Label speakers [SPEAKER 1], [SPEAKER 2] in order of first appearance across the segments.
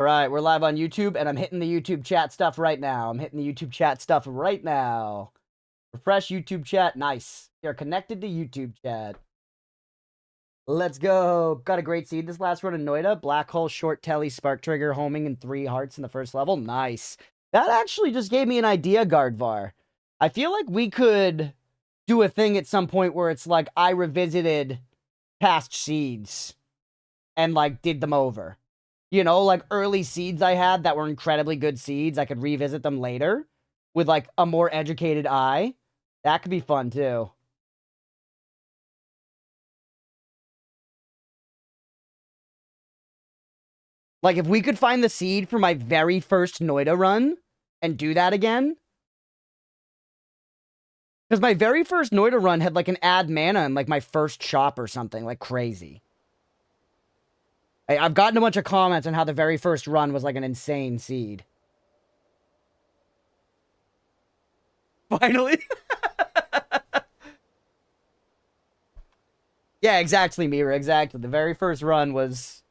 [SPEAKER 1] All right, we're live on YouTube, and I'm hitting the YouTube chat stuff right now. Refresh YouTube chat. Nice. You're connected to YouTube chat. Let's go. Got a great seed this last run in Noita. Black hole, short telly, spark trigger, homing, and 3 hearts in the first level. Nice. That actually just gave me an idea, Guardvar. I feel like we could do a thing at some point where it's like I revisited past seeds and like did them over. You know, like early seeds I had that were incredibly good seeds. I could revisit them later with like a more educated eye. That could be fun too. Like if we could find the seed for my very first Noita run and do that again. Because my very first Noita run had like an add mana in like my first shop or something, like crazy. I've gotten a bunch of comments on how the very first run was like an insane seed. Finally. Yeah, exactly, Mira. Exactly. The very first run was...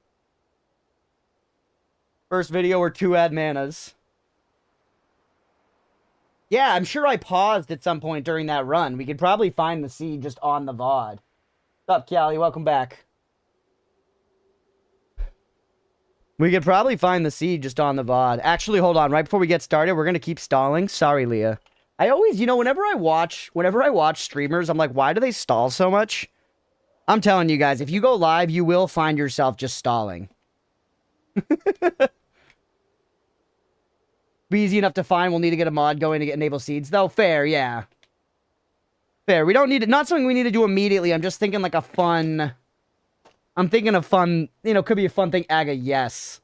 [SPEAKER 1] First video were 2 add manas. Yeah, I'm sure I paused at some point during that run. We could probably find the seed just on the VOD. What's up, Callie? Welcome back. We could probably find the seed just on the VOD. Actually, hold on. Right before we get started, we're going to keep stalling. Sorry, Leah. I always, you know, whenever I watch streamers, I'm like, why do they stall so much? I'm telling you guys, if you go live, you will find yourself just stalling. Be easy enough to find. We'll need to get a mod going to get enable seeds, though. Fair, yeah. Fair. We don't need it. Not something we need to do immediately. I'm just thinking like a fun... I'm thinking of fun, you know, could be a fun thing. Aga, yes.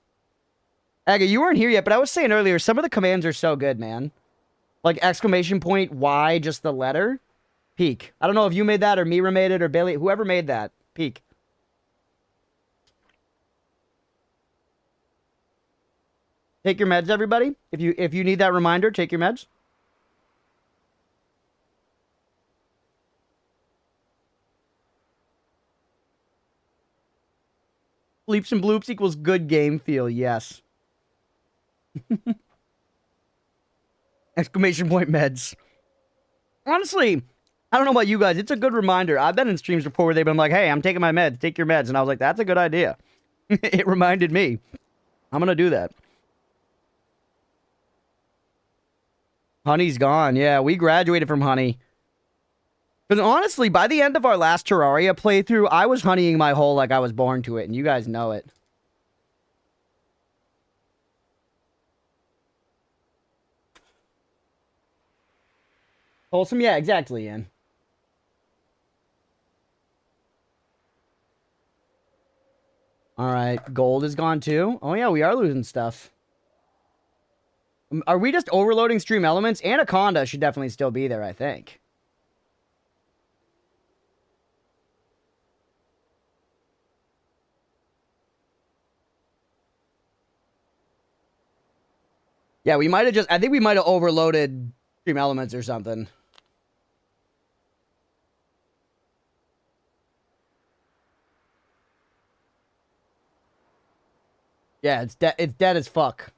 [SPEAKER 1] Aga, you weren't here yet, but I was saying earlier, some of the commands are so good, man. Like, exclamation point, Y, just the letter. Peak. I don't know if you made that, or Mira made it, or Bailey. Whoever made that. Peak. Take your meds, everybody. If you need that reminder, take your meds. Bleeps and bloops equals good game feel, yes. Exclamation point meds. Honestly, I don't know about you guys. It's a good reminder. I've been in streams before where they've been like, hey, I'm taking my meds. Take your meds. And I was like, that's a good idea. It reminded me. I'm going to do that. Honey's gone. Yeah, we graduated from Honey. Because honestly, by the end of our last Terraria playthrough, I was honeying my hole like I was born to it, and you guys know it. Wholesome? Yeah, exactly, Ian. Alright, gold is gone too. Oh yeah, we are losing stuff. Are we just overloading stream elements? Anaconda should definitely still be there, I think. Yeah, we might have just... I think we might have overloaded stream elements or something. Yeah, it's dead as fuck.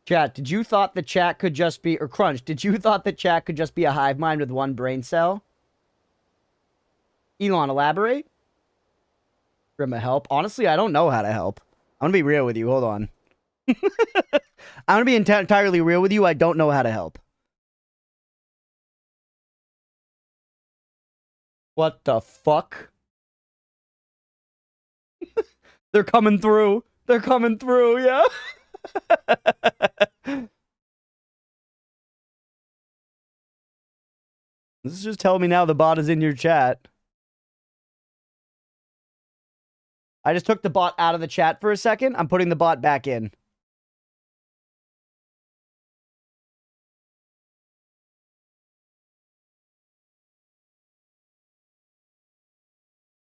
[SPEAKER 1] Chat, did you thought the chat could just be... Or Crunch, did you thought the chat could just be a hive mind with one brain cell? Elon, elaborate? Grima, help. Honestly, I don't know how to help. I'm gonna be real with you. Hold on. I'm gonna be entirely real with you. I don't know how to help. What the fuck? They're coming through. They're coming through, yeah. This is just telling me now the bot is in your chat. I just took the bot out of the chat for a second. I'm putting the bot back in.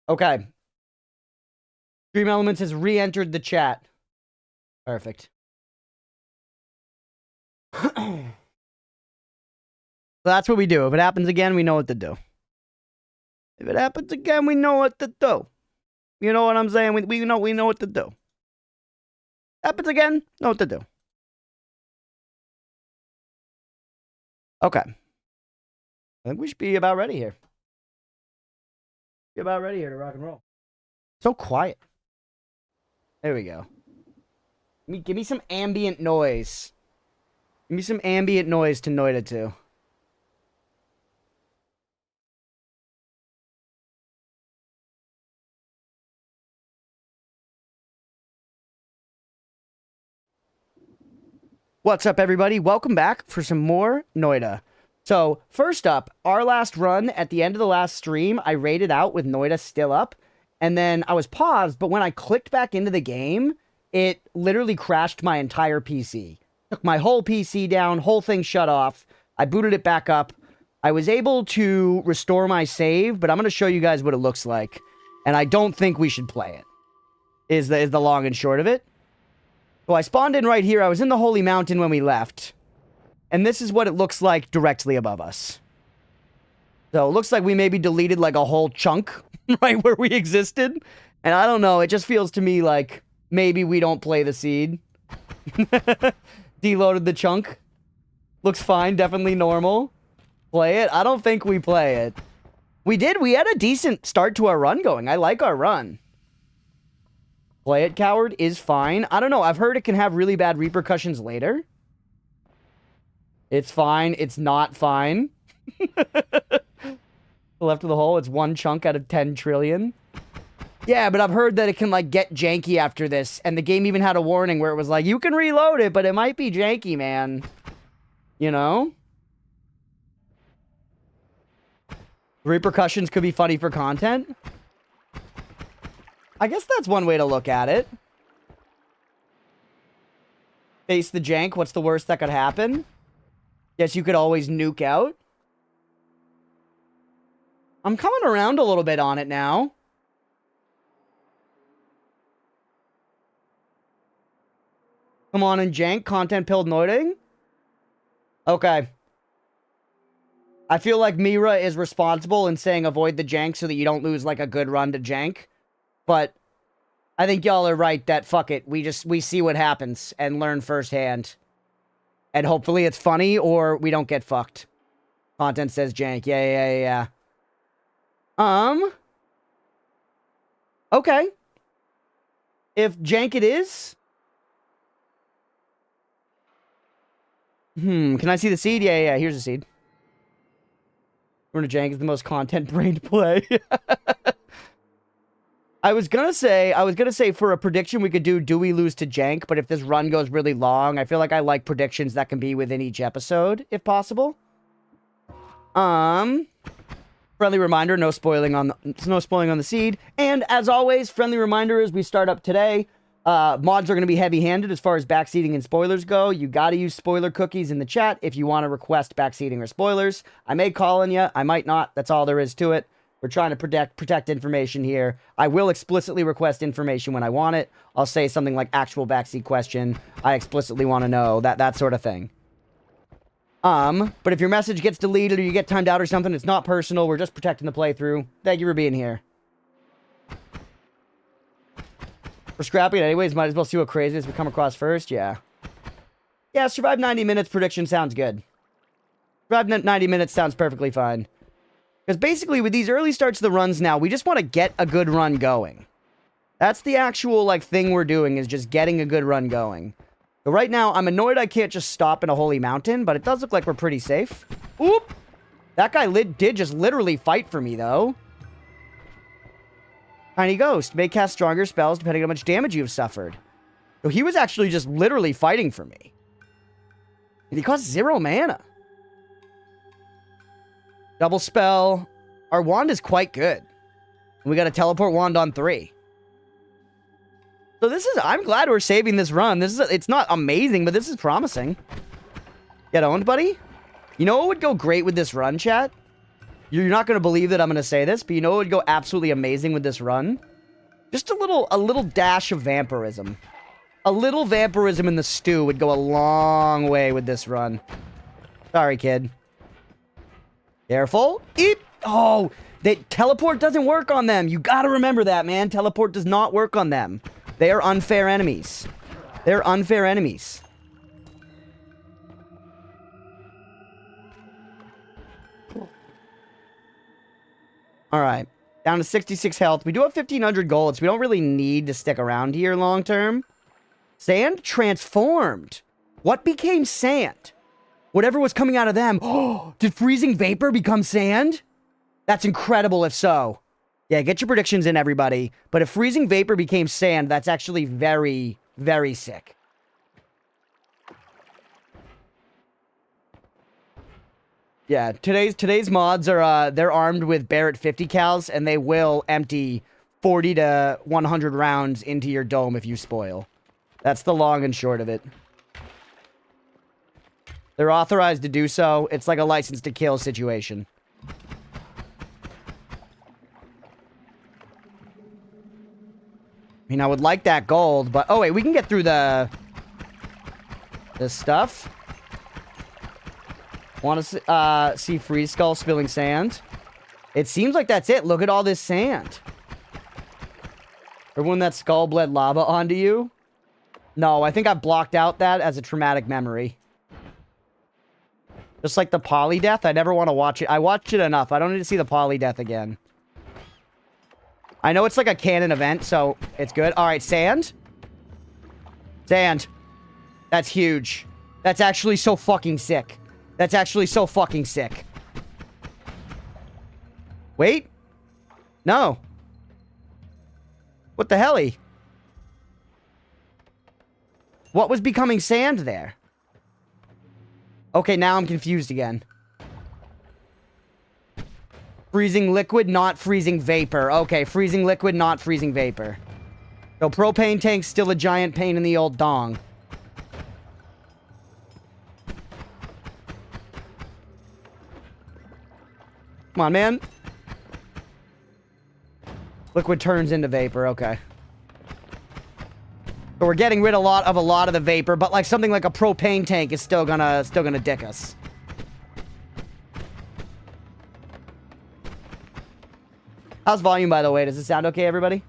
[SPEAKER 1] Okay. Dream Elements has re-entered the chat. Perfect. That's what we do. If it happens again, we know what to do. If it happens again, we know what to do. You know what I'm saying? We know what to do. Happens again, know what to do. Okay. I think we should be about ready here. Be about ready here to rock and roll. So quiet. There we go. Give me some ambient noise. Give me some ambient noise to Noita too. What's up, everybody? Welcome back for some more Noita. So, first up, our last run, at the end of the last stream, I raided out with Noita still up, and then I was paused, but when I clicked back into the game, it literally crashed my entire PC. Took my whole PC down, whole thing shut off. I booted it back up. I was able to restore my save, but I'm going to show you guys what it looks like, and I don't think we should play it, is the long and short of it. So I spawned in right here. I was in the Holy Mountain when we left. And this is what it looks like directly above us. So it looks like we maybe deleted like a whole chunk right where we existed. And I don't know. It just feels to me like maybe we don't play the seed. Deloaded the chunk. Looks fine. Definitely normal. Play it. I don't think we play it. We did. We had a decent start to our run going. I like our run. Play it, coward, is fine. I don't know. I've heard it can have really bad repercussions later. It's fine. It's not fine. Left of the hole, it's one chunk out of 10 trillion. Yeah, but I've heard that it can, like, get janky after this. And the game even had a warning where it was like, you can reload it, but it might be janky, man. You know? Repercussions could be funny for content. I guess that's one way to look at it. Face the jank. What's the worst that could happen? Guess you could always nuke out. I'm coming around a little bit on it now. Come on and jank. Content pilled Noiting. Okay. I feel like Mira is responsible in saying avoid the jank so that you don't lose like a good run to jank. But I think y'all are right that fuck it. We see what happens and learn firsthand. And hopefully it's funny or we don't get fucked. Content says jank. Yeah. Okay. If jank it is. Can I see the seed? Yeah. Here's the seed. Run to jank is the most content-brained play. I was gonna say for a prediction we could do we lose to jank, but if this run goes really long, I feel like I like predictions that can be within each episode, if possible. Friendly reminder, no spoiling on the seed. And as always, friendly reminder as we start up today, mods are gonna be heavy-handed as far as backseating and spoilers go. You gotta use spoiler cookies in the chat if you want to request backseating or spoilers. I may call on you, I might not. That's all there is to it. We're trying to protect information here. I will explicitly request information when I want it. I'll say something like actual backseat question. I explicitly want to know, that sort of thing. But if your message gets deleted or you get timed out or something, it's not personal. We're just protecting the playthrough. Thank you for being here. We're scrapping it anyways. Might as well see what craziness we come across first. Yeah. Yeah, survive 90 minutes prediction sounds good. Survive 90 minutes sounds perfectly fine. Because basically, with these early starts of the runs now, we just want to get a good run going. That's the actual, like, thing we're doing, is just getting a good run going. So right now, I'm annoyed I can't just stop in a holy mountain, but it does look like we're pretty safe. Oop! That guy did just literally fight for me, though. Tiny Ghost. May cast stronger spells depending on how much damage you've suffered. So he was actually just literally fighting for me. And he cost 0 mana. Double spell. Our wand is quite good. We got a teleport wand on 3. So this is, I'm glad we're saving this run. It's not amazing, but this is promising. Get owned, buddy? You know what would go great with this run, chat? You're not going to believe that I'm going to say this, but you know what would go absolutely amazing with this run? Just a little dash of vampirism. A little vampirism in the stew would go a long way with this run. Sorry, kid. Careful. Eep. Oh, teleport doesn't work on them. You gotta remember that, man. Teleport does not work on them. They are unfair enemies. They're unfair enemies. Alright. Down to 66 health. We do have 1,500 gold, so we don't really need to stick around here long term. Sand transformed. What became sand? Whatever was coming out of them. Oh, did freezing vapor become sand? That's incredible if so. Yeah, get your predictions in, everybody. But if freezing vapor became sand, that's actually very, very sick. Yeah, today's mods are, they're armed with Barrett 50 cals, and they will empty 40 to 100 rounds into your dome if you spoil. That's the long and short of it. They're authorized to do so. It's like a license to kill situation. I mean, I would like that gold, but... Oh, wait, we can get through the stuff. Want to see Freeze Skull spilling sand? It seems like that's it. Look at all this sand. Or when that skull bled lava onto you? No, I think I blocked out that as a traumatic memory. Just like the poly death, I never want to watch it. I watched it enough. I don't need to see the poly death again. I know it's like a canon event, so it's good. All right, sand. Sand. That's huge. That's actually so fucking sick. That's actually so fucking sick. Wait. No. What the helly? What was becoming sand there? Okay, now I'm confused again. Freezing liquid, not freezing vapor. Okay, freezing liquid, not freezing vapor. So propane tank's still a giant pain in the old dong. Come on, man. Liquid turns into vapor, okay. So we're getting rid of a lot of the vapor, but like something like a propane tank is still gonna dick us. How's volume, by the way? Does it sound okay, everybody?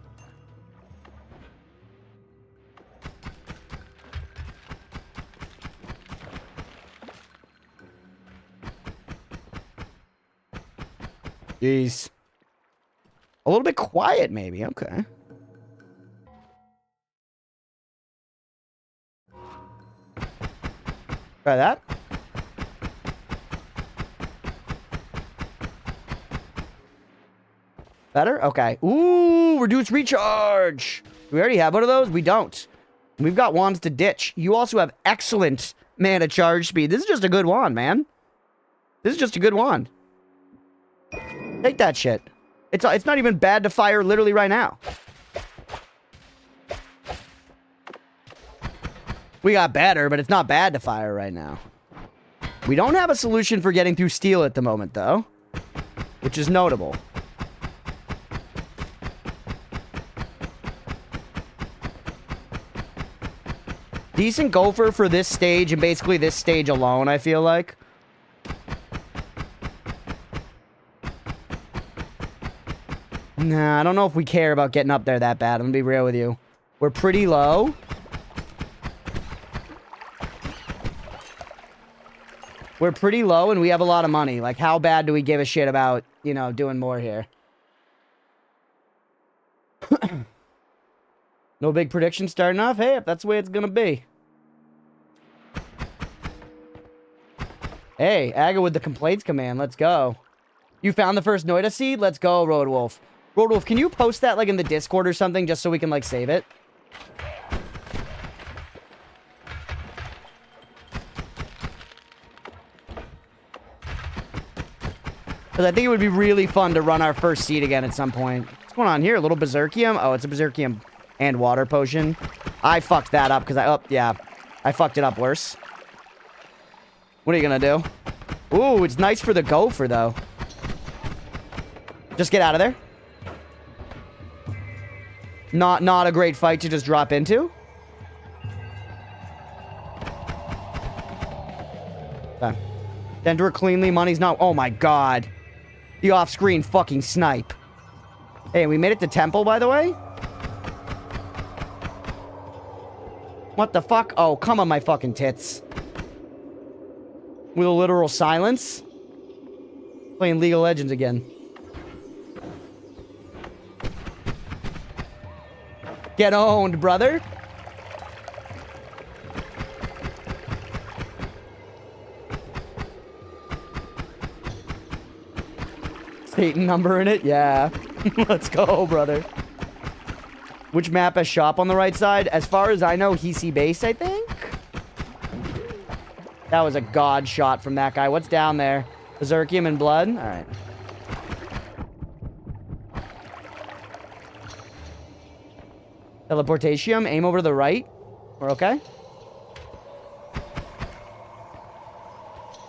[SPEAKER 1] Jeez. A little bit quiet, maybe. Okay. Try that. Better? Okay. Ooh, reduce recharge. Do we already have one of those? We don't. We've got wands to ditch. You also have excellent mana charge speed. This is just a good wand, man. This is just a good wand. Take that shit. It's not even bad to fire literally right now. We got better, but it's not bad to fire right now. We don't have a solution for getting through steel at the moment, though. Which is notable. Decent gopher for this stage, and basically this stage alone, I feel like. Nah, I don't know if we care about getting up there that bad. I'm gonna be real with you. We're pretty low. We're pretty low, and we have a lot of money. Like, how bad do we give a shit about, you know, doing more here? No big prediction starting off? Hey, if that's the way it's gonna be. Hey, Aga with the complaints command. Let's go. You found the first Noita seed? Let's go, Roadwolf. Roadwolf, can you post that, like, in the Discord or something, just so we can, like, save it? Because I think it would be really fun to run our first seed again at some point. What's going on here? A little Berserkium? Oh, it's a Berserkium and water potion. I fucked that up because yeah. I fucked it up worse. What are you gonna do? Ooh, it's nice for the gopher, though. Just get out of there. Not a great fight to just drop into. Okay. Enter cleanly. Money's not... Oh, my God. The off-screen fucking snipe. Hey, we made it to temple, by the way? What the fuck? Oh, come on my fucking tits. With a literal silence. Playing League of Legends again. Get owned, brother. Satan number in it? Yeah. Let's go, brother. Which map has shop on the right side? As far as I know, Hisi base, I think? That was a god shot from that guy. What's down there? Berserkium and blood? Alright. Teleportation. Aim over to the right. We're okay.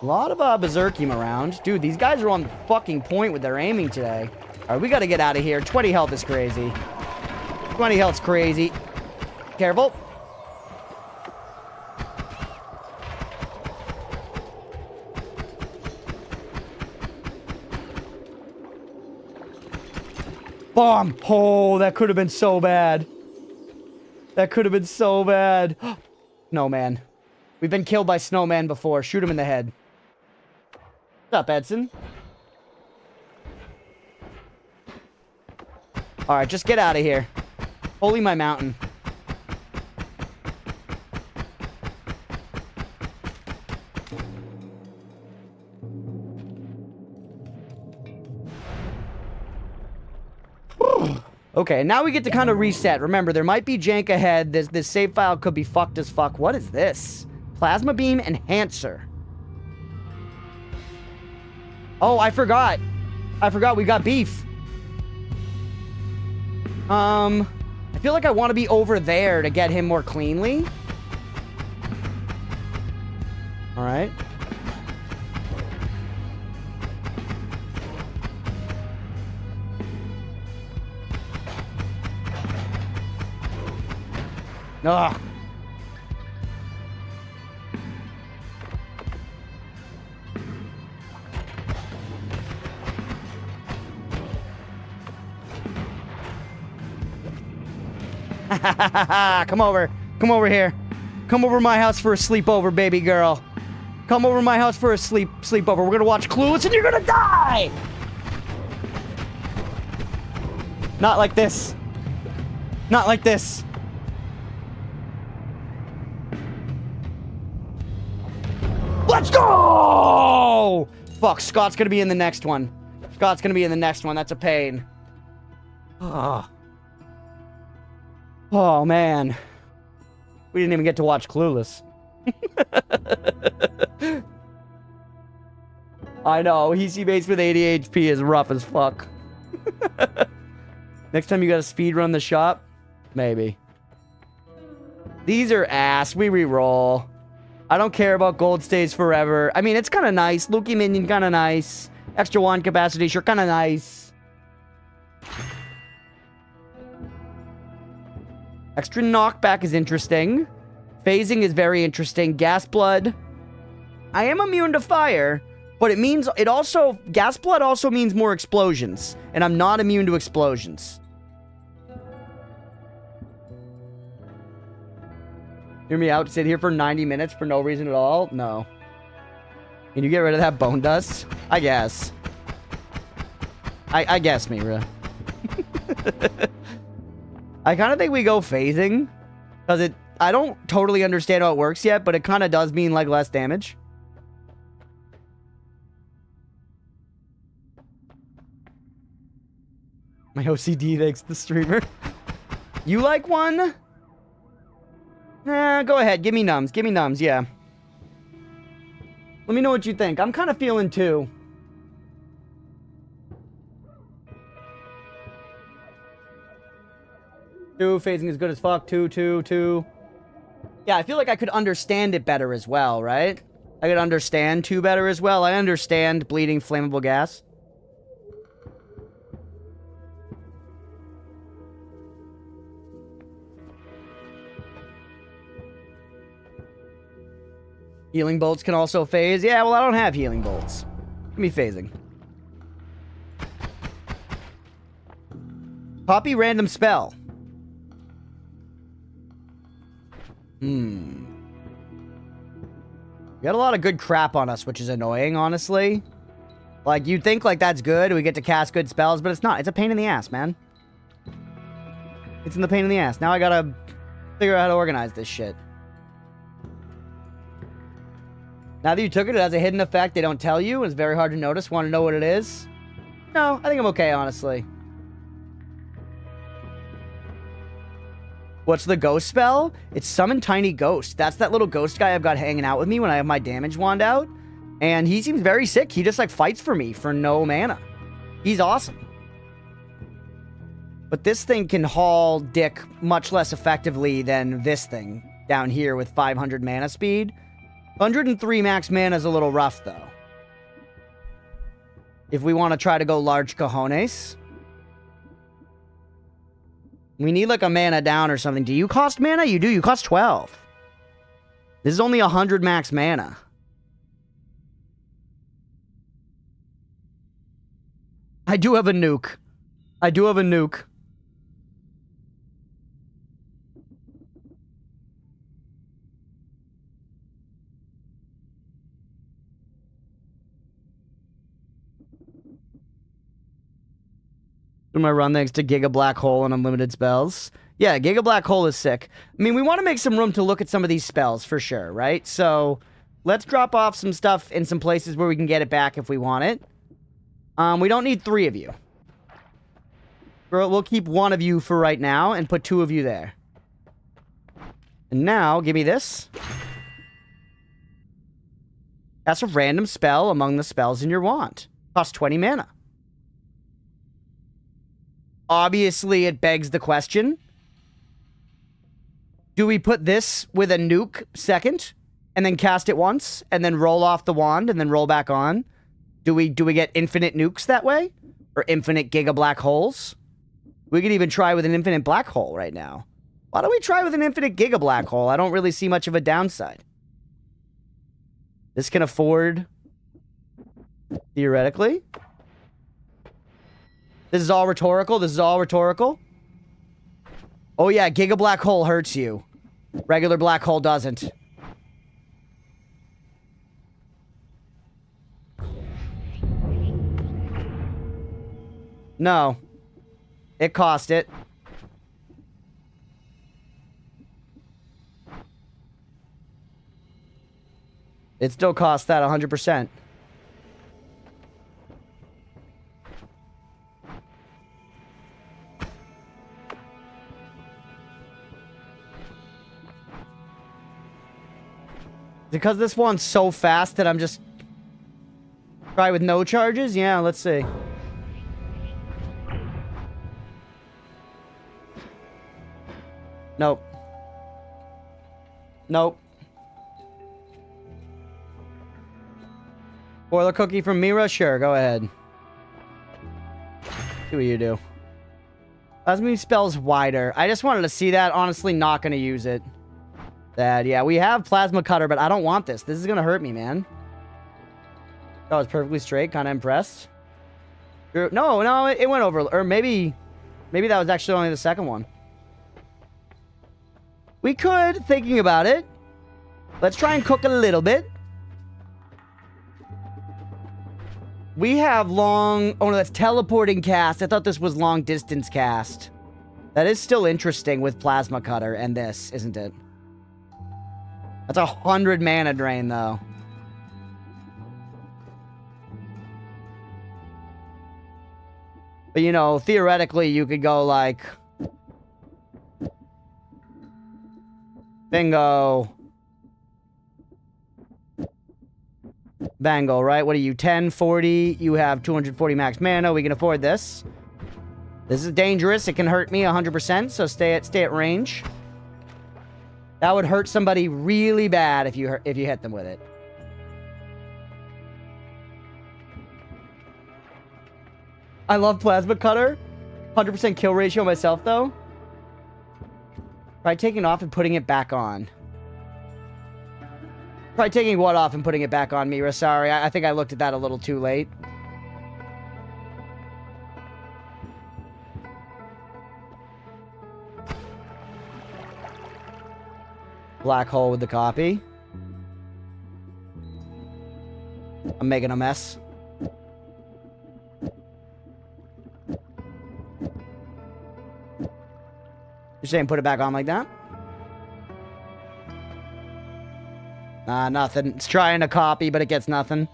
[SPEAKER 1] A lot of Berserkium around. Dude, these guys are on fucking point with their aiming today. Alright, we gotta get out of here. 20 health is crazy. 20 health's crazy. Careful. Bomb! Oh, that could have been so bad. That could have been so bad. Snowman. We've been killed by Snowman before. Shoot him in the head. What's up, Edson? Alright, just get out of here. Holy my mountain. Okay, now we get to kind of reset. Remember, there might be jank ahead. This save file could be fucked as fuck. What is this? Plasma beam enhancer. Oh, I forgot. I forgot we got beef. I feel like I want to be over there to get him more cleanly. All right. Ugh. Come over. Come over here. Come over to my house for a sleepover, baby girl. Come over to my house for a sleepover. We're gonna watch Clueless and you're gonna die! Not like this. Not like this. Let's go! Fuck, Scott's gonna be in the next one. Scott's gonna be in the next one. That's a pain. Oh. Oh, man. We didn't even get to watch Clueless. I know. Hisi base with 80 HP is rough as fuck. Next time you gotta speedrun the shop? Maybe. These are ass. We reroll. I don't care about gold stays forever. I mean, it's kind of nice. Luki minion, kind of nice. Extra wand capacity, sure, kind of nice. Extra knockback is interesting. Phasing is very interesting. Gas blood. I am immune to fire, but it means it also... Gas blood also means more explosions, and I'm not immune to explosions. Hear me out? Sit here for 90 minutes for no reason at all? No. Can you get rid of that bone dust? I guess. I guess, Mira. I kind of think we go phasing. Because I don't totally understand how it works yet, but it kind of does mean, like, less damage. My OCD thanks the streamer. You like one? Go ahead. Give me numbs. Give me numbs, yeah. Let me know what you think. I'm kind of feeling 2. 2, phasing is good as fuck. 2, 2, 2. Yeah, I feel like I could understand it better as well, right? I could understand 2 better as well. I understand bleeding flammable gas. Healing bolts can also phase. Yeah, well, I don't have healing bolts. Give me phasing. Copy random spell. We got a lot of good crap on us, which is annoying, honestly. Like, you'd think, like, that's good. We get to cast good spells, but it's not. It's a pain in the ass, man. It's in the pain in the ass. Now I gotta figure out how to organize this shit. Now that you took it, it has a hidden effect. They don't tell you. It's very hard to notice. Want to know what it is? No, I think I'm okay, honestly. What's the ghost spell? It's summon tiny ghost. That's that little ghost guy I've got hanging out with me when I have my damage wand out. And he seems very sick. He just, like, fights for me for no mana. He's awesome. But this thing can haul dick much less effectively than this thing down here with 500 mana speed. 103 max mana is a little rough, though. If we want to try to go large cojones. We need, like, a mana down or something. Do you cost mana? You do. You cost 12. This is only 100 max mana. I do have a nuke. I do have a nuke. My run thanks to Giga Black Hole and Unlimited Spells. Yeah, Giga Black Hole is sick. I mean, we want to make some room to look at some of these spells for sure, right? So let's drop off some stuff in some places where we can get it back if we want it. We don't need 3 of you. We'll keep 1 of you for right now and put 2 of you there. And now, give me this. That's a random spell among the spells in your wand. Costs 20 mana. Obviously, it begs the question. Do we put this with a nuke second? And then cast it once? And then roll off the wand and then roll back on? Do we get infinite nukes that way? Or infinite Giga Black Holes? We could even try with an infinite black hole right now. Why don't we try with an infinite Giga Black Hole? I don't really see much of a downside. This can afford... Theoretically. This is all rhetorical. This is all rhetorical. Oh yeah, Giga Black Hole hurts you. Regular Black Hole doesn't. No. It cost it. It still costs that 100%. Because this one's so fast that I'm just... Try with no charges? Yeah, let's see. Nope. Nope. Boiler cookie from Mira? Sure, go ahead. See what you do. Plasma spells wider. I just wanted to see that. Honestly, not going to use it. That, yeah, we have Plasma Cutter, but I don't want this. This is going to hurt me, man. That was perfectly straight. Kind of impressed. No, it went over. Or maybe that was actually only the second one. We could, thinking about it. Let's try and cook a little bit. We have long... Oh, no, that's teleporting cast. I thought this was long distance cast. That is still interesting with Plasma Cutter and this, isn't it? That's 100 mana drain, though. But, you know, theoretically, you could go, like... Bingo. Bango, right? What are you, 10, 40? You have 240 max mana. We can afford this. This is dangerous. It can hurt me 100%, so stay at range. That would hurt somebody really bad if you hit them with it. I love Plasma Cutter. 100% kill ratio myself, though. Try taking it off and putting it back on. Try taking what off and putting it back on, Mira. Sorry, I think I looked at that a little too late. Black hole with the copy. I'm making a mess. You're saying put it back on like that? Nothing. It's trying to copy, but it gets nothing.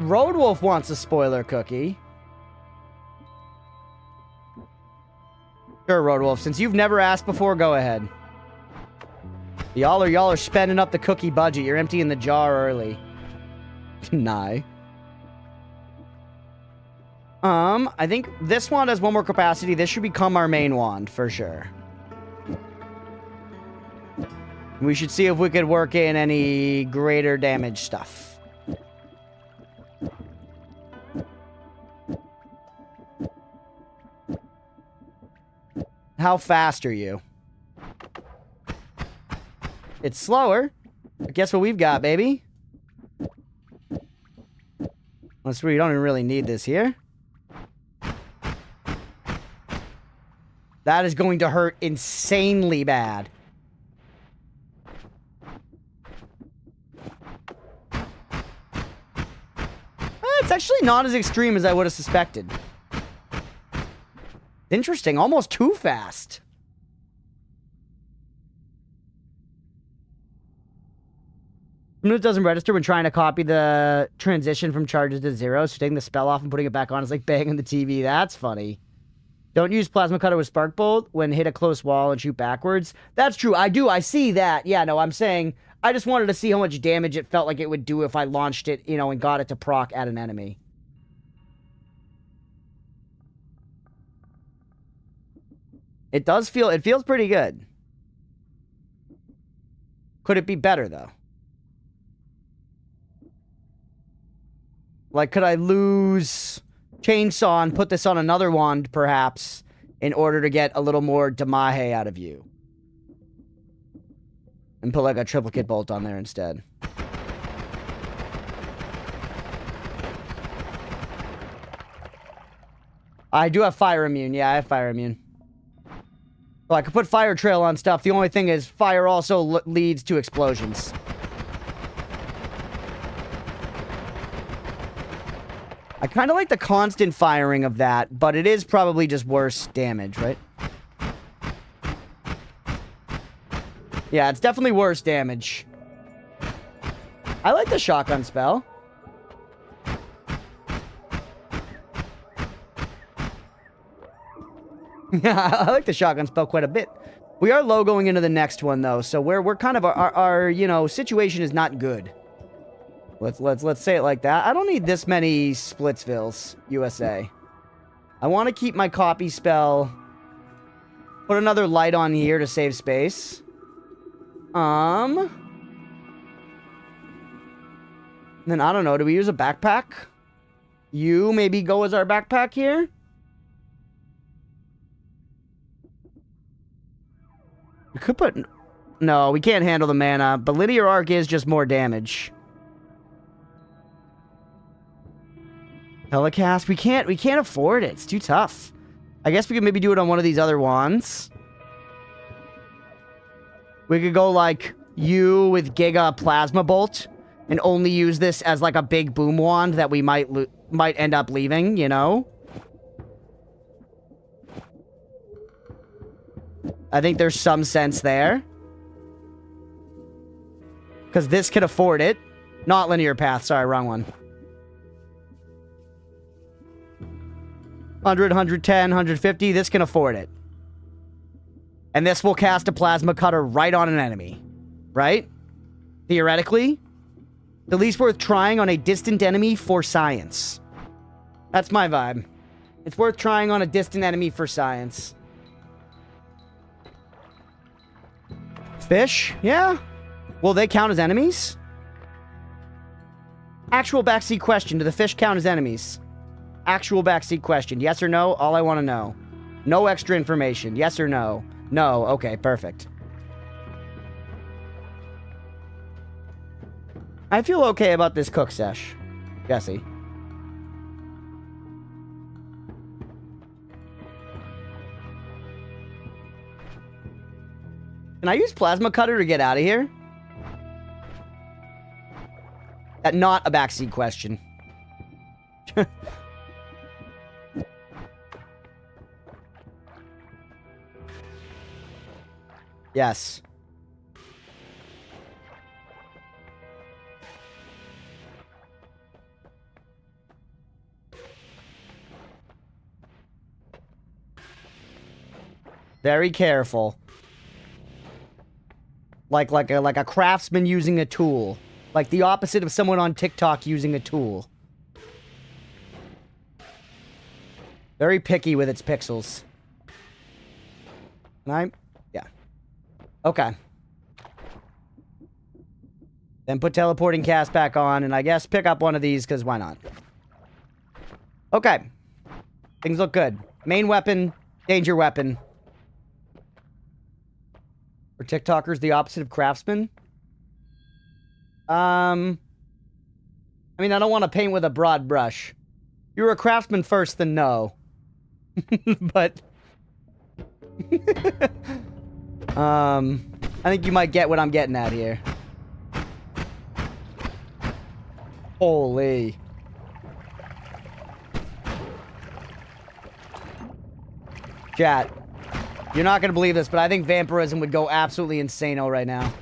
[SPEAKER 1] Roadwolf wants a spoiler cookie. Sure, Roadwolf. Since you've never asked before, go ahead. Y'all are spending up the cookie budget. You're emptying the jar early. Nah. I think this wand has one more capacity. This should become our main wand, for sure. We should see if we could work in any greater damage stuff. How fast are you? It's slower. But guess what we've got, baby? Unless we don't even really need this here. That is going to hurt insanely bad. It's actually not as extreme as I would have suspected. Interesting. Almost too fast. It doesn't register when trying to copy the transition from charges to zeros. So taking the spell off and putting it back on is like banging the TV. That's funny. Don't use plasma cutter with spark bolt when hit a close wall and shoot backwards. That's true. I do. I see that. Yeah, no, I'm saying I just wanted to see how much damage it felt like it would do if I launched it, you know, and got it to proc at an enemy. It does feel, it feels pretty good. Could it be better, though? Like, could I lose chainsaw and put this on another wand, perhaps, in order to get a little more Damahe out of you? And put, like, a triplicate bolt on there instead. I do have fire immune. Yeah, I have fire immune. Well, I could put fire trail on stuff. The only thing is, fire also leads to explosions. I kind of like the constant firing of that, but it is probably just worse damage, right? Yeah, it's definitely worse damage. I like the shotgun spell. Yeah, I like the shotgun spell quite a bit. We are low going into the next one, though, so we're kind of our you know, situation is not good. Let's say it like that. I don't need this many Splitsvilles, USA. I want to keep my copy spell. Put another light on here to save space. Then I don't know. Do we use a backpack? You maybe go as our backpack here? We could put... No, we can't handle the mana, but Linear Arc is just more damage. Telecast? We can't afford it. It's too tough. I guess we could maybe do it on one of these other wands. We could go like you with Giga Plasma Bolt and only use this as like a big boom wand that we might end up leaving, you know? I think there's some sense there. Because this could afford it. Not linear path. Sorry, wrong one. 100, 110, 150. This can afford it. And this will cast a plasma cutter right on an enemy. Right? Theoretically. The least worth trying on a distant enemy for science. That's my vibe. It's worth trying on a distant enemy for science. Fish? Yeah. Will they count as enemies? Actual backseat question. Do the fish count as enemies? Actual backseat question. Yes or no? All I want to know. No extra information. Yes or no? No. Okay, perfect. I feel okay about this cook sesh. Jesse. Can I use plasma cutter to get out of here? Not a backseat question. Yes. Very careful. Like a craftsman using a tool. Like the opposite of someone on TikTok using a tool. Very picky with its pixels. Can I? Yeah. Okay. Then put teleporting cast back on, and I guess pick up one of these, because why not? Okay. Things look good. Main weapon, danger weapon. Are TikTokers the opposite of craftsmen? I mean, I don't want to paint with a broad brush. You were a craftsman first, then no. But... I think you might get what I'm getting at here. Holy. Chat. You're not gonna believe this, but I think vampirism would go absolutely insane-o right now.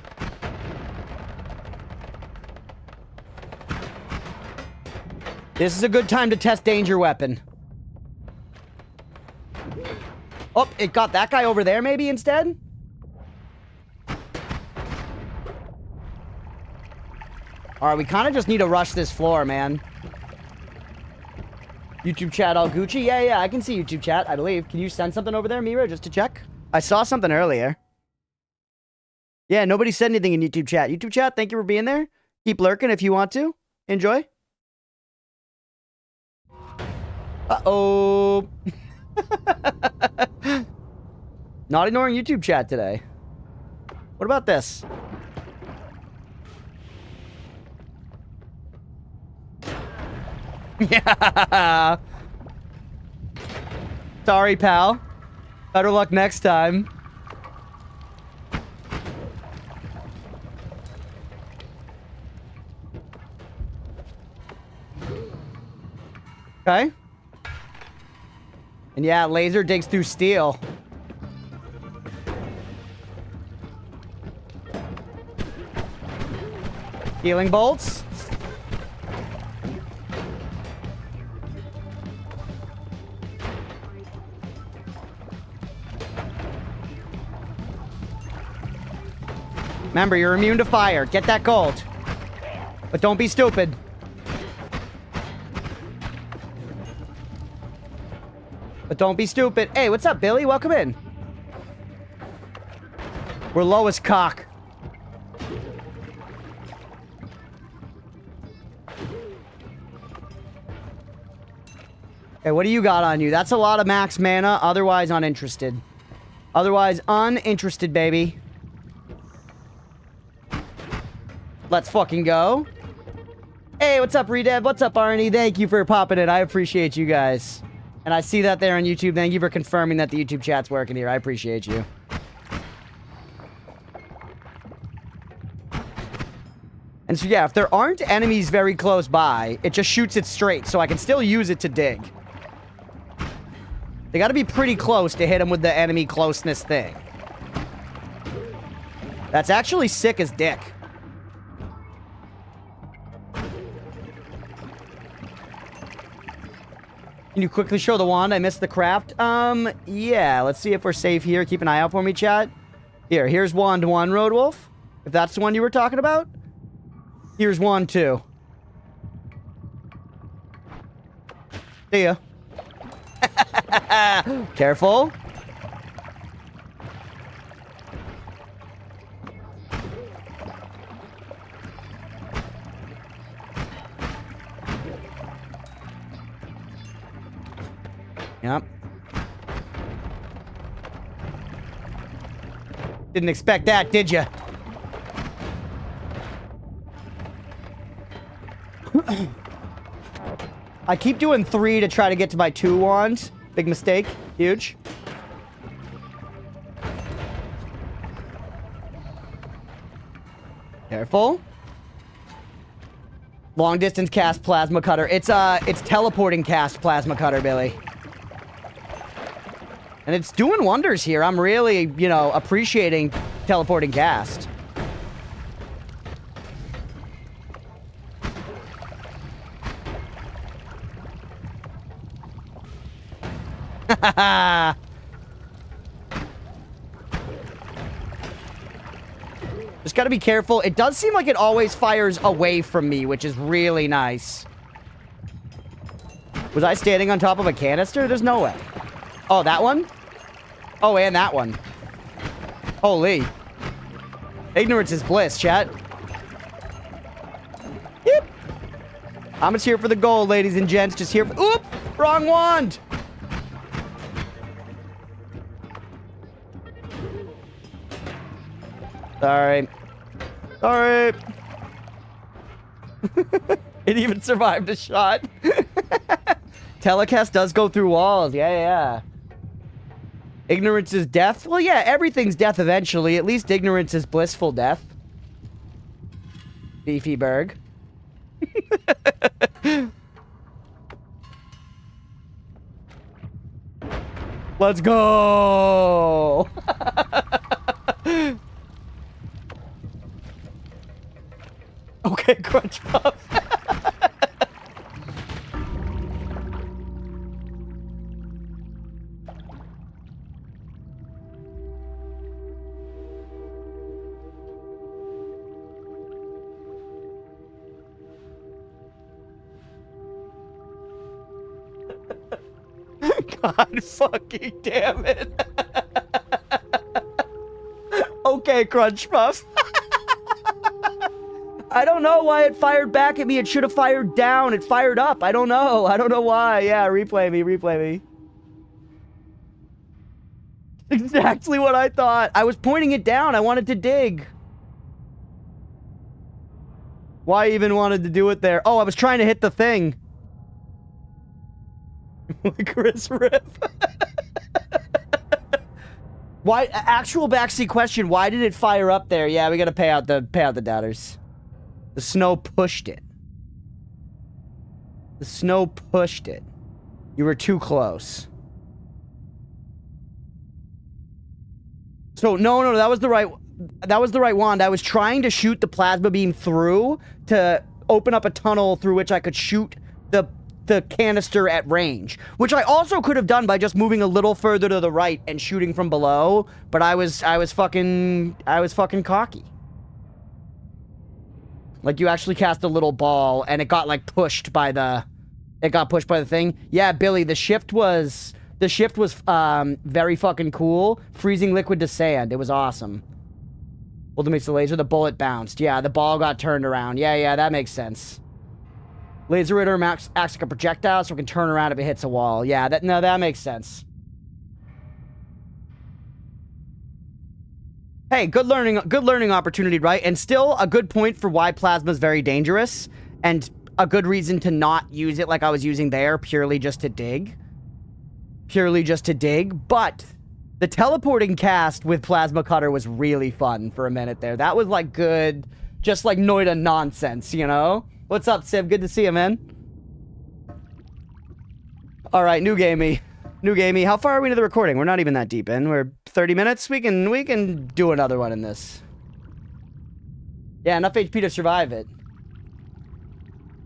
[SPEAKER 1] This is a good time to test danger weapon. Oh, it got that guy over there maybe instead? Alright, we kind of just need to rush this floor, man. YouTube chat all Gucci? Yeah, I can see YouTube chat, I believe. Can you send something over there, Mira, just to check? I saw something earlier. Yeah, nobody said anything in YouTube chat. YouTube chat, thank you for being there. Keep lurking if you want to. Enjoy. Uh-oh. Not ignoring YouTube chat today. What about this? Yeah. Sorry, pal. Better luck next time. Okay. And yeah, laser digs through steel. Healing bolts. Remember, you're immune to fire. Get that gold. But don't be stupid. But don't be stupid. Hey, what's up, Billy? Welcome in. We're low as cock. Hey, what do you got on you? That's a lot of max mana. Otherwise uninterested. Otherwise uninterested, baby. Let's fucking go. Hey, what's up, Redev? What's up, Arnie? Thank you for popping it. I appreciate you guys. And I see that there on YouTube. Thank you for confirming that the YouTube chat's working here. I appreciate you. And so, yeah, if there aren't enemies very close by, it just shoots it straight, so I can still use it to dig. They gotta be pretty close to hit them with the enemy closeness thing. That's actually sick as dick. Can you quickly show the wand? I missed the craft. Yeah. Let's see if we're safe here. Keep an eye out for me, chat. Here's wand 1, Roadwolf. If that's the one you were talking about. Here's wand 2. See ya. Careful. Yep. Didn't expect that, did you? I keep doing 3 to try to get to my 2 wands. Big mistake. Huge. Careful. Long distance cast plasma cutter. It's teleporting cast plasma cutter, Billy. And it's doing wonders here. I'm really, you know, appreciating teleporting cast. Just gotta be careful. It does seem like it always fires away from me, which is really nice. Was I standing on top of a canister? There's no way. Oh, that one? Oh, and that one. Holy. Ignorance is bliss, chat. Yep. I'm just here for the gold, ladies and gents. Just here for... Oop! Wrong wand! Sorry. Sorry. It even survived a shot. Telecast does go through walls. Yeah, yeah. Ignorance is death? Well, yeah, everything's death eventually. At least ignorance is blissful death. Beefy Berg. Let's go! Okay, Crunchpuff. God fucking damn it. Okay, Crunchpuff. I don't know why it fired back at me. It should have fired down. It fired up. I don't know. I don't know why. Yeah, replay me. Replay me. Exactly what I thought. I was pointing it down. I wanted to dig. Why even wanted to do it there? Oh, I was trying to hit the thing. Chris Rip. Why? Actual backseat question. Why did it fire up there? Yeah, we gotta pay out the doubters. The snow pushed it. The snow pushed it. You were too close. So no, that was the right wand. I was trying to shoot the plasma beam through to open up a tunnel through which I could shoot the canister at range, which I also could have done by just moving a little further to the right and shooting from below, but I was fucking cocky. Like, you actually cast a little ball, and it got, like, pushed by the thing. Yeah, Billy, the shift was very fucking cool. Freezing liquid to sand. It was awesome. Ultimates the laser, the bullet bounced. Yeah, the ball got turned around. Yeah, that makes sense. Laser Ritter acts like a projectile, so it can turn around if it hits a wall. Yeah, that makes sense. Hey, good learning opportunity, right? And still a good point for why plasma is very dangerous, and a good reason to not use it like I was using there, purely just to dig. But the teleporting cast with plasma cutter was really fun for a minute there. That was like good, just like Noita nonsense, you know? What's up, Civ? Good to see you, man. All right, new gamey. How far are we into the recording? We're not even that deep in. We're 30 minutes. We can do another one in this. Yeah, enough HP to survive it.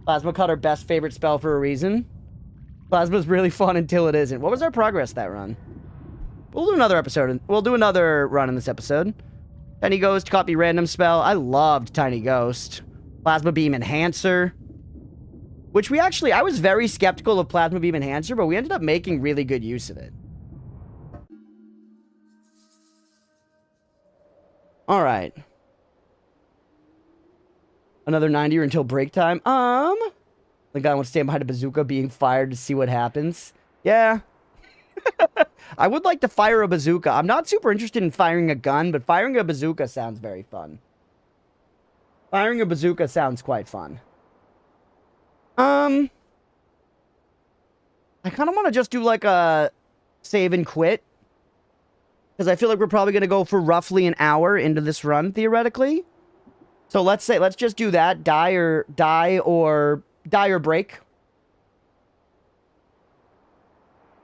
[SPEAKER 1] Plasma cutter, best favorite spell for a reason. Plasma's really fun until it isn't. What was our progress that run? We'll do another episode. We'll do another run in this episode. Tiny Ghost, copy random spell. I loved Tiny Ghost. Plasma Beam Enhancer. Which I was very skeptical of Plasma Beam Enhancer, but we ended up making really good use of it. Alright. Another 90 until break time. The guy wants to stand behind a bazooka being fired to see what happens. Yeah. I would like to fire a bazooka. I'm not super interested in firing a gun, but firing a bazooka sounds very fun. Firing a bazooka sounds quite fun. I kind of want to just do like a save and quit. Because I feel like we're probably going to go for roughly an hour into this run, theoretically. So let's just do that. Die or break.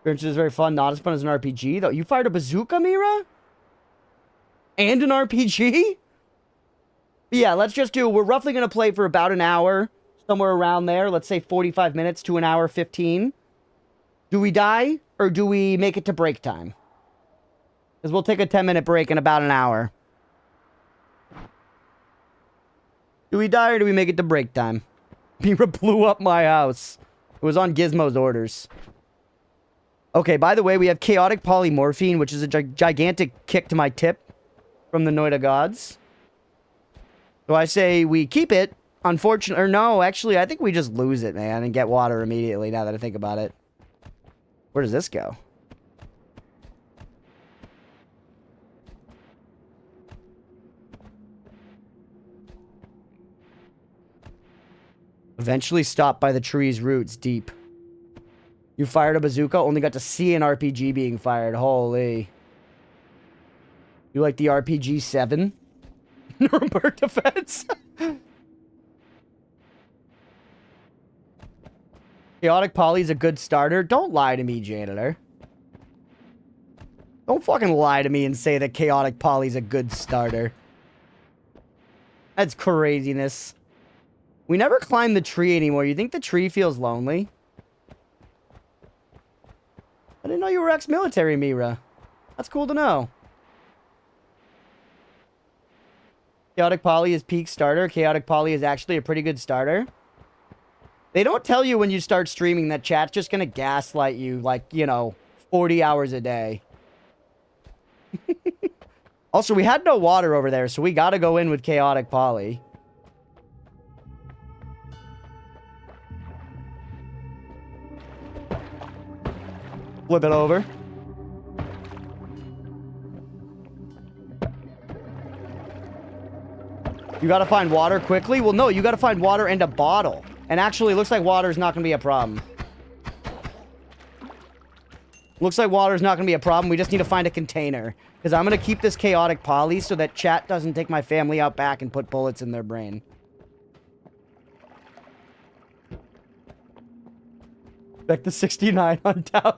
[SPEAKER 1] Which is very fun. Not as fun as an RPG, though. You fired a bazooka, Mira? And an RPG? Yeah, let's just do... We're roughly going to play for about an hour. Somewhere around there. Let's say 45 minutes to an hour 15. Do we die? Or do we make it to break time? Because we'll take a 10-minute break in about an hour. Do we die or do we make it to break time? Mira blew up my house. It was on Gizmo's orders. Okay, by the way, we have Chaotic Polymorphine, which is a gigantic kick to my tip from the Noita gods. So I say we keep it. Unfortunately, or no, actually, I think we just lose it, man, and get water immediately, now that I think about it. Where does this go? Eventually stopped by the tree's roots, deep. You fired a bazooka, only got to see an RPG being fired. Holy. You like the RPG 7? Nuremberg Defense? Chaotic Poly's a good starter. Don't lie to me, janitor. Don't fucking lie to me and say that Chaotic Poly's a good starter. That's craziness. We never climb the tree anymore. You think the tree feels lonely? I didn't know you were ex-military, Mira. That's cool to know. Chaotic Poly is peak starter. Chaotic Poly is actually a pretty good starter. They don't tell you when you start streaming that chat's just gonna gaslight you, like, you know, 40 hours a day. Also, we had no water over there, so we gotta go in with Chaotic Poly. Flip it over. You gotta find water quickly? Well, no, you gotta find water and a bottle. And actually, it looks like water is not gonna be a problem. Looks like water is not gonna be a problem. We just need to find a container. Because I'm gonna keep this Chaotic Poly so that chat doesn't take my family out back and put bullets in their brain. Back to 69 on down.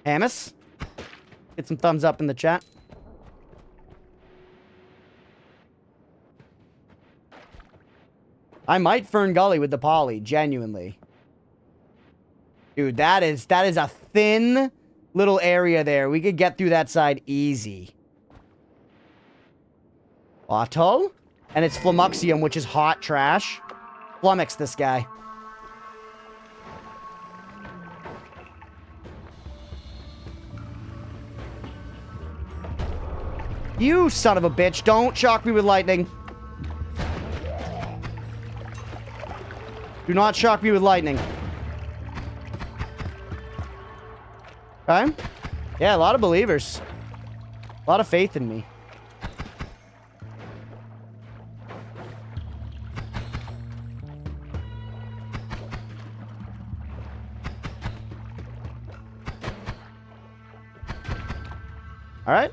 [SPEAKER 1] Hamas? Get some thumbs up in the chat. I might Fern Gully with the poly, genuinely. Dude, that is a thin little area there. We could get through that side easy. Auto? And it's Flummuxium, which is hot trash. Flummox this guy. You son of a bitch, don't shock me with lightning. Do not shock me with lightning. Okay? Yeah, a lot of believers. A lot of faith in me. Alright.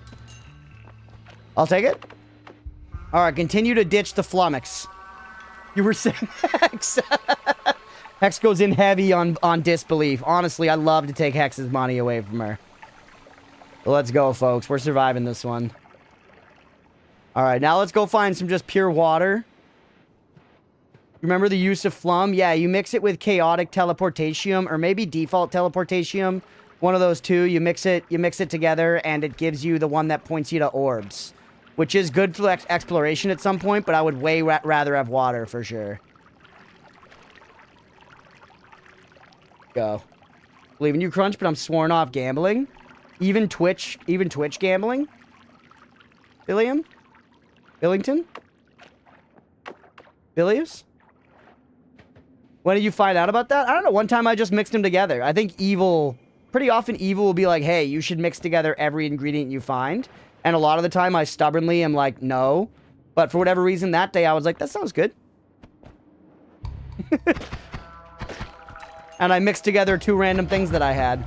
[SPEAKER 1] I'll take it. Alright, continue to ditch the Flummox. You were saying Hex. Hex goes in heavy on disbelief. Honestly, I'd love to take Hex's money away from her. But let's go, folks. We're surviving this one. Alright, now let's go find some just pure water. Remember the use of Flum? Yeah, you mix it with Chaotic Teleportatium, or maybe Default Teleportatium. One of those two. You mix it together, and it gives you the one that points you to orbs. Which is good for exploration at some point, but I would way rather have water for sure. Go. Believe in you, Crunch, but I'm sworn off gambling. Even Twitch gambling. Billiam? Billington? Billius? When did you find out about that? I don't know. One time I just mixed them together. I think pretty often Evil will be like, hey, you should mix together every ingredient you find. And a lot of the time, I stubbornly am like, no. But for whatever reason, that day, I was like, that sounds good. And I mixed together two random things that I had.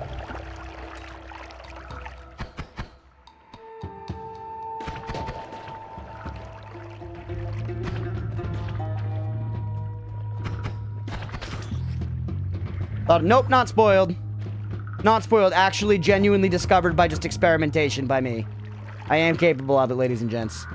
[SPEAKER 1] Nope, not spoiled. Not spoiled. Actually, genuinely discovered by just experimentation by me. I am capable of it, ladies and gents.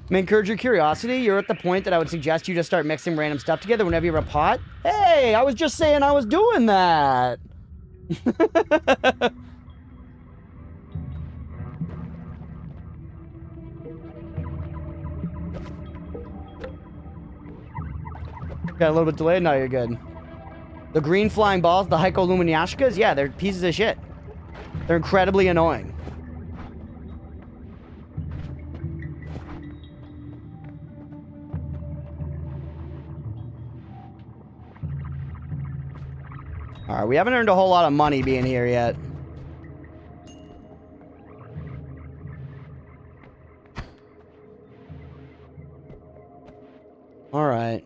[SPEAKER 1] May encourage your curiosity. You're at the point that I would suggest you just start mixing random stuff together whenever you have a pot. Hey, I was just saying I was doing that. Got a little bit delayed. No, you're good. The green flying balls, the Hycoluminyashkas, yeah, they're pieces of shit. They're incredibly annoying. Alright, we haven't earned a whole lot of money being here yet. Alright.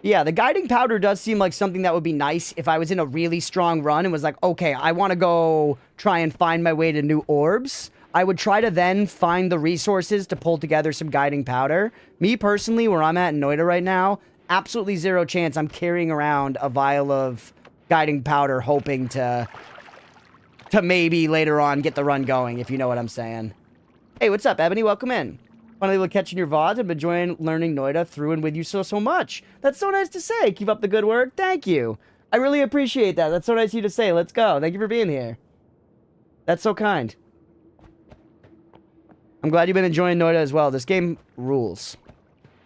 [SPEAKER 1] Yeah, the guiding powder does seem like something that would be nice if I was in a really strong run and was like, okay, I want to go try and find my way to new orbs. I would try to then find the resources to pull together some guiding powder. Me personally, where I'm at in Noita right now, absolutely zero chance I'm carrying around a vial of guiding powder hoping to maybe later on get the run going, if you know what I'm saying. Hey, what's up, Ebony? Welcome in. Finally able to catch in your VODs. I've been enjoying learning Noita through and with you so much. That's so nice to say. Keep up the good work. Thank you. I really appreciate that. That's so nice of you to say. Let's go. Thank you for being here. That's so kind. I'm glad you've been enjoying Noita as well. This game rules.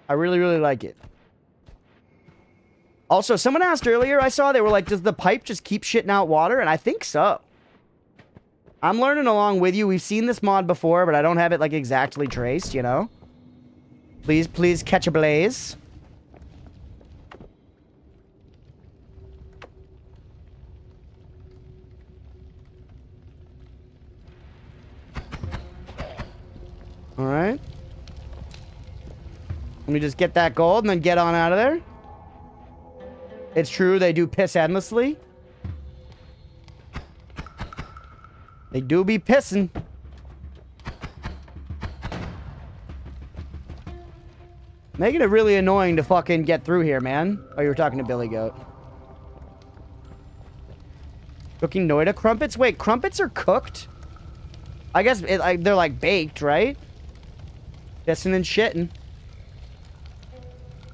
[SPEAKER 1] I really, really like it. Also, someone asked earlier, I saw, they were like, does the pipe just keep shitting out water? And I think so. I'm learning along with you. We've seen this mod before, but I don't have it, like, exactly traced, you know? Please catch a blaze. Alright. Let me just get that gold and then get on out of there. It's true, they do piss endlessly. They do be pissing. Making it really annoying to fucking get through here, man. Oh, you were talking to Billy Goat. Cooking Noita crumpets? Wait, crumpets are cooked? I guess they're like baked, right? Pissing and shitting.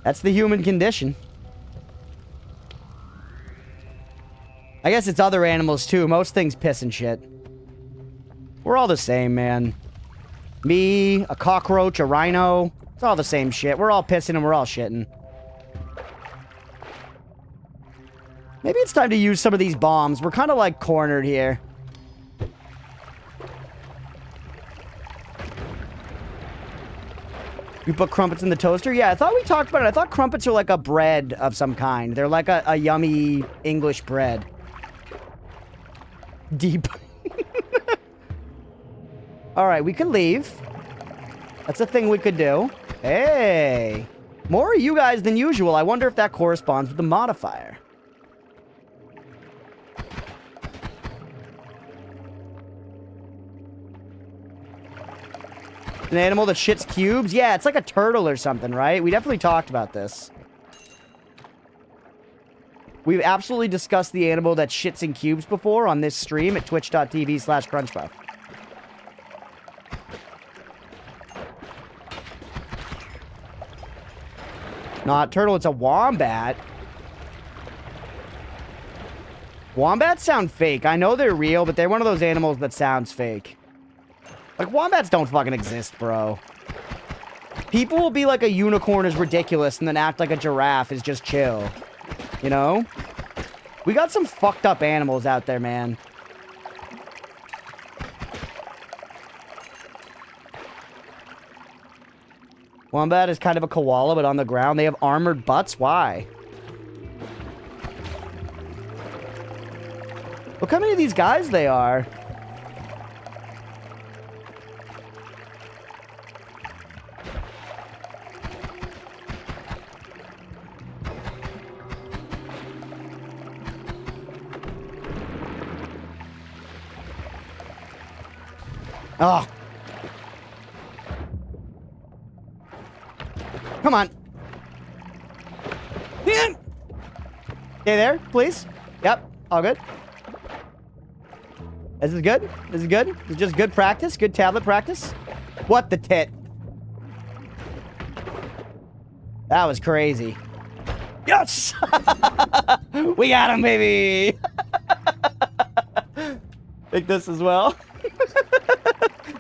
[SPEAKER 1] That's the human condition. I guess it's other animals too. Most things piss and shit. We're all the same, man. Me, a cockroach, a rhino. It's all the same shit. We're all pissing and we're all shitting. Maybe it's time to use some of these bombs. We're kind of like cornered here. You put crumpets in the toaster? Yeah, I thought we talked about it. I thought crumpets are like a bread of some kind. They're like a yummy English bread. Deep. Alright, we can leave. That's a thing we could do. Hey! More of you guys than usual. I wonder if that corresponds with the modifier. An animal that shits cubes? Yeah, it's like a turtle or something, right? We definitely talked about this. We've absolutely discussed the animal that shits in cubes before on this stream at twitch.tv/Crunchpuff. Not turtle, it's a wombat. Wombats sound fake. I know they're real, but they're one of those animals that sounds fake. Like, wombats don't fucking exist, bro. People will be like a unicorn is ridiculous and then act like a giraffe is just chill. You know? We got some fucked up animals out there, man. Wombat is kind of a koala, but on the ground. They have armored butts? Why? Look how many of these guys they are. Oh. Come on. Stay there, please. Yep, all good. This is good. This is good. This is just good practice. Good tablet practice. What the tit? That was crazy. Yes! We got him, baby! Take this as well.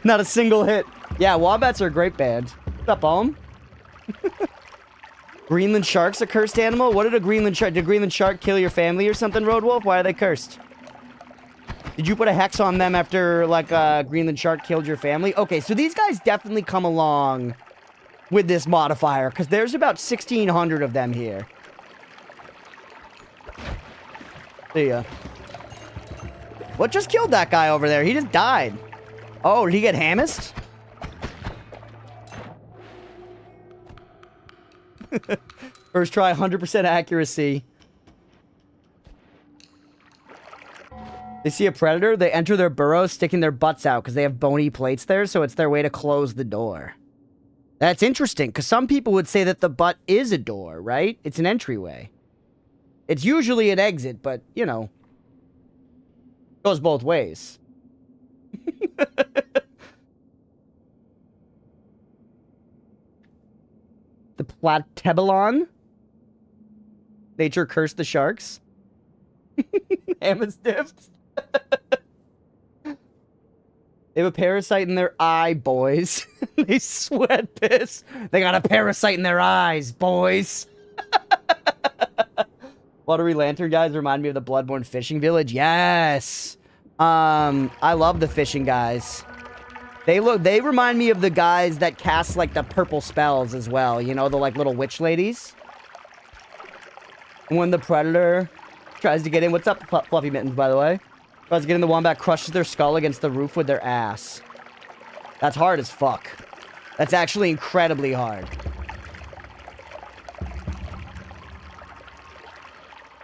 [SPEAKER 1] Not a single hit. Yeah, wombats are a great band. What's up, Ohm? Greenland shark's a cursed animal? What did a Greenland shark... Did Greenland shark kill your family or something, Road Wolf? Why are they cursed? Did you put a hex on them after, like, Greenland shark killed your family? Okay, so these guys definitely come along with this modifier, because there's about 1,600 of them here. See ya. What just killed that guy over there? He just died. Oh, did he get hammocked? First try, 100% accuracy. They see a predator, they enter their burrows, sticking their butts out because they have bony plates there, so it's their way to close the door. That's interesting, because some people would say that the butt is a door, right? It's an entryway. It's usually an exit, but, you know, goes both ways. The Platebelon. Nature cursed the sharks. Ammonstiffs. They have a parasite in their eye, boys. They sweat piss. They got a parasite in their eyes, boys. Watery Lantern guys remind me of the Bloodborne fishing village. Yes. I love the fishing guys. They remind me of the guys that cast like the purple spells as well. You know, the like little witch ladies. When the predator tries to get in, what's up, Fluffy Mittens, by the way? Tries to get in, the wombat crushes their skull against the roof with their ass. That's hard as fuck. That's actually incredibly hard.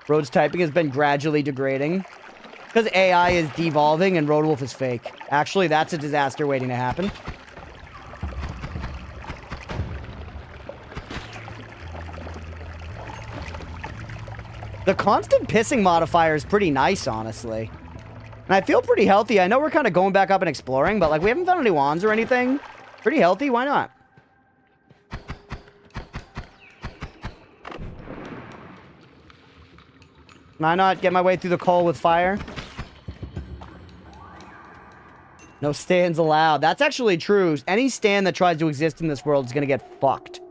[SPEAKER 1] Road's typing has been gradually degrading. Because AI is devolving and Road Wolf is fake. Actually, that's a disaster waiting to happen. The constant pissing modifier is pretty nice, honestly. And I feel pretty healthy. I know we're kind of going back up and exploring, but like we haven't found any wands or anything. Pretty healthy, why not? Can I not get my way through the coal with fire? No stands allowed. That's actually true. Any stand that tries to exist in this world is going to get fucked.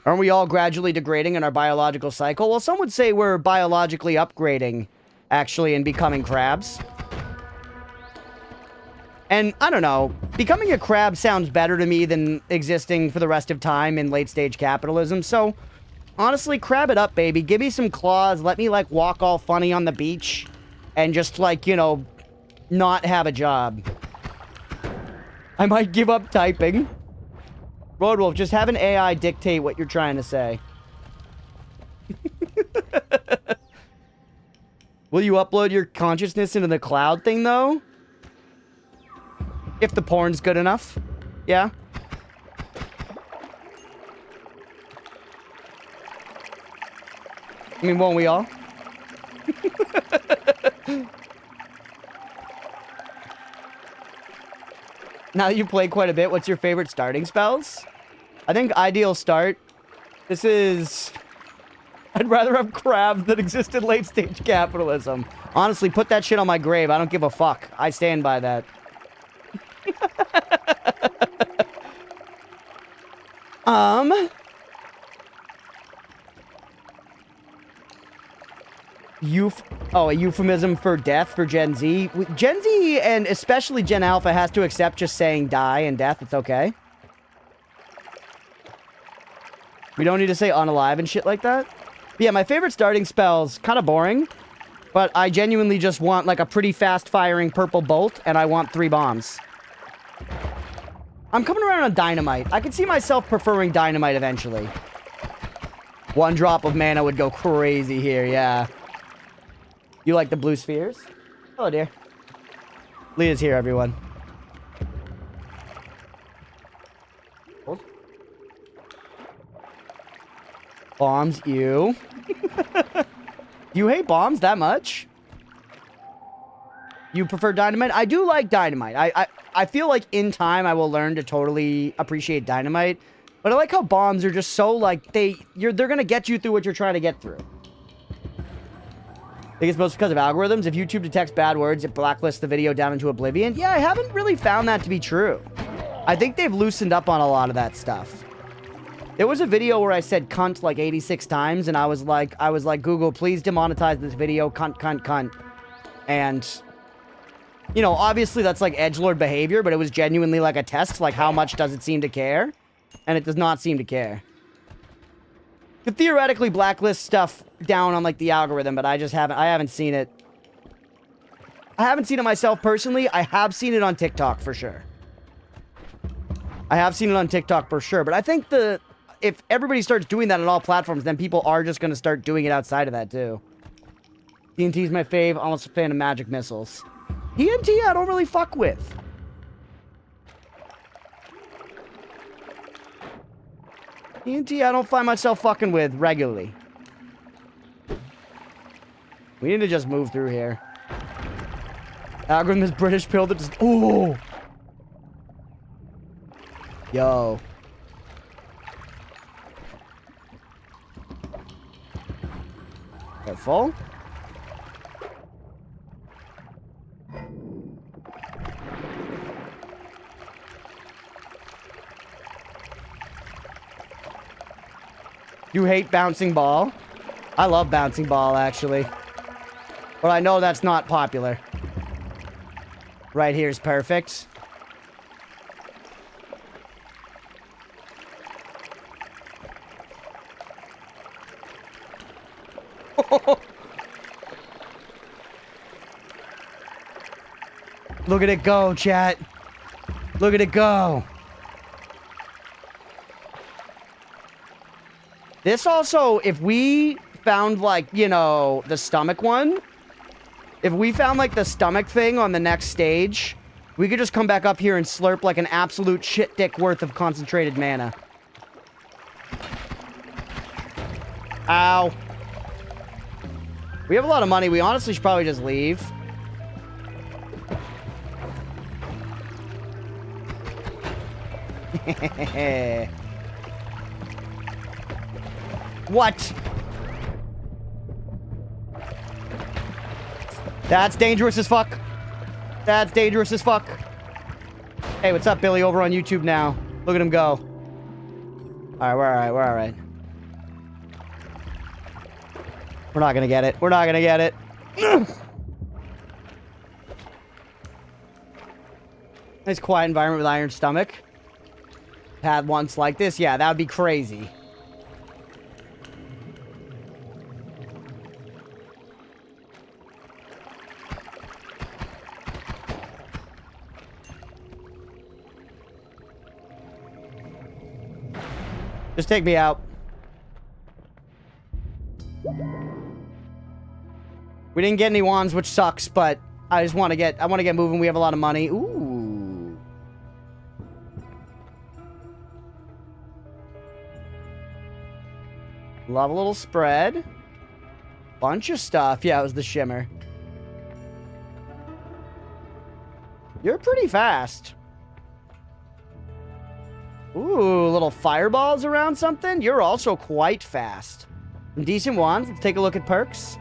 [SPEAKER 1] Aren't we all gradually degrading in our biological cycle? Well, some would say we're biologically upgrading, actually, and becoming crabs. And, I don't know, becoming a crab sounds better to me than existing for the rest of time in late-stage capitalism, so... honestly, crab it up, baby. Give me some claws. Let me, like, walk all funny on the beach. And just, like, you know, not have a job. I might give up typing. Roadwolf, just have an AI dictate what you're trying to say. Will you upload your consciousness into the cloud thing, though? If the porn's good enough. Yeah? I mean, won't we all? Now you play quite a bit. What's your favorite starting spells? I think ideal start. This is... I'd rather have crabs than exist in late-stage capitalism. Honestly, put that shit on my grave. I don't give a fuck. I stand by that. A euphemism for death for Gen Z. Gen Z, and especially Gen Alpha, has to accept just saying die and death. It's okay. We don't need to say unalive and shit like that. But yeah, my favorite starting spell's kind of boring, but I genuinely just want like a pretty fast-firing purple bolt, and I want 3 bombs. I'm coming around on dynamite. I can see myself preferring dynamite eventually. 1 drop of mana would go crazy here, yeah. You like the blue spheres? Hello, dear. Leah's here, everyone. Hold. Bombs, ew. You hate bombs that much? You prefer dynamite? I do like dynamite. I feel like in time I will learn to totally appreciate dynamite. But I like how bombs are just so like they're gonna get you through what you're trying to get through. I think it's mostly because of algorithms. If YouTube detects bad words, it blacklists the video down into oblivion. Yeah, I haven't really found that to be true. I think they've loosened up on a lot of that stuff. There was a video where I said cunt like 86 times, and I was like, Google, please demonetize this video, cunt, cunt, cunt. And, you know, obviously that's like edgelord behavior, but it was genuinely like a test, like how much does it seem to care? And it does not seem to care. Could theoretically blacklist stuff down on like the algorithm, but I haven't seen it. I haven't seen it myself personally. I have seen it on TikTok for sure. I have seen it on TikTok for sure, but I think if everybody starts doing that on all platforms, then people are just going to start doing it outside of that too. TNT's my fave. I'm also a fan of magic missiles. TNT I don't really fuck with. TNT I don't find myself fucking with regularly. We need to just move through here. Algorithm is British pill that just... Ooh! Yo. Careful. You hate bouncing ball? I love bouncing ball, actually. But I know that's not popular. Right here is perfect. Look at it go, chat. Look at it go. This also, if we found, like, you know, the stomach one, if we found, like, the stomach thing on the next stage, we could just come back up here and slurp, like, an absolute shit dick worth of concentrated mana. Ow. We have a lot of money. We honestly should probably just leave. What? That's dangerous as fuck. That's dangerous as fuck. Hey, what's up, Billy? Over on YouTube now. Look at him go. Alright, we're alright. We're alright. We're not gonna get it. We're not gonna get it. Nice quiet environment with iron stomach. Had once like this. Yeah, that would be crazy. Just take me out. We didn't get any wands, which sucks, but I just want to get moving. We have a lot of money. Ooh. Love a little spread. Bunch of stuff. Yeah, it was the shimmer. You're pretty fast. Ooh, little fireballs around something? You're also quite fast. Some decent wands. Let's take a look at perks.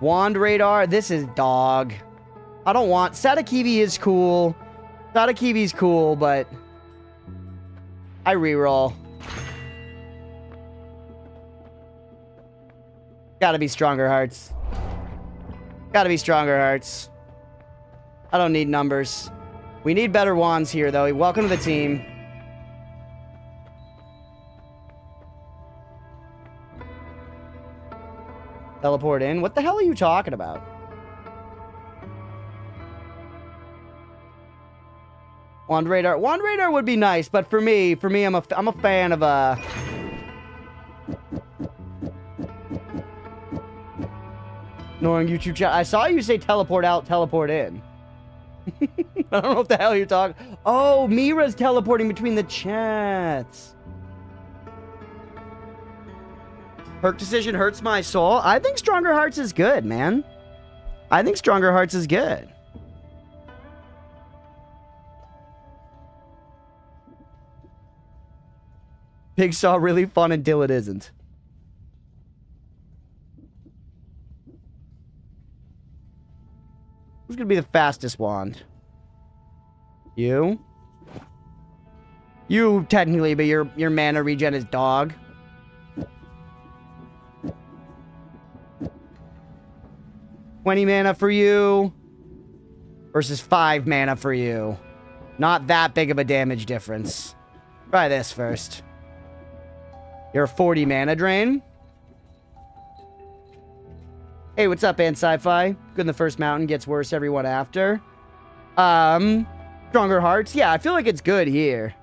[SPEAKER 1] Wand radar. This is dog. I don't want... Satakivi is cool. Satakivi's cool, but... I reroll. Gotta be stronger hearts. Gotta be stronger hearts. I don't need numbers. We need better wands here, though. Welcome to the team. Teleport in? What the hell are you talking about? Wand radar. Wand radar would be nice, but for me, I'm a fan of ignoring YouTube chat. I saw you say teleport out, teleport in. I don't know what the hell you're talking. Oh, Mira's teleporting between the chats. Perk decision hurts my soul. I think Stronger Hearts is good, man. I think Stronger Hearts is good. Pigsaw really fun until it isn't. Who's gonna be the fastest wand? You? You, technically, but your mana regen is dog. $20 mana for you versus 5 mana for you. Not that big of a damage difference. Try this first. You're a 40 mana drain. Hey, what's up, Sci-Fi? Good in the first mountain, gets worse every one after. Stronger Hearts. Yeah, I feel like it's good here.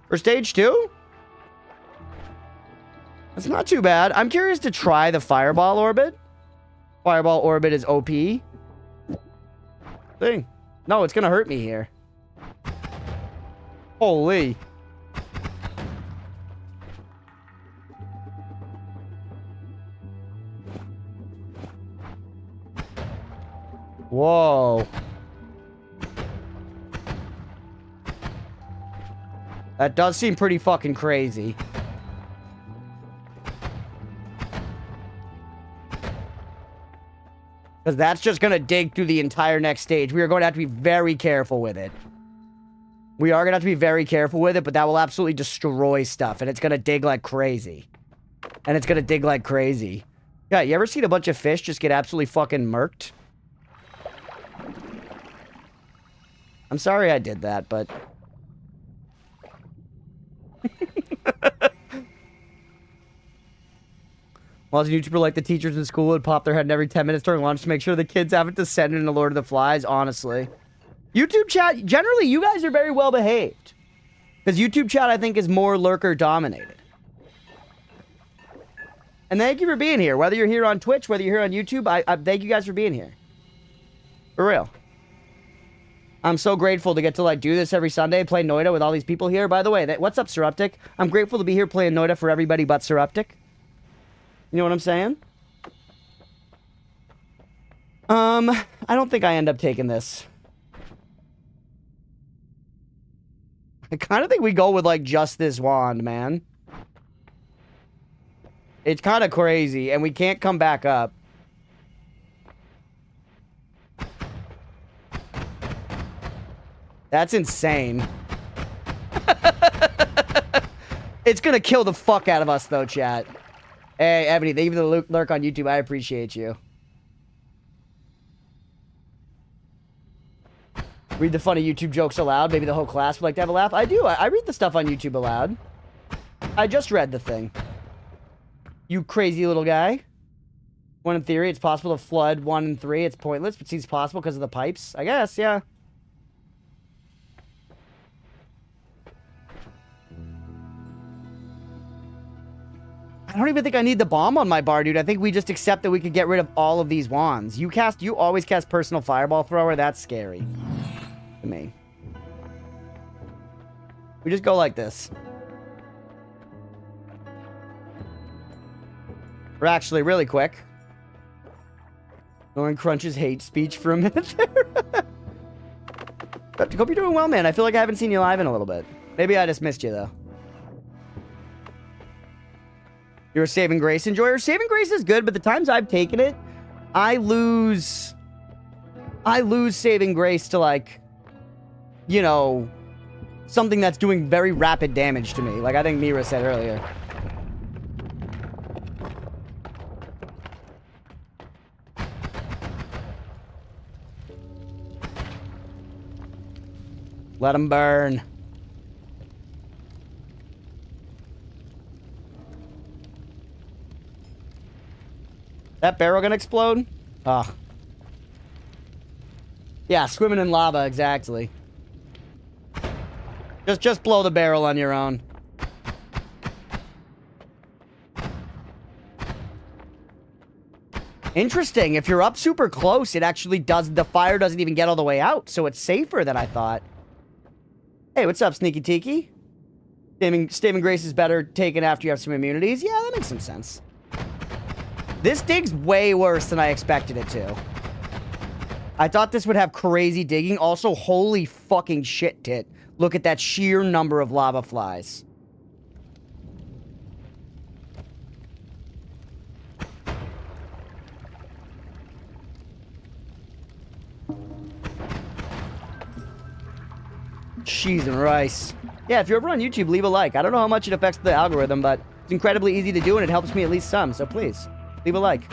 [SPEAKER 1] For stage 2? That's not too bad. I'm curious to try the Fireball Orbit. Fireball Orbit is OP. Thing. No, it's gonna hurt me here. Holy. Whoa. That does seem pretty fucking crazy. Because that's just going to dig through the entire next stage. We are going to have to be very careful with it. We are going to have to be very careful with it, but that will absolutely destroy stuff. And it's going to dig like crazy. And it's going to dig like crazy. Yeah, you ever seen a bunch of fish just get absolutely fucking murked? I'm sorry I did that, but... Well, as a YouTuber, like the teachers in school would pop their head in every 10 minutes during lunch to make sure the kids haven't descended into Lord of the Flies, honestly. YouTube chat, generally, you guys are very well behaved. Because YouTube chat, I think, is more lurker-dominated. And thank you for being here. Whether you're here on Twitch, whether you're here on YouTube, I thank you guys for being here. For real. I'm so grateful to get to, like, do this every Sunday, play Noita with all these people here. By the way, what's up, Suruptic? I'm grateful to be here playing Noita for everybody but Suruptic. You know what I'm saying? I don't think I end up taking this. I kind of think we go with, like, just this wand, man. It's kind of crazy, and we can't come back up. That's insane. It's gonna kill the fuck out of us, though, chat. Hey, Ebony, thank you for the lurk on YouTube. I appreciate you. Read the funny YouTube jokes aloud. Maybe the whole class would like to have a laugh. I do. I read the stuff on YouTube aloud. I just read the thing. You crazy little guy. One in theory, it's possible to flood 1 and 3. It's pointless, but seems possible because of the pipes. I guess, yeah. I don't even think I need the bomb on my bar, dude. I think we just accept that we could get rid of all of these wands. You always cast personal fireball thrower. That's scary to me. We just go like this. Or actually, really quick. Ignoring Crunch's hate speech for a minute there. But hope you're doing well, man. I feel like I haven't seen you live in a little bit. Maybe I just missed you, though. You're a Saving Grace enjoyer. Saving Grace is good, but the times I've taken it, I lose Saving Grace to, like, you know, something that's doing very rapid damage to me. Like I think Mira said earlier. Let him burn. That barrel gonna explode? Ugh. Yeah, swimming in lava, exactly. Just blow the barrel on your own. Interesting. If you're up super close, it actually does... The fire doesn't even get all the way out, so it's safer than I thought. Hey, what's up, Sneaky Tiki? Staving Grace is better taken after you have some immunities. Yeah, that makes some sense. This dig's way worse than I expected it to. I thought this would have crazy digging. Also, holy fucking shit, tit. Look at that sheer number of lava flies. Cheese and rice. Yeah, if you're over on YouTube, leave a like. I don't know how much it affects the algorithm, but it's incredibly easy to do, and it helps me at least some. So please, leave a like.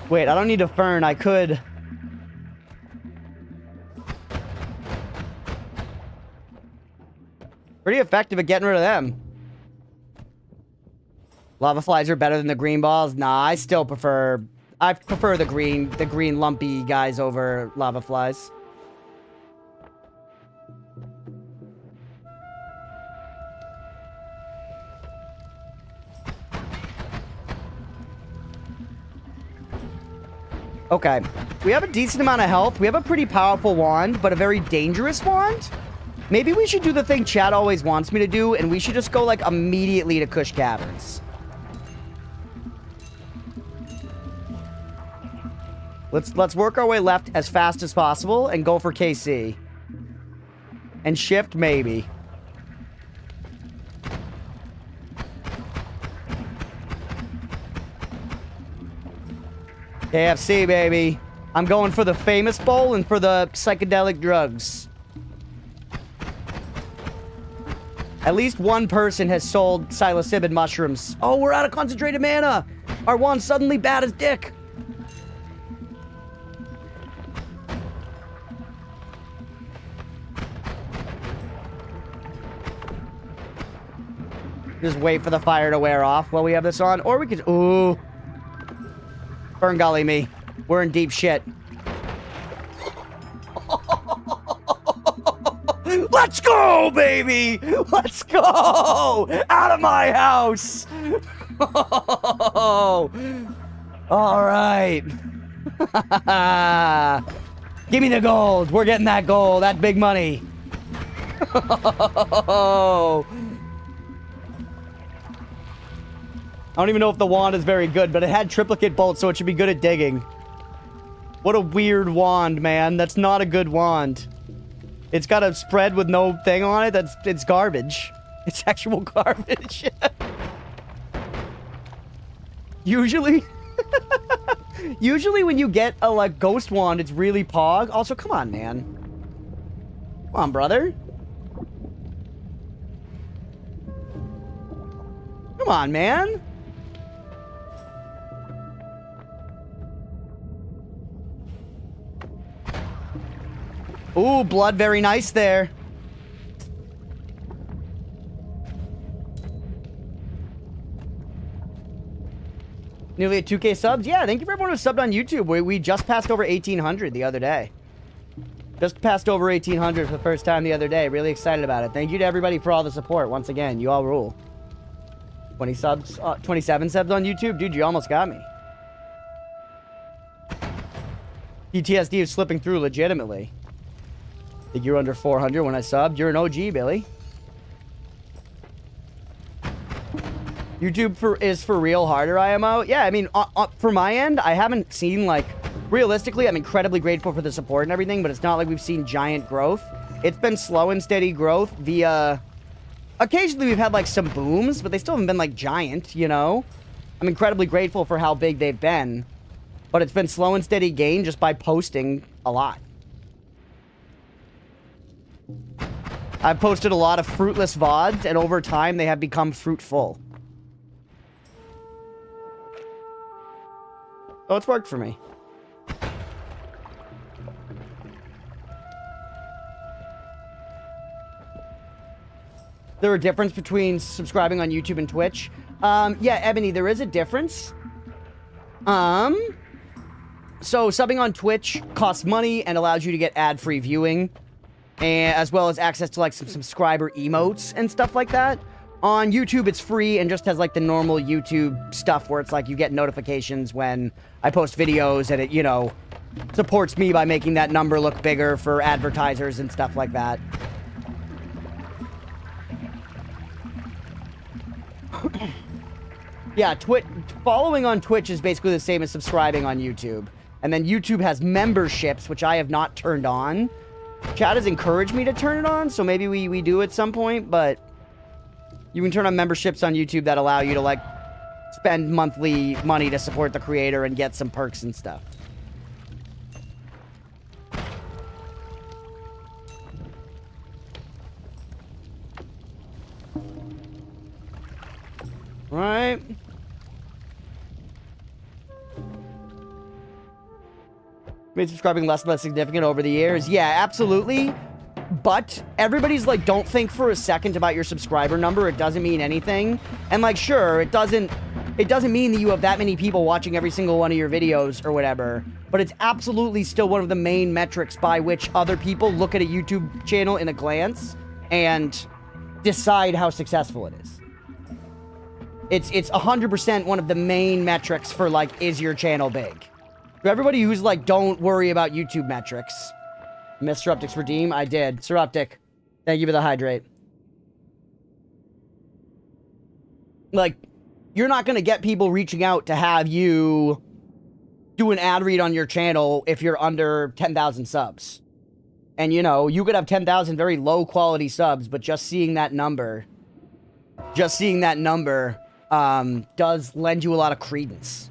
[SPEAKER 1] Wait, I don't need a fern. I could... Pretty effective at getting rid of them. Lava flies are better than the green balls. Nah, I still prefer... I prefer the green lumpy guys over lava flies. Okay. We have a decent amount of health. We have a pretty powerful wand, but a very dangerous wand. Maybe we should do the thing chat always wants me to do, and we should just go, like, immediately to Kush Caverns. Let's work our way left as fast as possible and go for KC. And shift, maybe. KFC, baby. I'm going for the famous bowl and for the psychedelic drugs. At least one person has sold psilocybin mushrooms. Oh, we're out of concentrated mana. Our wand's suddenly bad as dick. Just wait for the fire to wear off while we have this on. Or we could... Ooh. Fern Gully me. We're in deep shit. Let's go, baby! Let's go! Out of my house! All right. Give me the gold. We're getting that gold. That big money. I don't even know if the wand is very good, but it had triplicate bolts, so it should be good at digging. What a weird wand, man. That's not a good wand. It's got a spread with no thing on it. It's garbage. It's actual garbage. Usually... Usually when you get a, like, ghost wand, it's really pog. Also, come on, man. Come on, brother. Come on, man. Ooh, blood, very nice there. Nearly at 2K subs? Yeah, thank you for everyone who subbed on YouTube. We just passed over 1,800 the other day. Just passed over 1,800 for the first time the other day. Really excited about it. Thank you to everybody for all the support. Once again, you all rule. 20 subs, 27 subs on YouTube? Dude, you almost got me. PTSD is slipping through legitimately. I think you're under 400 when I subbed. You're an OG, Billy. YouTube is for real harder, IMO. Yeah, I mean, for my end, I haven't seen, like... Realistically, I'm incredibly grateful for the support and everything, but it's not like we've seen giant growth. It's been slow and steady growth via... Occasionally, we've had, like, some booms, but they still haven't been, like, giant, you know? I'm incredibly grateful for how big they've been. But it's been slow and steady gain just by posting a lot. I've posted a lot of fruitless VODs, and over time, they have become fruitful. So it's worked for me. Is there a difference between subscribing on YouTube and Twitch? Yeah, Ebony, there is a difference. So subbing on Twitch costs money and allows you to get ad-free viewing, and as well as access to, like, some subscriber emotes and stuff like that. On YouTube, it's free and just has like the normal YouTube stuff where it's like you get notifications when I post videos and it, you know, supports me by making that number look bigger for advertisers and stuff like that. Yeah, following on Twitch is basically the same as subscribing on YouTube. And then YouTube has memberships, which I have not turned on. Chat has encouraged me to turn it on, so maybe we do at some point, but you can turn on memberships on YouTube that allow you to, like, spend monthly money to support the creator and get some perks and stuff. Right. Made subscribing less and less significant over the years. Yeah, absolutely. But everybody's like, don't think for a second about your subscriber number. It doesn't mean anything. And like, sure, it doesn't mean that you have that many people watching every single one of your videos or whatever. But it's absolutely still one of the main metrics by which other people look at a YouTube channel in a glance and decide how successful it is. It's 100% one of the main metrics for, like, is your channel big? For everybody who's like, don't worry about YouTube metrics. Missed Suruptic's redeem? I did. Suruptic, thank you for the hydrate. Like, you're not going to get people reaching out to have you do an ad read on your channel if you're under 10,000 subs. And, you know, you could have 10,000 very low-quality subs, but just seeing that number does lend you a lot of credence.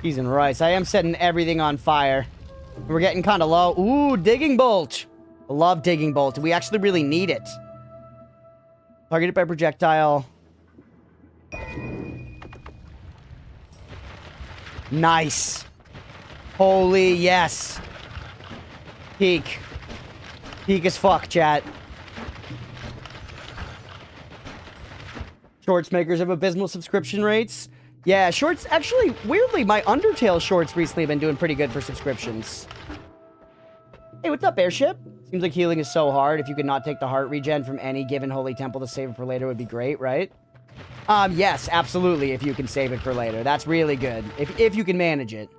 [SPEAKER 1] Cheese and rice. I am setting everything on fire. We're getting kind of low. Ooh, digging bolt. I love digging bolt. We actually really need it. Targeted by projectile. Nice. Holy yes. Peak. Peak as fuck, chat. Shorts makers have abysmal subscription rates. Yeah, shorts, actually, weirdly, my Undertale shorts recently have been doing pretty good for subscriptions. Hey, what's up, Airship? Seems like healing is so hard. If you could not take the heart regen from any given holy temple to save it for later would be great, right? Yes, absolutely, if you can save it for later. That's really good, if you can manage it.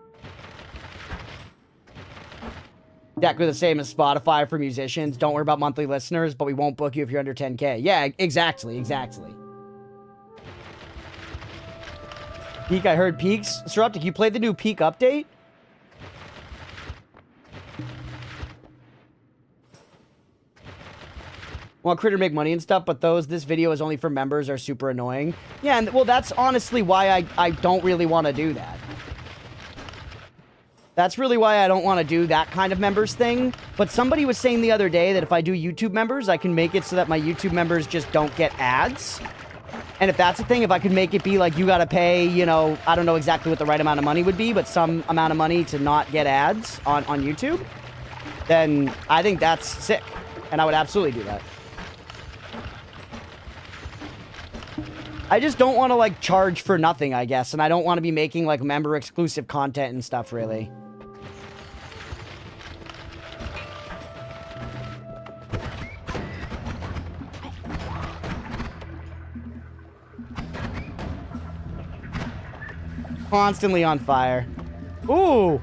[SPEAKER 1] Exactly the same as Spotify for musicians. Don't worry about monthly listeners, but we won't book you if you're under 10K. Yeah, exactly. Peak, I heard peaks. Suruptic, you played the new Peak update? Want Critter make money and stuff, but this video is only for members, are super annoying. Yeah, and well, that's honestly why I don't really want to do that. That's really why I don't want to do that kind of members thing. But somebody was saying the other day that if I do YouTube members, I can make it so that my YouTube members just don't get ads. And if that's a thing, if I could make it be like you gotta pay, you know, I don't know exactly what the right amount of money would be, but some amount of money to not get ads on YouTube, then I think that's sick. And I would absolutely do that. I just don't want to, like, charge for nothing, I guess. And I don't want to be making, like, member-exclusive content and stuff, really. Constantly on fire. Ooh!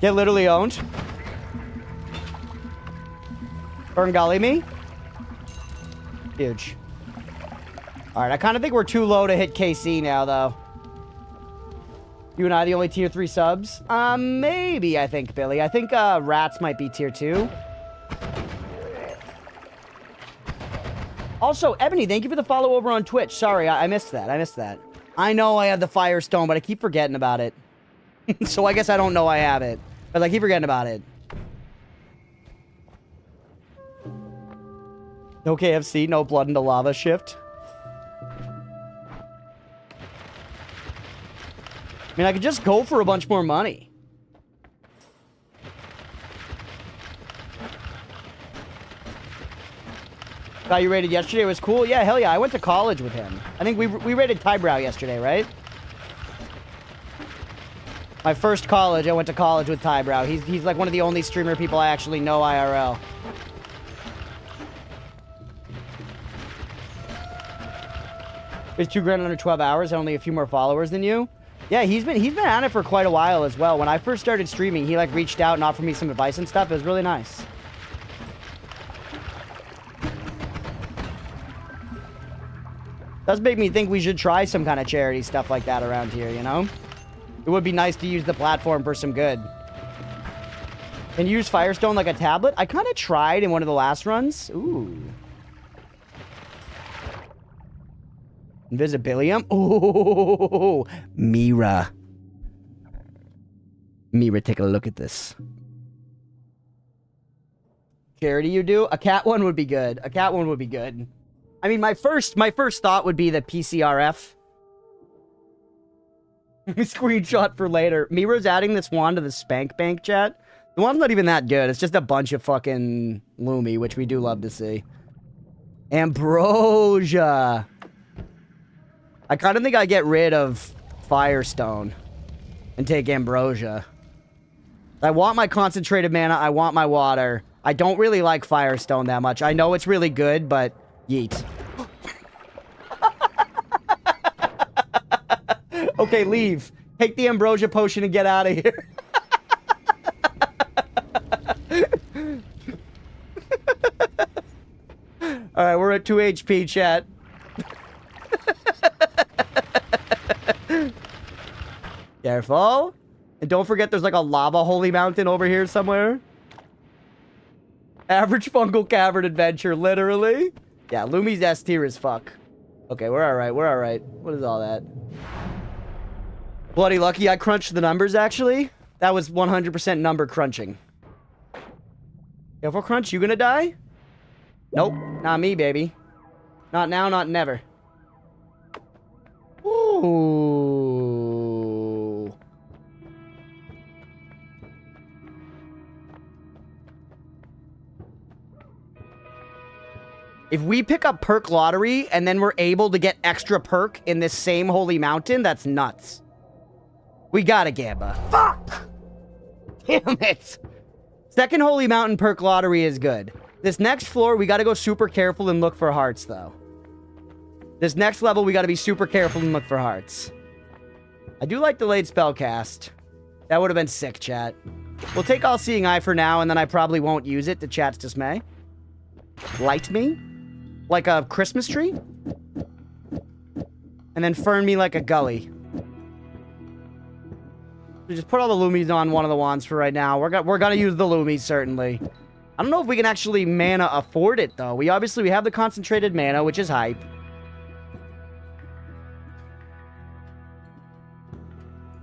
[SPEAKER 1] Get literally owned. Burn golly me. Huge. Alright, I kind of think we're too low to hit KC now, though. You and I the only tier 3 subs? Maybe, I think, Billy. I think, Rats might be tier 2. Also, Ebony, thank you for the follow over on Twitch. Sorry, I missed that. I know I have the Firestone, but I keep forgetting about it. So I guess I don't know I have it. But I keep forgetting about it. No KFC, no blood into lava shift. I mean, I could just go for a bunch more money. Got you rated yesterday? It was cool? Yeah, hell yeah. I went to college with him. I think we rated Tybrow yesterday, right? My first college, I went to college with Tybrow. He's like one of the only streamer people I actually know IRL. He's 2 grand under 12 hours, only a few more followers than you. Yeah, he's been on it for quite a while as well. When I first started streaming, he like reached out and offered me some advice and stuff. It was really nice. Does make me think we should try some kind of charity stuff like that around here, you know? It would be nice to use the platform for some good. And use Firestone like a tablet? I kind of tried in one of the last runs. Ooh. Invisibilium? Oh, Mira. Mira, take a look at this. Charity you do? A cat one would be good. A cat one would be good. I mean, my first thought would be the PCRF. Screenshot for later. Mira's adding this wand to the Spank Bank chat. The wand's not even that good. It's just a bunch of fucking Lumi, which we do love to see. Ambrosia. I kind of think I get rid of Firestone and take Ambrosia. I want my concentrated mana. I want my water. I don't really like Firestone that much. I know it's really good, but yeet. Okay, leave. Take the Ambrosia potion and get out of here. Alright, we're at 2 HP, chat. Careful. And don't forget there's like a lava holy mountain over here somewhere. Average fungal cavern adventure, literally. Yeah, Lumi's S tier as fuck. Okay, we're alright, we're alright. What is all that? Bloody lucky I crunched the numbers, actually. That was 100% number crunching. Careful, Crunch, you gonna die? Nope, not me, baby. Not now, not never. Ooh. If we pick up perk lottery and then we're able to get extra perk in this same holy mountain, that's nuts. We got a Gamba. Fuck! Damn it! Second holy mountain perk lottery is good. This next floor, we gotta go super careful and look for hearts, though. This next level, we gotta be super careful and look for hearts. I do like delayed spellcast. That would have been sick, chat. We'll take All-Seeing Eye for now, and then I probably won't use it to chat's dismay. Light me? Like a Christmas tree? And then fern me like a gully. So just put all the Lumis on one of the wands for right now. We're gonna use the Lumis, certainly. I don't know if we can actually mana afford it, though. We have the concentrated mana, which is hype.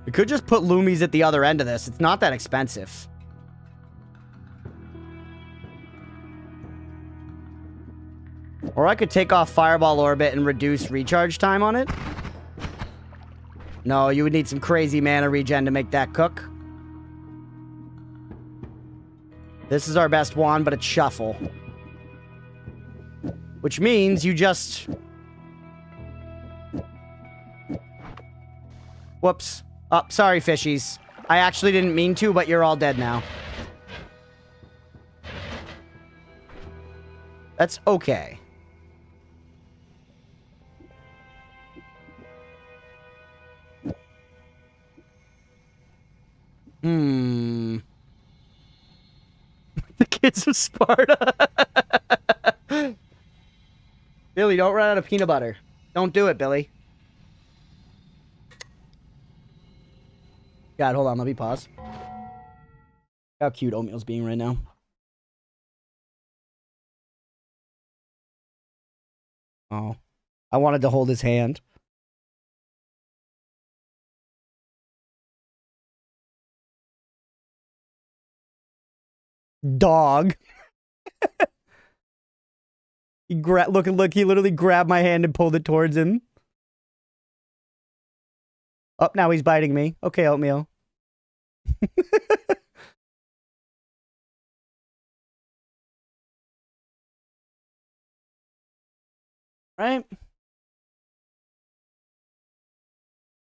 [SPEAKER 1] We could just put Lumis at the other end of this. It's not that expensive. Or I could take off Fireball Orbit and reduce recharge time on it. No, you would need some crazy mana regen to make that cook. This is our best wand, but it's shuffle. Which means you just... Whoops. Oh, sorry, fishies. I actually didn't mean to, but you're all dead now. That's okay. The kids of Sparta. Billy, don't run out of peanut butter. Don't do it, Billy. God, hold on. Let me pause. How cute Oatmeal's being right now. Oh. I wanted to hold his hand. Dog. Look, he literally grabbed my hand and pulled it towards him. Oh, now he's biting me. Okay, Oatmeal. Right?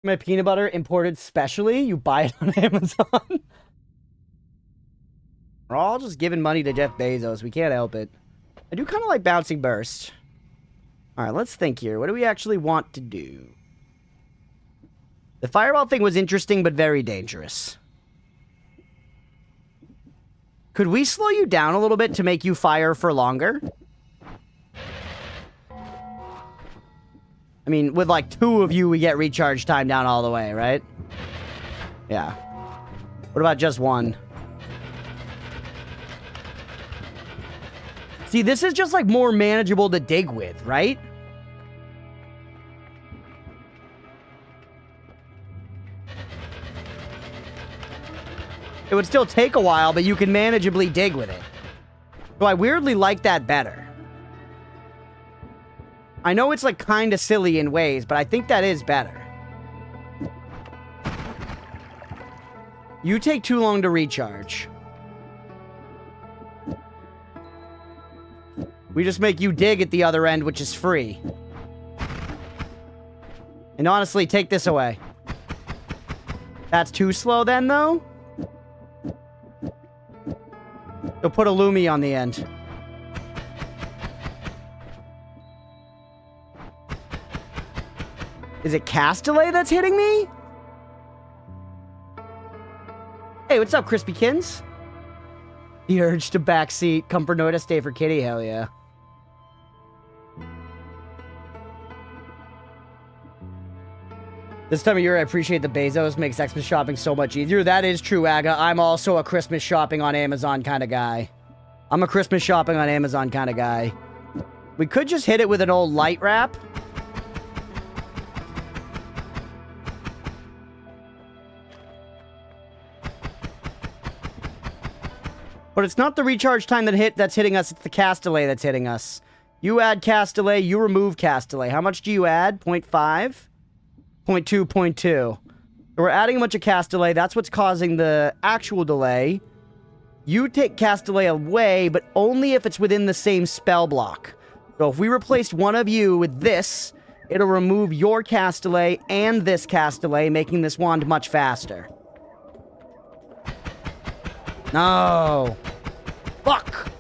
[SPEAKER 1] My peanut butter imported specially. You buy it on Amazon. We're all just giving money to Jeff Bezos. We can't help it. I do kind of like Bouncing Burst. All right, let's think here. What do we actually want to do? The fireball thing was interesting, but very dangerous. Could we slow you down a little bit to make you fire for longer? I mean, with like 2 of you, we get recharge time down all the way, right? Yeah. What about just 1? See, this is just like more manageable to dig with, right? It would still take a while, but you can manageably dig with it. So I weirdly like that better. I know it's like kind of silly in ways, but I think that is better. You take too long to recharge. We just make you dig at the other end, which is free. And honestly, take this away. That's too slow then, though? So put a Lumi on the end. Is it Castellet that's hitting me? Hey, what's up, Crispykins? The urge to backseat. Come for Noita, stay for Kitty. Hell yeah. This time of year, I appreciate the Bezos. Makes Xmas shopping so much easier. That is true, Aga. I'm also a Christmas shopping on Amazon kind of guy. I'm a Christmas shopping on Amazon kind of guy. We could just hit it with an old light wrap. But it's not the recharge time that's hitting us, it's the Castellet that's hitting us. You add Castellet, you remove Castellet. How much do you add? 0.5? 0.2, 0.2. So we're adding a bunch of Castellet. That's what's causing the actual delay. You take Castellet away, but only if it's within the same spell block. So if we replaced one of you with this, it'll remove your Castellet and this Castellet, making this wand much faster. No. Fuck.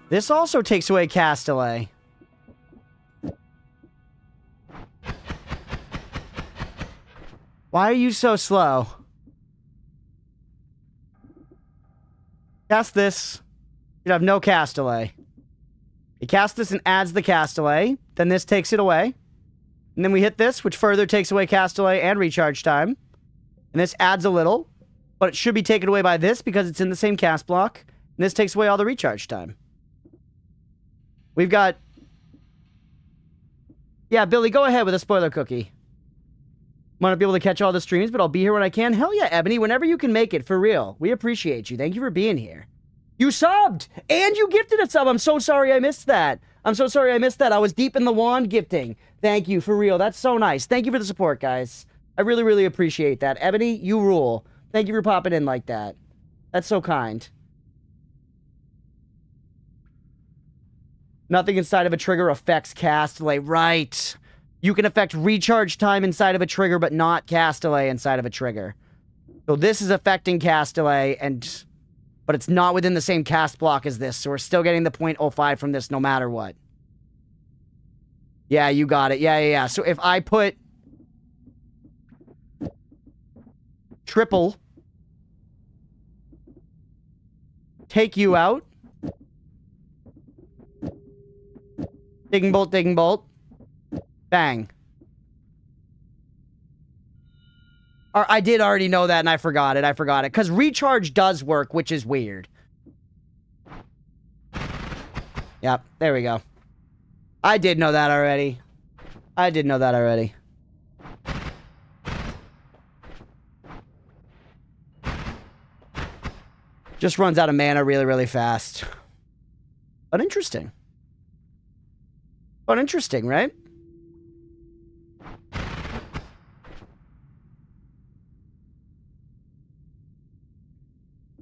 [SPEAKER 1] This also takes away Castellet. Why are you so slow? Cast this. You'd have no Castellet. You cast this and adds the Castellet. Then this takes it away. And then we hit this, which further takes away Castellet and recharge time. And this adds a little. But it should be taken away by this because it's in the same cast block. And this takes away all the recharge time. We've got... Yeah, Billy, go ahead with a spoiler cookie. Might not be able to catch all the streams, but I'll be here when I can. Hell yeah, Ebony, whenever you can make it, for real. We appreciate you. Thank you for being here. You subbed! And you gifted a sub! I'm so sorry I missed that. I'm so sorry I missed that. I was deep in the wand gifting. Thank you, for real. That's so nice. Thank you for the support, guys. I really, really appreciate that. Ebony, you rule. Thank you for popping in like that. That's so kind. Nothing inside of a trigger affects Castellet. Right. You can affect recharge time inside of a trigger, but not Castellet inside of a trigger. So this is affecting Castellet, but it's not within the same cast block as this, so we're still getting the 0.05 from this no matter what. Yeah, you got it. Yeah. So if I put triple, take you out, digging bolt, bang. I did already know that and I forgot it. Because recharge does work, which is weird. Yep, there we go. I did know that already. Just runs out of mana really, really fast. But interesting. Right?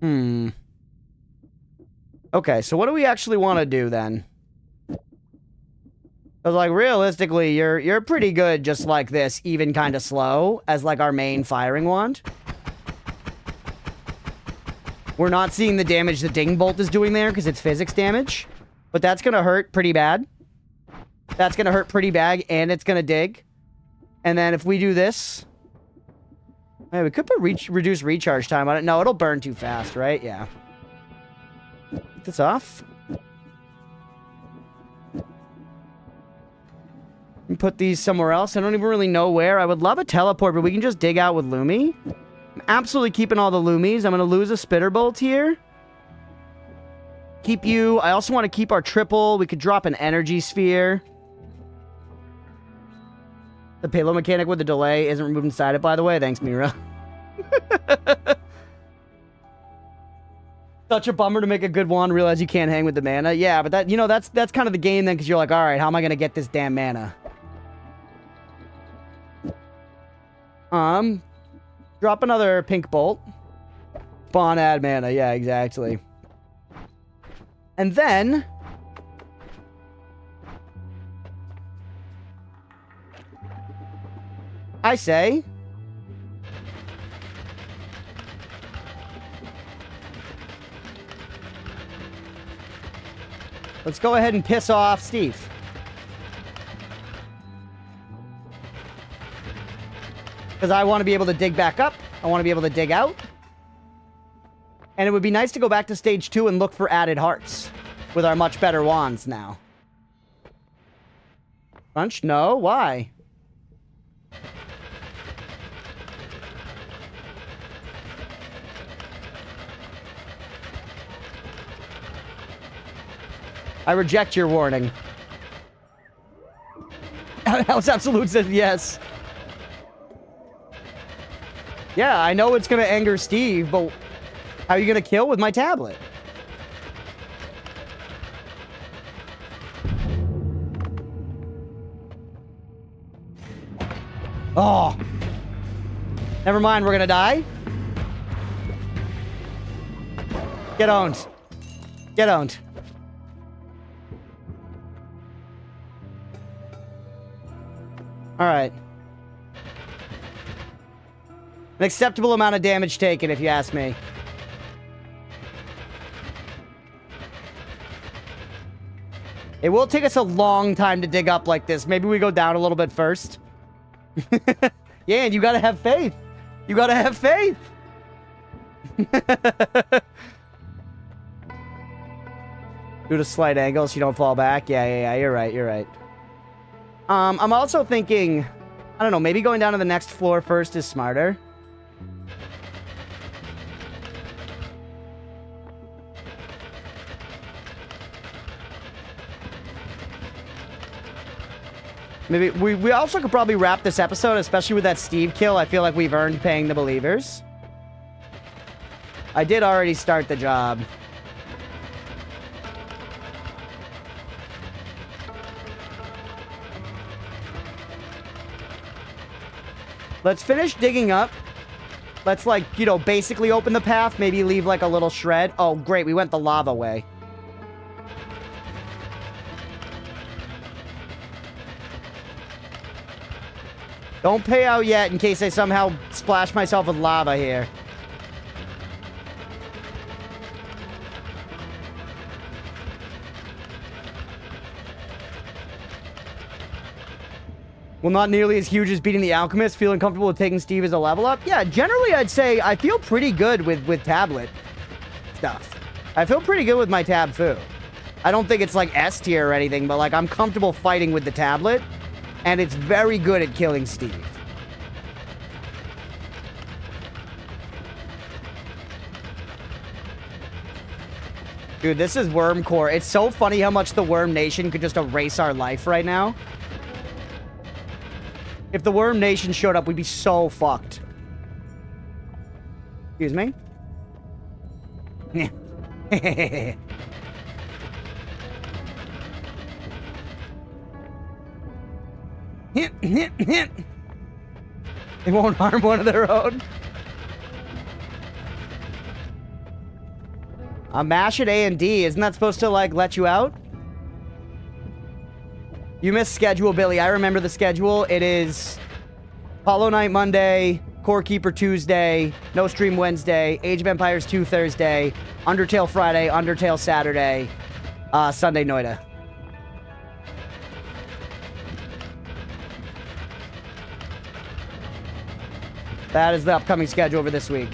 [SPEAKER 1] Okay, so what do we actually want to do then? Because, like, realistically, you're pretty good just like this, even kind of slow, as, like, our main firing wand. We're not seeing the damage the Ding Bolt is doing there, because it's physics damage. But that's going to hurt pretty bad. That's going to hurt pretty bad, and it's going to dig. And then if we do this... Hey, we could put reduce recharge time on it. No, it'll burn too fast, right? Yeah. Get this off. And put these somewhere else. I don't even really know where. I would love a teleport, but we can just dig out with Lumi. I'm absolutely keeping all the Lumis. I'm going to lose a Spitter Bolt here. Keep you. I also want to keep our triple. We could drop an Energy Sphere. The payload mechanic with the delay isn't removed inside it, by the way. Thanks, Mira. Such a bummer to make a good wand, realize you can't hang with the mana. Yeah, but that, you know, that's kind of the game then, because you're like, all right, how am I going to get this damn mana? Drop another pink bolt. Spawn add mana. Yeah, exactly. And then... I say... let's go ahead and piss off Steve. Because I want to be able to dig back up. I want to be able to dig out. And it would be nice to go back to stage 2 and look for added hearts. With our much better wands now. Crunch? No? Why? I reject your warning. House Absolute says yes. Yeah, I know it's going to anger Steve, but how are you going to kill with my tablet? Oh. Never mind, we're going to die. Get owned. Get owned. All right. An acceptable amount of damage taken, if you ask me. It will take us a long time to dig up like this. Maybe we go down a little bit first. Yeah, and you gotta have faith. You gotta have faith. Do it a slight angle so you don't fall back. Yeah, you're right, you're right. I'm also thinking, I don't know, maybe going down to the next floor first is smarter. Maybe we also could probably wrap this episode, especially with that Steve kill. I feel like we've earned paying the believers. I did already start the job. Let's finish digging up. Let's, like, you know, basically open the path. Maybe leave, like, a little shred. Oh, great. We went the lava way. Don't pay out yet in case I somehow splash myself with lava here. Well, not nearly as huge as beating the Alchemist. Feeling comfortable with taking Steve as a level up? Yeah, generally I'd say I feel pretty good with tablet stuff. I feel pretty good with my tab foo. I don't think it's like S tier or anything, but like I'm comfortable fighting with the tablet. And it's very good at killing Steve. Dude, this is Worm Core. It's so funny how much the Worm Nation could just erase our life right now. If the Worm Nation showed up, we'd be so fucked. Excuse me? They won't harm one of their own. Mash at A and D. Isn't that supposed to, like, let you out? You missed schedule, Billy. I remember the schedule. It is Hollow Knight Monday, Core Keeper Tuesday, No Stream Wednesday, Age of Empires 2 Thursday, Undertale Friday, Undertale Saturday, Sunday Noita. That is the upcoming schedule for this week.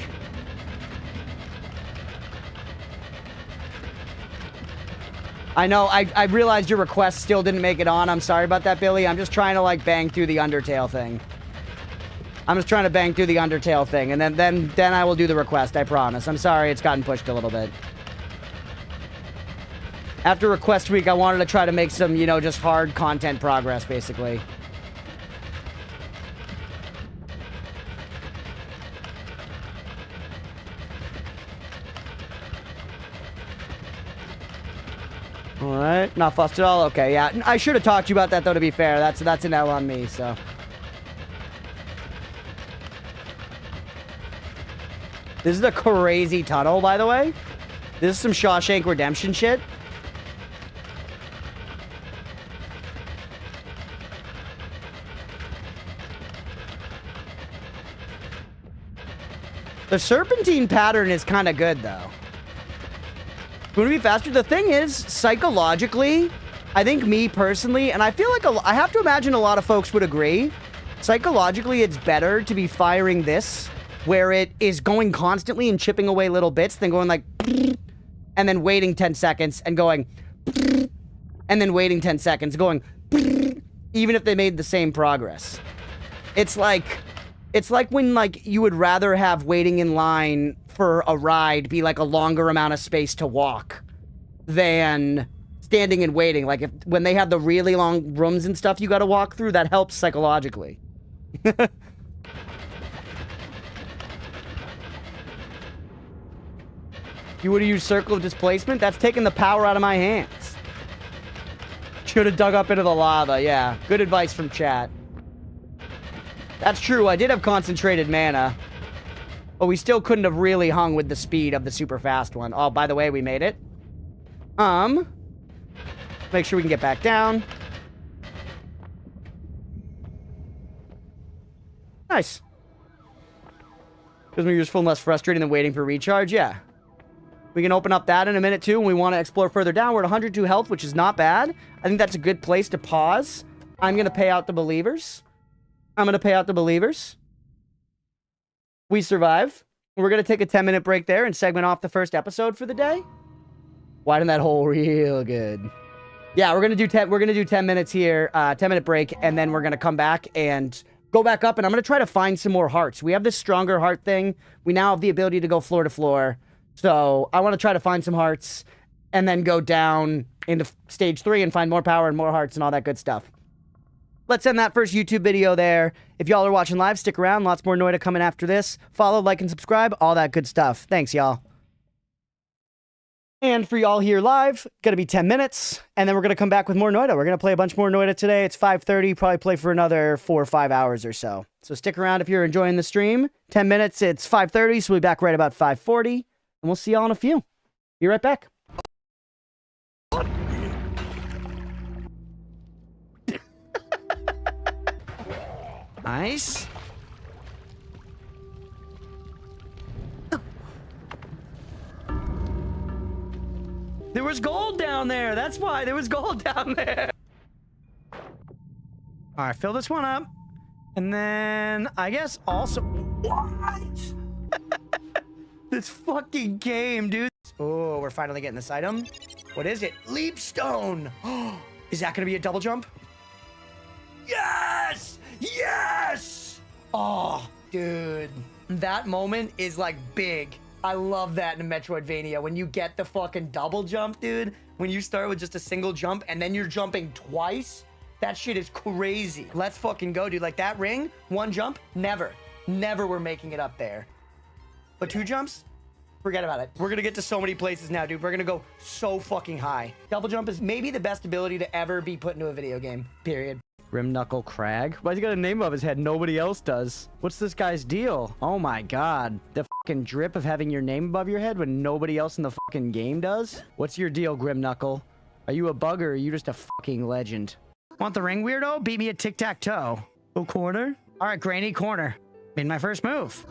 [SPEAKER 1] I know, I realized your request still didn't make it on. I'm sorry about that, Billy. I'm just trying to, like, bang through the Undertale thing. I'm just trying to bang through the Undertale thing, and then I will do the request, I promise. I'm sorry it's gotten pushed a little bit. After request week, I wanted to try to make some, you know, just hard content progress, basically. Alright, not fussed at all? Okay, yeah. I should have talked to you about that, though, to be fair. That's an L on me, so. This is a crazy tunnel, by the way. This is some Shawshank Redemption shit. The serpentine pattern is kind of good, though. Going to be faster. The thing is, psychologically, I think me personally, and I feel like I have to imagine a lot of folks would agree, psychologically it's better to be firing this, where it is going constantly and chipping away little bits, than going like, and then waiting 10 seconds and going, and then waiting 10 seconds, going, even if they made the same progress. It's like when, like, you would rather have waiting in line for a ride be like a longer amount of space to walk than standing and waiting. Like, when they have the really long rooms and stuff you gotta walk through, that helps psychologically. You would have used Circle of Displacement? That's taking the power out of my hands. Should have dug up into the lava, yeah. Good advice from chat. That's true, I did have concentrated mana. But we still couldn't have really hung with the speed of the super fast one. Oh, by the way, we made it. Make sure we can get back down. Nice. Because we're useful and less frustrating than waiting for recharge, yeah. We can open up that in a minute, too, and we want to explore further down. We're at 102 health, which is not bad. I think that's a good place to pause. I'm going to pay out the believers. We survive. We're going to take a 10-minute break there and segment off the first episode for the day. Widen that hole real good. Yeah, we're going to do 10 minutes here, 10-minute break, and then we're going to come back and go back up, and I'm going to try to find some more hearts. We have this stronger heart thing. We now have the ability to go floor to floor. So I want to try to find some hearts and then go down into stage 3 and find more power and more hearts and all that good stuff. Let's end that first YouTube video there. If y'all are watching live, stick around. Lots more Noita coming after this. Follow, like, and subscribe. All that good stuff. Thanks, y'all. And for y'all here live, gonna be 10 minutes, and then we're gonna come back with more Noita. We're gonna play a bunch more Noita today. It's 5:30. Probably play for another 4 or 5 hours or so. So stick around if you're enjoying the stream. 10 minutes. It's 5:30, so we'll be back right about 5:40. And we'll see y'all in a few. Be right back. Nice. There was gold down there. That's why there was gold down there. All right, fill this one up. And then I guess also... What? This fucking game, dude. Oh, we're finally getting this item. What is it? Leap stone. Is that gonna be a double jump? Yes! Yes! Oh, dude. That moment is like big. I love that in Metroidvania. When you get the fucking double jump, dude. When you start with just a single jump and then you're jumping twice. That shit is crazy. Let's fucking go, dude. Like that ring, one jump, never. Never we're making it up there. But 2 jumps? Forget about it. We're gonna get to so many places now, dude. We're gonna go so fucking high. Double jump is maybe the best ability to ever be put into a video game, period. Grim Knuckle Crag? Why's he got a name above his head? Nobody else does. What's this guy's deal? Oh my god. The fucking drip of having your name above your head when nobody else in the fucking game does? What's your deal, Grim Knuckle? Are you a bugger or are you just a fucking legend? Want the ring, weirdo? Beat me at tic-tac-toe. Oh, corner? All right, Granny, corner. Made my first move.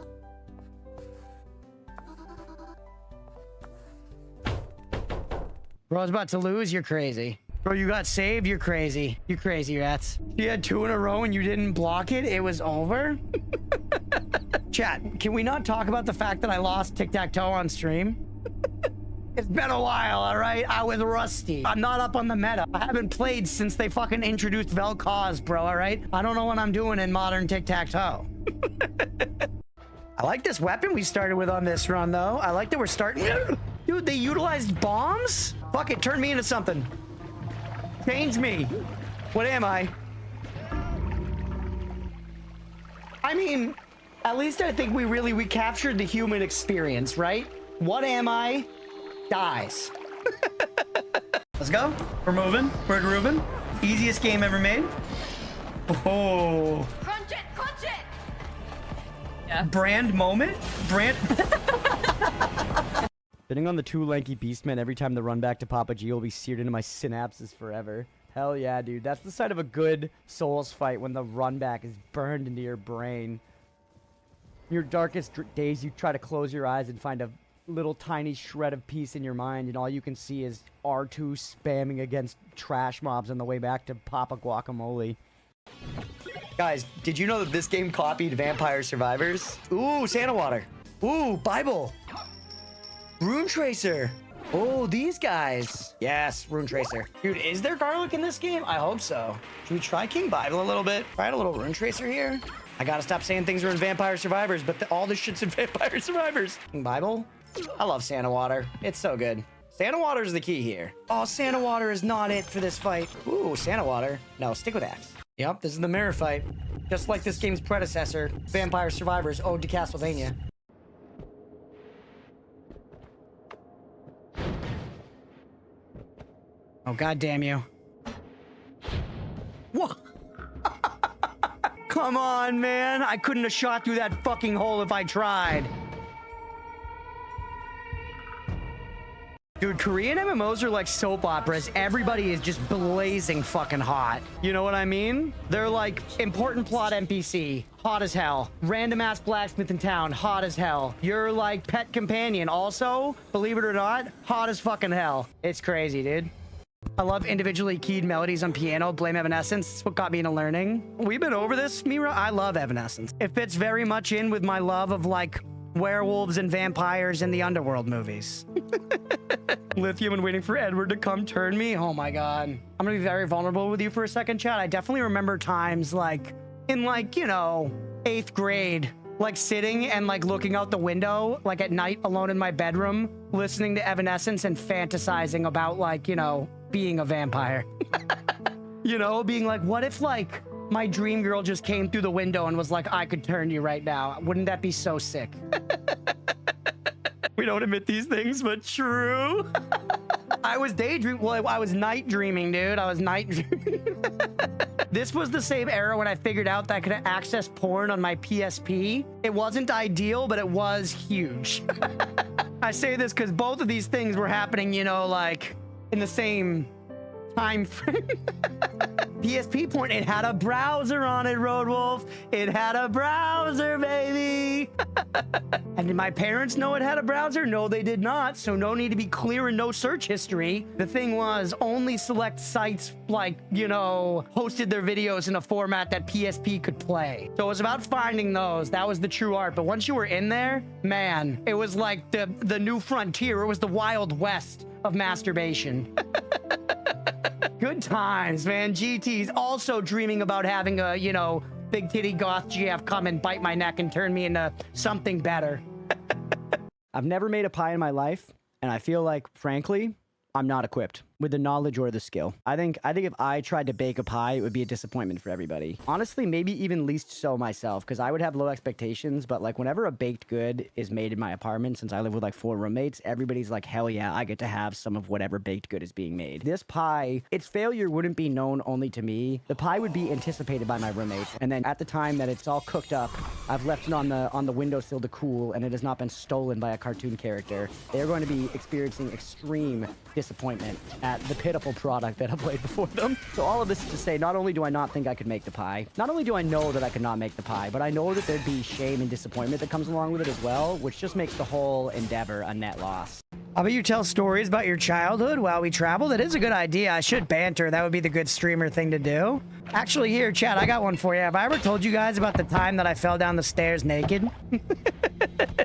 [SPEAKER 1] Bro, I was about to lose. You're crazy. Bro, you got saved. You're crazy. You crazy rats. You had 2 in a row and you didn't block it. It was over. Chat, can we not talk about the fact that I lost tic-tac-toe on stream? It's been a while, all right? I was rusty. I'm not up on the meta. I haven't played since they fucking introduced Vel'Koz, bro, all right? I don't know what I'm doing in modern tic-tac-toe. I like this weapon we started with on this run, though. I like that we're starting... Dude, they utilized bombs? Fuck it, turn me into something. Change me. What am I? I mean, at least I think we captured the human experience, right? What am I? Dies. Let's go. We're moving. We're grooving. Easiest game ever made. Oh.
[SPEAKER 2] Crunch it, crunch it.
[SPEAKER 3] Yeah.
[SPEAKER 1] Brand moment. Brand. Sitting on the 2 lanky beastmen every time the run back to Papa G will be seared into my synapses forever. Hell yeah, dude. That's the sign of a good Souls fight when the run back is burned into your brain. In your darkest days, you try to close your eyes and find a little tiny shred of peace in your mind, and all you can see is R2 spamming against trash mobs on the way back to Papa Guacamole. Guys, did you know that this game copied Vampire Survivors? Ooh, Santa Water. Ooh, Bible. Rune Tracer. Oh, these guys. Yes, Rune Tracer. Dude, is there garlic in this game? I hope so. Should we try King Bible a little bit? Try a little Rune Tracer here. I gotta stop saying things are in Vampire Survivors, but all this shit's in Vampire Survivors. King Bible? I love Santa Water. It's so good. Santa Water is the key here. Oh, Santa Water is not it for this fight. Ooh, Santa Water. No, stick with Axe. Yep, this is the mirror fight. Just like this game's predecessor, Vampire Survivors Ode to Castlevania. Oh, god damn you. What? Come on, man. I couldn't have shot through that fucking hole if I tried. Dude, Korean MMOs are like soap operas. Everybody is just blazing fucking hot. You know what I mean? They're like important plot NPC, hot as hell. Random ass blacksmith in town, hot as hell. Your like pet companion also, believe it or not, hot as fucking hell. It's crazy, dude. I love individually keyed melodies on piano. Blame Evanescence. It's what got me into learning. We've been over this, Mira. I love Evanescence. It fits very much in with my love of like werewolves and vampires in the Underworld movies. Lithium and waiting for Edward to come turn me. Oh my god. I'm gonna be very vulnerable with you for a second, chat. I definitely remember times like in like, you know, 8th grade, like sitting and like looking out the window, like at night alone in my bedroom, listening to Evanescence and fantasizing about like, you know, being a vampire. You know, being like, what if like my dream girl just came through the window and was like, I could turn you right now. Wouldn't that be so sick? We don't admit these things, but true. I was daydreaming. Well, I was night dreaming, dude. I was night dreaming. This was the same era when I figured out that I could access porn on my PSP. It wasn't ideal, but it was huge. I say this because both of these things were happening, you know, like in the same time frame. PSP porn, it had a browser on it, Roadwolf. It had a browser, baby. And did my parents know it had a browser? No, they did not. So no need to be clear and no search history. The thing was only select sites like, you know, hosted their videos in a format that PSP could play. So it was about finding those. That was the true art. But once you were in there, man, it was like the new frontier. It was the Wild West of masturbation. Good times, man. GT's also dreaming about having a, you know, big titty goth GF come and bite my neck and turn me into something better. I've never made a pie in my life, and I feel like, frankly, I'm not equipped. with the knowledge or the skill. I think if I tried to bake a pie, it would be a disappointment for everybody. Honestly, maybe even least so myself, because I would have low expectations, but like whenever a baked good is made in my apartment, since I live with like 4 roommates, everybody's like, hell yeah, I get to have some of whatever baked good is being made. This pie, its failure wouldn't be known only to me. The pie would be anticipated by my roommates, and then at the time that it's all cooked up, I've left it on the windowsill to cool, and it has not been stolen by a cartoon character. They're going to be experiencing extreme disappointment at the pitiful product that I've laid before them. So all of this is to say, not only do I not think I could make the pie, not only do I know that I could not make the pie, but I know that there'd be shame and disappointment that comes along with it as well, which just makes the whole endeavor a net loss. How about you tell stories about your childhood while we travel? That is a good idea. I should banter. That would be the good streamer thing to do. Actually, here, chat, I got one for you. Have I ever told you guys about the time that I fell down the stairs naked?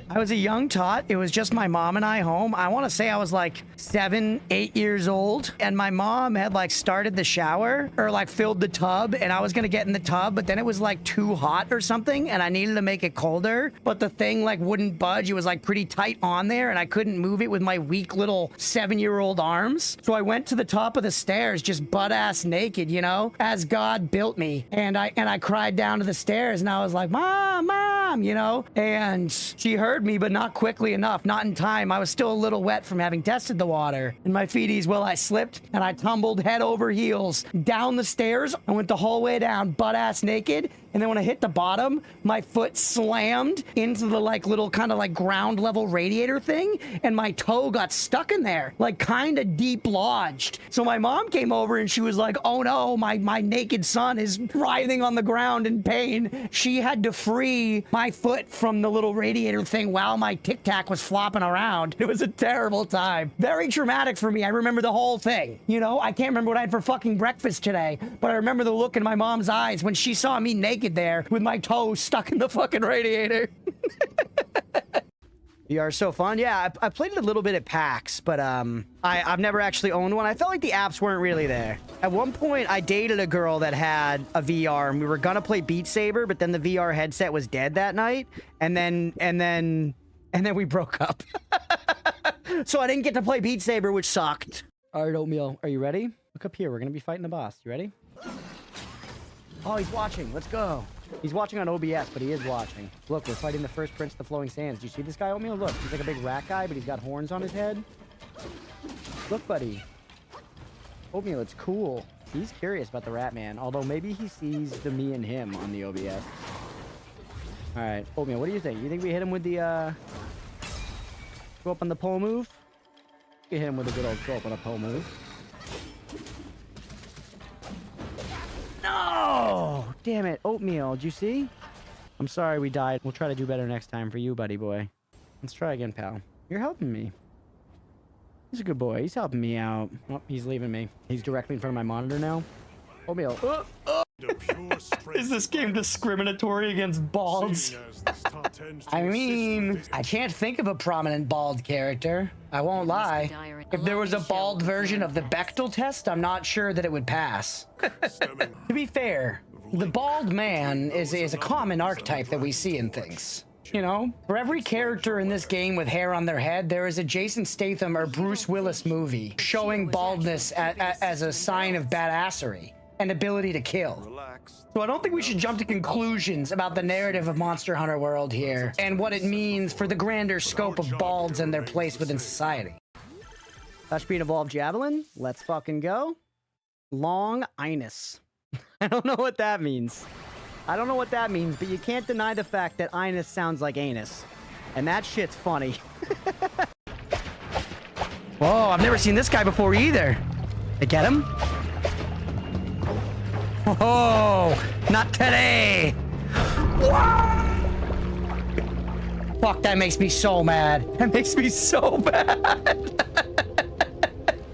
[SPEAKER 1] I was a young tot. It was just my mom and I home. I want to say I was like 7, 8 years old. And my mom had like started the shower or like filled the tub. And I was going to get in the tub, but then it was like too hot or something. And I needed to make it colder. But the thing like wouldn't budge. It was like pretty tight on there. And I couldn't move it with my weak little 7-year-old arms. So I went to the top of the stairs just butt ass naked, you know, as God built me. And I cried down to the stairs and I was like, Mom, Mom, you know, and she heard me, but not quickly enough, not in time. I was still a little wet from having tested the water. And my feeties, well, I slipped and I tumbled head over heels down the stairs. I went the whole way down, butt ass naked. And then when I hit the bottom, my foot slammed into the like little kind of like ground level radiator thing. And my toe got stuck in there, like kind of deep lodged. So my mom came over and she was like, oh no, my naked son is writhing on the ground in pain. She had to free my foot from the little radiator thing while my Tic Tac was flopping around. It was a terrible time. Very traumatic for me. I remember the whole thing. You know, I can't remember what I had for fucking breakfast today, but I remember the look in my mom's eyes when she saw me naked there with my toes stuck in the fucking radiator. You are so fun. Yeah, I played it a little bit at PAX, but I've never actually owned one. I felt like the apps weren't really there. At one point, I dated a girl that had a VR, and we were gonna play Beat Saber, but then the VR headset was dead that night, and then we broke up. So I didn't get to play Beat Saber, which sucked. All right, Oatmeal, are you ready? Look up here. We're gonna be fighting the boss. You ready? Oh, he's watching. Let's go. He's watching on OBS, but he is watching. Look, we're fighting the first Prince of the Flowing Sands. Do you see this guy, Oatmeal? Look, he's like a big rat guy, but he's got horns on his head. Look, buddy. Oatmeal, it's cool. He's curious about the rat man, although maybe he sees the me and him on the OBS. All right, Oatmeal, what do you think? You think we hit him with the, go up on the pole move? We hit him with a good old go up on a pole move. No! Damn it, Oatmeal, did you see? I'm sorry we died. We'll try to do better next time for you, buddy boy. Let's try again, pal. You're helping me. He's a good boy. He's helping me out. Oh, he's leaving me. He's directly in front of my monitor now. Oatmeal. Is this game discriminatory against balds? I mean, I can't think of a prominent bald character. I won't lie. If there was a bald version of the Bechtel test, I'm not sure that it would pass. To be fair, the bald man is a common archetype that we see in things. You know, for every character in this game with hair on their head, there is a Jason Statham or Bruce Willis movie showing baldness as a sign of badassery and ability to kill. So I don't think we should jump to conclusions about the narrative of Monster Hunter World here and what it means for the grander scope of balds and their place within society. Touchbeam Evolved Javelin. Let's fucking go. Long Inus. I don't know what that means. I don't know what that means, but you can't deny the fact that Inus sounds like anus. And that shit's funny. Whoa, I've never seen this guy before either. I get him? Oh, not today. Fuck, that makes me so mad. That makes me so bad.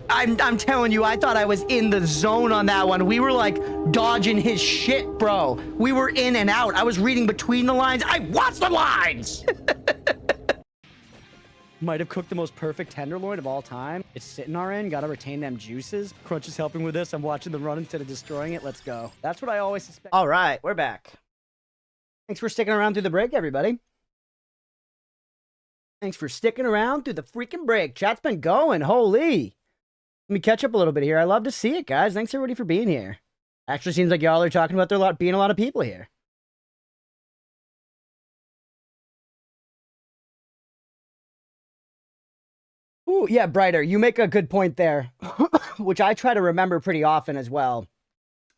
[SPEAKER 1] I'm telling you, I thought I was in the zone on that one. We were like dodging his shit, bro. We were in and out. I was reading between the lines. I watched the lines. Might have cooked the most perfect tenderloin of all time. It's sitting our end. Gotta retain them juices. Crunch is helping with this. I'm watching them run instead of destroying it. Let's go. That's what I always suspect. All right, we're back. Thanks for sticking around through the break, everybody. Thanks for sticking around through the freaking break. Chat's been going. Holy. Let me catch up a little bit here. I love to see it, guys. Thanks everybody for being here. Actually seems like y'all are talking about there being a lot of people here. Ooh, yeah, Brighter. You make a good point there, which I try to remember pretty often as well.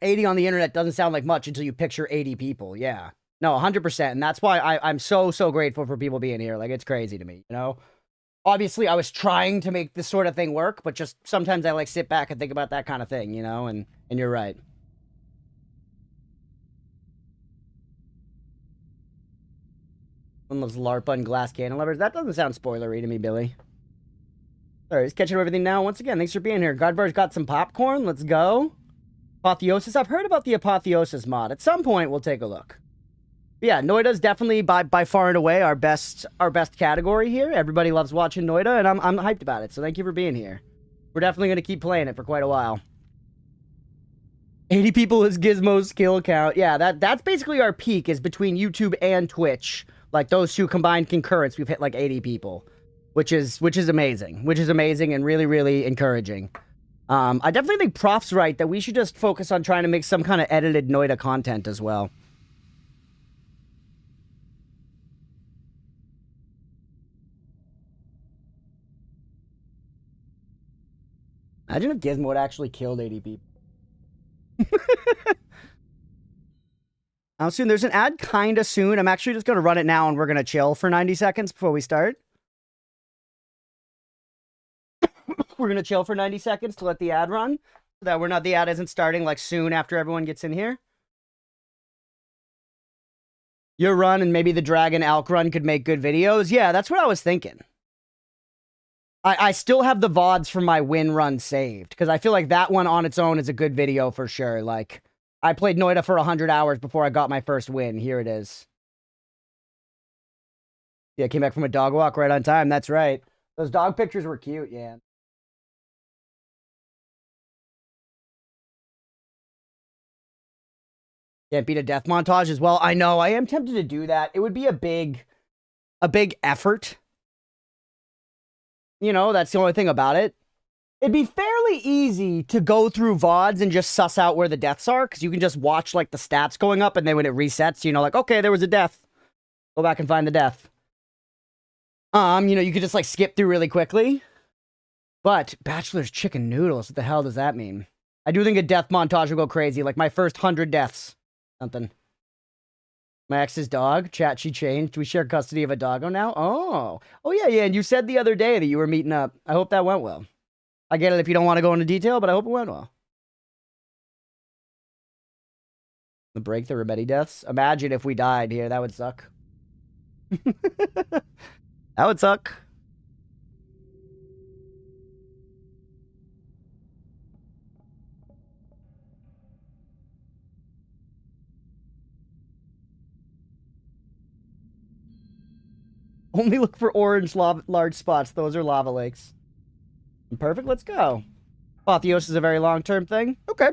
[SPEAKER 1] 80 on the internet doesn't sound like much until you picture 80 people. Yeah. No, 100%. And that's why I'm so grateful for people being here. Like, it's crazy to me, you know? Obviously, I was trying to make this sort of thing work, but just sometimes I, like, sit back and think about that kind of thing, you know? And you're right. One of those LARP on glass candelabras. That doesn't sound spoilery to me, Billy. Alright, just catching everything now. Once again, thanks for being here. Godbar's got some popcorn. Let's go. Apotheosis. I've heard about the Apotheosis mod. At some point, we'll take a look. But yeah, Noita's definitely by far and away our best category here. Everybody loves watching Noita, and I'm hyped about it. So thank you for being here. We're definitely going to keep playing it for quite a while. 80 people is Gizmo's skill count. Yeah, that's basically our peak, is between YouTube and Twitch. Like, those two combined concurrents, we've hit like 80 people. Which is amazing. Which is amazing and really, really encouraging. I definitely think Prof's right that we should just focus on trying to make some kind of edited Noita content as well. Imagine if Gizmo had actually killed 80 people. How soon? There's an ad kinda soon. I'm actually just gonna run it now and we're gonna chill for 90 seconds before we start. We're gonna chill for 90 seconds to let the ad run, so that the ad isn't starting like soon after everyone gets in here. Your run and maybe the Dragon Elk run could make good videos. Yeah, that's what I was thinking. I still have the VODs from my win run saved, because I feel like that one on its own is a good video for sure. Like, I played Noita for 100 hours before I got my first win. Here it is. Yeah, I came back from a dog walk right on time. That's right. Those dog pictures were cute, yeah. Can't beat a death montage as well. I know, I am tempted to do that. It would be a big effort. You know, that's the only thing about it. It'd be fairly easy to go through VODs and just suss out where the deaths are, because you can just watch, like, the stats going up, and then when it resets, you know, like, okay, there was a death. Go back and find the death. You know, you could just, like, skip through really quickly. But Bachelor's Chicken Noodles, what the hell does that mean? I do think a death montage will go crazy, like my first 100 deaths. Something. My ex's dog. Chat, she changed. We share custody of a doggo now? Oh. Oh, yeah. And you said the other day that you were meeting up. I hope that went well. I get it if you don't want to go into detail, but I hope it went well. The break the Rebetti deaths? Imagine if we died here. That would suck. That would suck. Only look for orange large spots. Those are lava lakes. Perfect. Let's go. Apotheosis is a very long-term thing. Okay.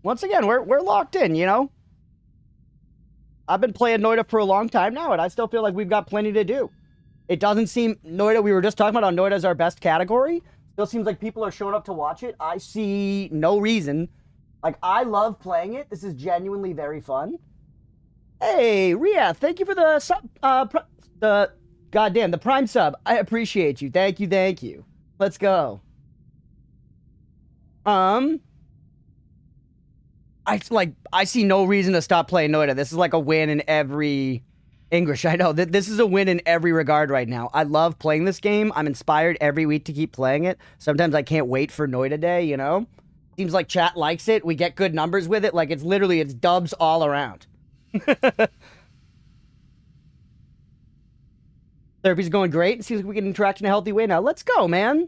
[SPEAKER 1] Once again, we're locked in, you know? I've been playing Noita for a long time now, and I still feel like we've got plenty to do. It doesn't seem... Noita, we were just talking about how Noita is our best category. Still seems like people are showing up to watch it. I see no reason. Like, I love playing it. This is genuinely very fun. Hey, Ria, thank you for the sub, the Prime sub. I appreciate you. Thank you. Let's go. I see no reason to stop playing Noita. This is like a win in every... English, I know. This is a win in every regard right now. I love playing this game. I'm inspired every week to keep playing it. Sometimes I can't wait for Noita Day, you know? Seems like chat likes it. We get good numbers with it. Like, it's dubs all around. Therapy's going great. It seems like we can interact in a healthy way now. Let's go, man.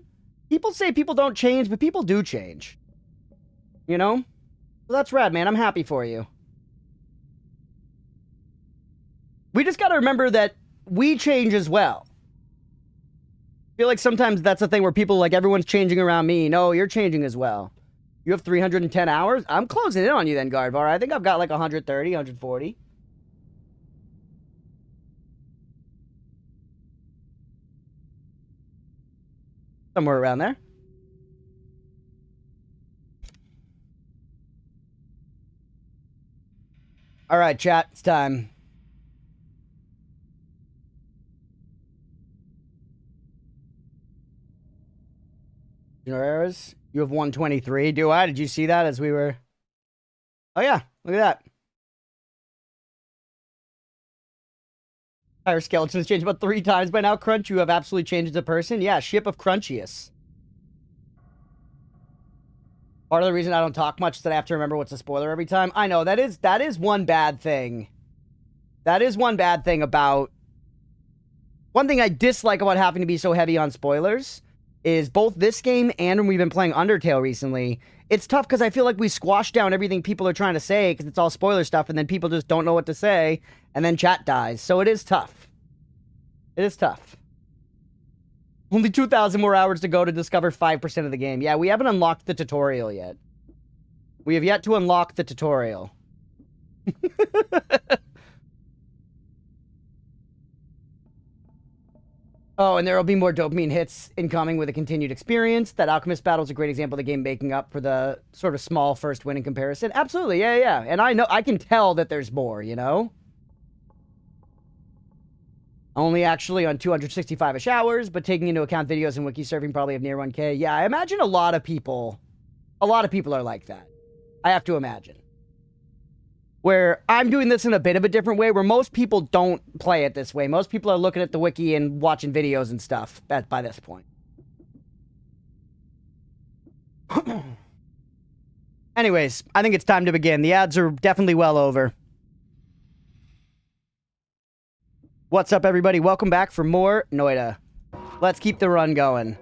[SPEAKER 1] People say people don't change, but people do change. You know? So that's rad, man. I'm happy for you. We just gotta remember that we change as well. I feel like sometimes that's a thing where people, like, everyone's changing around me. No, you're changing as well. You have 310 hours? I'm closing in on you then, Gardvar. I think I've got like 130, 140. Somewhere around there. All right, chat. It's time. Errors. You have 123. Do I? Did you see that as we were... Oh, yeah. Look at that. Our skeleton's changed about 3 times by now. Crunch, you have absolutely changed as a person. Yeah, ship of Crunchius. Part of the reason I don't talk much is that I have to remember what's a spoiler every time. I know, that is one bad thing. That is one bad thing about... One thing I dislike about having to be so heavy on spoilers is both this game and when we've been playing Undertale recently, it's tough because I feel like we squash down everything people are trying to say because it's all spoiler stuff, and then people just don't know what to say, and then chat dies. So it is tough. It is tough. Only 2,000 more hours to go to discover 5% of the game. Yeah, we haven't unlocked the tutorial yet. We have yet to unlock the tutorial. Oh, and there will be more dopamine hits incoming with a continued experience. That Alchemist battle is a great example of the game making up for the sort of small first win in comparison. Absolutely, yeah. And I can tell that there's more, you know? Only actually on 265-ish hours, but taking into account videos and wiki surfing probably have near 1K. Yeah, I imagine a lot of people are like that. I have to imagine. Where I'm doing this in a bit of a different way, where most people don't play it this way. Most people are looking at the wiki and watching videos and stuff by this point. Anyways, I think it's time to begin. The ads are definitely well over. What's up, everybody? Welcome back for more Noita. Let's keep the run going.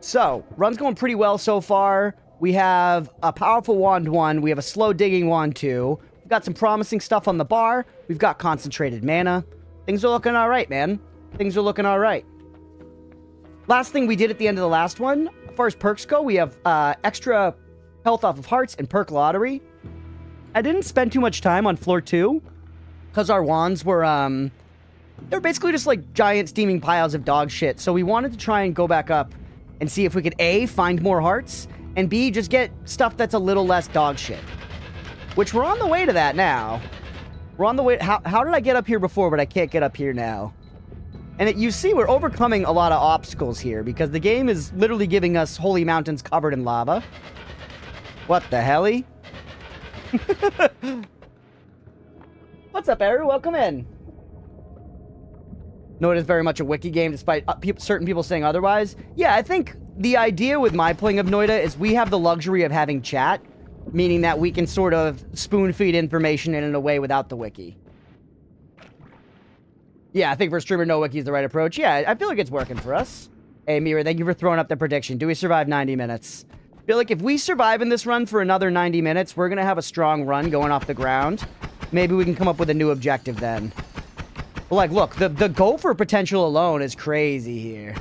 [SPEAKER 1] So, run's going pretty well so far. We have a powerful wand 1. We have a slow digging wand 2. We've got some promising stuff on the bar. We've got concentrated mana. Things are looking all right, man. Things are looking all right. Last thing we did at the end of the last one, as far as perks go, we have extra health off of hearts and perk lottery. I didn't spend too much time on floor 2 because our wands were, they're basically just like giant steaming piles of dog shit. So we wanted to try and go back up and see if we could A, find more hearts, and B, just get stuff that's a little less dog shit. Which we're on the way to that now. We're on the way... How did I get up here before, but I can't get up here now? And you see, we're overcoming a lot of obstacles here, because the game is literally giving us holy mountains covered in lava. What the helly? What's up, Eru? Welcome in. Noita is very much a wiki game, despite certain people saying otherwise. Yeah, I think the idea with my playing of Noita is we have the luxury of having chat, meaning that we can sort of spoon-feed information in a way without the wiki. Yeah, I think for streamer, no wiki is the right approach. Yeah, I feel like it's working for us. Hey, Mira, thank you for throwing up the prediction. Do we survive 90 minutes? I feel like if we survive in this run for another 90 minutes, we're going to have a strong run going off the ground. Maybe we can come up with a new objective then. But like, look, the gopher potential alone is crazy here.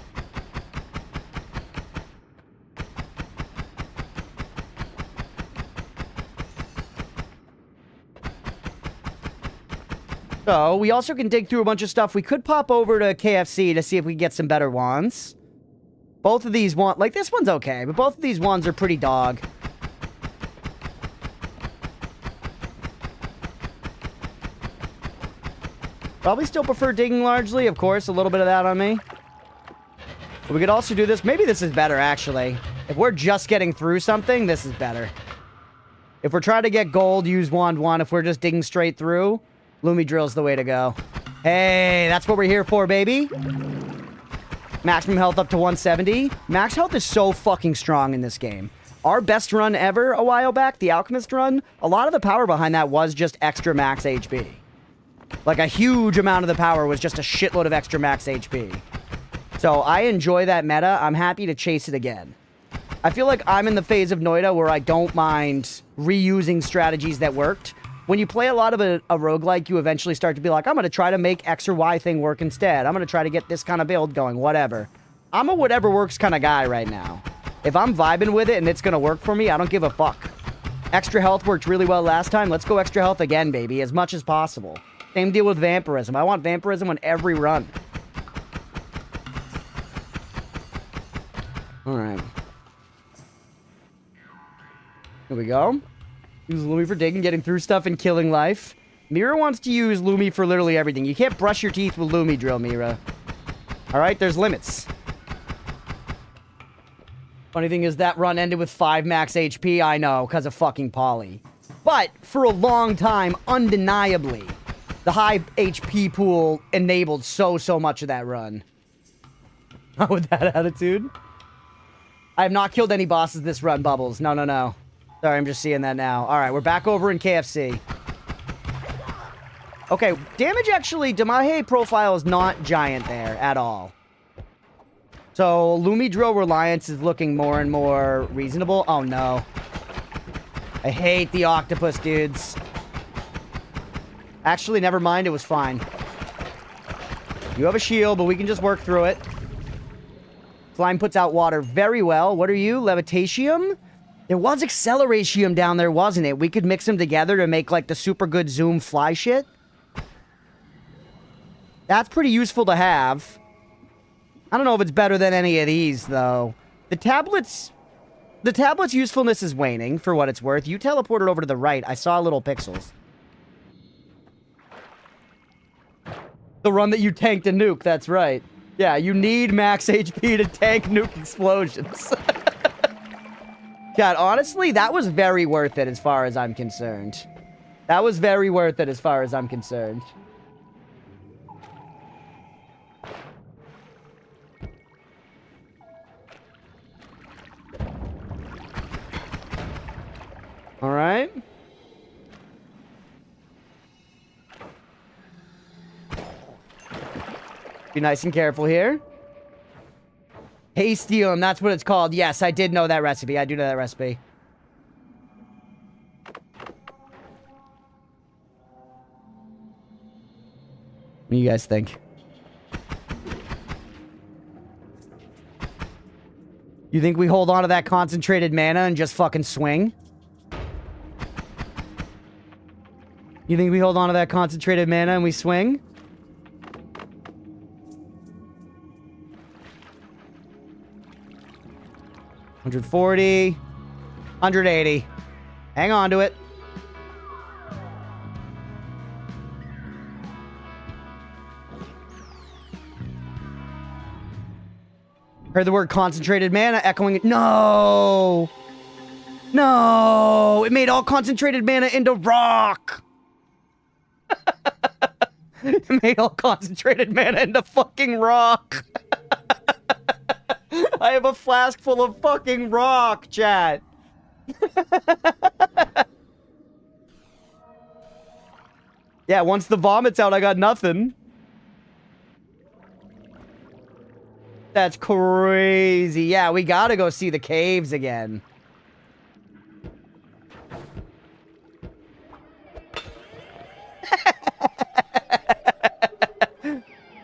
[SPEAKER 1] So, we also can dig through a bunch of stuff. We could pop over to KFC to see if we can get some better wands. Both of these wands... Like, this one's okay, but both of these wands are pretty dog. Probably still prefer digging largely, of course. A little bit of that on me. But we could also do this. Maybe this is better, actually. If we're just getting through something, this is better. If we're trying to get gold, use wand 1. If we're just digging straight through... Lumi Drill's the way to go. Hey, that's what we're here for, baby. Maximum health up to 170. Max health is so fucking strong in this game. Our best run ever a while back, the Alchemist run, a lot of the power behind that was just extra max HP. Like, a huge amount of the power was just a shitload of extra max HP. So, I enjoy that meta. I'm happy to chase it again. I feel like I'm in the phase of Noita where I don't mind reusing strategies that worked. When you play a lot of a roguelike, you eventually start to be like, I'm going to try to make X or Y thing work instead. I'm going to try to get this kind of build going, whatever. I'm a whatever works kind of guy right now. If I'm vibing with it and it's going to work for me, I don't give a fuck. Extra health worked really well last time. Let's go extra health again, baby, as much as possible. Same deal with vampirism. I want vampirism on every run. Here we go. Use Lumi for digging, getting through stuff, and killing life. Mira wants to use Lumi for literally everything. You can't brush your teeth with Lumi drill, Mira. Alright, there's limits. Funny thing is that run ended with 5 max HP. I know, because of fucking Polly. But, for a long time, undeniably, the high HP pool enabled so much of that run. Not with that attitude. I have not killed any bosses this run, Bubbles. No. Sorry, I'm just seeing that now. Alright, we're back over in KFC. Okay, damage actually, Damahe profile is not giant there at all. So, Lumi Drill Reliance is looking more and more reasonable. Oh no. I hate the octopus, dudes. Actually, never mind, it was fine. You have a shield, but we can just work through it. Slime puts out water very well. What are you? Levitatium? There was Acceleratium down there, wasn't it? We could mix them together to make, like, the super good zoom fly shit. That's pretty useful to have. I don't know if it's better than any of these, though. The tablet's usefulness is waning, for what it's worth. You teleported over to the right. I saw little pixels. The run that you tanked a nuke, that's right. Yeah, you need max HP to tank nuke explosions. God, honestly, that was very worth it as far as I'm concerned. That was very worth it as far as I'm concerned. Alright. Be nice and careful here. Hastium, that's what it's called. Yes, I did know that recipe. I do know that recipe. What do you guys think? You think we hold on to that concentrated mana and just fucking swing? You think we hold on to that concentrated mana and we swing? $140. $180. Hang on to it. Heard the word concentrated mana echoing it. No! No! It made all concentrated mana into rock! It made all concentrated mana into fucking rock! I have a flask full of fucking rock, chat! Yeah, once the vomit's out, I got nothing. That's crazy. Yeah, we gotta go see the caves again.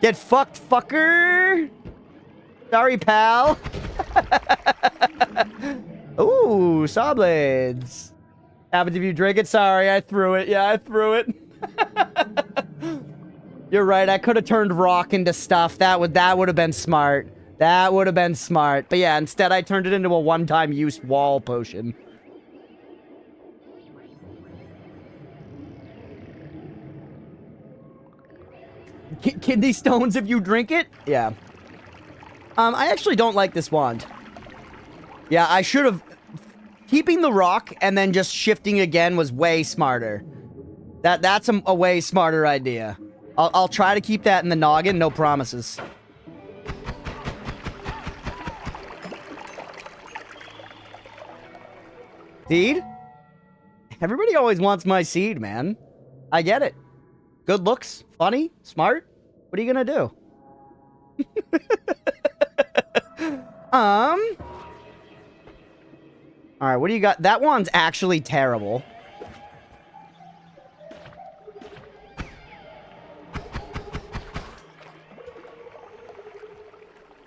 [SPEAKER 1] Get fucked, fucker! Sorry, pal. Ooh, saw blades. Happens if you drink it. Sorry, I threw it. Yeah, I threw it. You're right. I could have turned rock into stuff. That would have been smart. That would have been smart. But yeah, instead I turned it into a one-time use wall potion. Kidney stones if you drink it? Yeah. I actually don't like this wand. Yeah, I should have... Keeping the rock and then just shifting again was way smarter. That's a way smarter idea. I'll try to keep that in the noggin, no promises. Seed? Everybody always wants my seed, man. I get it. Good looks, funny, smart. What are you gonna do? Alright, what do you got? That one's actually terrible.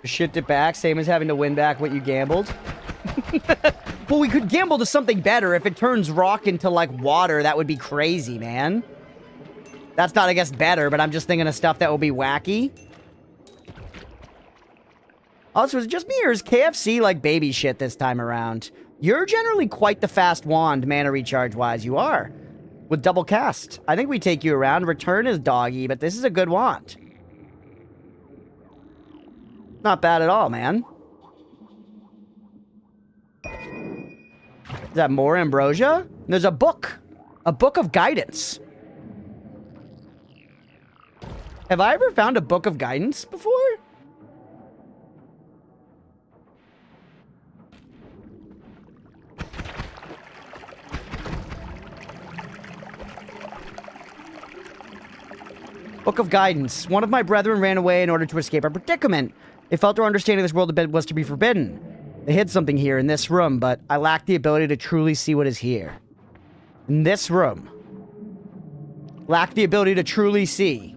[SPEAKER 1] Shipped it back, same as having to win back what you gambled. Well, we could gamble to something better. If it turns rock into, like, water, that would be crazy, man. That's not, I guess, better, but I'm just thinking of stuff that will be wacky. Also, is it just me, or is KFC, like, baby shit this time around? You're generally quite the fast wand, mana recharge-wise. You are. With double cast. I think we take you around. Return is doggy, but this is a good wand. Not bad at all, man. Is that more ambrosia? There's a book. A book of guidance. Have I ever found a book of guidance before? Book of Guidance. One of my brethren ran away in order to escape our predicament. They felt their understanding of this world was to be forbidden. They hid something here in this room, but I lack the ability to truly see what is here. In this room. Lack the ability to truly see.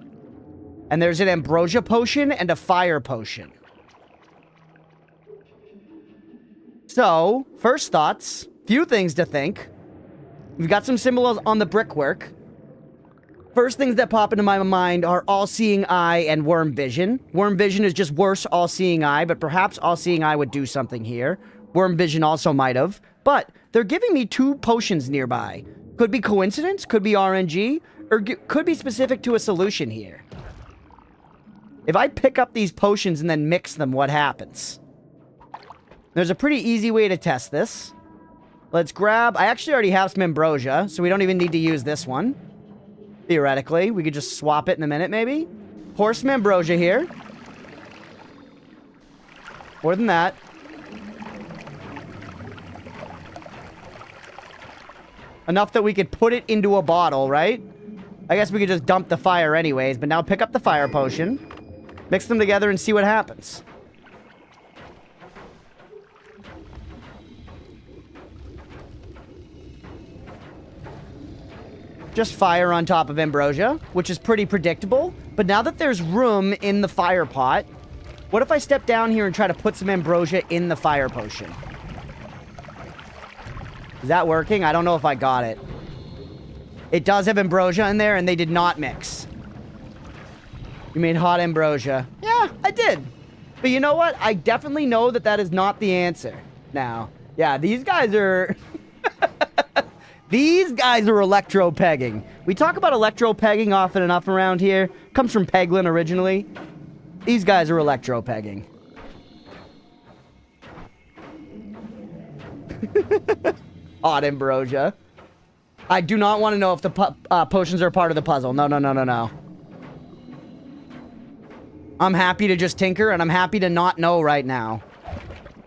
[SPEAKER 1] And there's an ambrosia potion and a fire potion. So, first thoughts. Few things to think. We've got some symbols on the brickwork. First things that pop into my mind are All-Seeing Eye and Worm Vision. Worm Vision is just worse All-Seeing Eye, but perhaps All-Seeing Eye would do something here. Worm Vision also might have. But they're giving me 2 potions nearby. Could be coincidence, could be RNG, or could be specific to a solution here. If I pick up these potions and then mix them, what happens? There's a pretty easy way to test this. Let's grab... I actually already have some ambrosia, so we don't even need to use this one. Theoretically, we could just swap it in a minute, maybe. Pour some ambrosia here. More than that. Enough that we could put it into a bottle, right? I guess we could just dump the fire anyways, but now pick up the fire potion. Mix them together and see what happens. Just fire on top of ambrosia, which is pretty predictable. But now that there's room in the fire pot, what if I step down here and try to put some ambrosia in the fire potion? Is that working? I don't know if I got it. It does have ambrosia in there, and they did not mix. You made hot ambrosia. Yeah, I did. But you know what? I definitely know that that is not the answer. Now, yeah, these guys are... These guys are electro-pegging. We talk about electro-pegging often enough around here. Comes from Peglin originally. These guys are electro-pegging. Odd ambrosia. I do not want to know if the potions are part of the puzzle. No, no, no, no, no. I'm happy to just tinker, and I'm happy to not know right now.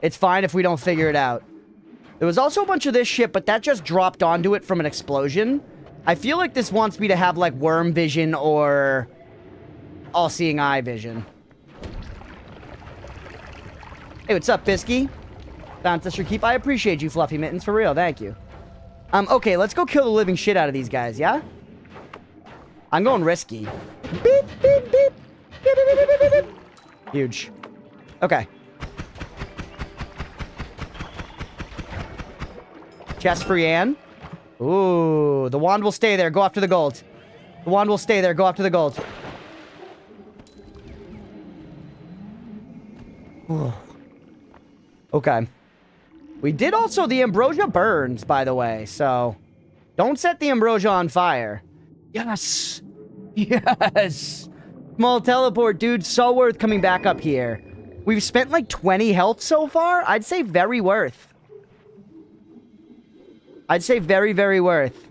[SPEAKER 1] It's fine if we don't figure it out. There was also a bunch of this shit, but that just dropped onto it from an explosion. I feel like this wants me to have, like, worm vision or all-seeing eye vision. Hey, what's up, Bisky? Ancestor Keep. I appreciate you, Fluffy Mittens, for real. Thank you. Okay, let's go kill the living shit out of these guys, yeah? I'm going risky. Beep, beep, beep. Beep, beep, beep, beep, beep, beep. Huge. Okay. Chest for Yan. Ooh, the wand will stay there. Go after the gold. The wand will stay there. Go after the gold. Ooh. Okay. We did also... The ambrosia burns, by the way, so... Don't set the ambrosia on fire. Yes! Yes! Small teleport, dude. So worth coming back up here. We've spent like 20 health so far. I'd say very worth. I'd say very, very worth.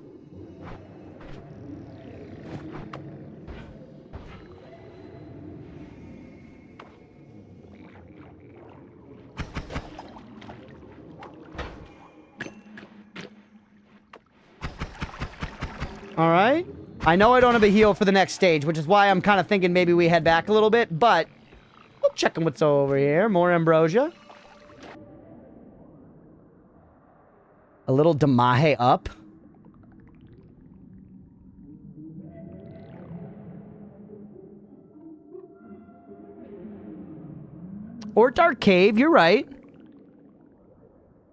[SPEAKER 1] Alright. I know I don't have a heal for the next stage, which is why I'm kind of thinking maybe we head back a little bit, but we'll check what's over here. More ambrosia. A little Damahe up. Or Dark Cave, you're right.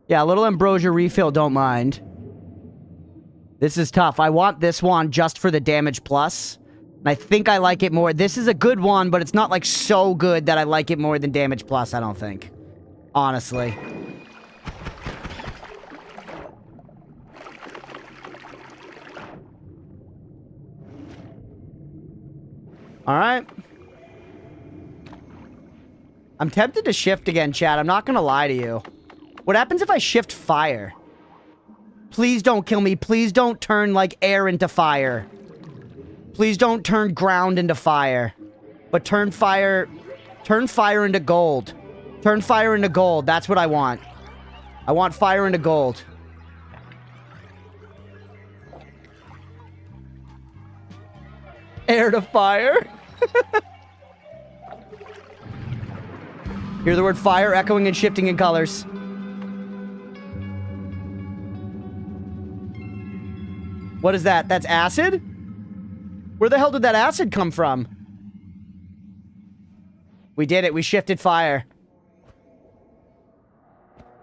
[SPEAKER 1] Yeah, a little ambrosia refill, don't mind. This is tough. I want this wand just for the damage plus. And I think I like it more. This is a good one, but it's not like so good that I like it more than damage plus, I don't think. Honestly. Alright. I'm tempted to shift again, chat. I'm not gonna lie to you. What happens if I shift fire? Please don't kill me. Please don't turn, like, air into fire. Please don't turn ground into fire. But turn fire into gold. Turn fire into gold. That's what I want. I want fire into gold. Air to fire. Hear the word fire echoing and shifting in colors. What is that? That's acid? Where the hell did that acid come from? We did it. We shifted fire.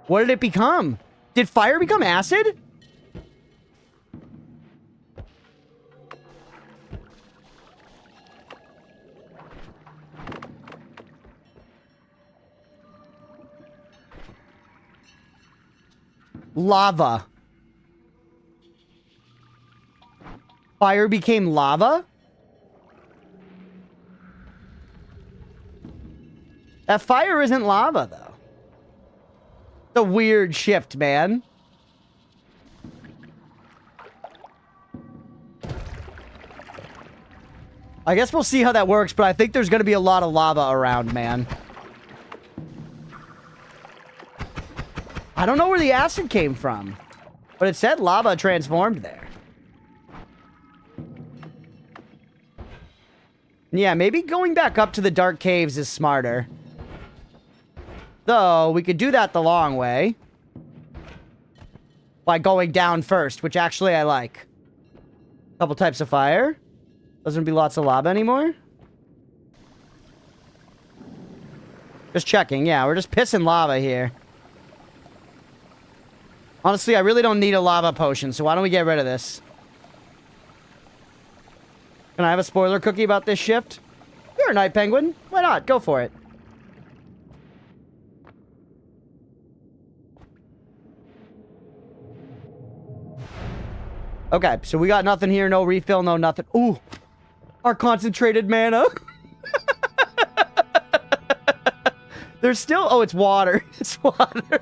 [SPEAKER 1] What did it become? Did fire become acid? Lava. Fire became lava? That fire isn't lava, though. It's a weird shift, man. I guess we'll see how that works, but I think there's going to be a lot of lava around, man. I don't know where the acid came from, but it said lava transformed there. Yeah, maybe going back up to the dark caves is smarter. Though, we could do that the long way. By going down first, which actually I like. Couple types of fire. Doesn't be lots of lava anymore. Just checking, yeah, we're just pissing lava here. Honestly, I really don't need a lava potion, so why don't we get rid of this? Can I have a spoiler cookie about this shift? You're a night penguin. Why not? Go for it. Okay, so we got nothing here. No refill, no nothing. Ooh. Our concentrated mana. There's still... Oh, it's water. It's water.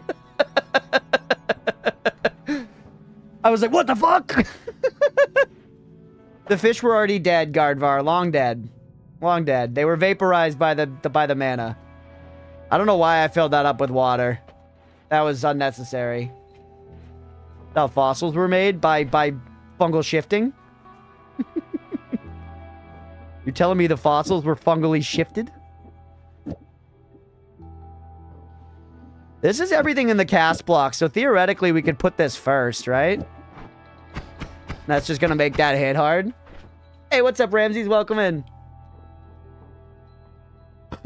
[SPEAKER 1] I was like, what the fuck? The fish were already dead, Gardvar. Long dead. Long dead. They were vaporized by the mana. I don't know why I filled that up with water. That was unnecessary. That's how fossils were made? By fungal shifting? You're telling me the fossils were fungally shifted? This is everything in the cast block, so theoretically we could put this first, right? That's just gonna make that hit hard. Hey, what's up, Ramses? Welcome in.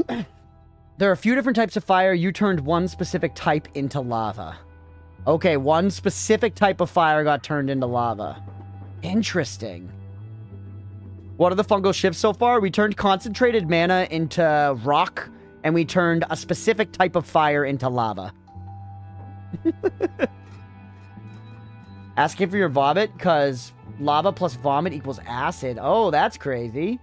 [SPEAKER 1] There are a few different types of fire. You turned one specific type into lava. Okay, one specific type of fire got turned into lava. Interesting. What are the fungal shifts so far? We turned concentrated mana into rock, and we turned a specific type of fire into lava. Asking for your vomit, because lava plus vomit equals acid. Oh, that's crazy.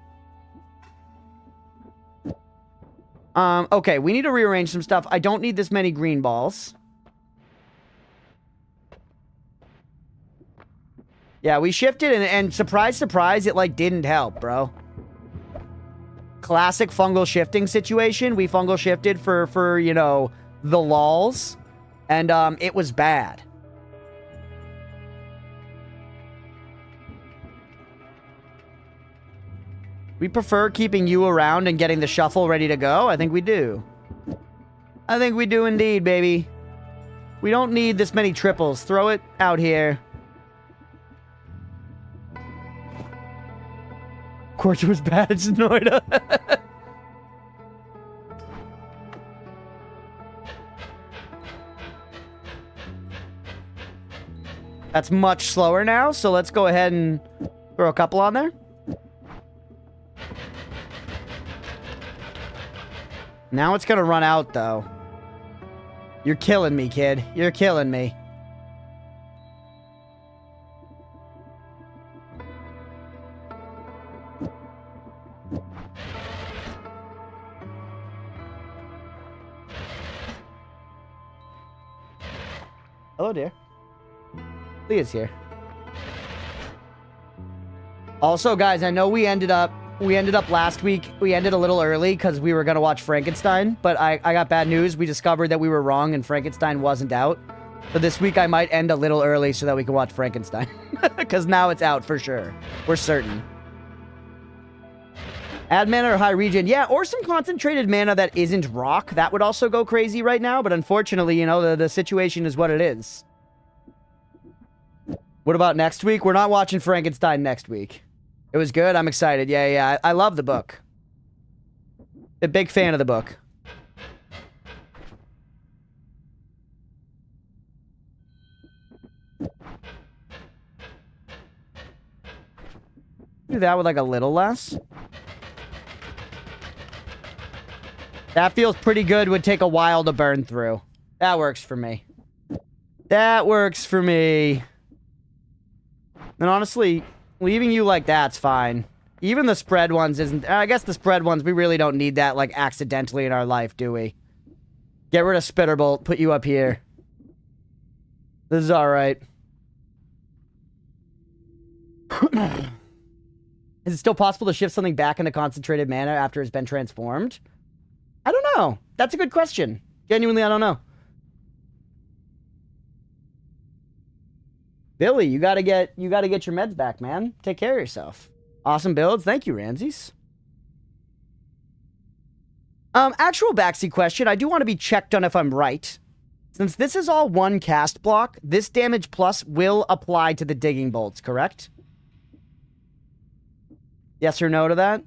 [SPEAKER 1] Okay, we need to rearrange some stuff. I don't need this many green balls. Yeah, we shifted, and surprise, surprise, it, like, didn't help, bro. Classic fungal shifting situation. We fungal shifted for you know, the lols, and, it was bad. We prefer keeping you around and getting the shuffle ready to go. I think we do. I think we do indeed, baby. We don't need this many triples. Throw it out here. Of course it was bad. It's Noita. That's much slower now, so let's go ahead and throw a couple on there. Now it's gonna run out, though. You're killing me, kid. You're killing me. Hello, dear. Leah's here. Also, guys, I know we ended up last week. We ended a little early because we were going to watch Frankenstein, but I got bad news. We discovered that we were wrong and Frankenstein wasn't out. So this week I might end a little early so that we can watch Frankenstein. Because now it's out for sure. We're certain. Add mana or high regen. Yeah, or some concentrated mana that isn't rock. That would also go crazy right now, but unfortunately, you know, the situation is what it is. What about next week? We're not watching Frankenstein next week. It was good. I'm excited. Yeah. I love the book. A big fan of the book. Do that with like a little less. That feels pretty good. Would take a while to burn through. That works for me. That works for me. And honestly, leaving you like that's fine. Even the spread ones isn't... I guess the spread ones, we really don't need that, like, accidentally in our life, do we? Get rid of Spitterbolt. Put you up here. This is alright. Is it still possible to shift something back into concentrated mana after it's been transformed? I don't know. That's a good question. Genuinely, I don't know. Billy, you gotta get your meds back, man. Take care of yourself. Awesome builds. Thank you, Ramses. Actual backseat question. I do want to be checked on if I'm right. Since this is all one cast block, this damage plus will apply to the digging bolts, correct? Yes or no to that?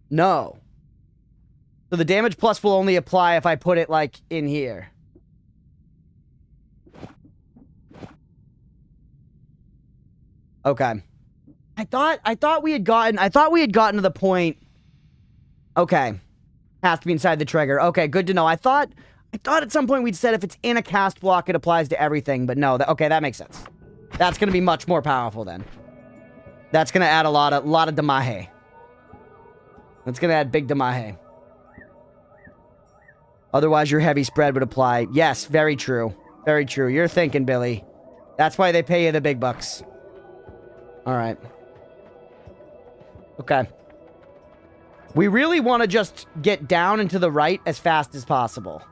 [SPEAKER 1] No. So the damage plus will only apply if I put it, like, in here. Okay. I thought we had gotten to the point. Okay. Has to be inside the trigger. Okay, good to know. I thought at some point we'd said if it's in a cast block, it applies to everything, but no. Okay, that makes sense. That's going to be much more powerful then. That's going to add a lot of damahe. That's going to add big damahe. Otherwise, your heavy spread would apply. Yes, very true. Very true. You're thinking, Billy. That's why they pay you the big bucks. All right. Okay. We really want to just get down and to the right as fast as possible.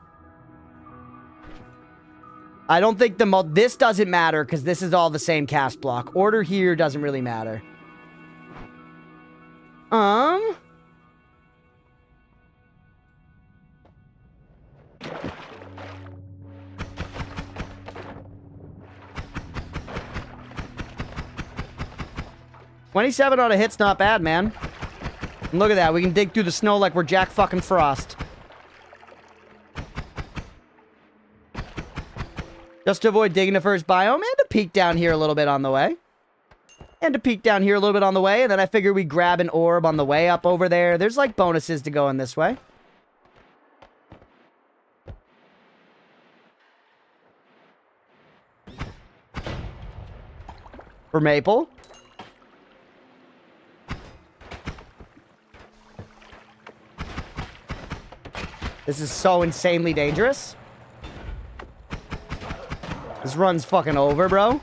[SPEAKER 1] I don't think this doesn't matter because this is all the same cast block. Order here doesn't really matter. 27 on a hit's not bad, man. And look at that. We can dig through the snow like we're Jack fucking Frost. Just to avoid digging the first biome and to peek down here a little bit on the way. And then I figure we grab an orb on the way up over there. There's like bonuses to going this way. For Maple. This is so insanely dangerous. This run's fucking over, bro.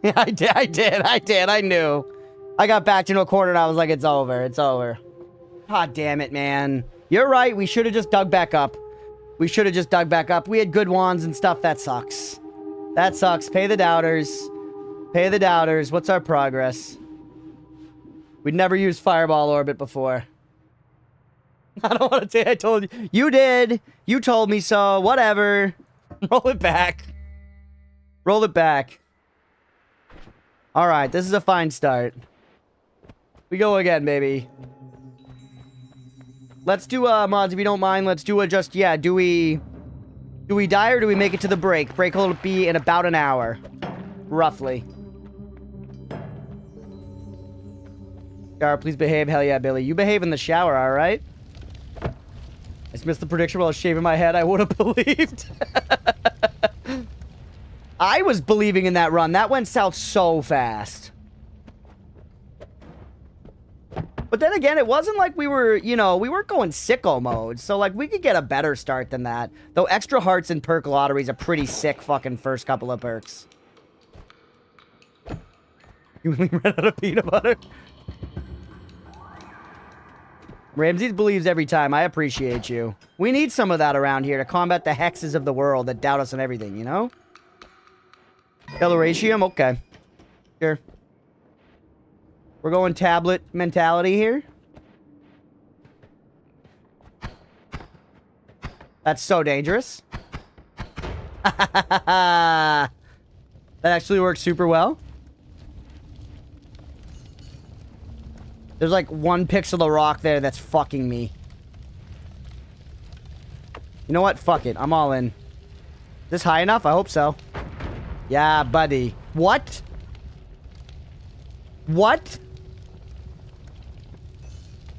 [SPEAKER 1] Yeah, I did. I knew. I got backed into a corner and I was like, it's over. It's over. God damn it, man. You're right. We should have just dug back up. We had good wands and stuff. That sucks. That sucks. Pay the doubters. What's our progress? We'd never used Fireball Orbit before. I don't want to say I told you. You did. You told me so. Whatever. Roll it back. Alright, this is a fine start. We go again, baby. Let's do, mods, if you don't mind, let's do do we die or do we make it to the break? Break will be in about an hour. Roughly. Shower, please behave. Hell yeah, Billy. You behave in the shower, alright? I Missed the prediction while I was shaving my head. I would have believed. I was believing in that run. That went south so fast. But then again, it wasn't like we were, you know, we weren't going sicko mode. So, like, we could get a better start than that. Though extra hearts and perk lottery's a pretty sick fucking first couple of perks. You only ran out of peanut butter? Ramses believes every time. I appreciate you. We need some of that around here to combat the hexes of the world that doubt us on everything, you know? Deloratium? Okay. Sure. We're going tablet mentality here. That's so dangerous. That actually works super well. There's like one pixel of rock there that's fucking me. You know what? Fuck it. I'm all in. Is this high enough? I hope so. Yeah, buddy. What? What?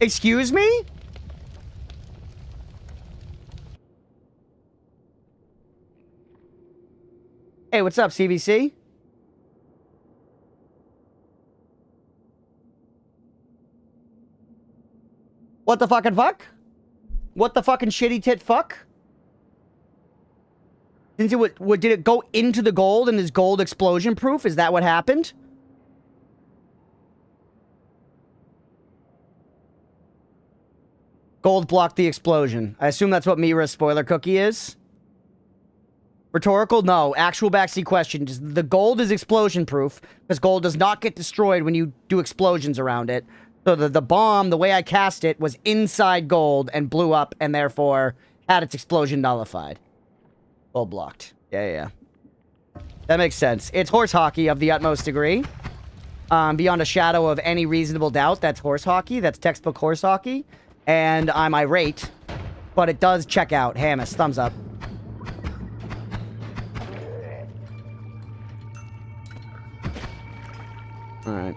[SPEAKER 1] Excuse me? Hey, what's up, CVC? What the fucking fuck? What the fucking shitty tit fuck? Did it go into the gold and is gold explosion proof? Is that what happened? Gold blocked the explosion. I assume that's what Mira's spoiler cookie is. Rhetorical? No. Actual backseat question. Just, the gold is explosion proof because gold does not get destroyed when you do explosions around it. So the bomb, the way I cast it, was inside gold and blew up and therefore had its explosion nullified. Gold blocked. Yeah. That makes sense. It's horse hockey of the utmost degree. Beyond a shadow of any reasonable doubt, that's horse hockey. That's textbook horse hockey. And I'm irate, but it does check out. Hamas, thumbs up. Alright.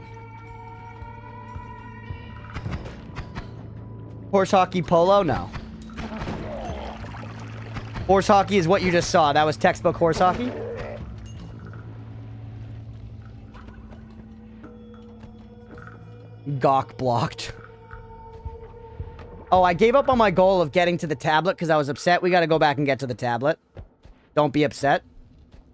[SPEAKER 1] Horse hockey polo? No. Horse hockey is what you just saw. That was textbook horse hockey? Gawk blocked. Oh, I gave up on my goal of getting to the tablet because I was upset. We got to go back and get to the tablet. Don't be upset.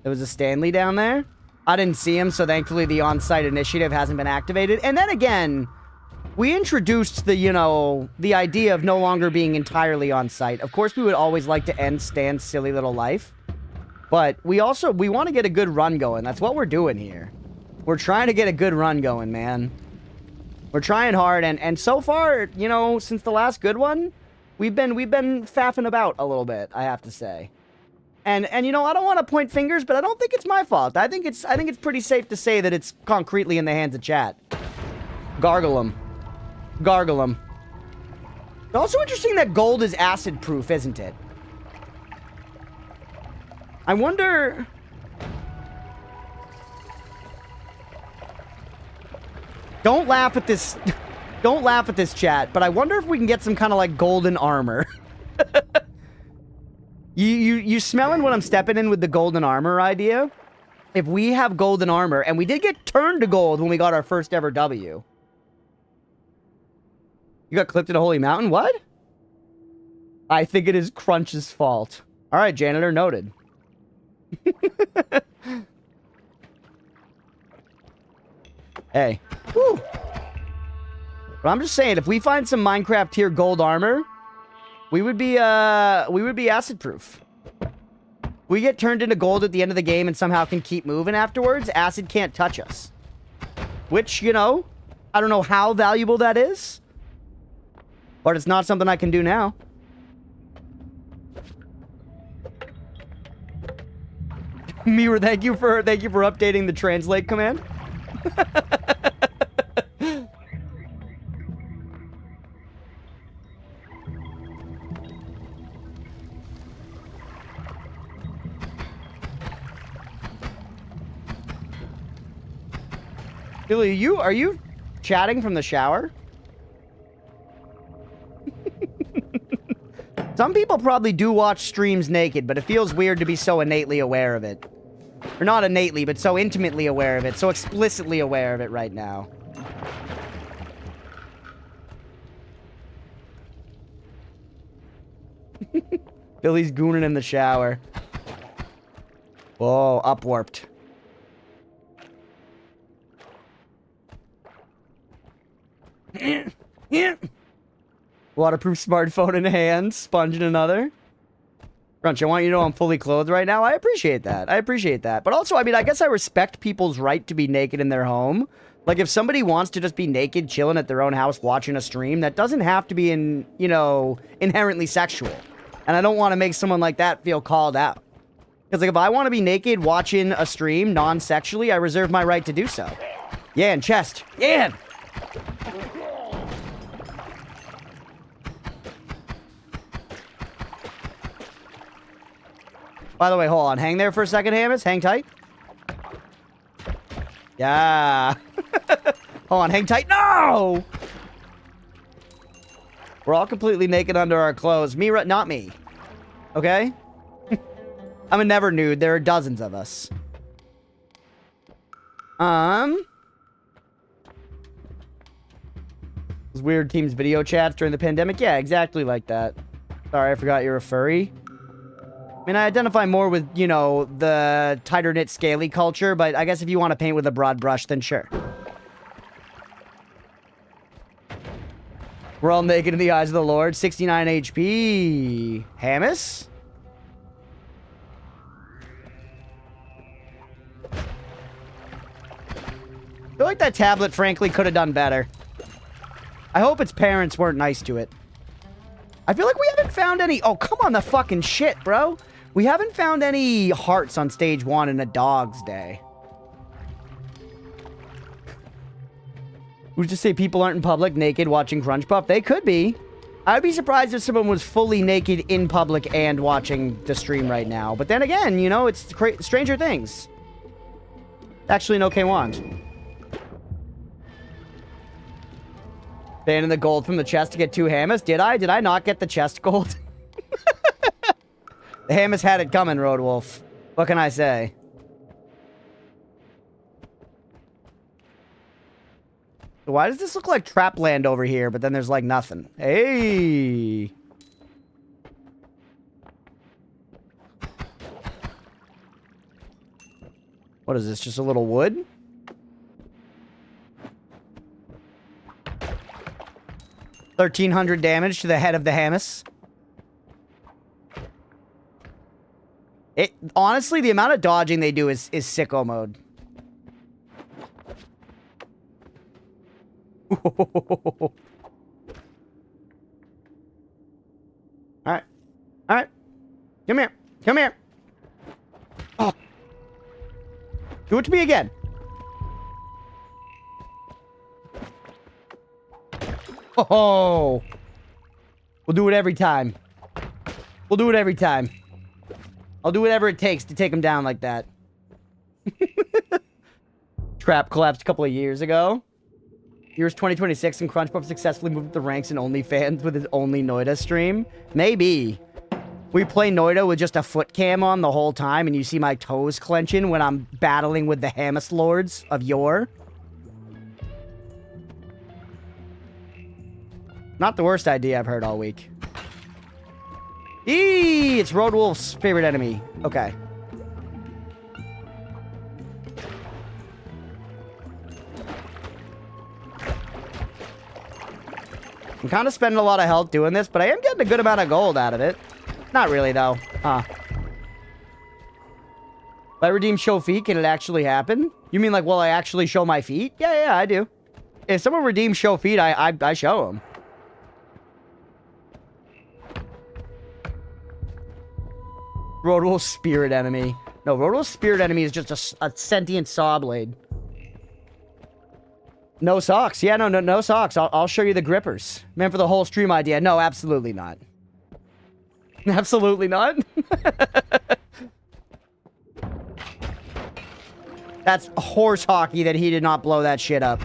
[SPEAKER 1] There was a Stanley down there. I didn't see him, so thankfully the on-site initiative hasn't been activated. And then again, we introduced the, you know, the idea of no longer being entirely on-site. Of course, we would always like to end Stan's silly little life. But we want to get a good run going. That's what we're doing here. We're trying to get a good run going, man. We're trying hard, and so far, you know, since the last good one, we've been faffing about a little bit, I have to say. And you know, I don't want to point fingers, but I don't think it's my fault. I think it's pretty safe to say that it's concretely in the hands of chat. Gargle 'em. Gargle 'em. It's also interesting that gold is acid proof, isn't it? I wonder... Don't laugh at this. Don't laugh at this, chat. But I wonder if we can get some kind of like golden armor. you smelling what I'm stepping in with the golden armor idea? If we have golden armor, and we did get turned to gold when we got our first ever W. You got clipped at a holy mountain? What? I think it is Crunch's fault. All right, janitor, noted. Hey. Woo. But I'm just saying, if we find some Minecraft tier gold armor, we would be acid proof. We get turned into gold at the end of the game and somehow can keep moving afterwards, acid can't touch us. Which, you know, I don't know how valuable that is, but it's not something I can do now. Mira, thank you for updating the translate command. Billy, are you chatting from the shower? Some people probably do watch streams naked, but it feels weird to be so innately aware of it. Or not innately, but so intimately aware of it, so explicitly aware of it right now. Billy's gooning in the shower. Whoa, upwarped. Waterproof smartphone in hand, sponge in another. Crunch, I want you to know I'm fully clothed right now. I appreciate that. I appreciate that. But also, I mean, I guess I respect people's right to be naked in their home. Like, if somebody wants to just be naked, chilling at their own house, watching a stream, that doesn't have to be, inherently sexual. And I don't want to make someone like that feel called out. Because, like, if I want to be naked watching a stream non-sexually, I reserve my right to do so. Yeah, and chest. Yeah! By the way, hold on. Hang there for a second, Hammers. Hang tight. Yeah. Hold on. Hang tight. No! We're all completely naked under our clothes. Me, not me. Okay? I'm a never nude. There are dozens of us. Those weird teams video chats during the pandemic? Yeah, exactly like that. Sorry, I forgot you're a furry. I mean, I identify more with, the tighter-knit scaly culture, but I guess if you want to paint with a broad brush, then sure. We're all naked in the eyes of the Lord. 69 HP. Hammus? I feel like that tablet, frankly, could have done better. I hope its parents weren't nice to it. I feel like we haven't found any... Oh, come on the fucking shit, bro. We haven't found any hearts on stage 1 in a dog's day. Who's to say people aren't in public naked watching Crunchpuff? They could be. I'd be surprised if someone was fully naked in public and watching the stream right now. But then again, it's Stranger Things. Actually, an okay wand. Banning the gold from the chest to get 2 Hammers. Did I? Did I not get the chest gold? The Hammers had it coming, Roadwolf. What can I say? Why does this look like Trapland over here, but then there's like nothing? Hey! What is this? Just a little wood? $1,300 damage to the head of the Hammus. Honestly, the amount of dodging they do is sicko mode. Alright. Alright. Come here. Come here. Oh. Do it to me again. Oh. We'll do it every time. We'll do it every time. I'll do whatever it takes to take him down like that. Trap collapsed a couple of years ago. Year's 2026 and Crunchpuff successfully moved up the ranks in OnlyFans with his only Noita stream. Maybe. We play Noita with just a foot cam on the whole time and you see my toes clenching when I'm battling with the Hammus Lords of yore. Not the worst idea I've heard all week. Eee! It's Roadwolf's favorite enemy. Okay. I'm kind of spending a lot of health doing this, but I am getting a good amount of gold out of it. Not really, though. Huh. If I redeem show feet, can it actually happen? You mean like, will I actually show my feet? Yeah, I do. If someone redeems show feet, I show them. Roadwolf's spirit enemy. No, Roadwolf's spirit enemy is just a sentient saw blade. No socks. Yeah, no socks. I'll show you the grippers. Man, for the whole stream idea. No, absolutely not. Absolutely not. That's horse hockey that he did not blow that shit up.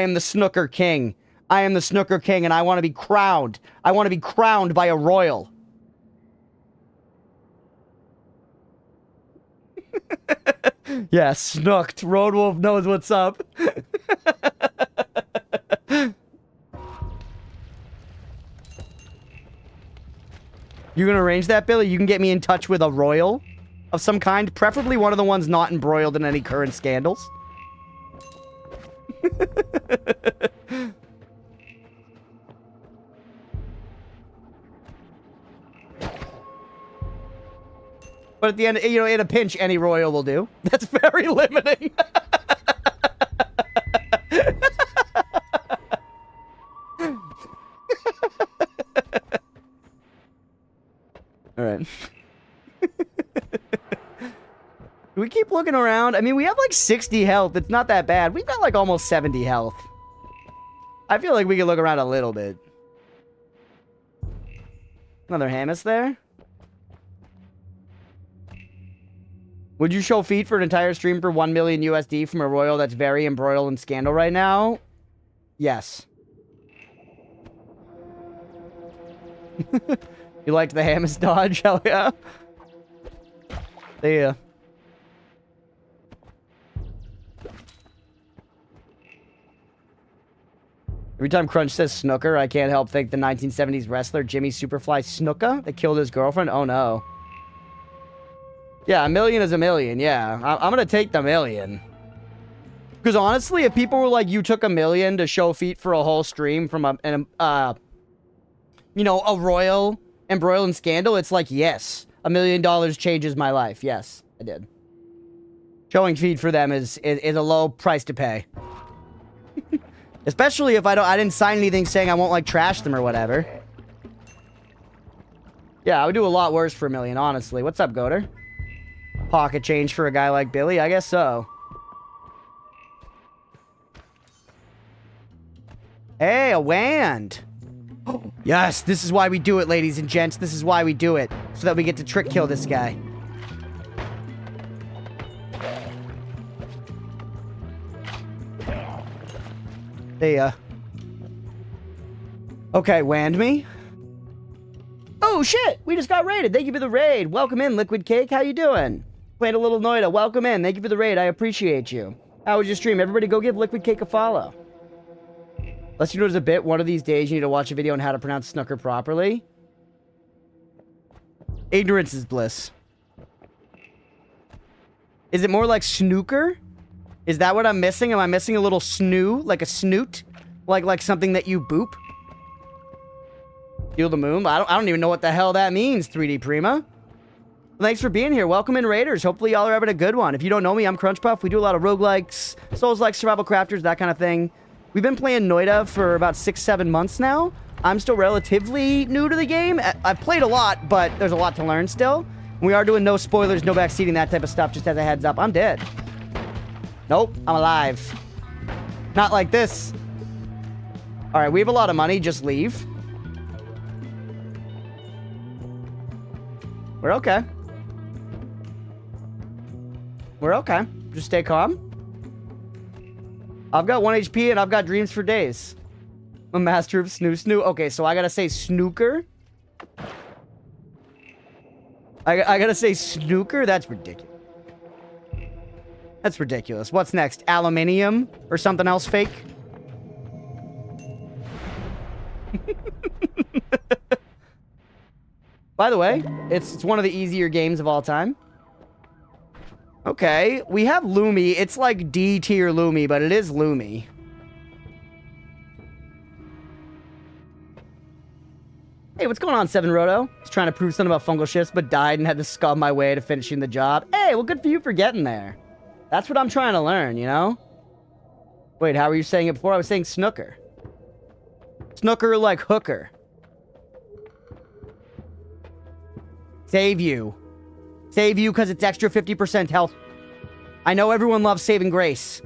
[SPEAKER 1] am the snooker king. I am the snooker king, and I want to be crowned. I want to be crowned by a royal. Yeah, snooked. Roadwolf knows what's up. You gonna arrange that, Billy? You can get me in touch with a royal of some kind, preferably one of the ones not embroiled in any current scandals. But at the end, you know, in a pinch, any royal will do. That's very limiting. All right. Do we keep looking around? I mean, we have like 60 health. It's not that bad. We've got like almost 70 health. I feel like we can look around a little bit. Another Hamas there. Would you show feet for an entire stream for 1 million USD from a royal that's very embroiled in scandal right now? Yes. You liked the Hamas dodge? Hell yeah. Yeah. Every time Crunch says snooker, I can't help think the 1970s wrestler Jimmy Superfly Snuka that killed his girlfriend. Oh no. Yeah, a million is a million. Yeah, I'm gonna take the million. Because honestly, if people were like, you took $1 million to show feet for a whole stream from you know, a royal embroiled in scandal, it's like, yes, $1 million changes my life. Yes, I did. Showing feet for them is a low price to pay. Especially if I didn't sign anything saying I won't like trash them or whatever. Yeah, I would do a lot worse for $1 million, honestly. What's up, Goater? Pocket change for a guy like Billy? I guess so. Hey, a wand. Yes, this is why we do it, ladies and gents. This is why we do it. So that we get to trick kill this guy. They, okay, wand me. Oh, shit! We just got raided. Thank you for the raid. Welcome in, Liquid Cake. How you doing? Played a little Noita. Welcome in. Thank you for the raid. I appreciate you. How was your stream? Everybody go give Liquid Cake a follow. Unless you notice a bit, one of these days you need to watch a video on how to pronounce snooker properly. Ignorance is bliss. Is it more like snooker? Is that what I'm missing? Am I missing a little snoo? Like a snoot? Like something that you boop? Heal the moon? I don't even know what the hell that means, 3D Prima. Thanks for being here. Welcome in, Raiders. Hopefully y'all are having a good one. If you don't know me, I'm Crunchpuff. We do a lot of roguelikes, Souls-like, survival crafters, that kind of thing. We've been playing Noita for about 6-7 months now. I'm still relatively new to the game. I've played a lot, but there's a lot to learn still. We are doing no spoilers, no backseating, that type of stuff, just as a heads up. I'm dead. Nope, I'm alive. Not like this. All right, we have a lot of money. Just leave. We're okay. We're okay. Just stay calm. I've got 1 HP and I've got dreams for days. I'm a master of snoo. Okay, so I gotta say snooker. I gotta say snooker? That's ridiculous. That's ridiculous. What's next? Aluminium? Or something else fake? By the way, it's one of the easier games of all time. Okay, we have Lumi. It's like D tier Lumi, but it is Lumi. Hey, what's going on, 7Roto? I was trying to prove something about fungal shifts, but died and had to scum my way to finishing the job. Hey, well, good for you for getting there. That's what I'm trying to learn, you know? Wait, how were you saying it before? I was saying snooker. Snooker like hooker. Save you. Save you because it's extra 50% health. I know everyone loves saving grace.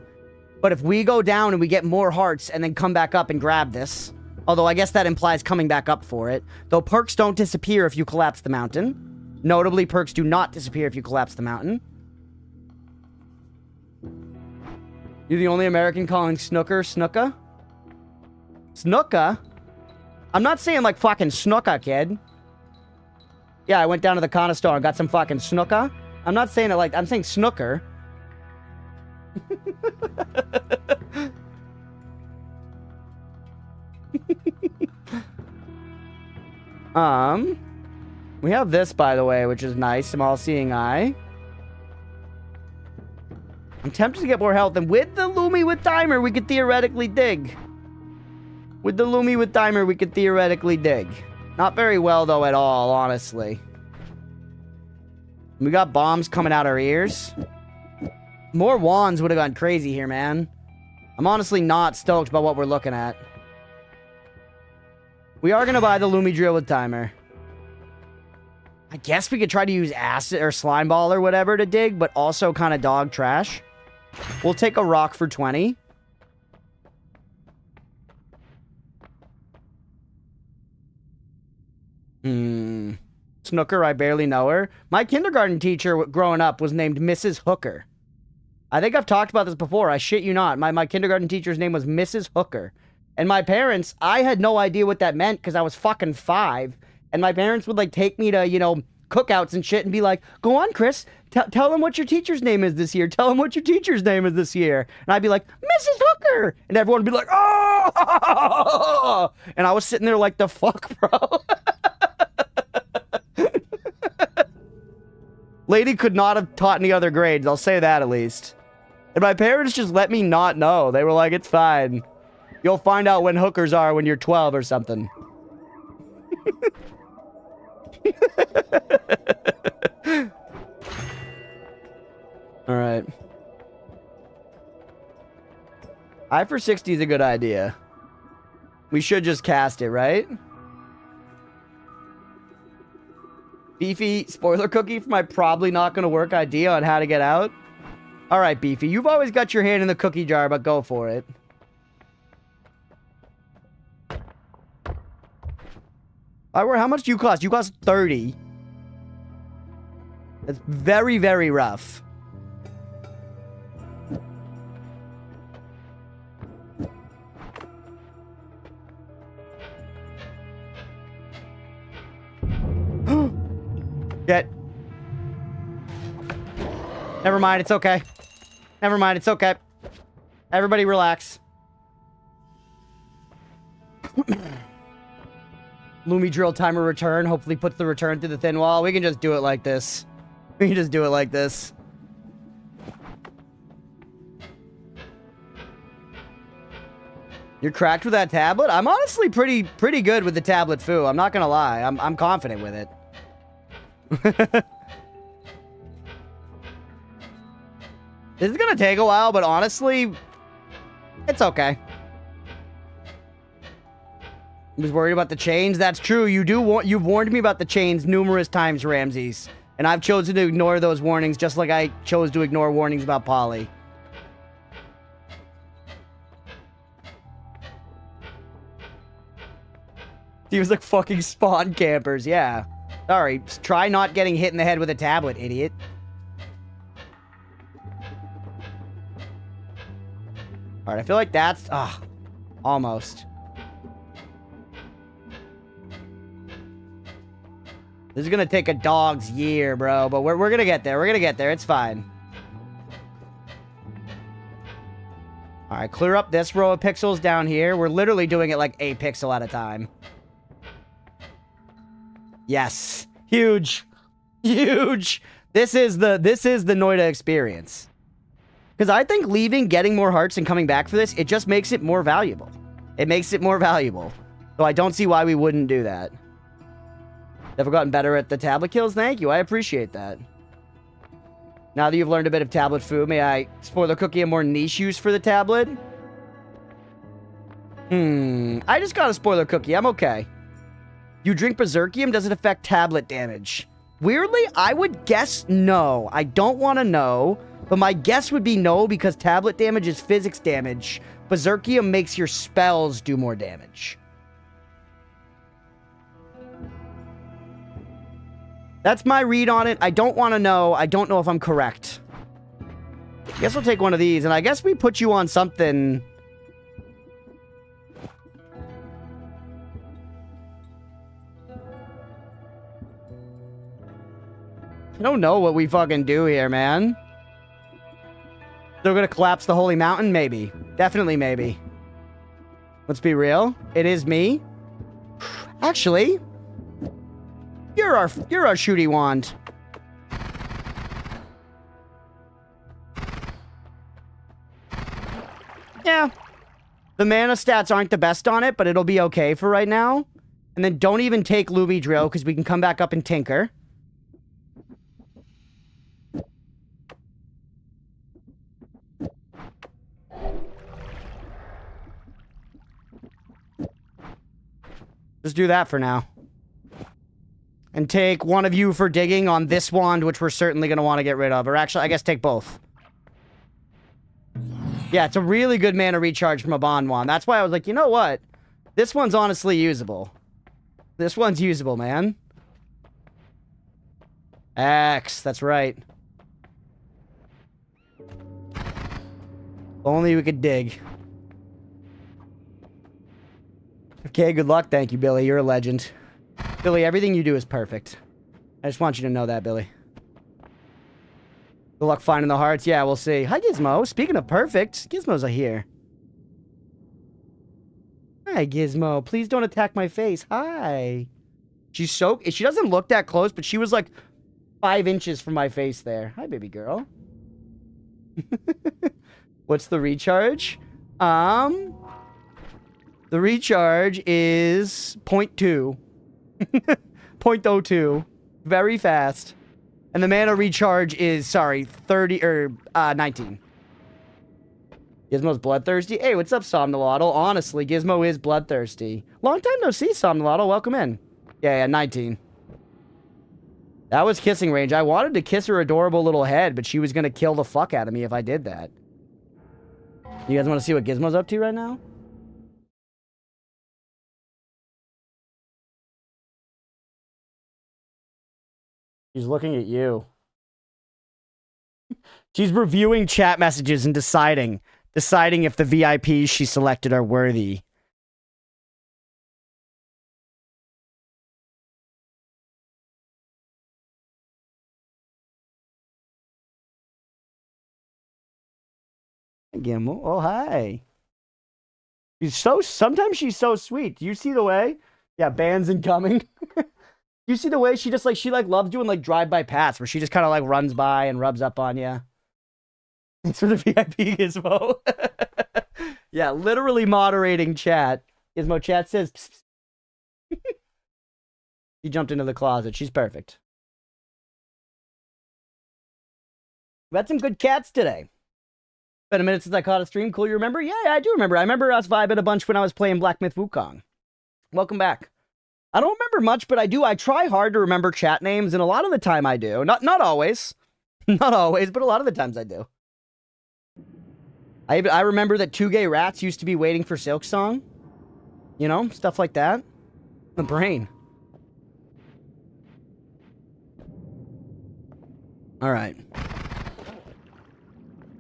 [SPEAKER 1] But if we go down and we get more hearts and then come back up and grab this... Although I guess that implies coming back up for it. Though perks don't disappear if you collapse the mountain. Notably, perks do not disappear if you collapse the mountain. You're the only American calling snooker snooka? Snooka? I'm not saying like fucking snooka, kid. Yeah, I went down to the corner store and got some fucking snooka. I'm not saying it like... I'm saying snooker. We have this, by the way, which is nice. Some all-seeing eye. I'm tempted to get more health, and with the Lumi with timer, we could theoretically dig. With the Lumi with timer, we could theoretically dig. Not very well, though, at all, honestly. We got bombs coming out our ears. More wands would have gone crazy here, man. I'm honestly not stoked about what we're looking at. We are going to buy the Lumi drill with timer. I guess we could try to use acid or slime ball or whatever to dig, but also kind of dog trash. We'll take a rock for 20. Snooker, I barely know her. My kindergarten teacher growing up was named Mrs. Hooker. I think I've talked about this before. I shit you not. My kindergarten teacher's name was Mrs. Hooker. And my parents, I had no idea what that meant because I was fucking 5. And my parents would, like, take me to, you know, cookouts and shit and be like, go on, Chris. Tell them what your teacher's name is this year. Tell them what your teacher's name is this year. And I'd be like, Mrs. Hooker. And everyone would be like, oh! And I was sitting there like, the fuck, bro? Lady could not have taught any other grades. I'll say that at least. And my parents just let me not know. They were like, it's fine. You'll find out when hookers are when you're 12 or something. All right. Eye for 60 is a good idea. We should just cast it, right? Beefy, spoiler cookie for my probably not going to work idea on how to get out. All right, Beefy, you've always got your hand in the cookie jar, but go for it. How much do you cost? You cost 30. That's very, very rough. Shit. Never mind, it's okay. Never mind, it's okay. Everybody relax. Lumi drill timer return. Hopefully puts the return through the thin wall. We can just do it like this. We can just do it like this. You're cracked with that tablet? I'm honestly pretty good with the tablet foo. I'm not gonna lie. I'm confident with it. This is gonna take a while, but honestly, it's okay. I was worried about the chains. That's true. You've warned me about the chains numerous times, Ramses. And I've chosen to ignore those warnings just like I chose to ignore warnings about Polly. He was like fucking spawn campers, yeah. Sorry, try not getting hit in the head with a tablet, idiot. Alright, I feel like that's... almost. This is gonna take a dog's year, bro, but we're gonna get there. We're gonna get there. It's fine. Alright, clear up this row of pixels down here. We're literally doing it like a pixel at a time. Yes. Huge. Huge. This is the Noita experience. Because I think leaving, getting more hearts, and coming back for this, it just makes it more valuable. It makes it more valuable. So I don't see why we wouldn't do that. Never gotten better at the tablet kills? Thank you. I appreciate that. Now that you've learned a bit of tablet food, may I spoiler cookie a more niche use for the tablet? I just got a spoiler cookie. I'm okay. You drink Berserkium, does it affect tablet damage? Weirdly, I would guess no. I don't want to know, but my guess would be no because tablet damage is physics damage. Berserkium makes your spells do more damage. That's my read on it. I don't want to know. I don't know if I'm correct. I guess we'll take one of these, and I guess we put you on something... I don't know what we fucking do here, man. They're gonna collapse the holy mountain? Maybe. Definitely maybe. Let's be real. It is me. Actually, you're our shooty wand. Yeah. The mana stats aren't the best on it, but it'll be okay for right now. And then don't even take Luby Drill, because we can come back up and tinker. Just do that for now. And take one of you for digging on this wand, which we're certainly going to want to get rid of. Or actually, I guess take both. Yeah, it's a really good mana recharge from a bond wand. That's why I was like, you know what? This one's honestly usable. This one's usable, man. X, that's right. Only we could dig. Okay, good luck. Thank you, Billy. You're a legend. Billy, everything you do is perfect. I just want you to know that, Billy. Good luck finding the hearts. Yeah, we'll see. Hi, Gizmo. Speaking of perfect, Gizmo's here. Hi, Gizmo. Please don't attack my face. Hi. She's so... She doesn't look that close, but she was like 5 inches from my face there. Hi, baby girl. What's the recharge? The recharge is 0.2. 0.02. Very fast. And the mana recharge is, sorry, 30 or 19. Gizmo's bloodthirsty. Hey, what's up, Somnolotl? Honestly, Gizmo is bloodthirsty. Long time no see, Somnolotl. Welcome in. Yeah, 19. That was kissing range. I wanted to kiss her adorable little head, but she was going to kill the fuck out of me if I did that. You guys want to see what Gizmo's up to right now? She's looking at you. She's reviewing chat messages and deciding if the VIPs she selected are worthy. Gimel. Oh, hi. Sometimes she's so sweet. Do you see the way? Yeah, bands incoming. You see the way she just she loves doing drive-by pats where she just kind of runs by and rubs up on you. Thanks for the VIP, Gizmo. Yeah, literally moderating chat. Gizmo chat says, psst, psst. She jumped into the closet. She's perfect. We had some good cats today. Been a minute since I caught a stream. Cool, you remember? Yeah, I do remember. I remember us vibing a bunch when I was playing Black Myth Wukong. Welcome back. I don't remember much, but I do. I try hard to remember chat names, and a lot of the time I do. Not always. Not always, but a lot of the times I do. I remember that Two Gay Rats used to be waiting for Silk Song. You know, stuff like that. The brain. All right.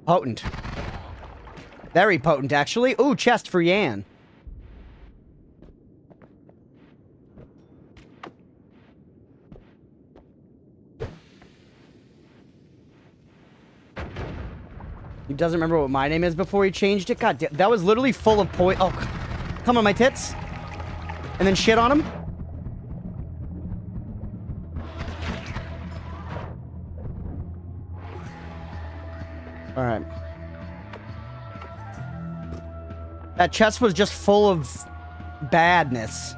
[SPEAKER 1] Potent. Very potent, actually. Ooh, chest for Yan. He doesn't remember what my name is before he changed it? God damn, that was literally full of Oh, come on my tits. And then shit on him. Alright. That chest was just full of badness.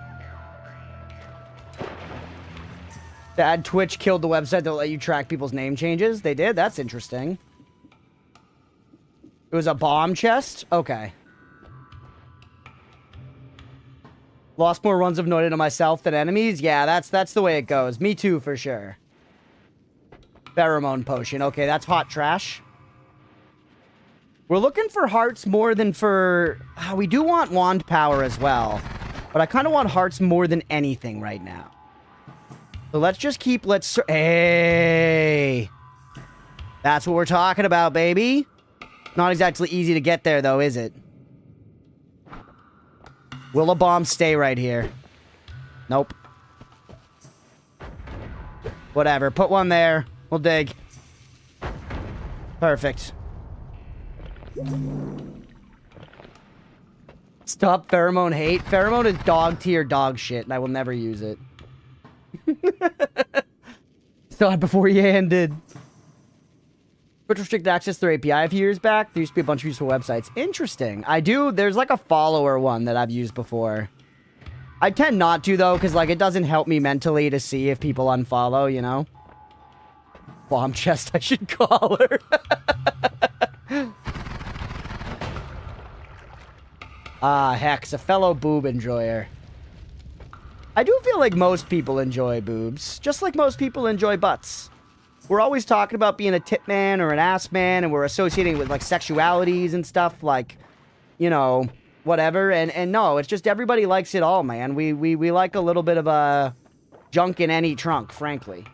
[SPEAKER 1] Bad Twitch killed the website that let you track people's name changes. They did? That's interesting. It was a bomb chest? Okay. Lost more runs of Noita to myself than enemies? Yeah, that's the way it goes. Me too, for sure. Pheromone potion. Okay, that's hot trash. We're looking for hearts more than for... we do want wand power as well. But I kind of want hearts more than anything right now. So let's just keep... Hey! That's what we're talking about, baby. Not exactly easy to get there, though, is it? Will a bomb stay right here? Nope. Whatever. Put one there. We'll dig. Perfect. Stop pheromone hate. Pheromone is dog tier dog shit, and I will never use it. Saw it before you ended. Twitch restricted access through API a few years back. There used to be a bunch of useful websites. Interesting. I do. There's like a follower one that I've used before. I tend not to, though, because like it doesn't help me mentally to see if people unfollow, you know? Bomb chest, I should call her. Hex, a fellow boob enjoyer. I do feel like most people enjoy boobs, just like most people enjoy butts. We're always talking about being a tit man or an ass man, and we're associating it with, like, sexualities and stuff, like, you know, whatever. And no, it's just everybody likes it all, man. We like a little bit of a junk in any trunk, frankly.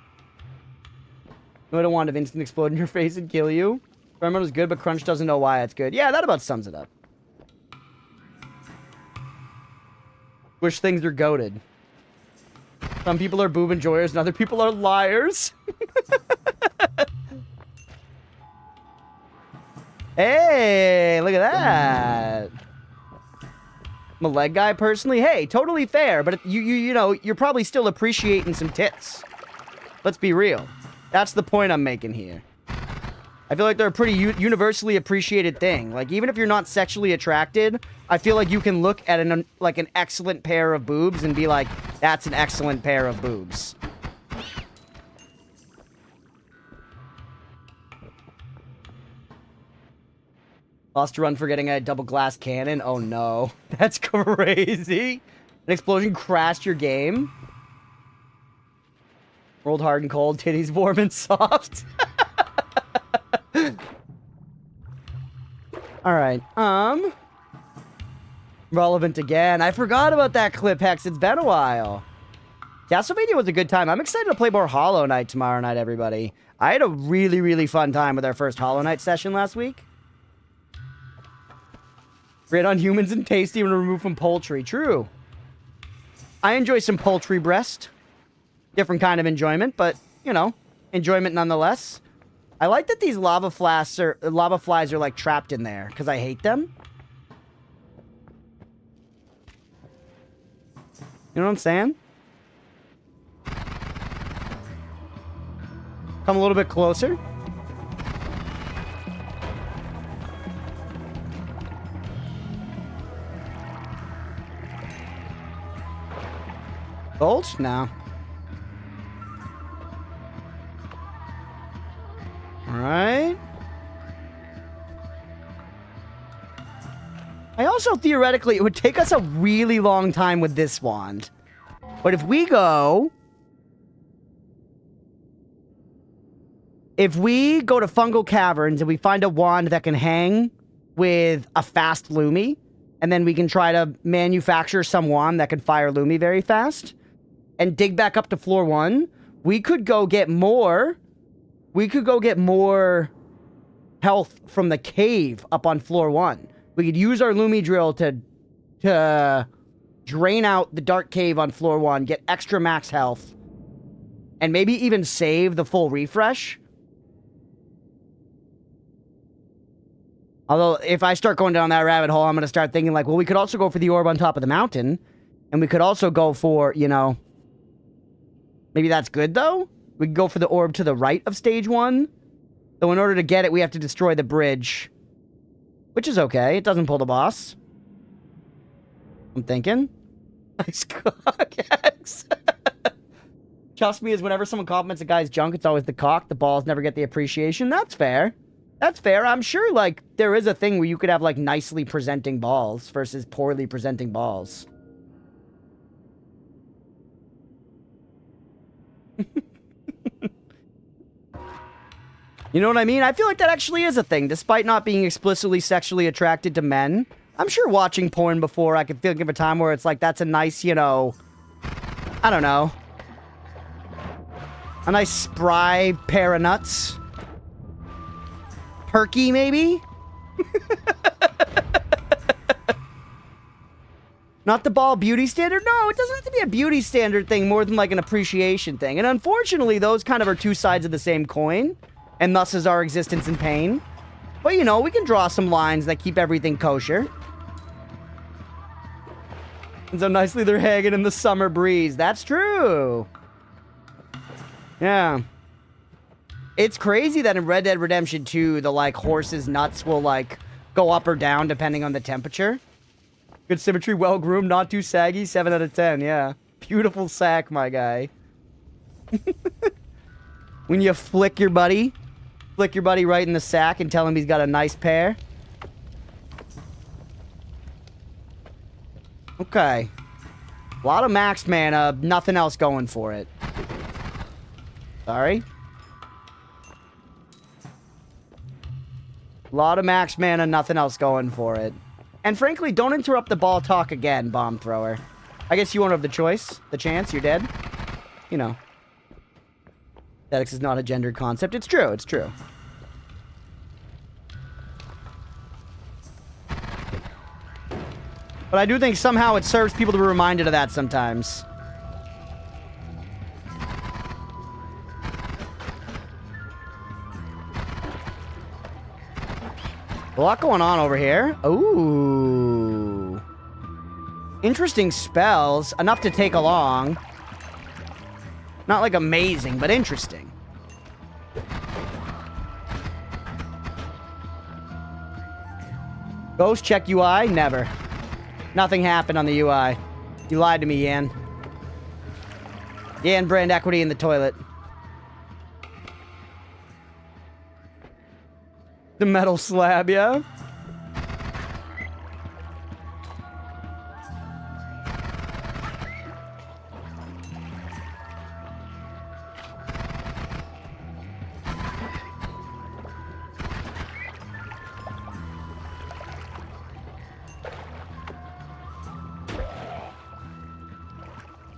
[SPEAKER 1] I don't want to instant explode in your face and kill you. Pheromone is good, but Crunch doesn't know why it's good. Yeah, that about sums it up. Wish things are goated. Some people are boob enjoyers and other people are liars. Hey, look at that. I'm a leg guy personally. Hey, totally fair, but you know, you're probably still appreciating some tits. Let's be real. That's the point I'm making here. I feel like they're a pretty universally appreciated thing. Like, even if you're not sexually attracted, I feel like you can look at an excellent pair of boobs and be like, that's an excellent pair of boobs. Lost a run for getting a double glass cannon? Oh no. That's crazy. An explosion crashed your game? Rolled hard and cold, titties warm and soft. Alright, relevant again. I forgot about that clip, Hex. It's been a while. Castlevania was a good time. I'm excited to play more Hollow Knight tomorrow night, everybody. I had a really, really fun time with our first Hollow Knight session last week. Great on humans and tasty when removed from poultry. True. I enjoy some poultry breast. Different kind of enjoyment, but, you know, enjoyment nonetheless. I like that these lava flies are like trapped in there, because I hate them. You know what I'm saying? Come a little bit closer. Bolt? No. Alright. I also, theoretically, it would take us a really long time with this wand. But if we go... If we go to Fungal Caverns and we find a wand that can hang with a fast Lumi, and then we can try to manufacture some wand that can fire Lumi very fast, and dig back up to floor 1, we could go get more... We could go get more health from the cave up on floor 1. We could use our Lumi drill to drain out the dark cave on floor 1, get extra max health, and maybe even save the full refresh. Although, if I start going down that rabbit hole, I'm going to start thinking like, well, we could also go for the orb on top of the mountain, and we could also go for, you know... Maybe that's good, though? We can go for the orb to the right of stage 1. Though in order to get it, we have to destroy the bridge. Which is okay. It doesn't pull the boss. I'm thinking. Nice cock, X. Trust me, is whenever someone compliments a guy's junk, it's always the cock. The balls never get the appreciation. That's fair. That's fair. I'm sure, like, there is a thing where you could have, like, nicely presenting balls versus poorly presenting balls. You know what I mean? I feel like that actually is a thing, despite not being explicitly sexually attracted to men. I'm sure watching porn before, I could think of a time where it's like, that's a nice, you know... I don't know. A nice spry pair of nuts. Perky, maybe? Not the ball beauty standard? No, it doesn't have to be a beauty standard thing more than like an appreciation thing. And unfortunately, those kind of are two sides of the same coin. And thus is our existence in pain. But, you know, we can draw some lines that keep everything kosher. And so nicely they're hanging in the summer breeze. That's true. Yeah. It's crazy that in Red Dead Redemption 2, the, like, horse's nuts will, like, go up or down depending on the temperature. Good symmetry, well-groomed, not too saggy. 7 out of 10, yeah. Beautiful sack, my guy. When you flick your buddy right in the sack and tell him he's got a nice pair. Okay. A lot of max mana, nothing else going for it. Sorry. A lot of max mana, nothing else going for it. And frankly, don't interrupt the ball talk again, bomb thrower. I guess you won't have the choice, the chance, you're dead. You know. Aesthetics is not a gendered concept. It's true, it's true. But I do think somehow it serves people to be reminded of that sometimes. A lot going on over here. Ooh. Interesting spells. Enough to take along. Not like amazing, but interesting. Ghost check UI? Never. Nothing happened on the UI. You lied to me, Yan. Yan brand equity in the toilet. The metal slab, yeah?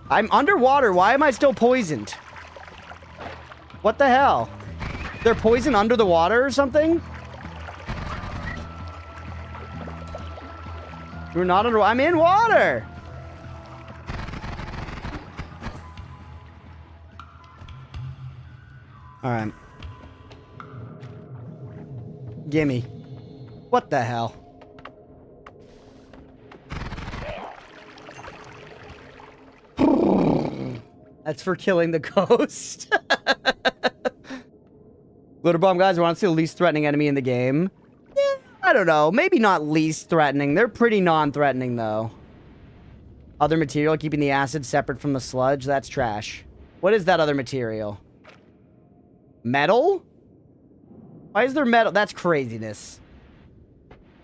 [SPEAKER 1] I'm underwater. Why am I still poisoned? What the hell? They're poisoned under the water or something? You're not under... I'm in water! Alright. Gimme. What the hell? That's for killing the ghost. Glitter bomb guys, want to see the least threatening enemy in the game? Yeah, I don't know. Maybe not least threatening. They're pretty non-threatening, though. Other material, keeping the acid separate from the sludge. That's trash. What is that other material? Metal? Why is there metal? That's craziness.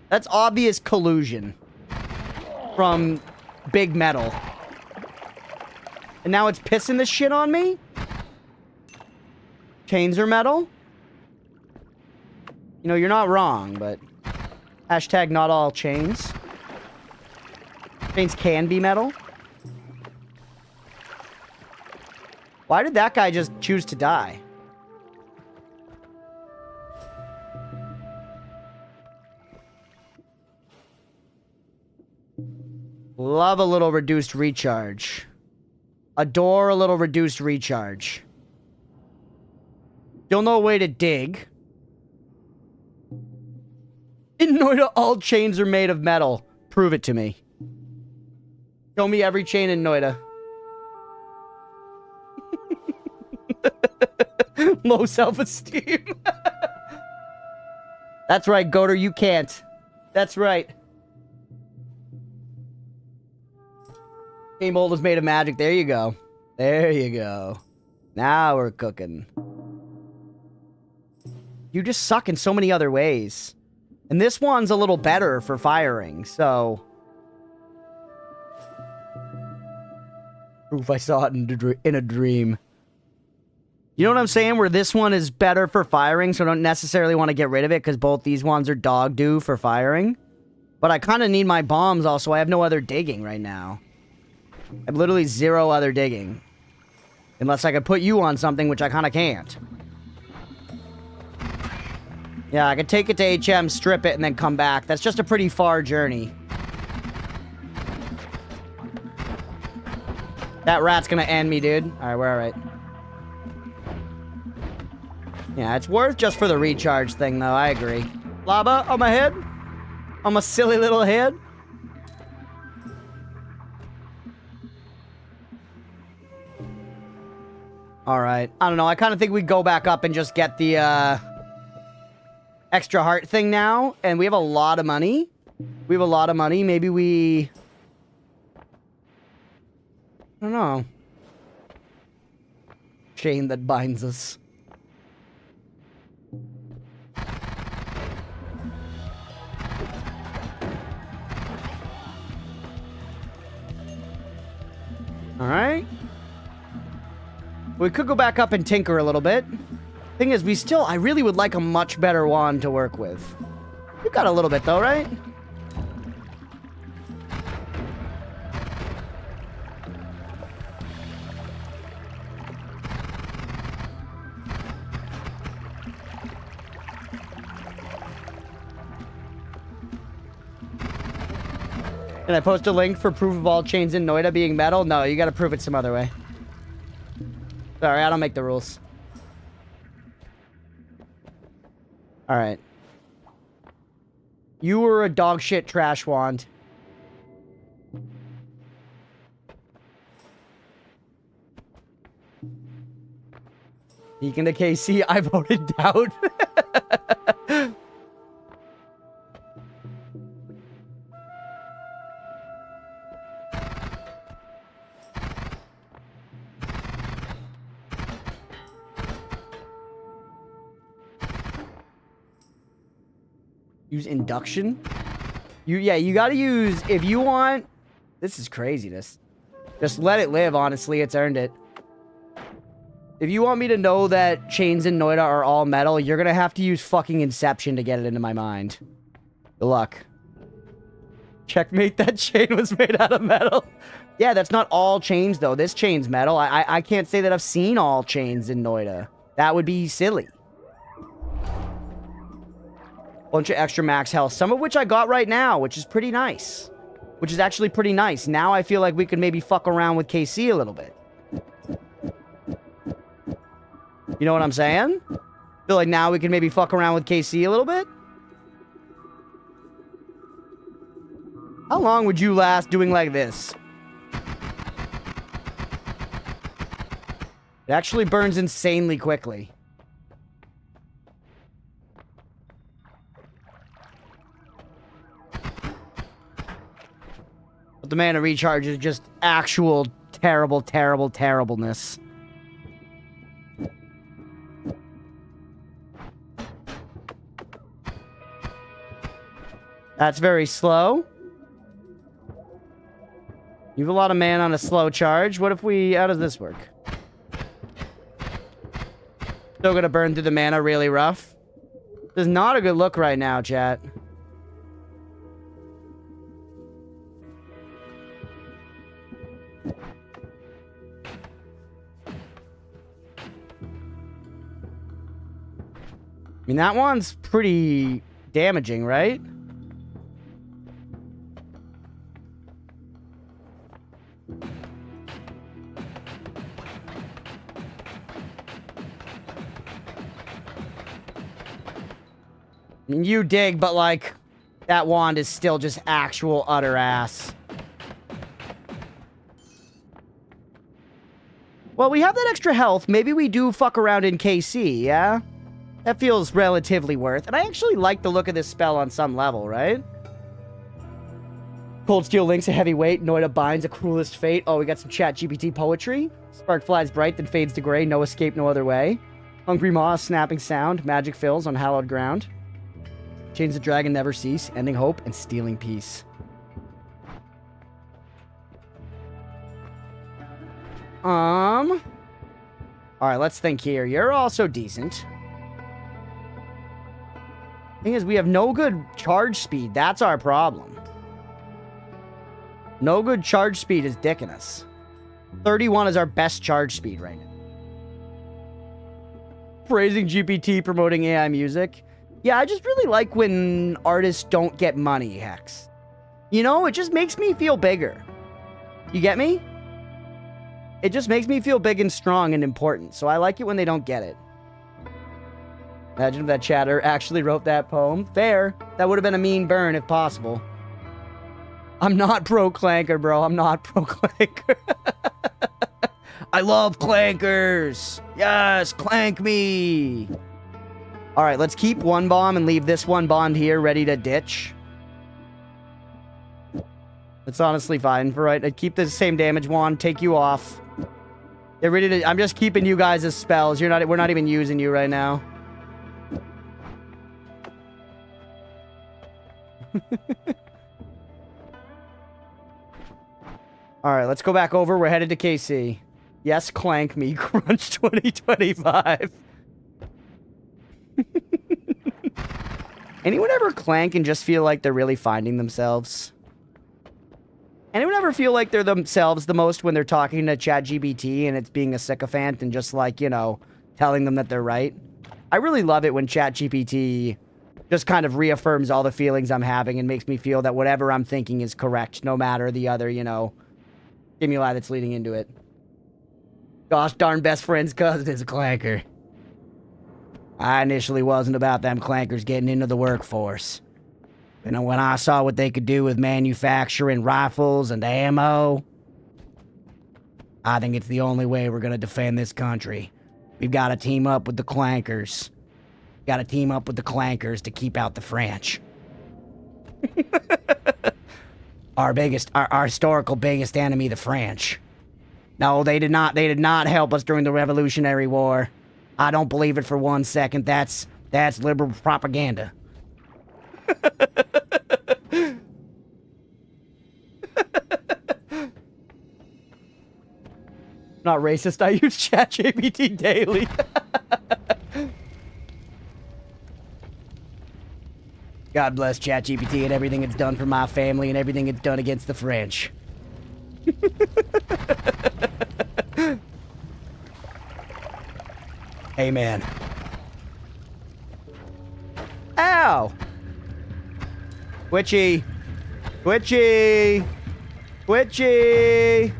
[SPEAKER 1] That's obvious collusion from Big Metal. And now it's pissing this shit on me? Chains are metal? You know, you're not wrong, but... Hashtag not all chains. Chains can be metal. Why did that guy just choose to die? Love a little reduced recharge. Adore a little reduced recharge. You'll know a way to dig. In Noita, all chains are made of metal. Prove it to me. Show me every chain in Noita. Low self-esteem. That's right, Goater, you can't. That's right. Game mold is made of magic. There you go. There you go. Now we're cooking. You just suck in so many other ways. And this one's a little better for firing, so... Proof I saw it in a dream. You know what I'm saying? Where this one is better for firing, so I don't necessarily want to get rid of it, because both these ones are dog doo for firing. But I kind of need my bombs also. I have no other digging right now. I have literally zero other digging. Unless I could put you on something, which I kind of can't. Yeah, I could take it to HM, strip it, and then come back. That's just a pretty far journey. That rat's gonna end me, dude. Alright, we're alright. Yeah, it's worth just for the recharge thing, though. I agree. Lava on my head? On my silly little head? Alright. I don't know. I kind of think we go back up and just get the, extra heart thing now. And we have a lot of money. We have a lot of money. Maybe we... I don't know. Chain that binds us. Alright. We could go back up and tinker a little bit. Thing is, I really would like a much better wand to work with. We've got a little bit though, right? Can I post a link for proof of all chains in Noita being metal? No, you gotta prove it some other way. Sorry, I don't make the rules. Alright. You were a dog shit trash wand. Speaking to KC, I voted doubt. Use induction? You gotta use, if you want... This is craziness. Just let it live, honestly. It's earned it. If you want me to know that chains in Noita are all metal, you're gonna have to use fucking Inception to get it into my mind. Good luck. Checkmate, that chain was made out of metal. Yeah, that's not all chains, though. This chain's metal. I can't say that I've seen all chains in Noita. That would be silly. Bunch of extra max health, some of which I got right now, which is pretty nice. Which is actually pretty nice. Now I feel like we could maybe fuck around with KC a little bit. You know what I'm saying? Feel like now we can maybe fuck around with KC a little bit? How long would you last doing like this? It actually burns insanely quickly. But the mana recharge is just actual terrible, terrible, terribleness. That's very slow. You have a lot of mana on a slow charge. What if we... How does this work? Still gonna burn through the mana really rough. This is not a good look right now, chat. I mean, that one's pretty damaging, right? I mean, you dig, but, like, that wand is still just actual utter ass. Well, we have that extra health. Maybe we do fuck around in KC, yeah? That feels relatively worth. And I actually like the look of this spell on some level, right? Cold Steel links a heavyweight. Noita binds a cruelest fate. Oh, we got some chat GPT poetry. Spark flies bright, then fades to gray. No escape, no other way. Hungry maw, snapping sound. Magic fills on hallowed ground. Chains the dragon never cease. Ending hope and stealing peace. Alright, let's think here. You're also decent. Thing is, we have no good charge speed. That's our problem. No good charge speed is dicking us. 31 is our best charge speed right now. Praising GPT, promoting AI music. Yeah, I just really like when artists don't get money, Hex. You know, it just makes me feel bigger. You get me? It just makes me feel big and strong and important, so I like it when they don't get it. Imagine if that chatter actually wrote that poem. Fair. That would have been a mean burn if possible. I'm not pro clanker, bro. I'm not pro clanker. I love clankers. Yes, clank me. All right, let's keep one bomb and leave this one bond here ready to ditch. That's honestly fine for right. I'd keep the same damage wand, take you off. Get ready to. I'm just keeping you guys as spells. You're not. We're not even using you right now. All right, let's go back over. We're headed to KC. Yes, clank me. Crunch 2025. Anyone ever clank and just feel like they're really finding themselves? Anyone ever feel like they're themselves the most when they're talking to ChatGPT and it's being a sycophant and just like, you know, telling them that they're right? I really love it when ChatGPT just kind of reaffirms all the feelings I'm having and makes me feel that whatever I'm thinking is correct, no matter the other, you know, stimuli that's leading into it. Gosh darn best friend's cousin is a clanker. I initially wasn't about them clankers getting into the workforce. And when I saw what they could do with manufacturing rifles and ammo, I think it's the only way we're going to defend this country. We've got to team up with the clankers. Got to team up with the clankers to keep out the French. Our historical biggest enemy, the French. No, they did not help us during the Revolutionary War. I don't believe it for 1 second. That's liberal propaganda. Not racist. I use ChatGPT daily. God bless ChatGPT and everything it's done for my family and everything it's done against the French. Amen. Ow! Twitchy! Twitchy! Twitchy!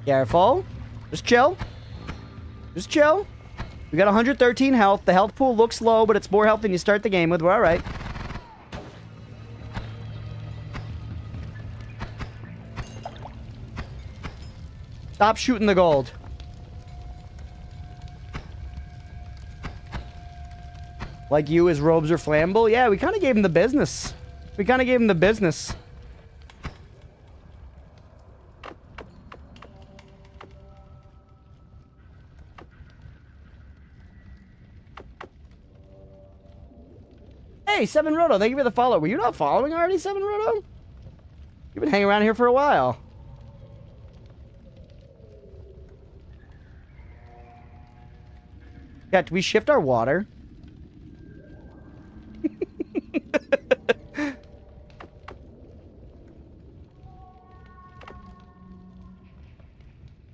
[SPEAKER 1] Careful. Just chill. Just chill. We got 113 health. The health pool looks low, but it's more health than you start the game with. We're alright. Stop shooting the gold. Like you, his robes are flammable? Yeah, we kind of gave him the business. We kind of gave him the business. Hey, 7 Roto, thank you for the follow. Were you not following already, 7 Roto? You've been hanging around here for a while. Yeah, do we shift our water?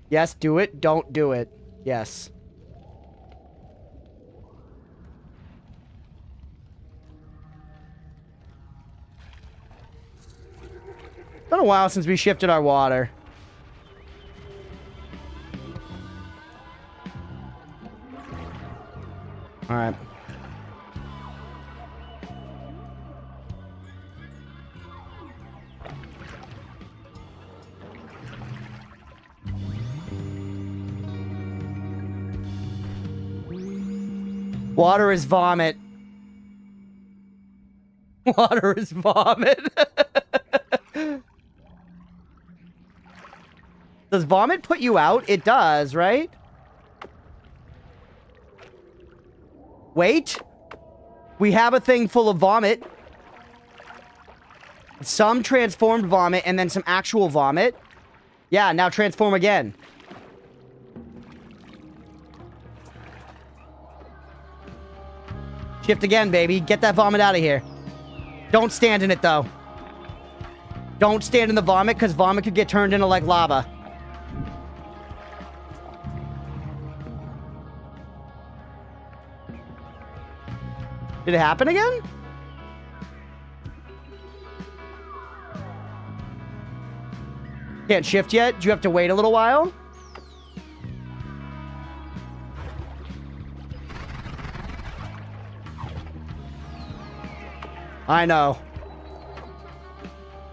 [SPEAKER 1] Yes, do it. Don't do it. Yes. It's been a while since we shifted our water. All right. Water is vomit. Water is vomit. Does vomit put you out? It does, right? Wait. We have a thing full of vomit. Some transformed vomit and then some actual vomit. Yeah, now transform again. Shift again, baby. Get that vomit out of here. Don't stand in it, though. Don't stand in the vomit, because vomit could get turned into, like, lava. Did it happen again? Can't shift yet? Do you have to wait a little while? I know.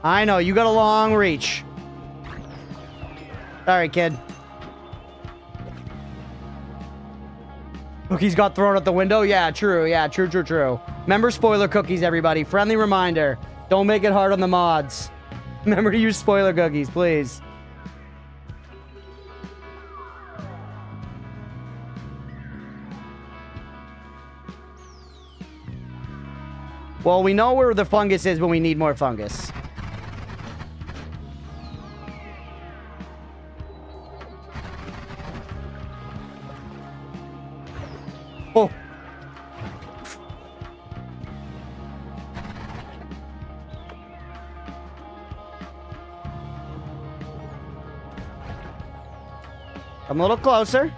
[SPEAKER 1] I know, you got a long reach. Sorry, kid. Cookies got thrown out the window? Yeah, true. Yeah, true. Remember spoiler cookies, everybody. Friendly reminder. Don't make it hard on the mods. Remember to use spoiler cookies, please. Well, we know where the fungus is when we need more fungus. Oh. Come a little closer.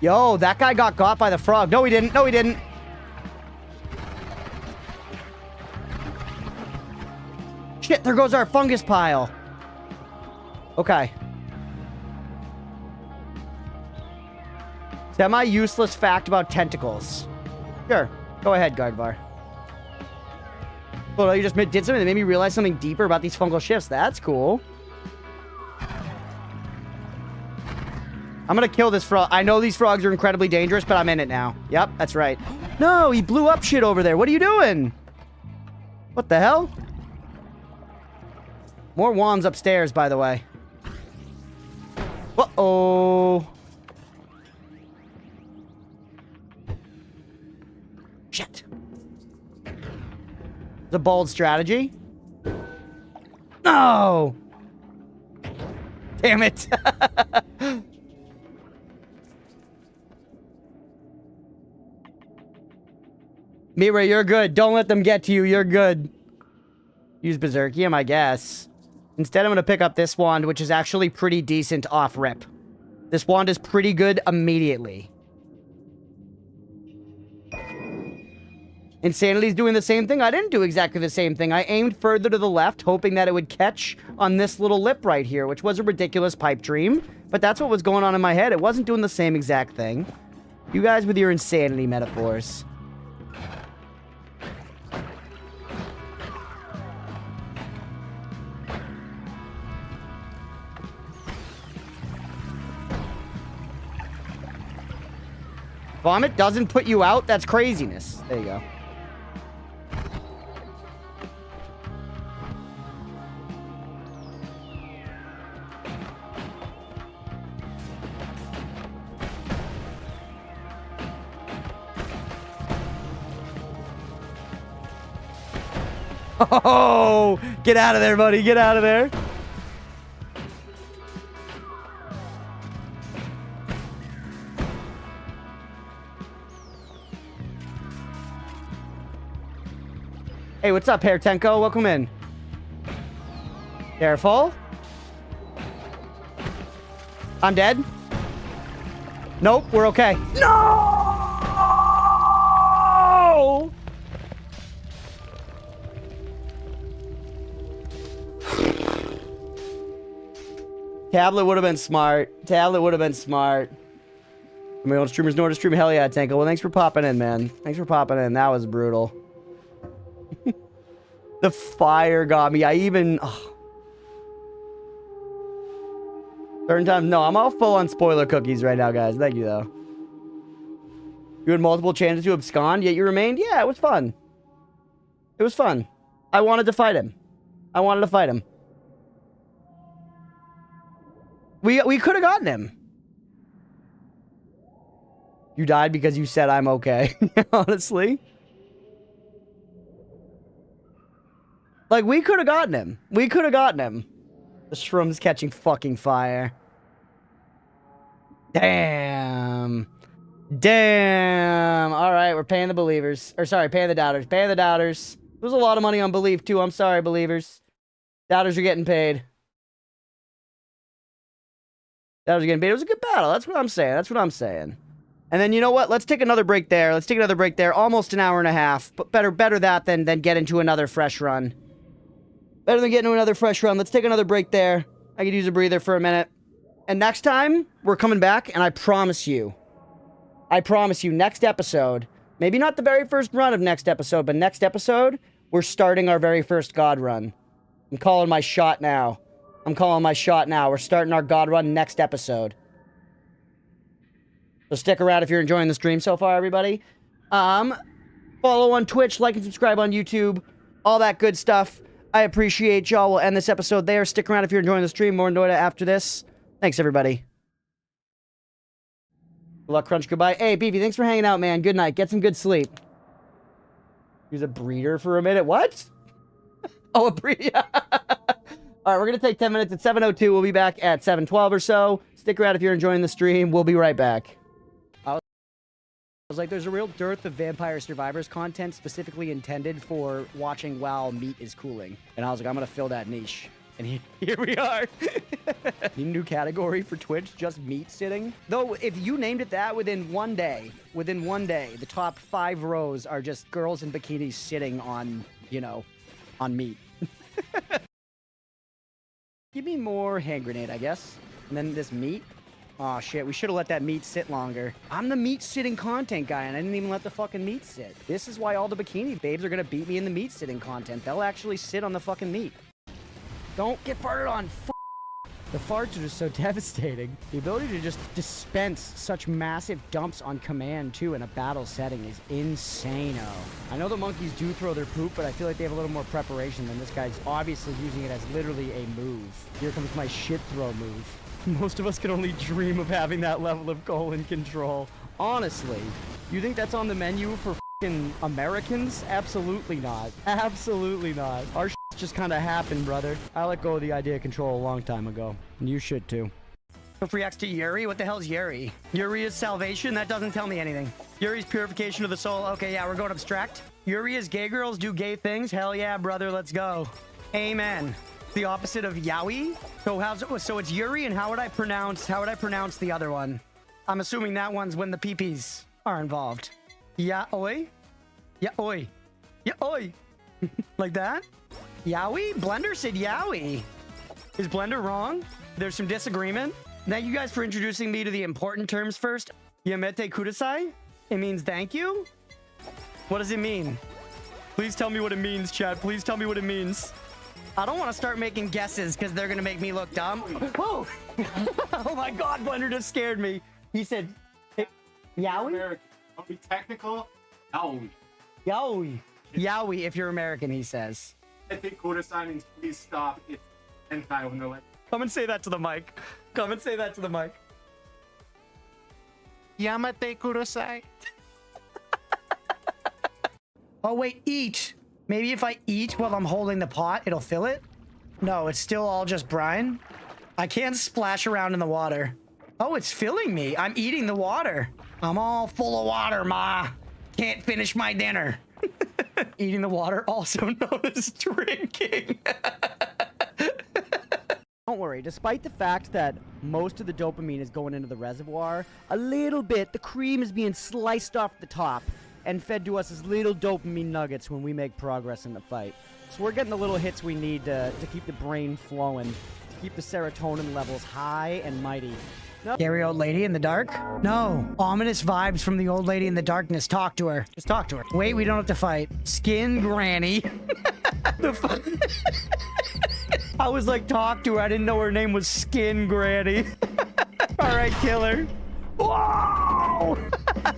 [SPEAKER 1] Yo, that guy got by the frog. No, he didn't. No, he didn't. Shit, there goes our fungus pile. Okay. Semi-useless fact about tentacles. Sure. Go ahead, Guardvar. Well, you just did something that made me realize something deeper about these fungal shifts. That's cool. I'm gonna kill this frog. I know these frogs are incredibly dangerous, but I'm in it now. Yep, that's right. No, he blew up shit over there. What are you doing? What the hell? More wands upstairs, by the way. Uh-oh. Shit. The bold strategy. No! Damn it. Mira, you're good. Don't let them get to you. You're good. Use Berserkium, I guess. Instead, I'm going to pick up this wand, which is actually pretty decent off rip. This wand is pretty good immediately. Insanity's doing the same thing. I didn't do exactly the same thing. I aimed further to the left, hoping that it would catch on this little lip right here, which was a ridiculous pipe dream. But that's what was going on in my head. It wasn't doing the same exact thing. You guys with your insanity metaphors. Vomit doesn't put you out? That's craziness. There you go. Oh, get out of there, buddy. Get out of there. Hey, what's up, Hair Tenko? Welcome in. Careful. I'm dead. Nope, we're okay. No! Tablet would have been smart. Tablet would have been smart. I mean, old streamers know to stream. Hell yeah, Tenko. Well, thanks for popping in, man. Thanks for popping in. That was brutal. The fire got me. I even... Oh. Certain times... No, I'm all full on spoiler cookies right now, guys. Thank you, though. You had multiple chances to abscond, yet you remained? Yeah, it was fun. It was fun. I wanted to fight him. I wanted to fight him. We could have gotten him. You died because you said I'm okay. Honestly. Like, we could have gotten him. We could have gotten him. The shroom's catching fucking fire. Damn. Damn. Alright, we're paying the believers. Or, sorry, paying the doubters. Paying the doubters. There's a lot of money on belief, too. I'm sorry, believers. Doubters are getting paid. That was getting bait. It was a good battle. That's what I'm saying. That's what I'm saying. And then, you know what? Let's take another break there. Let's take another break there. Almost an hour and a half. But better that than get into another fresh run. Better than getting into another fresh run. Let's take another break there. I could use a breather for a minute. And next time, we're coming back, and I promise you, next episode, maybe not the very first run of next episode, but next episode, we're starting our very first God run. I'm calling my shot now. We're starting our God run next episode. So stick around if you're enjoying the stream so far, everybody. Follow on Twitch, like and subscribe on YouTube, all that good stuff. I appreciate y'all. We'll end this episode there. Stick around if you're enjoying the stream. More Noita after this. Thanks, everybody. Good luck, Crunch. Goodbye. Hey, Beefy, thanks for hanging out, man. Good night. Get some good sleep. Use a breeder for a minute. What? Oh, a breeder. All right, we're going to take 10 minutes at 7:02. We'll be back at 7:12 or so. Stick around if you're enjoying the stream. We'll be right back. I was like, there's a real dearth of Vampire Survivors content specifically intended for watching while meat is cooling. And I was like, I'm going to fill that niche. And here we are. New category for Twitch, just meat sitting. Though, if you named it that within one day, the top 5 rows are just girls in bikinis sitting on, you know, on meat. Give me more hand grenade, I guess. And then this meat. Aw, shit, we should have let that meat sit longer. I'm the meat sitting content guy, and I didn't even let the fucking meat sit. This is why all the bikini babes are gonna beat me in the meat sitting content. They'll actually sit on the fucking meat. Don't get farted on. The farts are just so devastating. The ability to just dispense such massive dumps on command, too, in a battle setting is insane-o. I know the monkeys do throw their poop, but I feel like they have a little more preparation than this guy's obviously using it as literally a move. Here comes my shit throw move. Most of us can only dream of having that level of colon control. Honestly, you think that's on the menu for f***ing Americans? Absolutely not. Absolutely not. Our just kind of happened, brother. I let go of the idea of control a long time ago. And you should too. Reacts to Yuri? What the hell's Yuri? Yuri is salvation? That doesn't tell me anything. Yuri's purification of the soul. Okay, yeah, we're going abstract. Yuri is gay girls do gay things? Hell yeah, brother, let's go. Amen. The opposite of yaoi? So it's Yuri, and how would I pronounce the other one? I'm assuming that one's when the peepees are involved. Yaoi? Yaoi. Yaoi. Like that? Yowie? Blender said Yowie. Is Blender wrong? There's some disagreement. Thank you guys for introducing me to the important terms first. Yamete kudasai? It means thank you? What does it mean? Please tell me what it means, chat. Please tell me what it means. I don't want to start making guesses because they're going to make me look dumb. Whoa! Oh my god, Blender just scared me. He said, Yowie?
[SPEAKER 2] I'll be technical. Yowie.
[SPEAKER 1] Yowie. Yowie if you're American, he says.
[SPEAKER 2] I think Kudasai means please stop. It's hentai when they're like,
[SPEAKER 1] come and say that to the mic. Come and say that to the mic.
[SPEAKER 2] Yamate Kudasai.
[SPEAKER 1] Oh, wait, eat. Maybe if I eat while I'm holding the pot, it'll fill it? No, it's still all just brine. I can't splash around in the water. Oh, it's filling me. I'm eating the water. I'm all full of water, ma. Can't finish my dinner. Eating the water, also known as drinking. Don't worry, despite the fact that most of the dopamine is going into the reservoir, a little bit, the cream is being sliced off the top and fed to us as little dopamine nuggets when we make progress in the fight. So we're getting the little hits we need to keep the brain flowing, to keep the serotonin levels high and mighty. No. Scary old lady in the dark? No. Ominous vibes from the old lady in the darkness. Talk to her. Just talk to her. Wait, we don't have to fight. Skin granny. I was like, talk to her. I didn't know her name was Skin Granny. All right, killer. Whoa!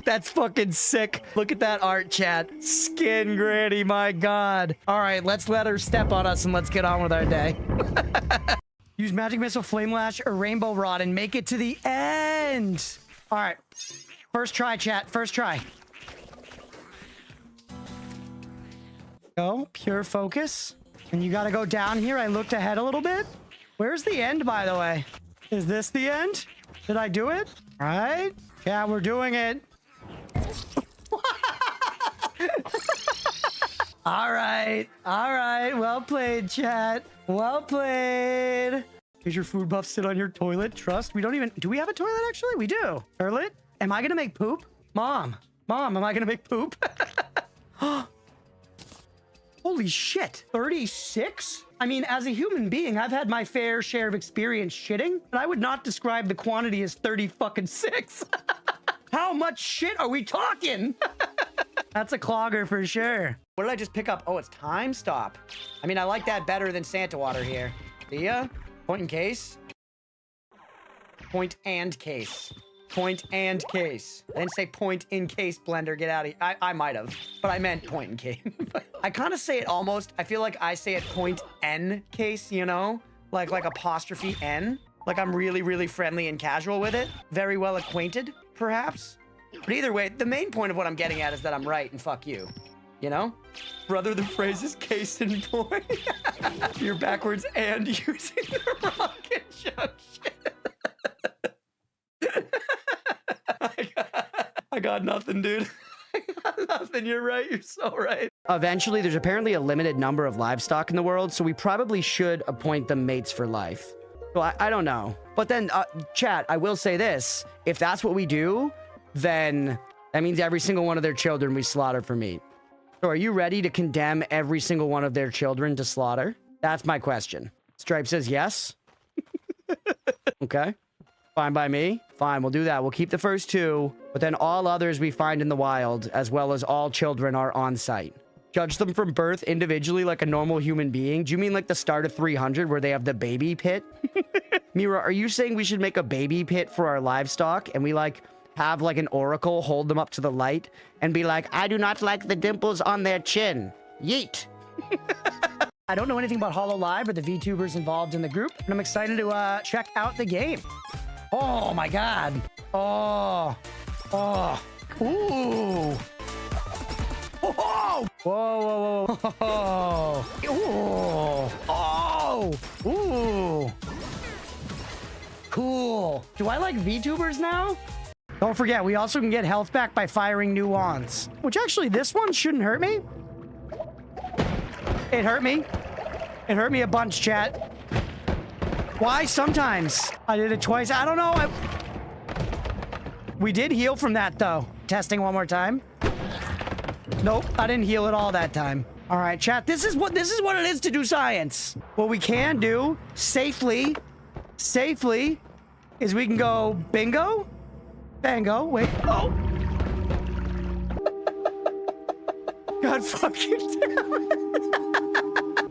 [SPEAKER 1] That's fucking sick. Look at that art, chat. Skin Granny, my god. All right, let's let her step on us and let's get on with our day. Use Magic Missile, Flame Lash, or Rainbow Rod and make it to the end. All right. First try, chat. First try. Go. Pure focus. And you got to go down here. I looked ahead a little bit. Where's the end, by the way? Is this the end? Did I do it? All right. Yeah, we're doing it. All right. All right. Well played, chat. Well played. Does your food buff sit on your toilet? Trust. We don't even... Do we have a toilet, actually? We do. Toilet? Am I going to make poop? Mom, am I going to make poop? Holy shit. 36? I mean, as a human being, I've had my fair share of experience shitting, but I would not describe the quantity as 30 fucking 6. How much shit are we talking? That's a clogger for sure. What did I just pick up? Oh, it's time stop. I mean, I like that better than Santa water here. See ya? Point and case. Point and case. Point and case. I didn't say point in case, blender. Get out of here. I might have, but I meant point in case. I kind of say it almost. I feel like I say it point n case, you know? Like apostrophe n. Like I'm really, really friendly and casual with it. Very well acquainted, perhaps. But either way, the main point of what I'm getting at is that I'm right and fuck you. You know? Brother, the phrase is case in point. You're backwards and using the wrong conjunction. I got nothing, dude. I got nothing. You're right. You're so right. Eventually, there's apparently a limited number of livestock in the world, so we probably should appoint them mates for life. So I don't know. But then, chat, I will say this. If that's what we do, then that means every single one of their children we slaughter for meat. So are you ready to condemn every single one of their children to slaughter? That's my question. Stripe says yes. Okay. Fine by me. Fine, we'll do that. We'll keep the first 2, but then all others we find in the wild, as well as all children, are on site. Judge them from birth individually like a normal human being? Do you mean like the start of 300 where they have the baby pit? Mira, are you saying we should make a baby pit for our livestock and we like have like an oracle hold them up to the light and be like, I do not like the dimples on their chin. Yeet. I don't know anything about HoloLive or the VTubers involved in the group, and I'm excited to check out the game. Oh my god. Oh. Ooh. Oh. Whoa. Ooh. Oh. Ooh. Cool. Do I like VTubers now? Don't forget, we also can get health back by firing new wands. Which actually, this one shouldn't hurt me. It hurt me. It hurt me a bunch, chat. Why? Sometimes. I did it twice. I don't know. We did heal from that, though. Testing one more time. Nope, I didn't heal at all that time. All right, chat. This is what it is to do science. What we can do safely, is we can go bingo, bango. Wait. Oh. God fucking damn it.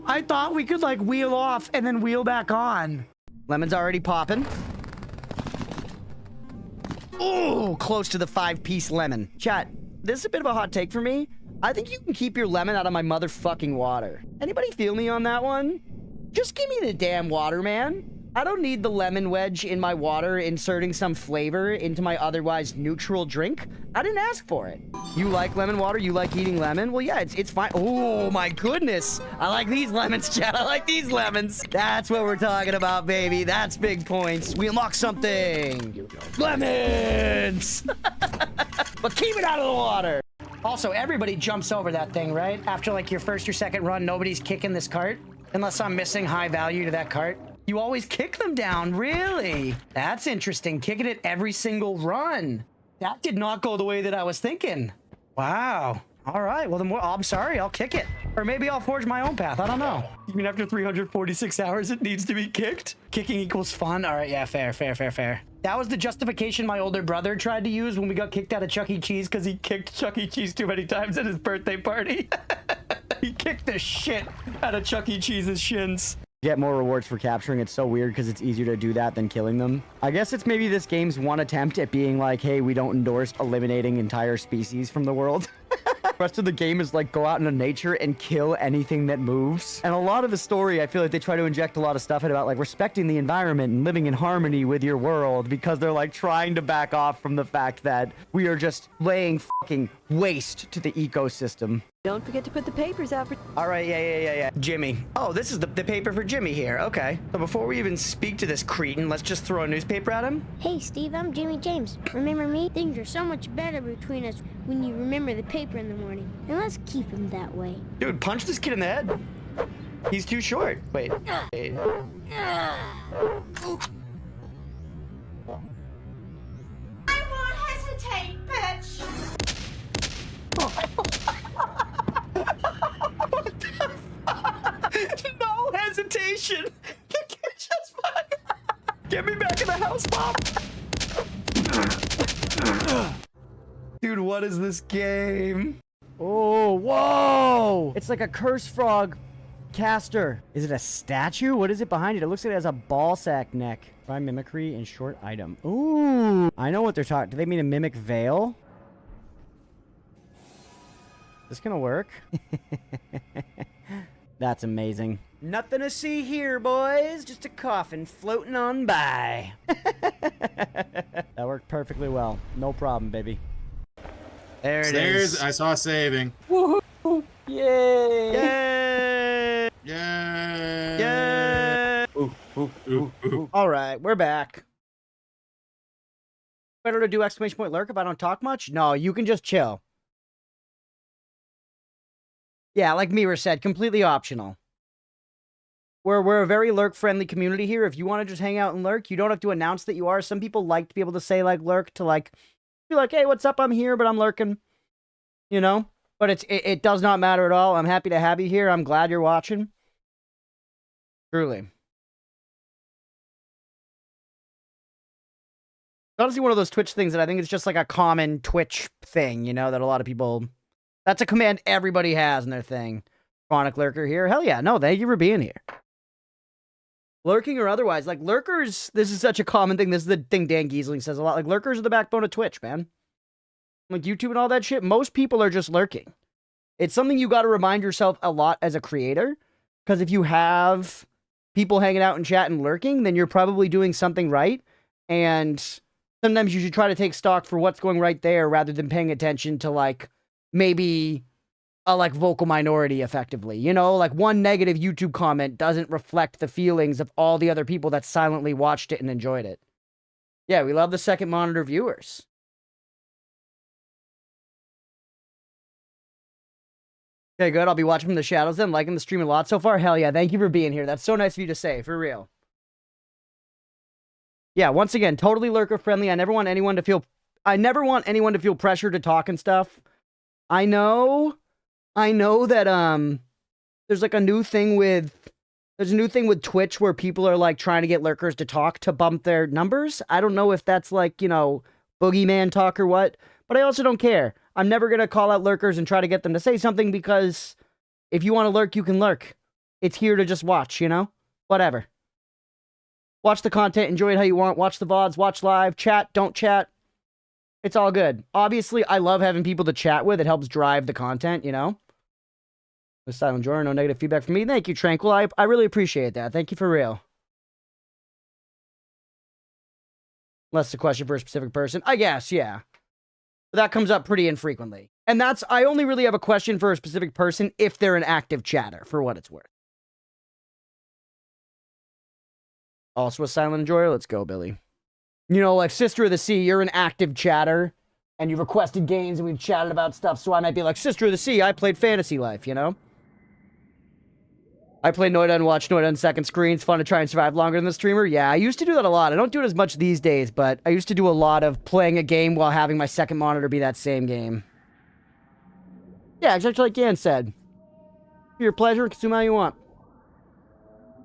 [SPEAKER 1] I thought we could like wheel off and then wheel back on. Lemon's already popping. Ooh, close to the 5-piece lemon. Chat, this is a bit of a hot take for me. I think you can keep your lemon out of my motherfucking water. Anybody feel me on that one? Just give me the damn water, man. I don't need the lemon wedge in my water inserting some flavor into my otherwise neutral drink. I didn't ask for it. You like lemon water? You like eating lemon? Well, yeah, it's fine. Oh, my goodness. I like these lemons, chat. I like these lemons. That's what we're talking about, baby. That's big points. We unlock something. Lemons! But keep it out of the water. Also, everybody jumps over that thing, right? After, like, your first or second run, nobody's kicking this cart. Unless I'm missing high value to that cart. You always kick them down, really? That's interesting. Kicking it every single run. That did not go the way that I was thinking. Wow. All right. Well, then I'm sorry. I'll kick it. Or maybe I'll forge my own path. I don't know. You mean after 346 hours, it needs to be kicked? Kicking equals fun? All right. Yeah, fair. That was the justification my older brother tried to use when we got kicked out of Chuck E. Cheese because he kicked Chuck E. Cheese too many times at his birthday party. He kicked the shit out of Chuck E. Cheese's shins. Get more rewards for capturing. It's so weird because it's easier to do that than killing them. I guess it's maybe this game's one attempt at being like, hey, we don't endorse eliminating entire species from the world. The rest of the game is like go out into nature and kill anything that moves. And a lot of the story, I feel like they try to inject a lot of stuff in about like respecting the environment and living in harmony with your world because they're like trying to back off from the fact that we are just laying fucking waste to the ecosystem.
[SPEAKER 4] Don't forget to put the papers out for...
[SPEAKER 1] All right, yeah. Jimmy. Oh, this is the paper for Jimmy here. Okay. So before we even speak to this cretin, let's just throw a newspaper at him.
[SPEAKER 5] Hey, Steve, I'm Jimmy James. Remember me? Things are so much better between us when you remember the paper in the morning. And let's keep them that way.
[SPEAKER 1] Dude, punch this kid in the head. He's too short. Wait. Wait.
[SPEAKER 6] I won't hesitate, bitch!
[SPEAKER 1] What the fuck? No hesitation. Just fuck. Get me back in the house, Pop. Dude, what is this game? Oh, whoa! It's like a curse frog caster. Is it a statue? What is it behind it? It looks like it has a ball sack neck. Try mimicry and short item. Ooh, I know what they're talking. Do they mean a mimic veil? This gonna work? That's amazing. Nothing to see here, boys. Just a coffin floating on by. That worked perfectly well. No problem, baby. There it is.
[SPEAKER 7] I saw saving.
[SPEAKER 1] Woohoo! Yay! Yay!
[SPEAKER 7] Yay!
[SPEAKER 1] Yay! All right, we're back. Better to do exclamation point lurk if I don't talk much? No, you can just chill. Yeah, like Mira said, completely optional. We're a very lurk-friendly community here. If you want to just hang out and lurk, you don't have to announce that you are. Some people like to be able to say, like, lurk to, like, be like, hey, what's up? I'm here, but I'm lurking. You know? But it does not matter at all. I'm happy to have you here. I'm glad you're watching. Truly. Honestly, one of those Twitch things that I think is just like a common Twitch thing, you know, that a lot of people... That's a command everybody has in their thing. Chronic lurker here. Hell yeah. No, thank you for being here. Lurking or otherwise. Like, lurkers, this is such a common thing. This is the thing Dan Giesling says a lot. Like, lurkers are the backbone of Twitch, man. Like, YouTube and all that shit, most people are just lurking. It's something you got to remind yourself a lot as a creator. Because if you have people hanging out in chat and lurking, then you're probably doing something right. And sometimes you should try to take stock for what's going right there rather than paying attention to, like, maybe a, like, vocal minority, effectively. You know, like, one negative YouTube comment doesn't reflect the feelings of all the other people that silently watched it and enjoyed it. Yeah, we love the second monitor viewers. Okay, good. I'll be watching from the shadows then. Liking the stream a lot so far. Hell yeah. Thank you for being here. That's so nice of you to say. For real. Yeah, once again, totally lurker friendly. I never want anyone to feel pressure to talk and stuff. I know that there's like a new thing with Twitch where people are like trying to get lurkers to talk to bump their numbers. I don't know if that's like, you know, boogeyman talk or what, but I also don't care. I'm never going to call out lurkers and try to get them to say something because if you want to lurk, you can lurk. It's here to just watch, you know? Whatever. Watch the content, enjoy it how you want, watch the VODs, watch live, chat, don't chat. It's all good. Obviously, I love having people to chat with. It helps drive the content, you know? The Silent Jordan, no negative feedback from me. Thank you, Tranquil. I really appreciate that. Thank you for real. Unless it's a question for a specific person. I guess, yeah. But that comes up pretty infrequently. And I only really have a question for a specific person if they're an active chatter, for what it's worth. Also a silent enjoyer. Let's go, Billy. You know, like Sister of the Sea, you're an active chatter, and you've requested games, and we've chatted about stuff, so I might be like, Sister of the Sea, I played Fantasy Life, you know? I play Noita and watch Noita on second screen. It's fun to try and survive longer than the streamer. Yeah, I used to do that a lot. I don't do it as much these days, but I used to do a lot of playing a game while having my second monitor be that same game. Yeah, exactly like Dan said. For your pleasure, consume how you want.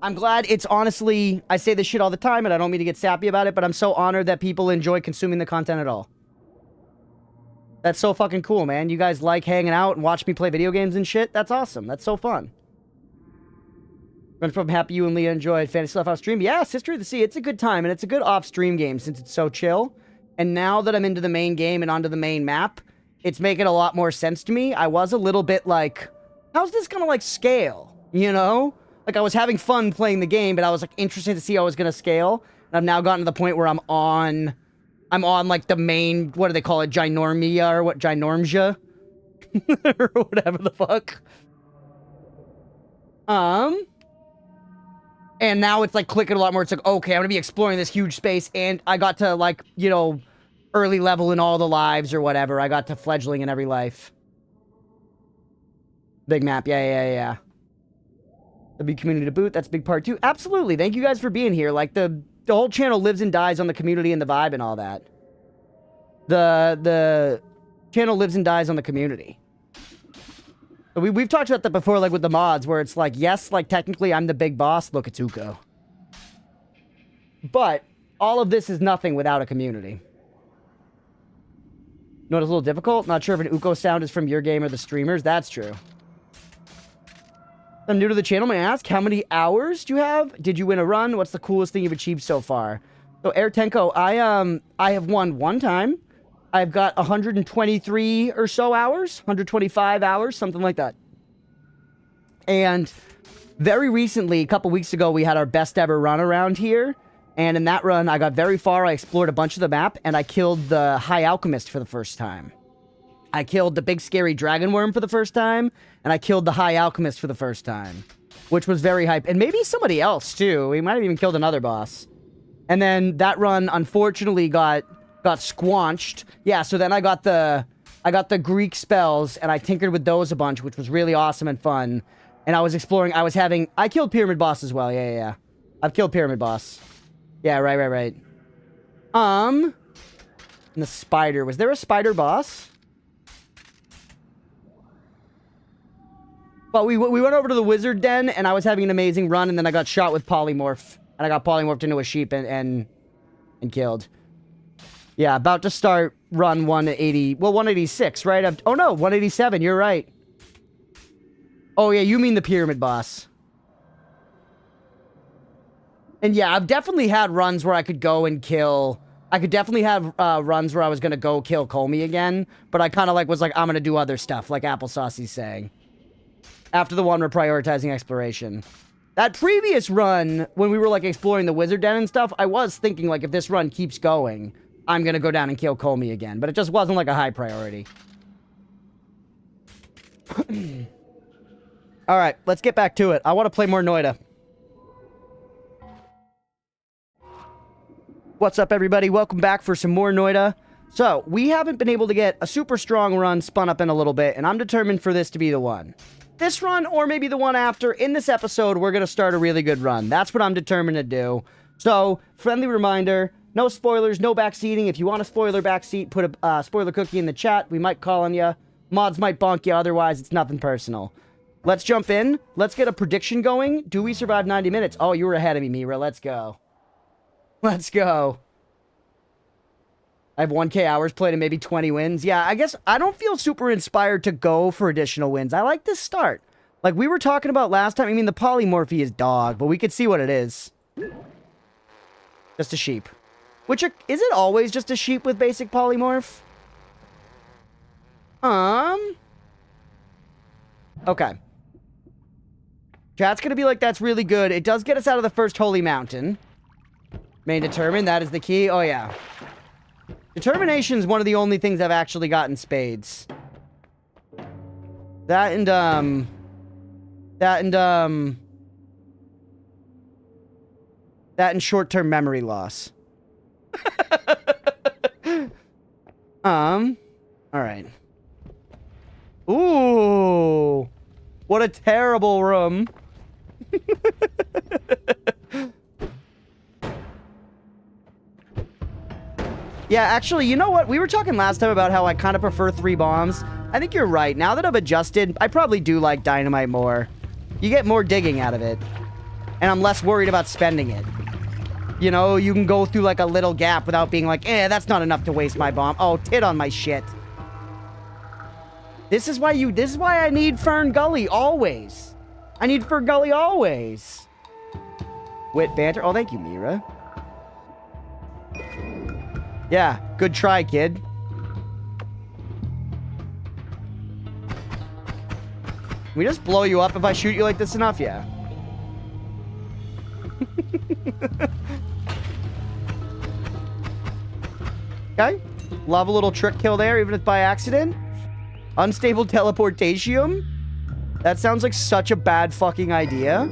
[SPEAKER 1] I'm glad it's honestly, I say this shit all the time, and I don't mean to get sappy about it, but I'm so honored that people enjoy consuming the content at all. That's so fucking cool, man. You guys like hanging out and watch me play video games and shit? That's awesome. That's so fun. I'm happy you and Leah enjoyed Fantasy Life off stream. Yeah, Sister of the Sea, it's a good time, and it's a good off-stream game since it's so chill. And now that I'm into the main game and onto the main map, it's making a lot more sense to me. I was a little bit like, how's this gonna, like, scale? You know? Like, I was having fun playing the game, but I was, like, interested to see how it was gonna scale. And I've now gotten to the point where I'm on, like, the main, what do they call it, Ginormia, or what, Ginormsia? or whatever the fuck. And now it's, like, clicking a lot more. It's like, okay, I'm gonna be exploring this huge space, and I got to, like, you know, early level in all the lives or whatever. I got to fledgling in every life. Big map, yeah. There'll be community to boot. That's a big part too. Absolutely. Thank you guys for being here. Like, the whole channel lives and dies on the community and the vibe and all that. The channel lives and dies on the community. We've talked about that before, like with the mods, where it's like, yes, like technically I'm the big boss. Look, it's Uko. But all of this is nothing without a community. You know what, it's a little difficult? Not sure if an Uko sound is from your game or the streamers. That's true. I'm new to the channel. May I ask, how many hours do you have? Did you win a run? What's the coolest thing you've achieved so far? So, Air Tenko, I have won one time. I've got 123 or so hours, 125 hours, something like that. And very recently, a couple weeks ago, we had our best ever run around here. And in that run, I got very far. I explored a bunch of the map, and I killed the High Alchemist for the first time. I killed the big scary dragon worm for the first time, and I killed the High Alchemist for the first time, which was very hype. And maybe somebody else, too. We might have even killed another boss. And then that run, unfortunately, got squanched. Yeah, so then I got the Greek spells, and I tinkered with those a bunch, which was really awesome and fun. And I was exploring, I killed Pyramid Boss as well, yeah. I've killed Pyramid Boss. Yeah, right. And the spider, was there a spider boss? But we went over to the wizard den, and I was having an amazing run, and then I got shot with polymorph. And I got polymorphed into a sheep and killed. Yeah, about to start run 180. Well, 186, right? Oh, no, 187. You're right. Oh, yeah, you mean the pyramid boss. And yeah, I've definitely had runs where I could go and kill... I could definitely have runs where I was going to go kill Comey again. But I kind of was like, I'm going to do other stuff, like Applesaucy's saying. After the one we're prioritizing exploration. That previous run, when we were like exploring the wizard den and stuff, I was thinking like, if this run keeps going, I'm going to go down and kill Comey again. But it just wasn't like a high priority. Alright, let's get back to it. I want to play more Noita. What's up, everybody? Welcome back for some more Noita. So, we haven't been able to get a super strong run spun up in a little bit, and I'm determined for this to be the one. This run, or maybe the one after, in this episode, we're going to start a really good run. That's what I'm determined to do. So, friendly reminder, no spoilers, no backseating. If you want a spoiler backseat, put a spoiler cookie in the chat. We might call on you. Mods might bonk you, otherwise it's nothing personal. Let's jump in. Let's get a prediction going. Do we survive 90 minutes? Oh, you were ahead of me, Mira. Let's go. Let's go. I have 1K hours played and maybe 20 wins. Yeah, I guess I don't feel super inspired to go for additional wins. I like this start. Like we were talking about last time. I mean, the polymorphy is dog, but we could see what it is. Just a sheep. Is it always just a sheep with basic polymorph? Okay. Chat's gonna be like, that's really good. It does get us out of the first holy mountain. Main determine, that is the key. Oh, yeah. Determination is one of the only things I've actually got in spades. That and short-term memory loss. Alright. Ooh. What a terrible room. Yeah, actually, you know what? We were talking last time about how I kind of prefer 3 bombs. I think you're right. Now that I've adjusted, I probably do like dynamite more. You get more digging out of it. And I'm less worried about spending it. You know, you can go through like a little gap without being like, that's not enough to waste my bomb. Oh, tit on my shit. This is why I need Fern Gully always. I need Fern Gully always. Wit banter. Oh, thank you, Mira. Yeah, good try, kid. Can we just blow you up if I shoot you like this enough? Yeah. Okay. Love a little trick kill there, even if by accident. Unstable teleportation. That sounds like such a bad fucking idea.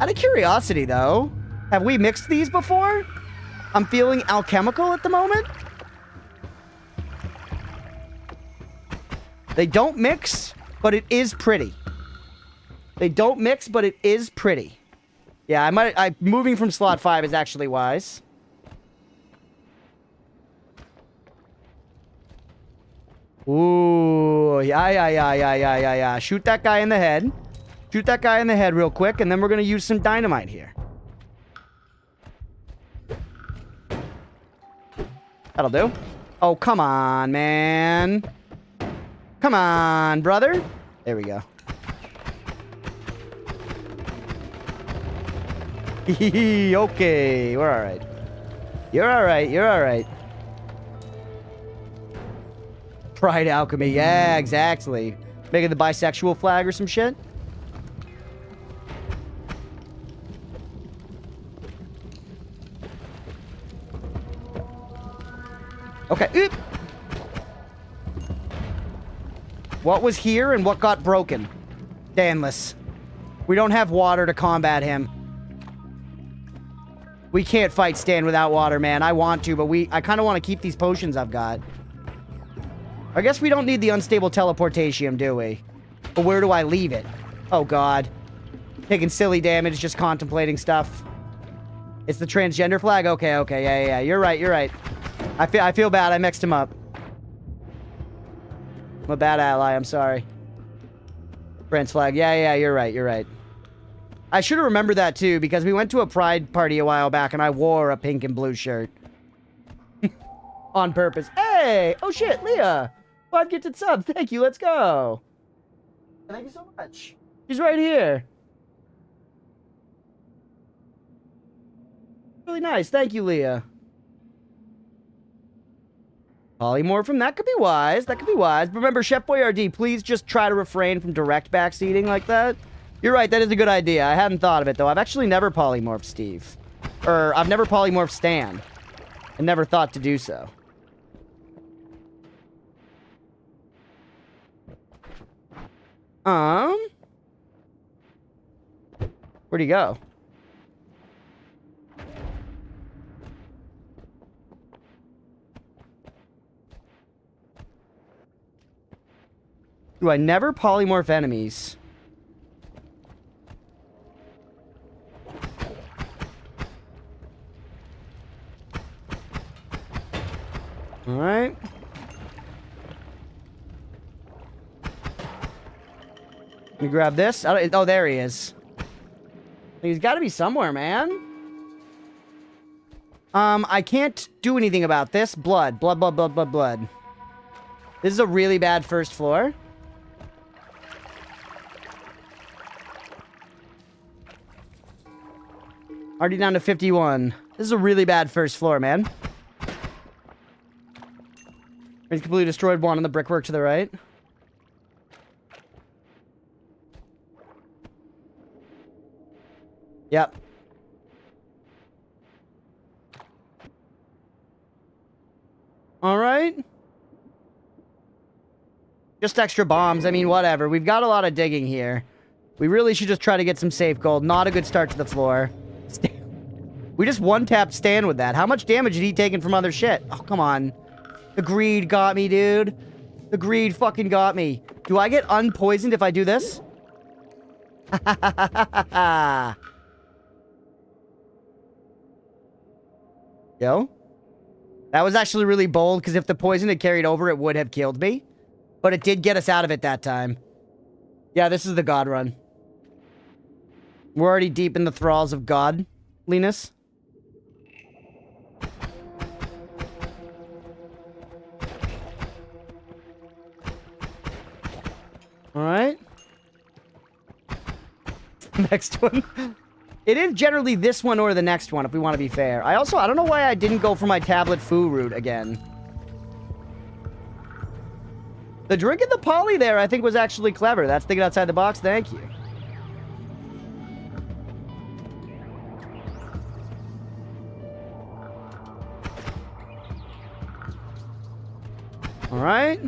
[SPEAKER 1] Out of curiosity, though, have we mixed these before? I'm feeling alchemical at the moment. They don't mix, but it is pretty. They don't mix, but it is pretty. Yeah, moving from slot 5 is actually wise. Ooh, yeah. Shoot that guy in the head. Shoot that guy in the head real quick, and then we're gonna use some dynamite here. That'll do. Oh, come on, man. Come on, brother. There we go. Okay, we're alright. You're alright, you're alright. Pride alchemy, yeah, exactly. Making the bisexual flag or some shit. Okay. Oop. What was here and what got broken? Danless. We don't have water to combat him. We can't fight Stan without water, man. I want to, but I kind of want to keep these potions I've got. I guess we don't need the unstable teleportation, do we? But where do I leave it? Oh, God. Taking silly damage, just contemplating stuff. It's the transgender flag? Okay, yeah. You're right, you're right. I feel bad. I mixed him up. I'm a bad ally. I'm sorry. Trans flag. Yeah, you're right, you're right. I should have remembered that, too, because we went to a pride party a while back, and I wore a pink and blue shirt. On purpose. Hey! Oh, shit, Leah! 5 gifted subs. Thank you. Let's go. Thank you so much. She's right here. Really nice. Thank you, Leah. Polymorph, that could be wise. That could be wise. But remember, Chef Boyardee, please just try to refrain from direct backseating like that. You're right. That is a good idea. I hadn't thought of it, though. I've actually never polymorphed Steve. Or, I've never polymorphed Stan. I never thought to do so. Where'd he go? Do I never polymorph enemies? Alright. Let me grab this. Oh, there he is. He's got to be somewhere, man. I can't do anything about this. Blood. Blood. This is a really bad first floor. Already down to 51. This is a really bad first floor, man. He's completely destroyed one on the brickwork to the right. Yep. Alright. Just extra bombs. I mean, whatever. We've got a lot of digging here. We really should just try to get some safe gold. Not a good start to the floor. We just one-tapped Stan with that. How much damage had he taken from other shit? Oh, come on. The greed got me, dude. The greed fucking got me. Do I get unpoisoned if I do this? Yo? That was actually really bold, because if the poison had carried over, it would have killed me. But it did get us out of it that time. Yeah, this is the God run. We're already deep in the thralls of godliness. Alright. Next one. It is generally this one or the next one, if we want to be fair. I don't know why I didn't go for my tablet foo route again. The drink in the poly there, I think, was actually clever. That's thinking outside the box. Thank you. Alright.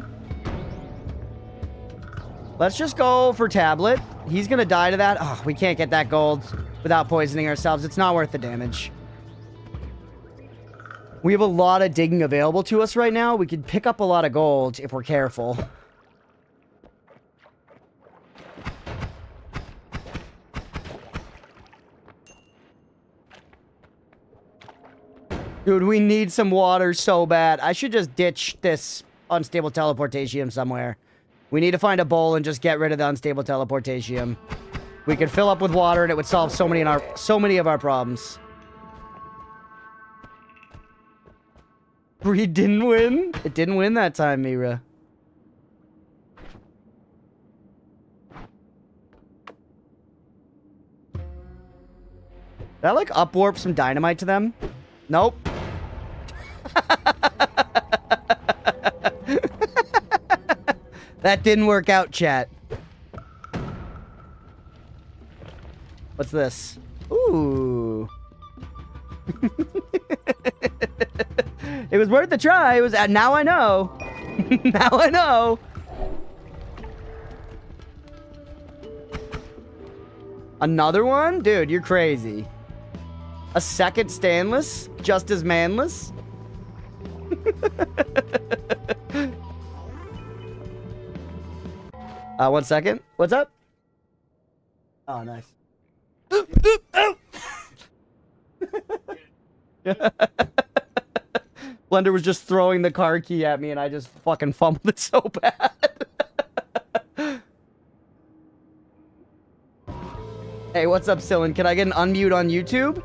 [SPEAKER 1] Let's just go for tablet. He's gonna die to that. Oh, we can't get that gold without poisoning ourselves. It's not worth the damage. We have a lot of digging available to us right now. We could pick up a lot of gold if we're careful. Dude, we need some water so bad. I should just ditch this unstable teleportation somewhere. We need to find a bowl and just get rid of the unstable teleportation. We could fill up with water and it would solve so many of our problems. Breed didn't win? It didn't win that time, Mira. Did I, like, upwarp some dynamite to them? Nope. That didn't work out, chat. What's this? Ooh. It was worth a try. It was. Now I know. Now I know. Another one? Dude, you're crazy. A second Stanless? Just as manless? 1 second. What's up? Oh, nice. Blender was just throwing the car key at me and I just fucking fumbled it so bad. Hey, what's up, Cyllin? Can I get an unmute on YouTube?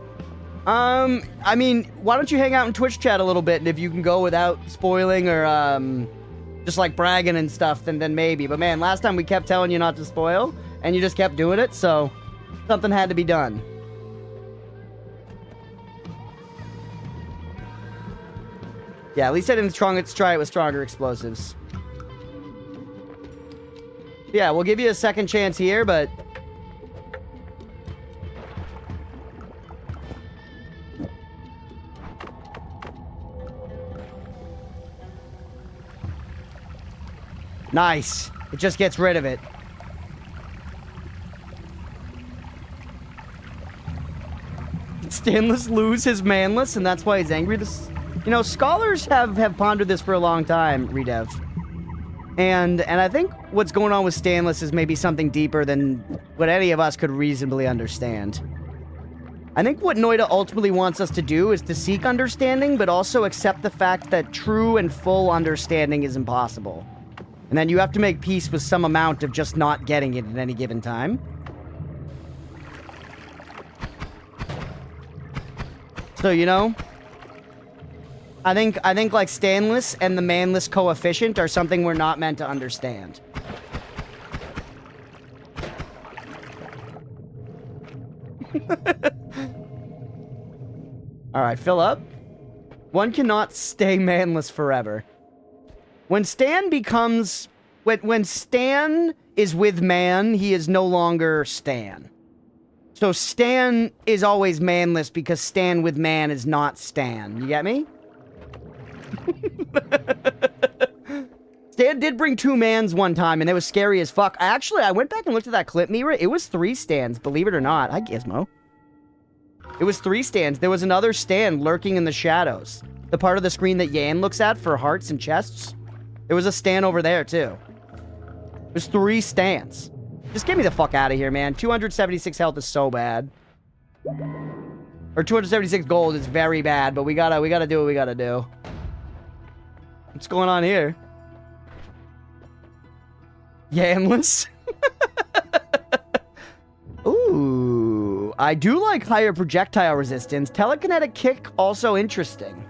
[SPEAKER 1] I mean, why don't you hang out in Twitch chat a little bit, and if you can go without spoiling or, just like bragging and stuff, then maybe. But man, last time we kept telling you not to spoil, and you just kept doing it, so something had to be done. Yeah, at least I didn't try it with stronger explosives. Yeah, we'll give you a second chance here, but... Nice. It just gets rid of it. Did Stanless lose his manless, and that's why he's angry? You know, scholars have pondered this for a long time, Redev. And I think what's going on with Stanless is maybe something deeper than what any of us could reasonably understand. I think what Noita ultimately wants us to do is to seek understanding, but also accept the fact that true and full understanding is impossible. And then you have to make peace with some amount of just not getting it at any given time. So, you know, I think like Stanless and the manless coefficient are something we're not meant to understand. Alright, fill up. One cannot stay manless forever. When Stan becomes... When Stan is with man, he is no longer Stan. So Stan is always manless because Stan with man is not Stan. You get me? Stan did bring 2 mans one time, and it was scary as fuck. Actually, I went back and looked at that clip, Mira. It was 3 Stans, believe it or not. Hi, Gizmo. It was 3 Stans. There was another Stan lurking in the shadows. The part of the screen that Yan looks at for hearts and chests. There was a Stan over there, too. There's 3 Stans. Just get me the fuck out of here, man. 276 health is so bad. Or 276 gold is very bad, but we gotta do what we gotta do. What's going on here? Yanless? Ooh. I do like higher projectile resistance. Telekinetic kick, also interesting.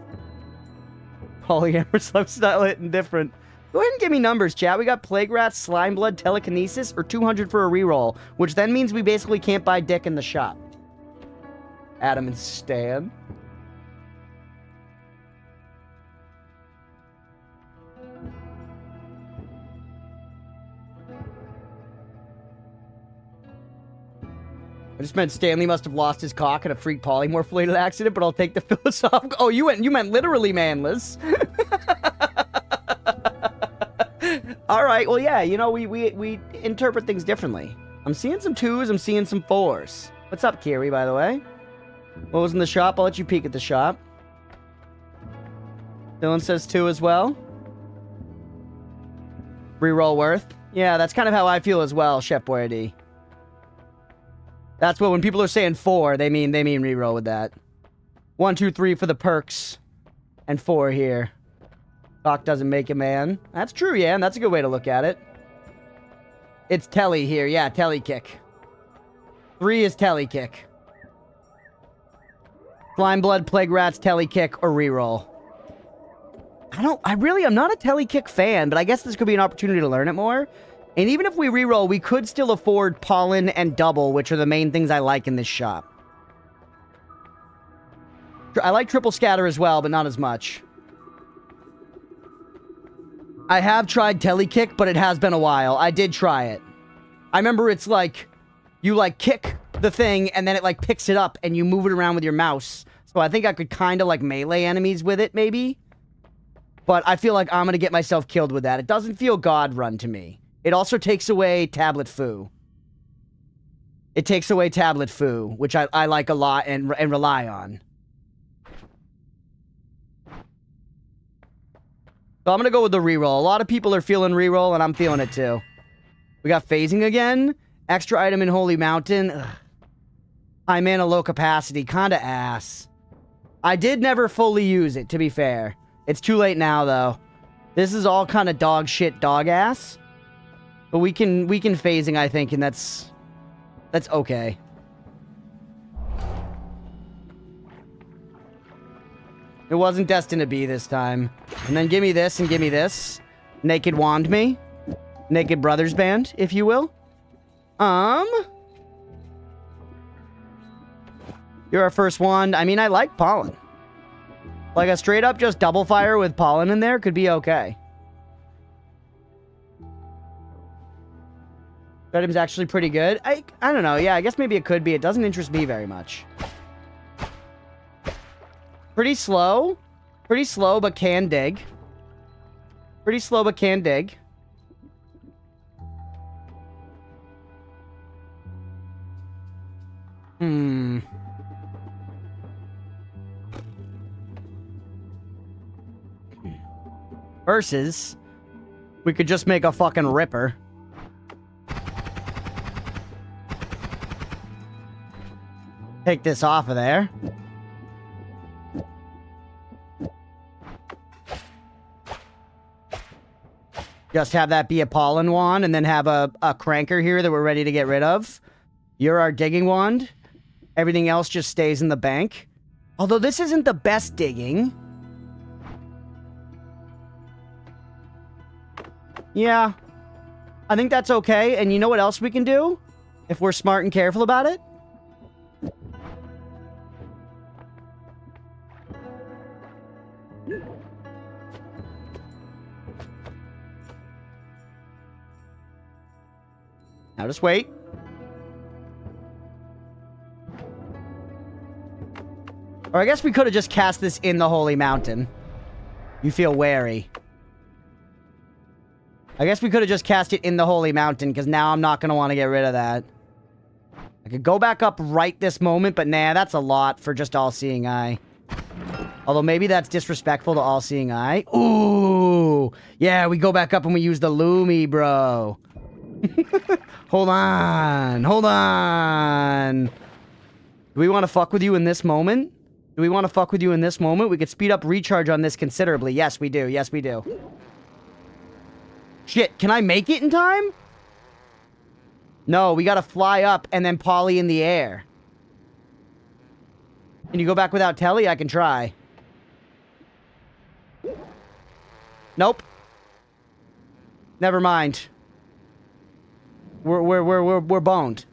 [SPEAKER 1] Polyamorous lifestyle hitting different. Go ahead and give me numbers, chat. We got Plague Rat, Slime Blood, Telekinesis, or 200 for a reroll, which then means we basically can't buy dick in the shop. Adam and Stan. I just meant Stanley must have lost his cock in a freak polymorph-related accident, but I'll take the philosophical... Oh, you meant literally manless. All right, well, yeah, you know, we interpret things differently. I'm seeing some 2s, I'm seeing some 4s. What's up, Kiri, by the way? What was in the shop? I'll let you peek at the shop. Dylan says 2 as well. Reroll worth. Yeah, that's kind of how I feel as well, Chef Boyardee. That's what, when people are saying 4, they mean reroll with that. 1, 2, 3 for the perks. and 4 here. Talk doesn't make a man. That's true, yeah, and that's a good way to look at it. It's Telly here. Yeah, Telly kick. 3 is Telly kick. Slime Blood, Plague Rats, Telly kick, or reroll. I'm not a Telly kick fan, but I guess this could be an opportunity to learn it more. And even if we reroll, we could still afford Pollen and Double, which are the main things I like in this shop. I like Triple Scatter as well, but not as much. I have tried Telly kick, but it has been a while. I did try it. I remember it's like, you like kick the thing, and then it like picks it up, and you move it around with your mouse. So I think I could kind of like melee enemies with it, maybe. But I feel like I'm going to get myself killed with that. It doesn't feel God Run to me. It also takes away Tablet Foo. It takes away Tablet Foo, which I like a lot and rely on. So I'm going to go with the reroll. A lot of people are feeling reroll, and I'm feeling it too. We got phasing again. Extra item in Holy Mountain. Ugh. High mana, low capacity. Kind of ass. I did never fully use it, to be fair. It's too late now, though. This is all kind of dog shit, dog ass. But we can phasing, I think, and that's okay. It wasn't destined to be this time. And then give me this and give me this. Naked Wand me. Naked Brothers Band, if you will. You're our first wand. I mean, I like Pollen. Like a straight up just double fire with Pollen in there could be okay. Item's actually pretty good. I don't know. Yeah, I guess maybe it could be. It doesn't interest me very much. Pretty slow. Pretty slow, but can dig. Pretty slow, but can dig. Versus, we could just make a fucking ripper. Take this off of there. Just have that be a Pollen wand, and then have a cranker here that we're ready to get rid of. You're our digging wand. Everything else just stays in the bank. Although this isn't the best digging. Yeah. I think that's okay. And you know what else we can do? If we're smart and careful about it? Now just wait. Or I guess we could have just cast this in the Holy Mountain. You feel wary. I guess we could have just cast it in the Holy Mountain, because now I'm not going to want to get rid of that. I could go back up right this moment, but nah, that's a lot for just All-Seeing Eye. Although maybe that's disrespectful to All-Seeing Eye. Ooh! Yeah, we go back up and we use the Lumi, bro. Hold on. Hold on. Do we want to fuck with you in this moment? Do we want to fuck with you in this moment? We could speed up recharge on this considerably. Yes, we do. Yes, we do. Shit, can I make it in time? No, we gotta fly up and then poly in the air. Can you go back without Telly? I can try. Nope. Never mind. We're boned.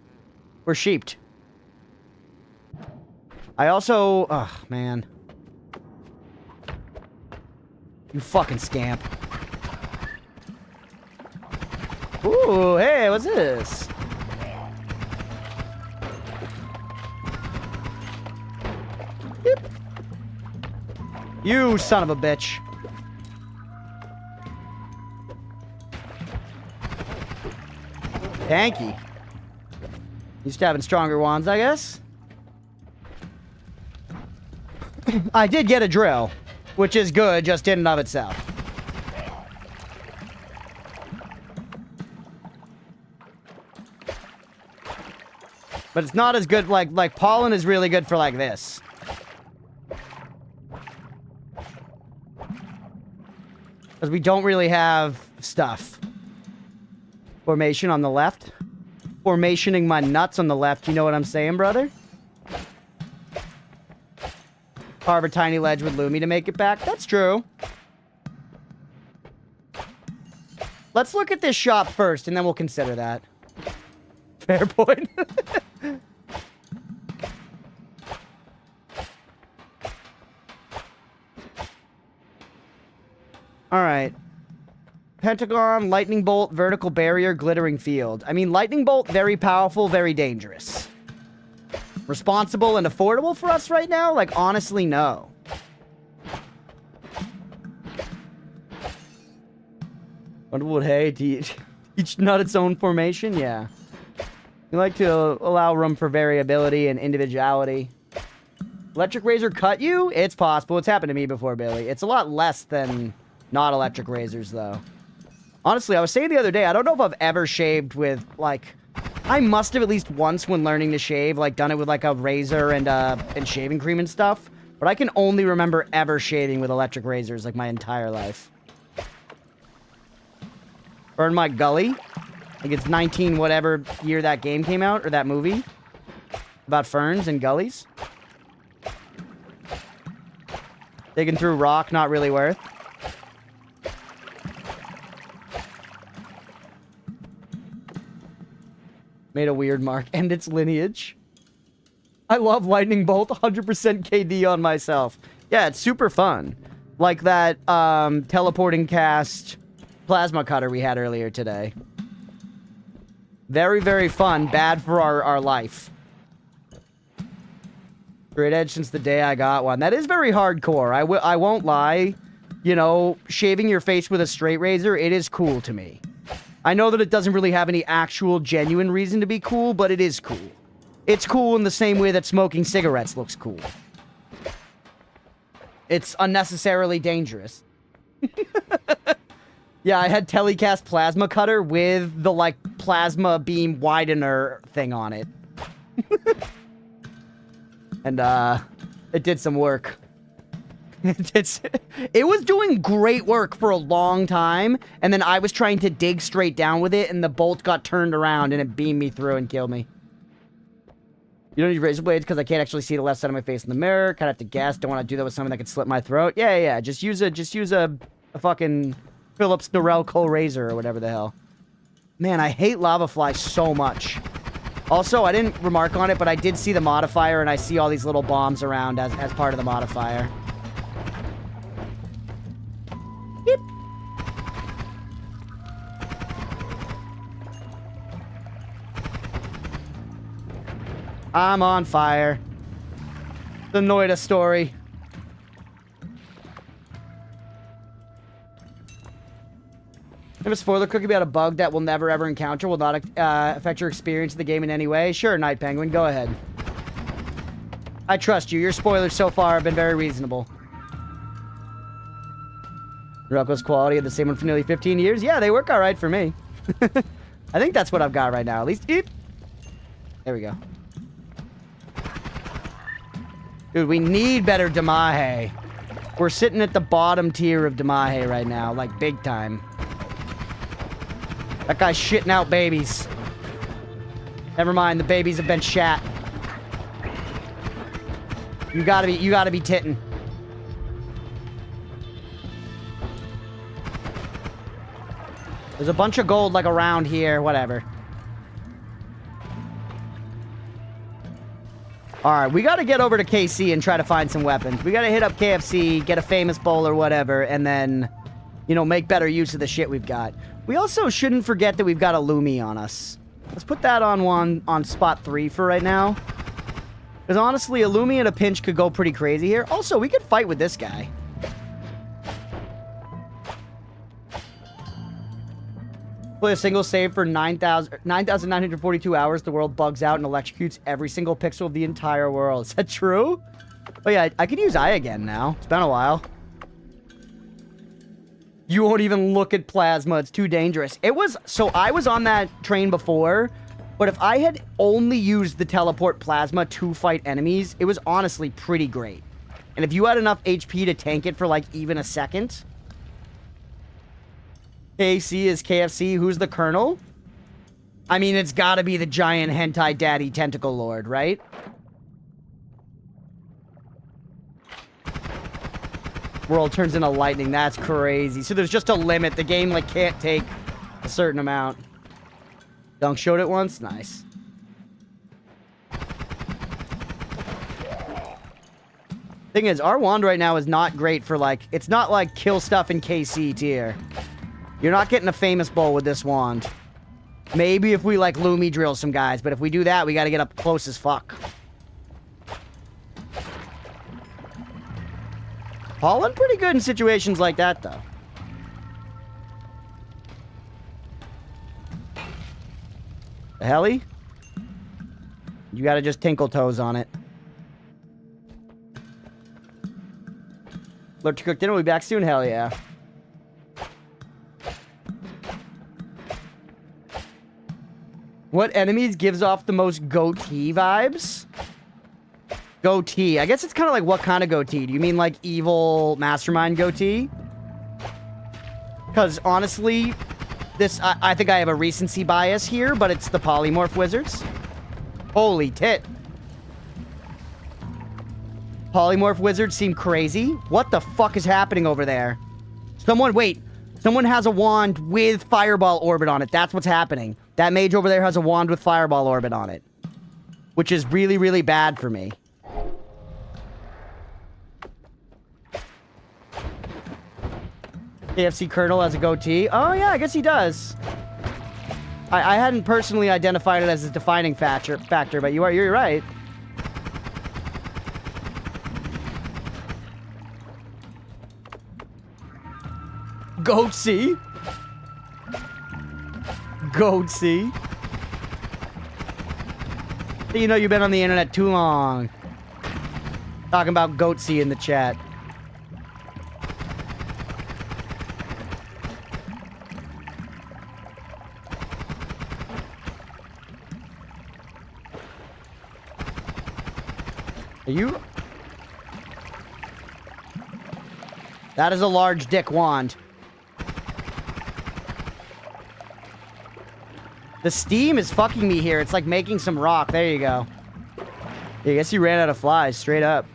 [SPEAKER 1] We're sheeped. I also... Ugh, man. You fucking scamp. Ooh, hey, what's this? Yep. You son of a bitch. Thank you. Used to having stronger wands, I guess. I did get a drill, which is good just in and of itself. But it's not as good, like Pollen is really good for like this. Because we don't really have stuff. Formation on the left. Formationing my nuts on the left. You know what I'm saying, brother? Carve a tiny ledge with Lumi to make it back. That's true. Let's look at this shop first, and then we'll consider that. Fair point. Alright. Pentagon, lightning bolt, vertical barrier, glittering field. I mean, lightning bolt, very powerful, very dangerous. Responsible and affordable for us right now? Like, honestly, no. Underwood hay, each nut its own formation? Yeah. We like to allow room for variability and individuality. Electric razor cut you? It's possible. It's happened to me before, Billy. It's a lot less than not electric razors, though. Honestly, I was saying the other day, I don't know if I've ever shaved with, like... I must have at least once when learning to shave, like, done it with, like, a razor and shaving cream and stuff. But I can only remember ever shaving with electric razors, like, my entire life. Burn my gully. I think it's 19 whatever year that game came out, or that movie. About ferns and gullies. Digging through rock, not really worth. Made a weird mark. End its lineage. I love Lightning Bolt. 100% KD on myself. Yeah, it's super fun. Like that teleporting cast plasma cutter we had earlier today. Very, very fun. Bad for our life. Straight edge since the day I got one. That is very hardcore. I won't lie. You know, shaving your face with a straight razor, it is cool to me. I know that it doesn't really have any actual genuine reason to be cool, but it is cool. It's cool in the same way that smoking cigarettes looks cool. It's unnecessarily dangerous. Yeah, I had telecast plasma cutter with the, like, plasma beam widener thing on it. And, it did some work. It was doing great work for a long time, and then I was trying to dig straight down with it, and the bolt got turned around, and it beamed me through and killed me. You don't need razor blades because I can't actually see the left side of my face in the mirror. Kind of have to guess. Don't want to do that with something that could slit my throat. Yeah. Just use a fucking Philips Norelco razor or whatever the hell. Man, I hate lava flies so much. Also, I didn't remark on it, but I did see the modifier, and I see all these little bombs around as part of the modifier. Yep. I'm on fire. The Noita story. If a spoiler cookie about a bug that we'll never ever encounter will not affect your experience of the game in any way, sure, Night Penguin, go ahead. I trust you. Your spoilers so far have been very reasonable. Rocco's quality are the same one for nearly 15 years? Yeah, they work alright for me. I think that's what I've got right now. At least, there we go. Dude, we need better Damahe. We're sitting at the bottom tier of Damahe right now, like big time. That guy's shitting out babies. Never mind, the babies have been shat. You gotta be tittin'. There's a bunch of gold, like, around here. Whatever. Alright, we gotta get over to KC and try to find some weapons. We gotta hit up KFC, get a famous bowl or whatever, and then, you know, make better use of the shit we've got. We also shouldn't forget that we've got a Lumi on us. Let's put that on spot 3 for right now. Because honestly, a Lumi in a pinch could go pretty crazy here. Also, we could fight with this guy. Play a single save for 9,942 hours. The world bugs out and electrocutes every single pixel of the entire world. Is that true? Oh yeah, I could use I again now. It's been a while. You won't even look at plasma. It's too dangerous. So I was on that train before, but if I had only used the teleport plasma to fight enemies, it was honestly pretty great. And if you had enough HP to tank it for like even a second, KC is KFC. Who's the Colonel? I mean, it's gotta be the giant hentai daddy tentacle lord, right? World turns into lightning. That's crazy. So there's just a limit. The game, like, can't take a certain amount. Dunk showed it once? Nice. Thing is, our wand right now is not great for, like... It's not like kill stuff in KC tier. You're not getting a famous bowl with this wand. Maybe if we, like, Lumi drill some guys. But if we do that, we gotta get up close as fuck. Holland pretty good in situations like that, though. The heli? You gotta just tinkle toes on it. Lurk to cook dinner. We'll be back soon. Hell yeah. What enemies gives off the most goatee vibes? Goatee. I guess it's kind of like what kind of goatee? Do you mean like evil mastermind goatee? Because honestly, this I think I have a recency bias here, but it's the polymorph wizards. Holy tit. Polymorph wizards seem crazy. What the fuck is happening over there? Wait. Someone has a wand with fireball orbit on it. That's what's happening. That mage over there has a wand with fireball orbit on it. Which is really, really bad for me. KFC Colonel has a goatee. Oh, yeah, I guess he does. I hadn't personally identified it as a defining factor, but you're right. Goatsy. Goatsy. You know you've been on the internet too long. Talking about Goatsy in the chat. Are you? That is a large dick wand. The steam is fucking me here. It's like making some rock. There you go. Yeah, I guess you ran out of flies, straight up.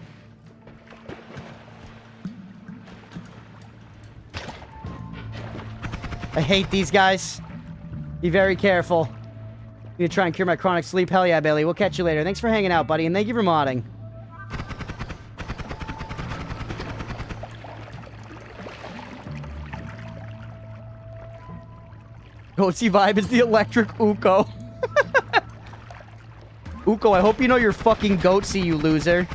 [SPEAKER 1] I hate these guys. Be very careful. Need to try and cure my chronic sleep. Hell yeah, Billy. We'll catch you later. Thanks for hanging out, buddy, and thank you for modding. Goatsy vibe is the electric Uko. Uko, I hope you know you're fucking Goatsy, you loser.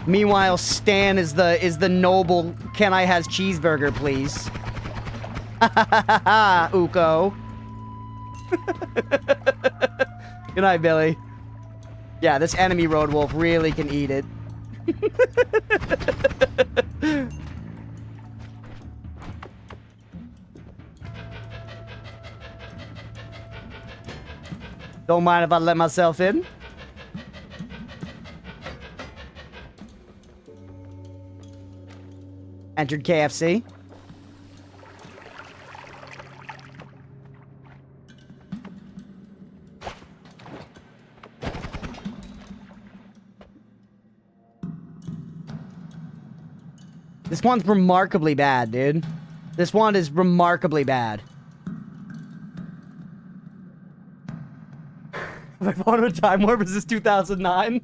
[SPEAKER 1] Meanwhile, Stan is the noble can I has cheeseburger, please. Uko. Good night, Billy. Yeah, this enemy road wolf really can eat it. Don't mind if I let myself in. Entered KFC. This one's remarkably bad, dude. This one is remarkably bad. Have I fallen a time warp? Is this 2009?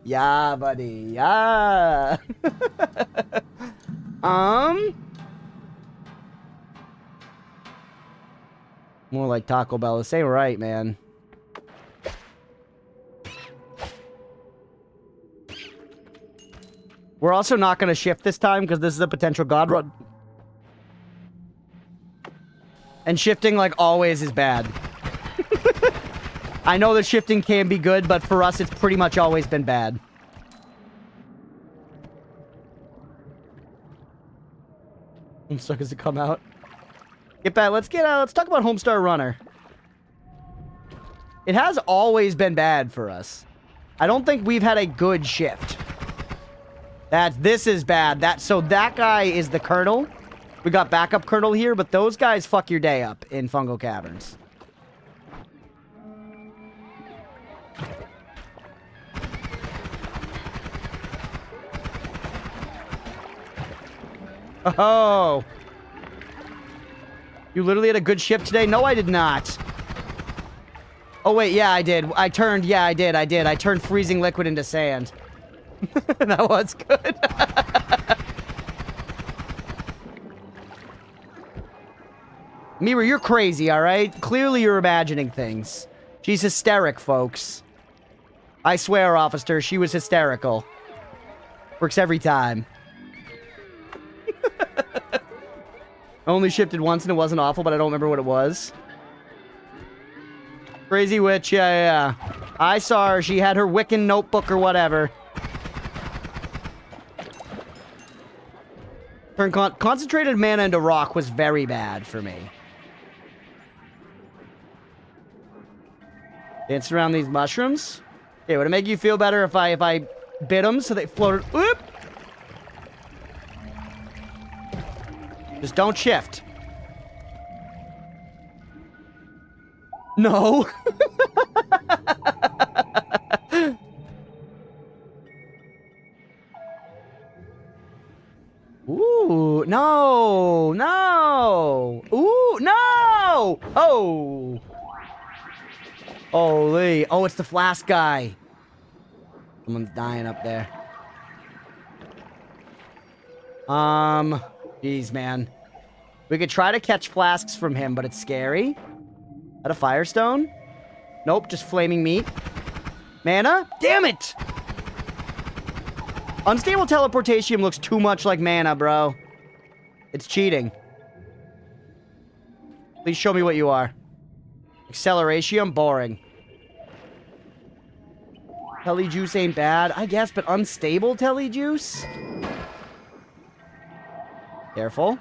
[SPEAKER 1] Yeah, buddy. Yeah. More like Taco Bell. Say right, man. We're also not going to shift this time because this is a potential god run. And shifting, like always, is bad. I know that shifting can be good, but for us, it's pretty much always been bad. Homestuck has to come out. Get back. Let's talk about Homestar Runner. It has always been bad for us. I don't think we've had a good shift. This is bad. So that guy is the Colonel. We got backup Colonel here, but those guys fuck your day up in Fungal Caverns. Oh. You literally had a good shift today? No, I did not. Oh, wait, yeah, I did. I turned freezing liquid into sand. That was good. Mira, you're crazy, alright? Clearly you're imagining things. She's hysteric, folks. I swear, officer, she was hysterical. Works every time. I only shifted once and it wasn't awful, but I don't remember what it was. Crazy witch, yeah. I saw her. She had her Wiccan notebook or whatever. Turn concentrated mana into rock was very bad for me. Dance around these mushrooms. Okay, would it make you feel better if I bit them so they floated? Oop! Just don't shift. No. Ooh, no, no. Ooh, no. Oh. Holy. Oh, it's the flask guy. Someone's dying up there. Jeez, man. We could try to catch flasks from him, but it's scary. Is that a firestone? Nope, just flaming meat. Mana? Damn it! Unstable teleportation looks too much like mana, bro. It's cheating. Please show me what you are. Acceleration? Boring. Telejuice ain't bad, I guess, but unstable Telejuice? Careful.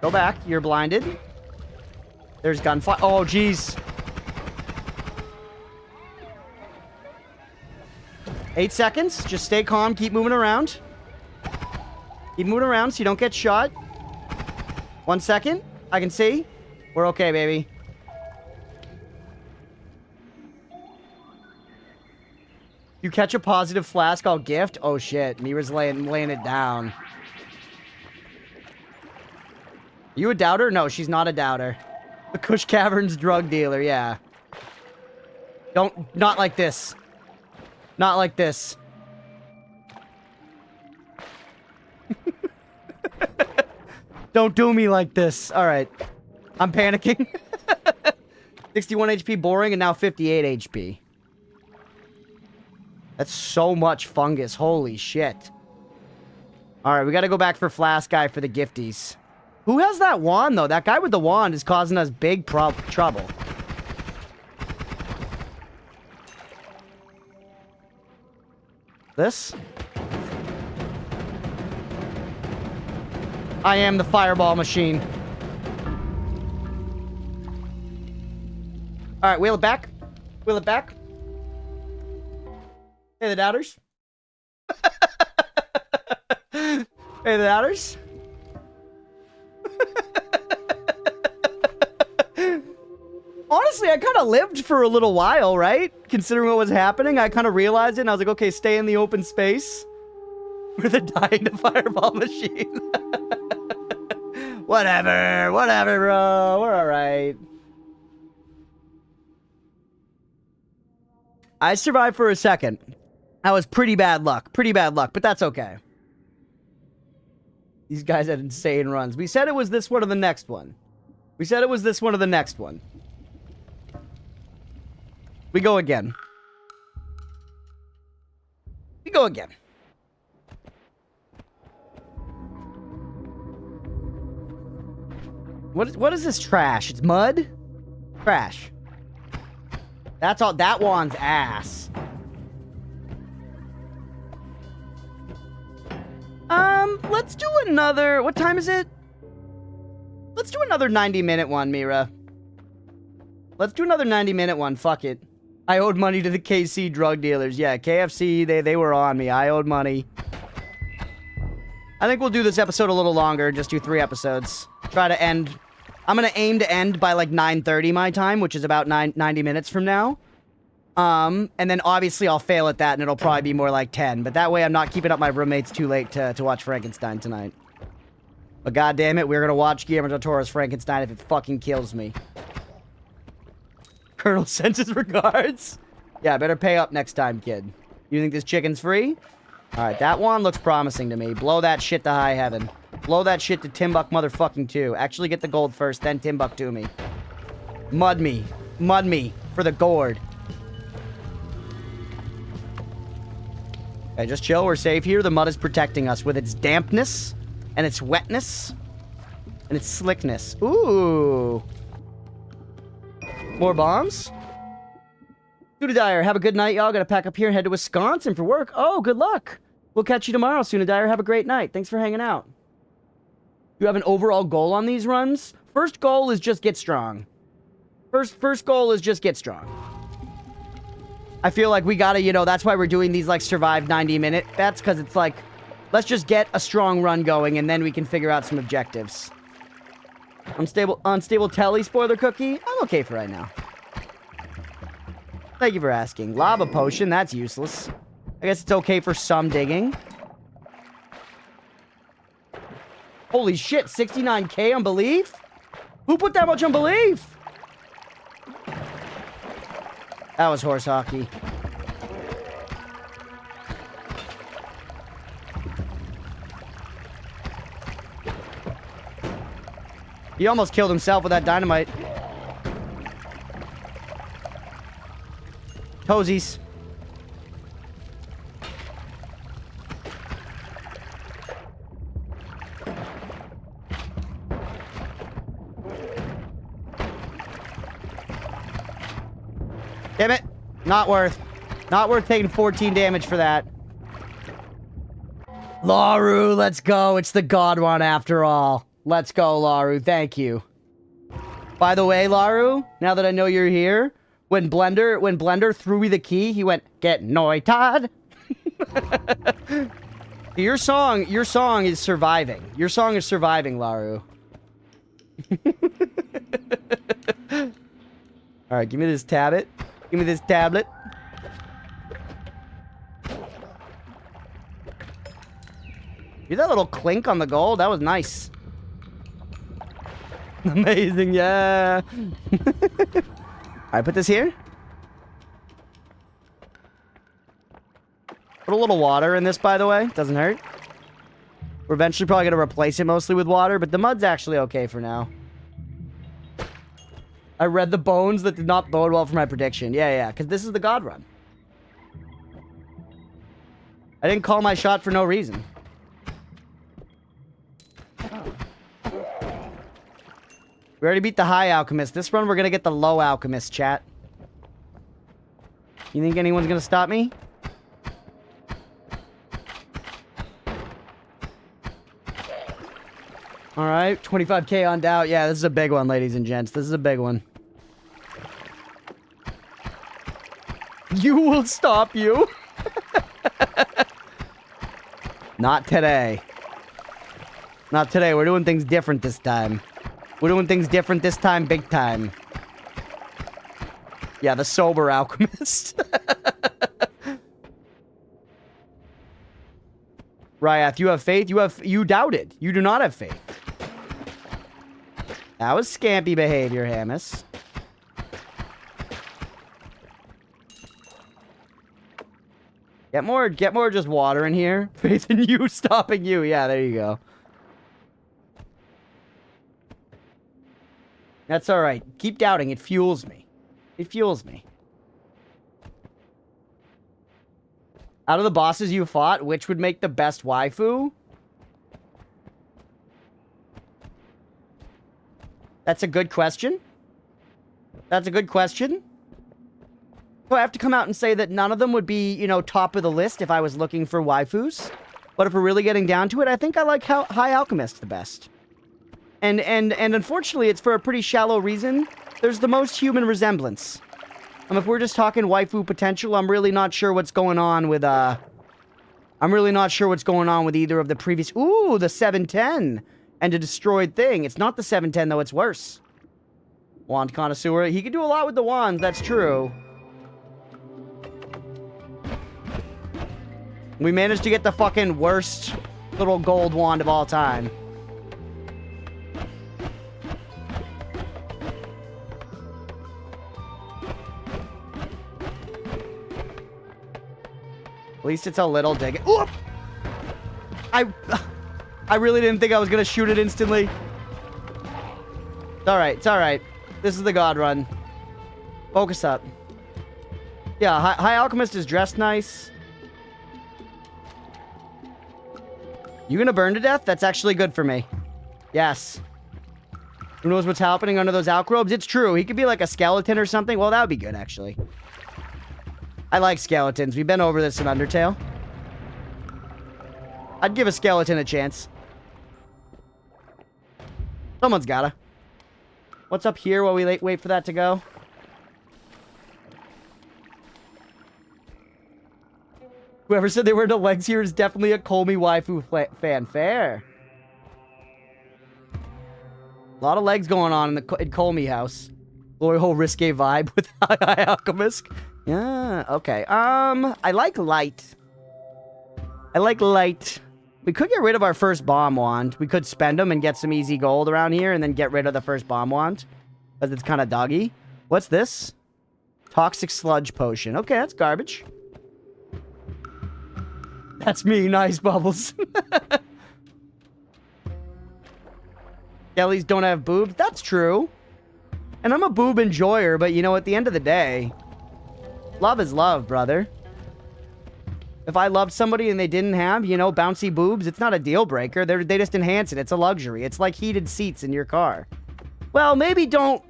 [SPEAKER 1] Go back. You're blinded. There's gunfire. Oh, jeez. 8 seconds. Just stay calm. Keep moving around. Keep moving around so you don't get shot. 1 second. I can see. We're okay, baby. You catch a positive flask, I'll gift. Oh, shit. Mira's laying it down. You a doubter? No, she's not a doubter. The Kush Caverns drug dealer, yeah. Not like this. Not like this. Don't do me like this. Alright. I'm panicking. 61 HP boring and now 58 HP. That's so much fungus. Holy shit. Alright, we gotta go back for Flask Guy for the gifties. Who has that wand, though? That guy with the wand is causing us big trouble. This? I am the fireball machine. Alright, wheel it back. Wheel it back. Hey, the doubters. Hey, the doubters. Honestly, I kind of lived for a little while, right? Considering what was happening, I kind of realized it, and I was like, okay, stay in the open space. We're the dying to fireball machine. Whatever, bro. We're alright. I survived for a second. That was pretty bad luck, but that's okay. These guys had insane runs. We said it was this one or the next one. We said it was this one or the next one. We go again. We go again. What is this trash? It's mud? Trash. That's all. That wand's ass. Let's do another... What time is it? Let's do another 90-minute one, Mira. Let's do another 90-minute one. Fuck it. I owed money to the KC drug dealers. Yeah, KFC, they were on me. I owed money. I think we'll do this episode a little longer. Just do 3 episodes. Try to end. I'm going to aim to end by like 9:30 my time, which is about 90 minutes from now. And then obviously I'll fail at that and it'll probably be more like 10. But that way I'm not keeping up my roommates too late to watch Frankenstein tonight. But goddamn it, we're going to watch Guillermo del Toro's Frankenstein if it fucking kills me. Colonel sends his regards. Yeah, better pay up next time, kid. You think this chicken's free? Alright, that one looks promising to me. Blow that shit to high heaven. Blow that shit to Timbuk motherfucking 2. Actually get the gold first, then Timbuk to me. Mud me. Mud me for the gourd. Okay, just chill. We're safe here. The mud is protecting us with its dampness and its wetness and its slickness. Ooh. More bombs? Sunadire, have a good night, y'all. Gotta pack up here and head to Wisconsin for work. Oh, good luck. We'll catch you tomorrow, Sunadire. Have a great night. Thanks for hanging out. You have an overall goal on these runs? First goal is just get strong. First goal is just get strong. I feel like we gotta, you know, that's why we're doing these, like, survive 90-minute bets, because it's like, let's just get a strong run going, and then we can figure out some objectives. Unstable telly spoiler cookie? I'm okay for right now. Thank you for asking. Lava potion, that's useless. I guess it's okay for some digging. Holy shit, 69k on belief? Who put that much on belief? That was horse hockey. He almost killed himself with that dynamite. Toesies. Damn it. Not worth. Not worth taking 14 damage for that. Laru, let's go. It's the God one after all. Let's go, Laru. Thank you. By the way, Laru, now that I know you're here, when Blender threw me the key, he went, "Get Noita." Your song is surviving. Your song is surviving, Laru. Alright, give me this tablet. Give me this tablet. See that little clink on the gold? That was nice. Amazing, yeah. Alright, put this here. Put a little water in this, by the way. Doesn't hurt. We're eventually probably going to replace it mostly with water, but the mud's actually okay for now. I read the bones that did not bode well for my prediction. Yeah, because this is the God run. I didn't call my shot for no reason. We already beat the high alchemist. This run, we're going to get the low alchemist, chat. You think anyone's going to stop me? Alright, 25k on doubt. Yeah, this is a big one, ladies and gents. This is a big one. You will stop you. Not today. Not today. We're doing things different this time. We're doing things different this time, big time. Yeah, the sober alchemist. Ryath, you have faith? You doubted. You do not have faith. That was scampy behavior, Hamus. Get more just water in here. Faith in you stopping you. Yeah, there you go. That's alright. Keep doubting. It fuels me. It fuels me. Out of the bosses you fought, which would make the best waifu? That's a good question. That's a good question. So I have to come out and say that none of them would be, you know, top of the list if I was looking for waifus. But if we're really getting down to it, I think I like High Alchemist the best. And unfortunately, it's for a pretty shallow reason. There's the most human resemblance. If we're just talking waifu potential, I'm really not sure what's going on with I'm really not sure what's going on with either of the previous... Ooh, the 710 and a destroyed thing. It's not the 710, though. It's worse. Wand connoisseur. He could do a lot with the wands. That's true. We managed to get the fucking worst little gold wand of all time. At least it's a little dig. Oop! I really didn't think I was gonna shoot it instantly. It's alright, it's alright. This is the god run. Focus up. Yeah, High Alchemist is dressed nice. You gonna burn to death? That's actually good for me. Yes. Who knows what's happening under those alch robes? It's true. He could be like a skeleton or something. Well, that would be good, actually. I like skeletons. We've been over this in Undertale. I'd give a skeleton a chance. Someone's gotta. What's up here while we wait for that to go? Whoever said there were no legs here is definitely a Call Me Waifu fan. Fair. A lot of legs going on in the Call Me house. Loyal risque vibe with High Alchemist. Yeah, okay. I like light. I like light. We could get rid of our first bomb wand. We could spend them and get some easy gold around here and then get rid of the first bomb wand. Because it's kind of doggy. What's this? Toxic sludge potion. Okay, that's garbage. That's me. Nice, Bubbles. Skellies don't have boobs. That's true. And I'm a boob enjoyer, but you know, at the end of the day, love is love, brother. If I loved somebody and they didn't have, you know, bouncy boobs, it's not a deal breaker. They just enhance it. It's a luxury. It's like heated seats in your car. Well, maybe don't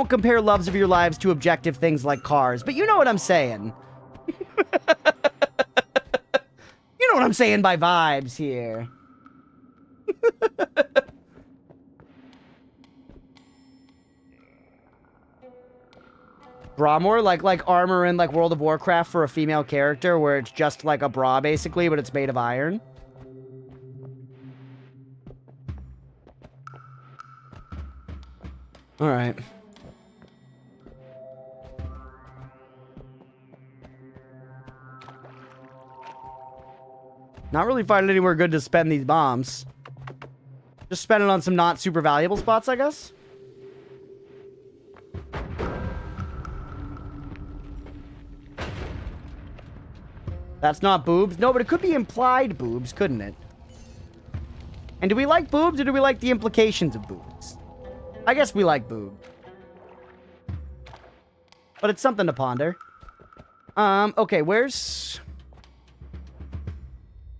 [SPEAKER 1] compare loves of your lives to objective things like cars, but you know what I'm saying. You know what I'm saying by vibes here. Bra-more, like armor in like World of Warcraft for a female character where it's just like a bra basically, but it's made of iron. All right. Not really finding anywhere good to spend these bombs. Just spend it on some not super valuable spots, I guess. That's not boobs. No, but it could be implied boobs, couldn't it? And do we like boobs or do we like the implications of boobs? I guess we like boobs. But it's something to ponder. Okay, where's...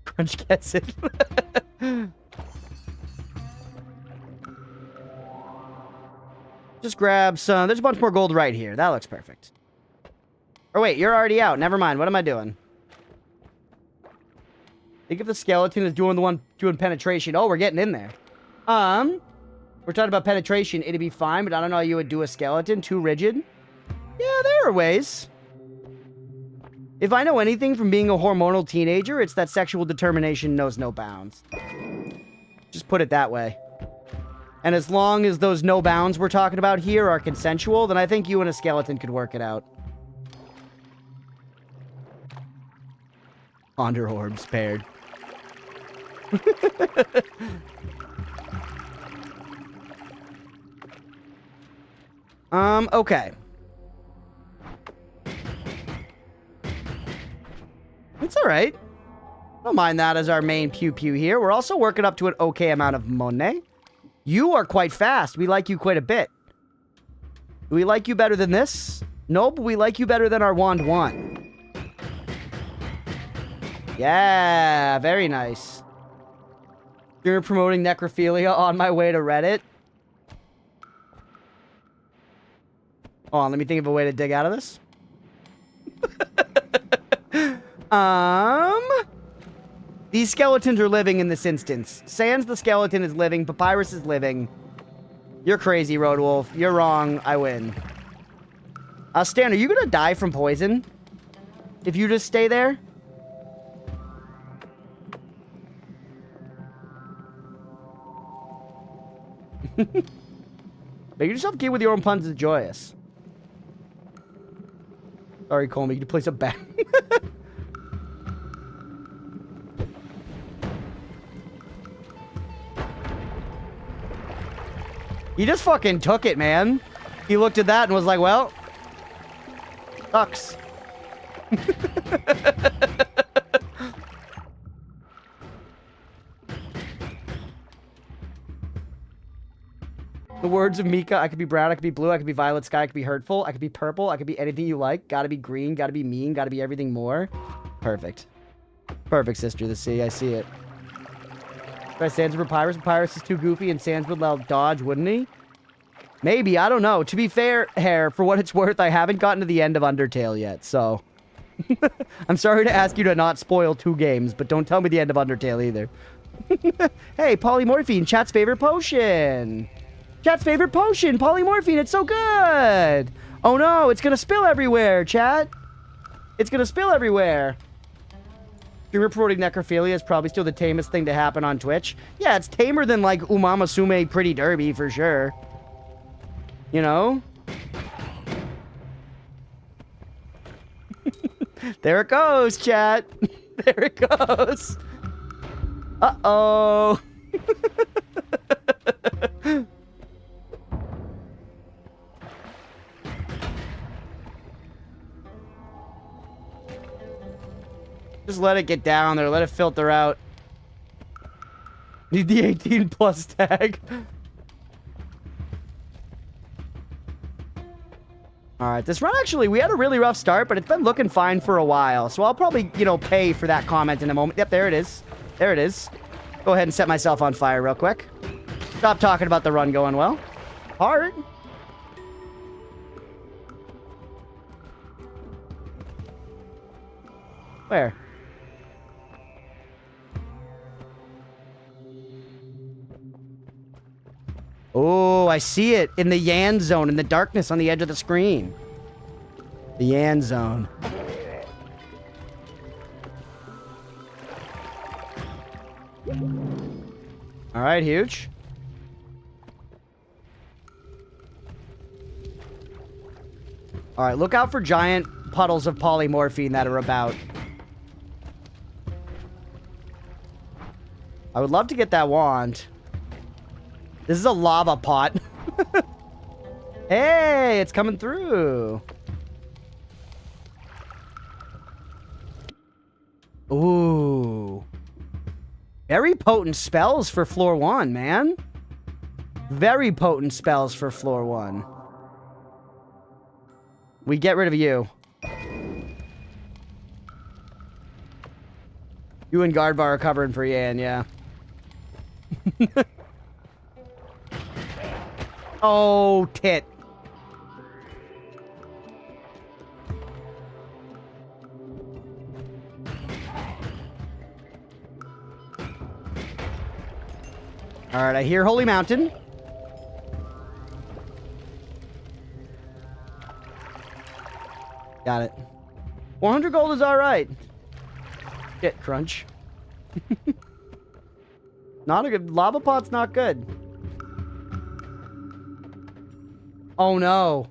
[SPEAKER 1] Crunch gets it. Just grab some... There's a bunch more gold right here. That looks perfect. Or wait, you're already out. Never mind. What am I doing? Think if the skeleton is doing the one doing penetration. Oh, we're getting in there. We're talking about penetration. It'd be fine, but I don't know how you would do a skeleton. Too rigid? Yeah, there are ways. If I know anything from being a hormonal teenager, it's that sexual determination knows no bounds. Just put it that way. And as long as those no bounds we're talking about here are consensual, then I think you and a skeleton could work it out. Ponder orbs paired. Okay. It's alright. Don't mind that as our main pew-pew here. We're also working up to an okay amount of money. You are quite fast. We like you quite a bit. Do we like you better than this? No, but we like you better than our wand 1. Yeah, very nice. You're promoting necrophilia on my way to Reddit. Hold on, let me think of a way to dig out of this. These skeletons are living in this instance. Sans the skeleton is living. Papyrus is living. You're crazy, Roadwolf. You're wrong. I win. Stan, are you gonna die from poison? If you just stay there? Make yourself gay with your own puns is joyous. Sorry, Coleman, you can place a bet. He just fucking took it, man. He looked at that and was like, well, sucks. The words of Mika, I could be brown, I could be blue, I could be violet sky, I could be hurtful, I could be purple, I could be anything you like. Gotta be green, gotta be mean, gotta be everything more. Perfect. Perfect, Sister of the Sea, I see it. Try Sans and Papyrus. Papyrus is too goofy and Sans would allow dodge, wouldn't he? Maybe, I don't know. To be fair, Hair, for what it's worth, I haven't gotten to the end of Undertale yet, so... I'm sorry to ask you to not spoil 2 games, but don't tell me the end of Undertale either. Hey, polymorphine, chat's favorite potion! Chat's favorite potion, polymorphine, it's so good! Oh no, it's gonna spill everywhere, chat! It's gonna spill everywhere! Streamer promoting necrophilia is probably still the tamest thing to happen on Twitch. Yeah, it's tamer than, like, Umama Sume Pretty Derby, for sure. You know? There it goes, chat. There it goes. Uh-oh. Just let it get down there. Let it filter out. Need the 18+ tag. Alright, this run actually, we had a really rough start, but it's been looking fine for a while. So I'll probably, you know, pay for that comment in a moment. Yep, there it is. There it is. Go ahead and set myself on fire real quick. Stop talking about the run going well. Hard. Where? Oh, I see it in the Yan zone, in the darkness on the edge of the screen. The Yan zone. All right, huge. All right, look out for giant puddles of polymorphine that are about. I would love to get that wand. This is a lava pot. Hey, it's coming through. Ooh. Very potent spells for floor 1, man. Very potent spells for floor 1. We get rid of you. You and Guardbar are covering for Yan, yeah. Oh, tit. Alright, I hear Holy Mountain. Got it. 100 gold is alright. Shit, Crunch. Not a good... Lava pot's not good. Oh no.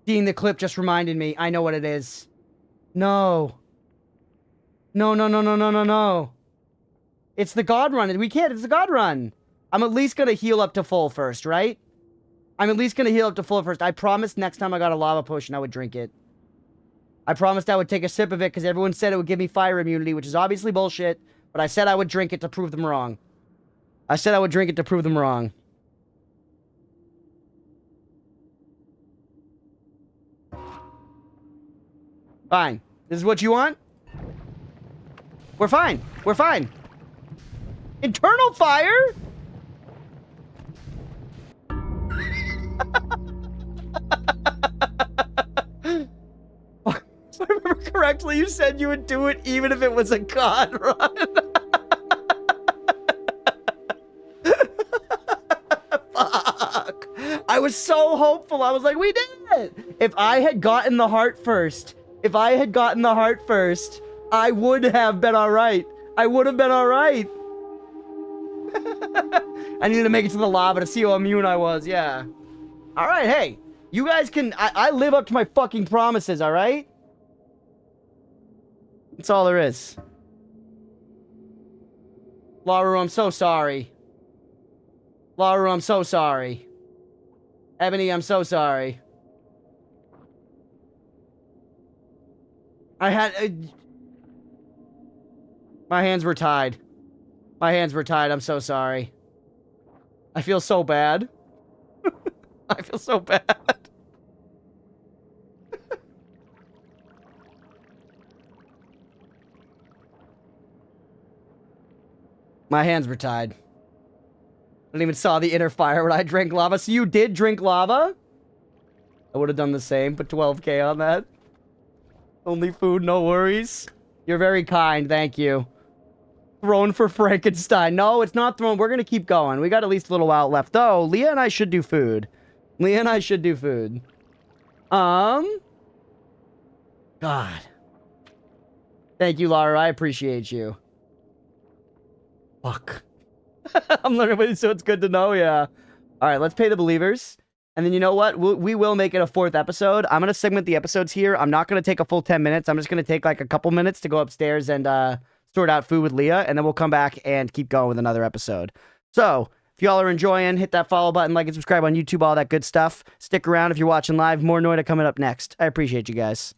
[SPEAKER 1] Seeing the clip just reminded me. I know what it is. No. No, no, no, no, no, no, no. It's the God Run. We can't. It's the God Run. I'm at least going to heal up to full first, right? I'm at least going to heal up to full first. I promised next time I got a lava potion, I would drink it. I promised I would take a sip of it because everyone said it would give me fire immunity, which is obviously bullshit. But I said I would drink it to prove them wrong. I said I would drink it to prove them wrong. Fine. This is what you want? We're fine. We're fine. Internal fire? If I remember correctly, you said you would do it even if it was a God Run. Fuck. I was so hopeful. I was like, we did it. If I had gotten the heart first, I would have been all right. I would have been all right. I needed to make it to the lava to see how immune I was. Yeah. All right. Hey, you guys can. I live up to my fucking promises. All right. That's all there is. Laura, I'm so sorry. Laura, I'm so sorry. Ebony, I'm so sorry. I had... my hands were tied. My hands were tied. I'm so sorry. I feel so bad. I feel so bad. My hands were tied. I didn't even saw the inner fire when I drank lava. So you did drink lava? I would have done the same. Put 12K on that. Only food, no worries. You're very kind. Thank you. Throne for Frankenstein. No, it's not thrown. We're going to keep going. We got at least a little while left. Oh, Leah and I should do food. Leah and I should do food. God. Thank you, Laura. I appreciate you. Fuck. I'm learning, so it's good to know, yeah. All right, let's pay the believers. And then you know what? We will make it a 4th episode. I'm going to segment the episodes here. I'm not going to take a full 10 minutes. I'm just going to take like a couple minutes to go upstairs and sort out food with Leah. And then we'll come back and keep going with another episode. So, if y'all are enjoying, hit that follow button, like and subscribe on YouTube, all that good stuff. Stick around if you're watching live. More Noita coming up next. I appreciate you guys.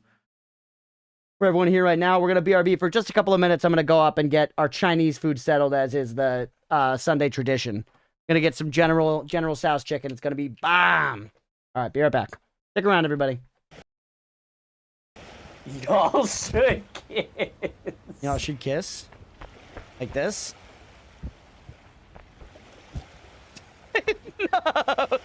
[SPEAKER 1] For everyone here right now, we're going to BRB for just a couple of minutes. I'm going to go up and get our Chinese food settled, as is the Sunday tradition. Gonna get some General Tso's chicken. It's gonna be bomb. All right, be right back. Stick around, everybody.
[SPEAKER 8] Y'all should kiss.
[SPEAKER 1] Y'all should kiss? Like this? No!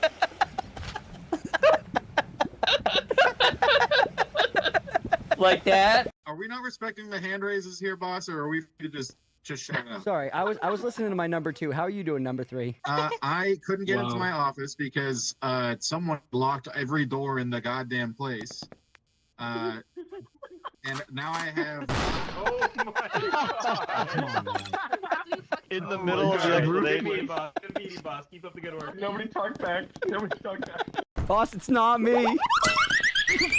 [SPEAKER 8] Like that?
[SPEAKER 2] Are we not respecting the hand raises here, boss, or are we free to just shut up?
[SPEAKER 1] Sorry, I was listening to my number 2. How are you doing, number 3?
[SPEAKER 2] I couldn't get into my office because someone locked every door in the goddamn place. And now I have...
[SPEAKER 9] Oh my god!
[SPEAKER 10] In the middle of the
[SPEAKER 9] Good meeting, boss. Keep up the good work. Nobody talk back. Nobody talk back.
[SPEAKER 1] Boss, it's not me.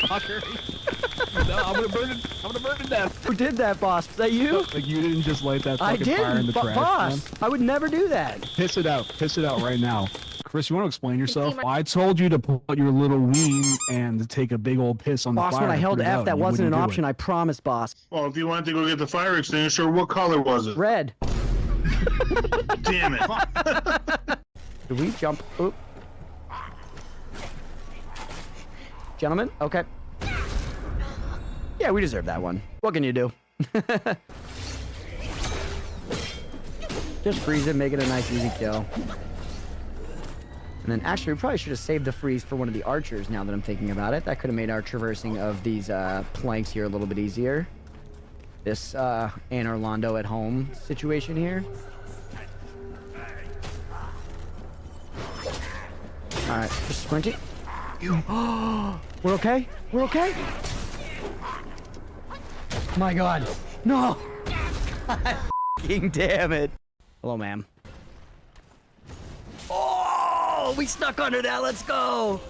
[SPEAKER 11] Fucker. No, I'm gonna burn it. I'm gonna burn to death.
[SPEAKER 1] Who did that, boss? Was that you?
[SPEAKER 11] Like you didn't just light that
[SPEAKER 1] I
[SPEAKER 11] fucking fire in the
[SPEAKER 1] didn't,
[SPEAKER 11] trash,
[SPEAKER 1] boss.
[SPEAKER 11] man.
[SPEAKER 1] I would never do that.
[SPEAKER 11] Piss it out. Piss it out right now. Chris, you want to explain yourself? I told you to pull out your little ween and to take a big old piss on the fire.
[SPEAKER 1] Boss, when I held F, that wasn't an option. I promise, boss.
[SPEAKER 10] Well, if you wanted to go get the fire extinguisher, what color was it?
[SPEAKER 1] Red.
[SPEAKER 10] Damn it.
[SPEAKER 1] Did we jump? Oop. Gentlemen? Okay. Yeah, we deserve that one. What can you do? Just freeze it, make it a nice, easy kill. And then, actually, we probably should have saved the freeze for one of the archers, now that I'm thinking about it. That could have made our traversing of these planks here a little bit easier. This Anne Orlando at home situation here. Alright, just sprint it. We're okay? We're okay? My god. No! Damn it. Hello, ma'am. Oh, we snuck under that. Let's go.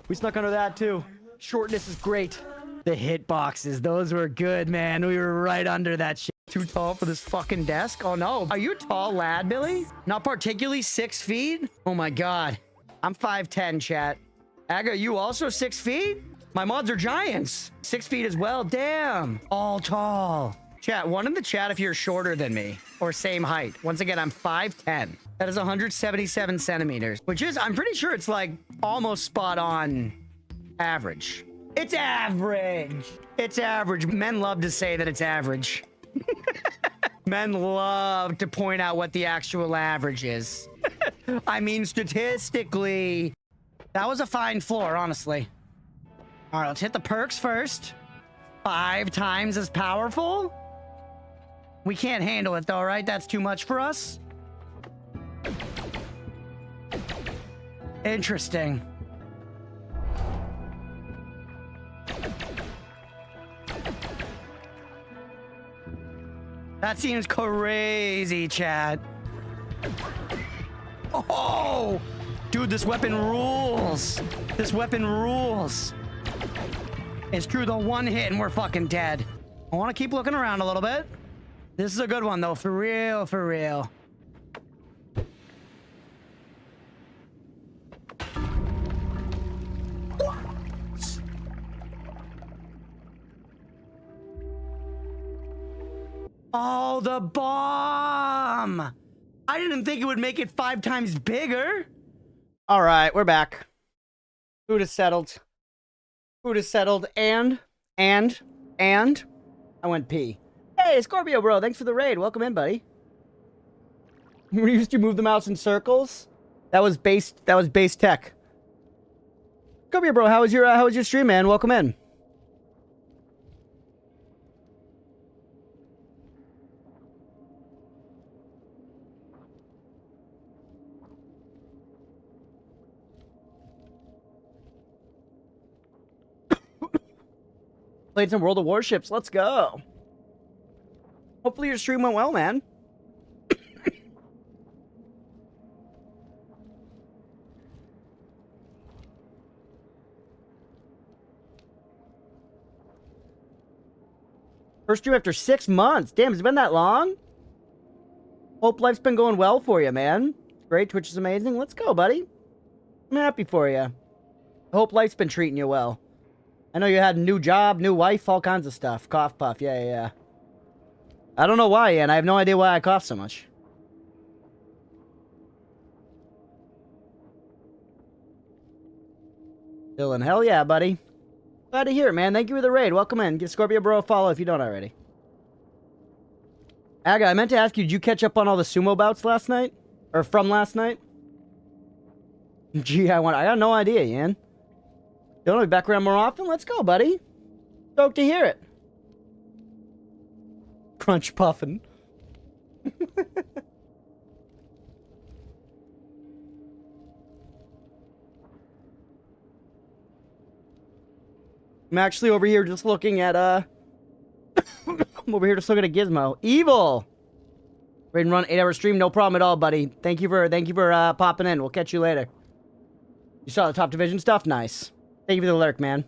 [SPEAKER 1] We snuck under that, too. Shortness is great. The hit boxes, those were good, man. We were right under that shit. Too tall for this fucking desk? Oh, no. Are you a tall lad, Billy? Not particularly 6 feet? Oh, my God. I'm 5'10", chat. Aga, you also 6 feet? My mods are giants. 6 feet as well. Damn. All tall. Chat, one in the chat if you're shorter than me or same height. Once again, I'm 5'10". That is 177 centimeters, which is, I'm pretty sure it's like almost spot on average. It's average. It's average. Men love to say that it's average. Men love to point out what the actual average is. I mean, statistically, that was a fine floor, honestly. All right, let's hit the perks first. 5 times as powerful? We can't handle it though, right? That's too much for us. Interesting. That seems crazy, chat. Oh! Dude, this weapon rules. This weapon rules. It's true, the one hit and we're fucking dead. I want to keep looking around a little bit. This is a good one, though. For real, for real. Oh, the bomb! I didn't think it would make it 5 times bigger. All right, we're back. Food is settled. Food is settled, and I went pee. Hey, Scorpio, bro, thanks for the raid. Welcome in, buddy. You used to move the mouse in circles. That was base tech. Scorpio, bro, how was your stream, man? Welcome in. Played some World of Warships. Let's go. Hopefully your stream went well, man. First stream after 6 months. Damn, it's been that long? Hope life's been going well for you, man. Great, Twitch is amazing. Let's go, buddy. I'm happy for you. Hope life's been treating you well. I know you had a new job, new wife, all kinds of stuff. Cough puff, yeah. I don't know why, and I have no idea why I cough so much. Dylan, hell yeah, buddy. Glad to hear it, man. Thank you for the raid. Welcome in. Give Scorpio Bro a follow if you don't already. Aga, I meant to ask you, did you catch up on all the sumo bouts last night? Or from last night? Gee, I got no idea, Ian. You want to be back around more often? Let's go, buddy. Stoked to hear it. Crunch puffin'. I'm actually over here just looking at, I'm over here just looking at Gizmo. Evil! Ready to run 8-hour stream? No problem at all, buddy. Thank you for popping in. We'll catch you later. You saw the top division stuff? Nice. Thank you for the lurk, man.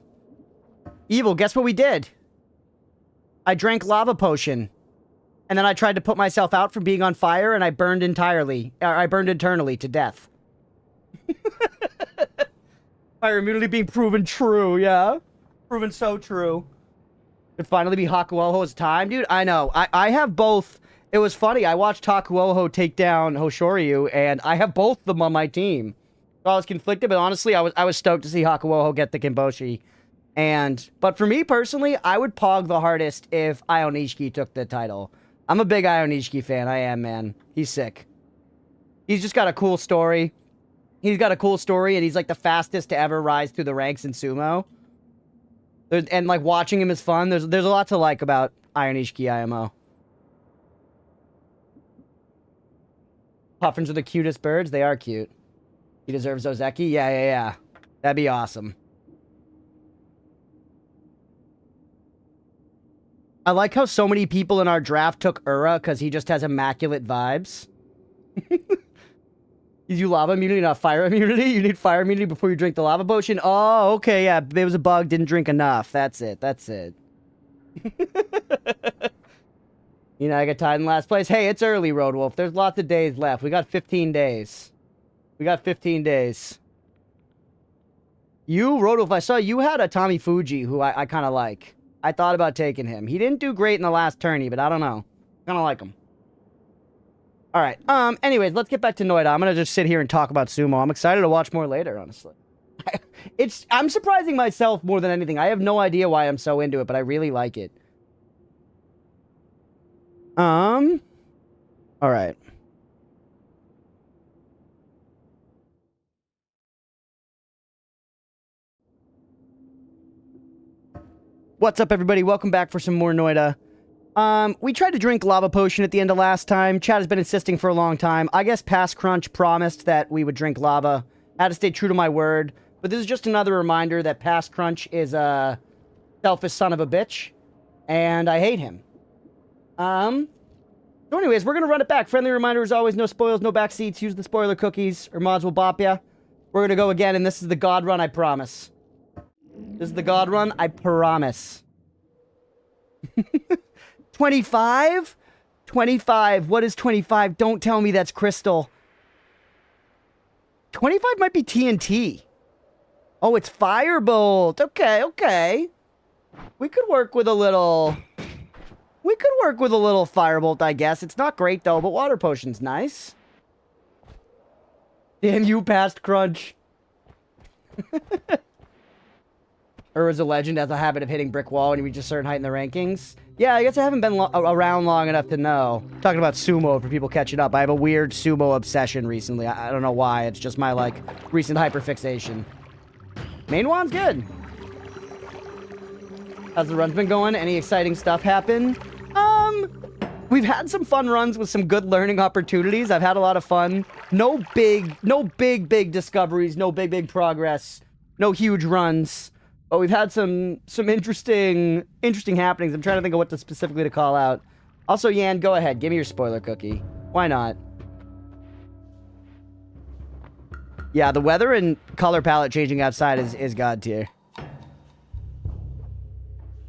[SPEAKER 1] Evil, guess what we did? I drank lava potion. And then I tried to put myself out from being on fire, and I burned entirely. I burned internally to death. Fire immunity being proven true, yeah? Proven so true. It'd finally be Hakuoho's time. Dude, I know. I have both. It was funny. I watched Hakuoho take down Hoshoryu, and I have both of them on my team. So I was conflicted, but honestly, I was stoked to see Hakuoho get the Kimboshi. But for me personally, I would pog the hardest if Ionishiki took the title. I'm a big Ionishiki fan. I am, man. He's sick. He's just got a cool story. He's got a cool story, and he's like the fastest to ever rise through the ranks in sumo. And like watching him is fun. There's a lot to like about Ionishiki IMO. Puffins are the cutest birds. They are cute. He deserves Ozeki? Yeah. That'd be awesome. I like how so many people in our draft took Ura because he just has immaculate vibes. You lava immunity, not fire immunity? You need fire immunity before you drink the lava potion? Oh, okay, yeah. There was a bug, didn't drink enough. That's it. You know, I got tied in last place. Hey, it's early, Road Wolf. There's lots of days left. We got 15 days. You, Road Wolf, I saw you had a Tommy Fuji who I kind of like. I thought about taking him. He didn't do great in the last tourney, but I don't know. Kind of like him. All right. Anyways, let's get back to Noita. I'm gonna just sit here and talk about sumo. I'm excited to watch more later, honestly. I'm surprising myself more than anything. I have no idea why I'm so into it, but I really like it. All right. What's up, everybody? Welcome back for some more Noita. We tried to drink lava potion at the end of last time. Chad has been insisting for a long time. I guess Past Crunch promised that we would drink lava. I had to stay true to my word. But this is just another reminder that Past Crunch is a selfish son of a bitch. And I hate him. So anyways, we're going to run it back. Friendly reminder, as always, no spoils, no back seats. Use the spoiler cookies or mods will bop ya. We're going to go again, and this is the God run, I promise. This is the God run, I promise. 25? 25. What is 25? Don't tell me that's Crystal. 25 might be TNT. Oh, it's Firebolt. Okay, okay. We could work with a little... We could work with a little Firebolt, I guess. It's not great, though, but Water Potion's nice. Damn, you passed Crunch. Or as a legend has a habit of hitting brick wall when you reach a certain height in the rankings. Yeah, I guess I haven't been around long enough to know. I'm talking about sumo for people catching up. I have a weird sumo obsession recently. I don't know why. It's just my, like, recent hyperfixation. Main wand's good. How's the run's been going? Any exciting stuff happen? We've had some fun runs with some good learning opportunities. I've had a lot of fun. No big discoveries. No big progress. No huge runs. But we've had some interesting happenings. I'm trying to think of what specifically to call out. Also, Yan, go ahead. Give me your spoiler cookie. Why not? Yeah, the weather and color palette changing outside is god tier.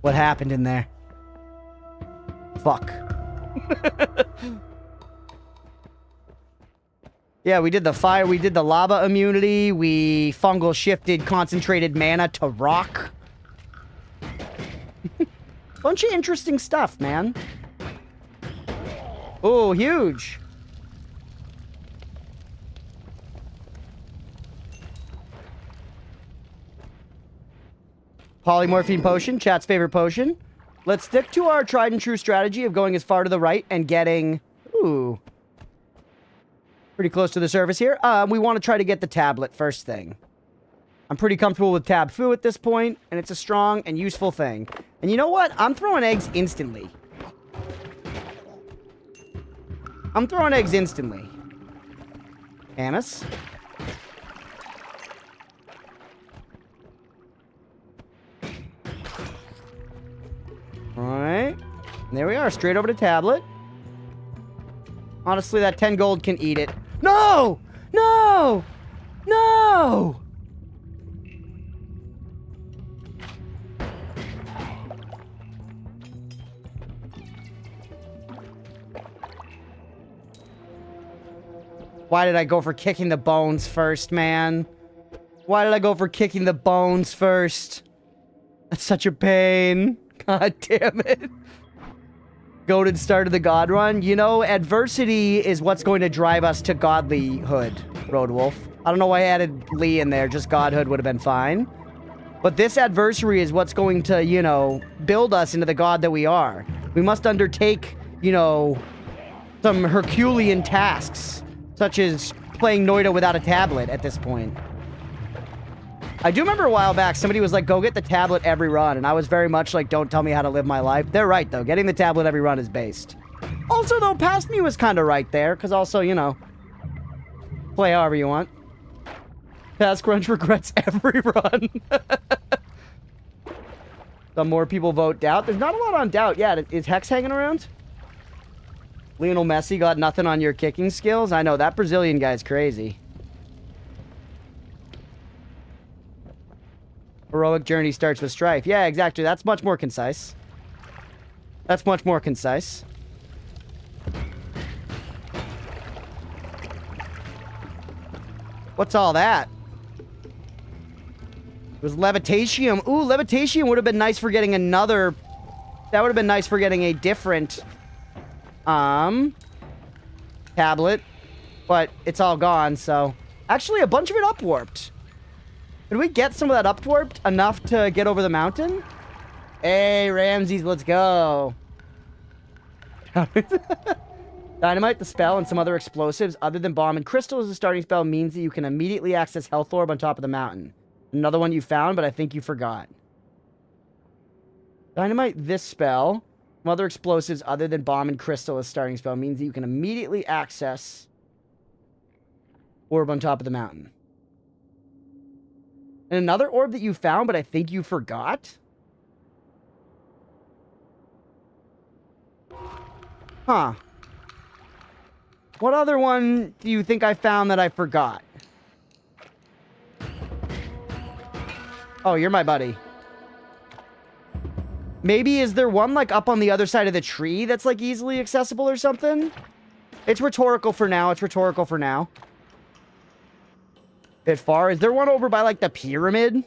[SPEAKER 1] What happened in there? Fuck. Yeah, we did the fire, we did the lava immunity, we fungal shifted concentrated mana to rock. Bunch of interesting stuff, man. Oh, huge. Polymorphine potion, chat's favorite potion. Let's stick to our tried and true strategy of going as far to the right and getting... Ooh. Pretty close to the surface here. We want to try to get the tablet first thing. I'm pretty comfortable with Tab Fu at this point, and it's a strong and useful thing. And you know what? I'm throwing eggs instantly. I'm throwing eggs instantly. Amos? Alright. There we are. Straight over to tablet. Honestly, that 10 gold can eat it. No! No! No! Why did I go for kicking the bones first, man? Why did I go for kicking the bones first? That's such a pain. God damn it. Goated start of the God run. You know, adversity is what's going to drive us to godlyhood, Roadwolf. I don't know why I added Lee in there. Just godhood would have been fine. But this adversary is what's going to, you know, build us into the god that we are. We must undertake, you know, some Herculean tasks, such as playing Noita without a tablet at this point. I do remember a while back, somebody was like, go get the tablet every run. And I was very much like, don't tell me how to live my life. They're right, though. Getting the tablet every run is based. Also, though, Past Me was kind of right there. Because also, you know, play however you want. Past Crunch regrets every run. Some more people vote Doubt. There's not a lot on Doubt yet. Is Hex hanging around? Lionel Messi got nothing on your kicking skills? I know, that Brazilian guy's crazy. Heroic journey starts with strife. Yeah, exactly. That's much more concise. That's much more concise. What's all that? It was Levitatium. Ooh, Levitatium would have been nice for getting another... That would have been nice for getting a different... tablet. But it's all gone, so... Actually, a bunch of it upwarped. Did we get some of that upwarped enough to get over the mountain? Hey, Ramses, let's go. Dynamite, the spell, and some other explosives other than bomb and crystal as a starting spell means that you can immediately access Health Orb on top of the mountain. Another one you found, but I think you forgot. Dynamite, this spell, some other explosives other than bomb and crystal as starting spell means that you can immediately access Orb on top of the mountain. And another orb that you found, but I think you forgot? Huh. What other one do you think I found that I forgot? Oh, you're my buddy. Maybe is there one like up on the other side of the tree that's like easily accessible or something? It's rhetorical for now. It's rhetorical for now. Bit far. Is there one over by like the pyramid?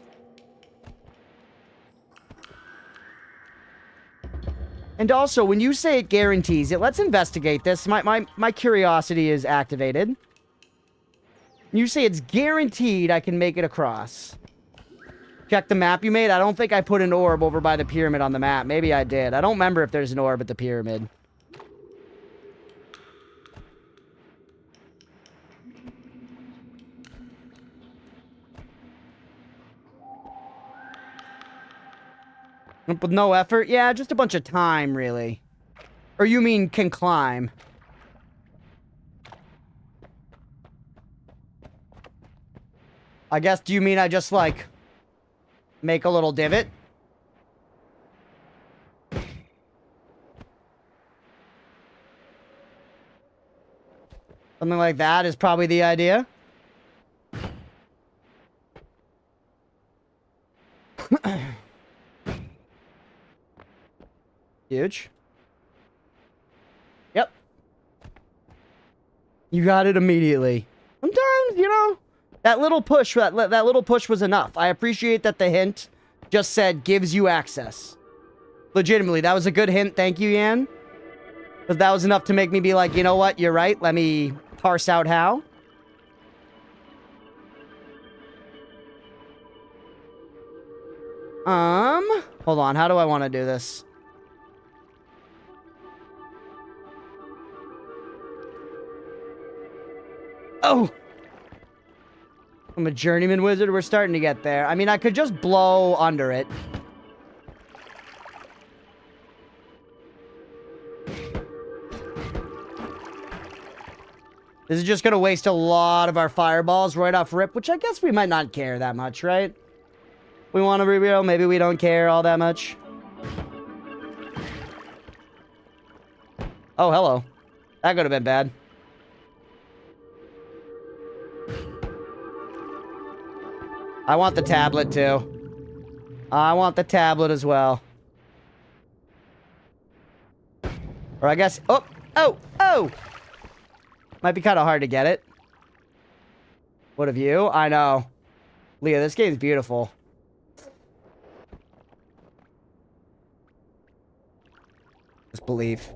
[SPEAKER 1] And also, when you say it guarantees it, let's investigate this. My curiosity is activated. You say it's guaranteed I can make it across. Check the map you made. I don't think I put an orb over by the pyramid on the map. Maybe I did. I don't remember if there's an orb at the pyramid. With no effort? Yeah, just a bunch of time, really. Or you mean can climb? I guess, do you mean I just, like, make a little divot? Something like that is probably the idea. Huge. Yep. You got it immediately. Sometimes, you know, that little push, that little push was enough. I appreciate that the hint just said gives you access. Legitimately, that was a good hint. Thank you, Yan. Because that was enough to make me be like, you know what? You're right. Let me parse out how. Hold on. How do I want to do this? Oh! I'm a journeyman wizard. We're starting to get there. I mean, I could just blow under it. This is just going to waste a lot of our fireballs right off rip, which I guess we might not care that much, right? We want to reveal, maybe we don't care all that much. Oh, hello. That could have been bad. I want the tablet, too. I want the tablet as well. Or I guess... Oh! Oh! Oh! Might be kind of hard to get it. What of you? I know. Leah, this game's beautiful. Just believe.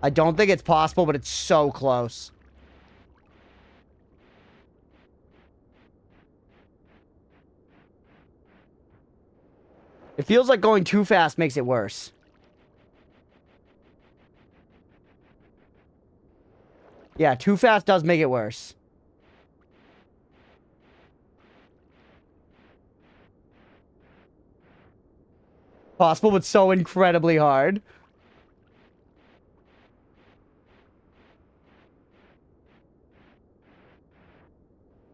[SPEAKER 1] I don't think it's possible, but it's so close. It feels like going too fast makes it worse. Yeah, too fast does make it worse. Possible, but so incredibly hard.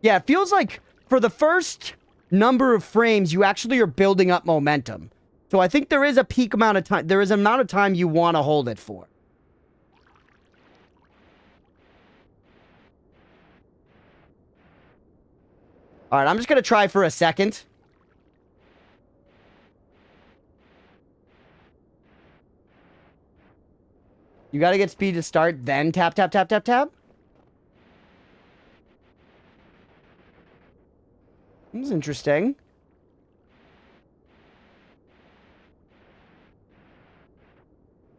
[SPEAKER 1] Yeah, it feels like for the first number of frames, you actually are building up momentum. So I think there is a peak amount of time. There is an amount of time you want to hold it for. All right, I'm just going to try for a second. You got to get speed to start, then tap, tap, tap, tap, tap. That's interesting.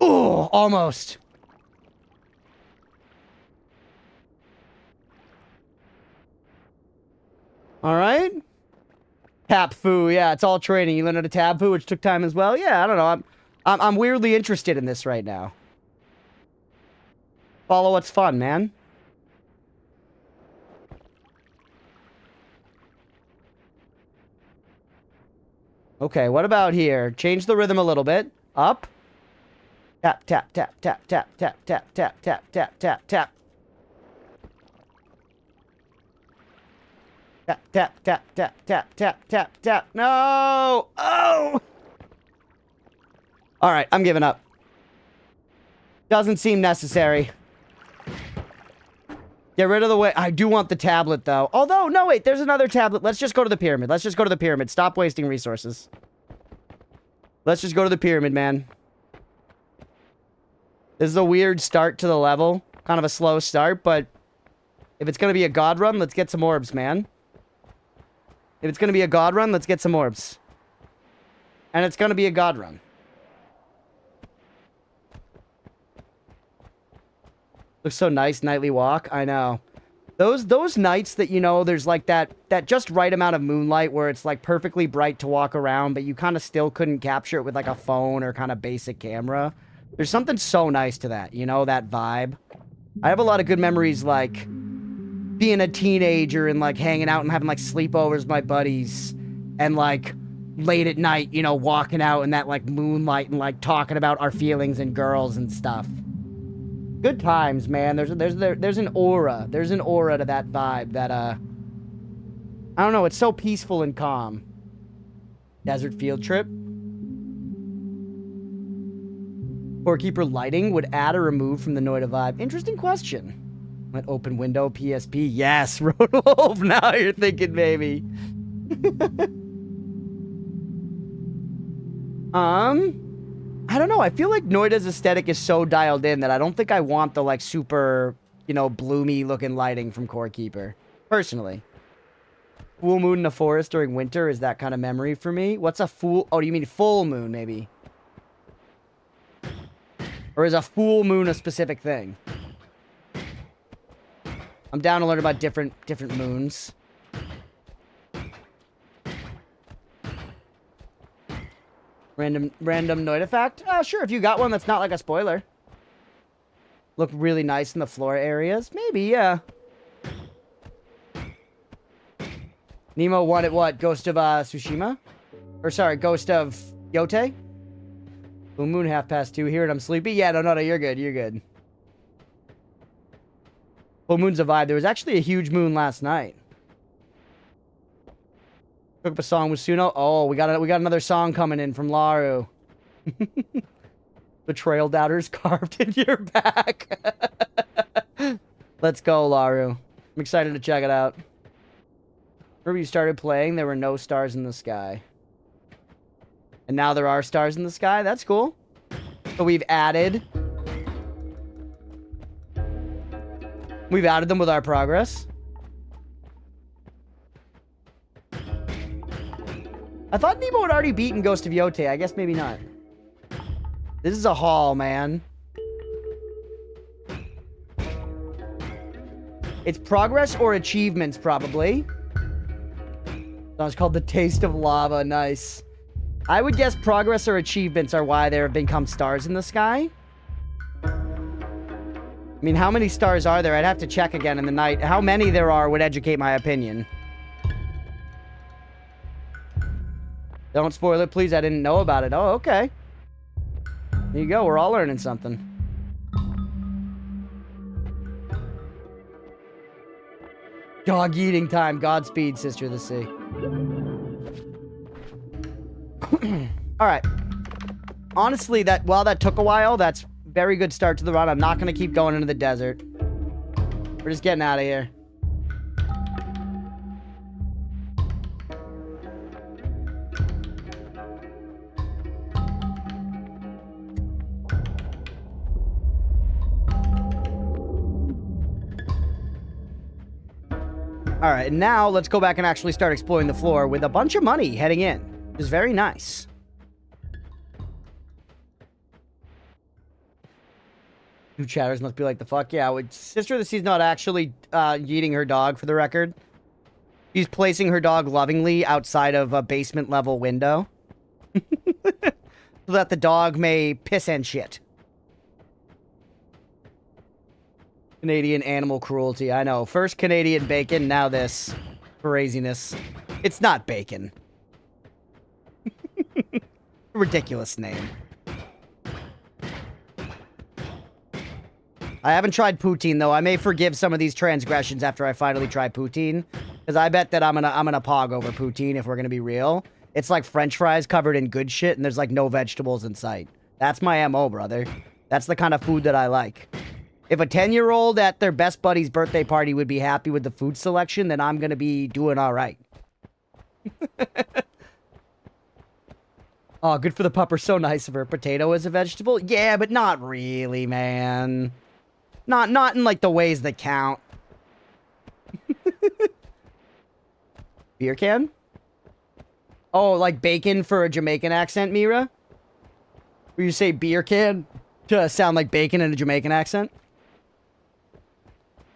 [SPEAKER 1] Oh, almost. All right. Tap foo. Yeah, it's all training. You learned how to tab foo, which took time as well. Yeah, I don't know. I'm weirdly interested in this right now. Follow what's fun, man. Okay, what about here? Change the rhythm a little bit. Up. Tap, tap, tap, tap, tap, tap, tap, tap, tap, tap, tap, tap. Tap, tap, tap, tap, tap, tap, tap, tap. No! Oh! All right, I'm giving up. Doesn't seem necessary. Get rid of the way. I do want the tablet, though. Although, no, wait, there's another tablet. Let's just go to the pyramid. Let's just go to the pyramid. Stop wasting resources. Let's just go to the pyramid, man. This is a weird start to the level. Kind of a slow start, but if it's going to be a god run, let's get some orbs, man. If it's going to be a god run, let's get some orbs. And it's going to be a god run. Looks so nice, nightly walk. I know. Those nights that, you know, there's like that just right amount of moonlight where it's like perfectly bright to walk around, but you kind of still couldn't capture it with like a phone or kind of basic camera. There's something so nice to that, you know, that vibe. I have a lot of good memories, like being a teenager and like hanging out and having like sleepovers with my buddies and like late at night, you know, walking out in that like moonlight and like talking about our feelings and girls and stuff. Good times, man. There's an aura. There's an aura to that vibe that, I don't know. It's so peaceful and calm. Desert field trip. Corekeeper lighting would add or remove from the Noita vibe. Interesting question. Let open window PSP. Yes, Road Wolf. Now you're thinking, maybe. I don't know. I feel like Noita's aesthetic is so dialed in that I don't think I want the, like, super, you know, bloomy looking lighting from Corekeeper. Personally. Full moon in the forest during winter is that kind of memory for me. What's a full... Oh, do you mean full moon, maybe? Or is a full moon a specific thing? I'm down to learn about different moons. Random Noita fact? Sure, if you got one that's not like a spoiler. Look really nice in the floor areas. Maybe, yeah. Nemo wanted what? Ghost of Tsushima? Or sorry, Ghost of Yote? Full moon 2:30 here and I'm sleepy. Yeah, no, you're good, you're good. Full moon's a vibe. There was actually a huge moon last night. Took up a song with Suno. Oh, we got another song coming in from Laru. Betrayal doubters carved in your back. Let's go, Laru. I'm excited to check it out. Remember you started playing, there were no stars in the sky. And now there are stars in the sky? That's cool. So we've added them with our progress. I thought Nemo had already beaten Ghost of Yote. I guess maybe not. This is a haul, man. It's progress or achievements, probably. So it's called The Taste of Lava. Nice. I would guess progress or achievements are why there have become stars in the sky. I mean, how many stars are there? I'd have to check again in the night. How many there are would educate my opinion. Don't spoil it, please. I didn't know about it. Oh, okay. There you go. We're all learning something. Dog eating time. Godspeed, Sister of the Sea. Alright. Honestly, while that took a while, that's very good start to the run. I'm not going to keep going into the desert. We're just getting out of here. Alright, and now let's go back and actually start exploring the floor with a bunch of money heading in. Which is very nice. Two chatters must be like the fuck. Yeah, Sister of the Sea's not actually yeeting her dog, for the record. She's placing her dog lovingly outside of a basement level window. So that the dog may piss and shit. Canadian animal cruelty, I know. First Canadian bacon, now this craziness. It's not bacon. Ridiculous name. I haven't tried poutine, though. I may forgive some of these transgressions after I finally try poutine. Because I bet that I'm gonna pog over poutine if we're gonna be real. It's like French fries covered in good shit, and there's like no vegetables in sight. That's my MO, brother. That's the kind of food that I like. If a 10-year-old at their best buddy's birthday party would be happy with the food selection, then I'm going to be doing all right. Oh, good for the pupper. So nice of her. Potato is a vegetable? Yeah, but not really, man. Not in, like, the ways that count. Beer can? Oh, like bacon for a Jamaican accent, Mira? Where you say beer can to sound like bacon in a Jamaican accent?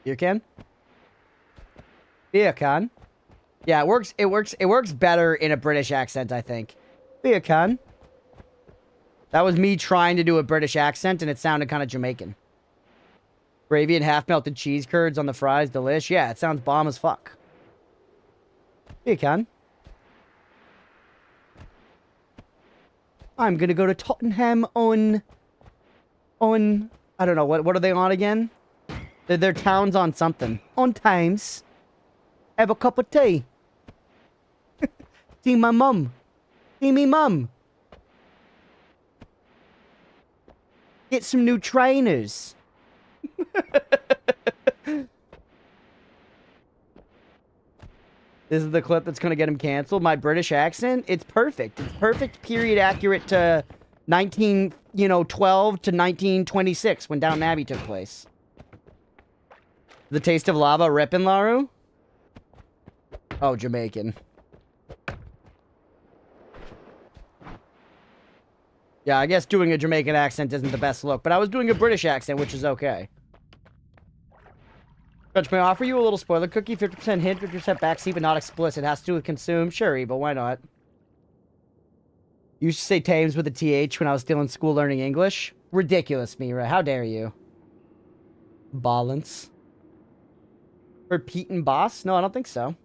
[SPEAKER 1] Beer can? Beer can? Yeah, it works better in a British accent, I think. Beer can. That was me trying to do a British accent, and it sounded kind of Jamaican. Gravy and half-melted cheese curds on the fries, delish. Yeah, it sounds bomb as fuck. Beer can. I'm gonna go to Tottenham on... I don't know, what are they on again? Their town's on something. On Thames. Have a cup of tea. See my mum. See me mum. Get some new trainers. This is the clip that's going to get him canceled. My British accent, it's perfect. It's perfect period accurate to 1912 to 1926 when Downton Abbey took place. The taste of lava rippin' Laru? Oh, Jamaican. Yeah, I guess doing a Jamaican accent isn't the best look, but I was doing a British accent, which is okay. Crunch, may I offer you a little spoiler cookie? 50% hint, 50% backseat, but not explicit. It has to do with consume. Sure, but why not? You used to say Thames with a TH when I was still in school learning English. Ridiculous, Mira. How dare you? Balance. For Pete and Boss? No, I don't think so.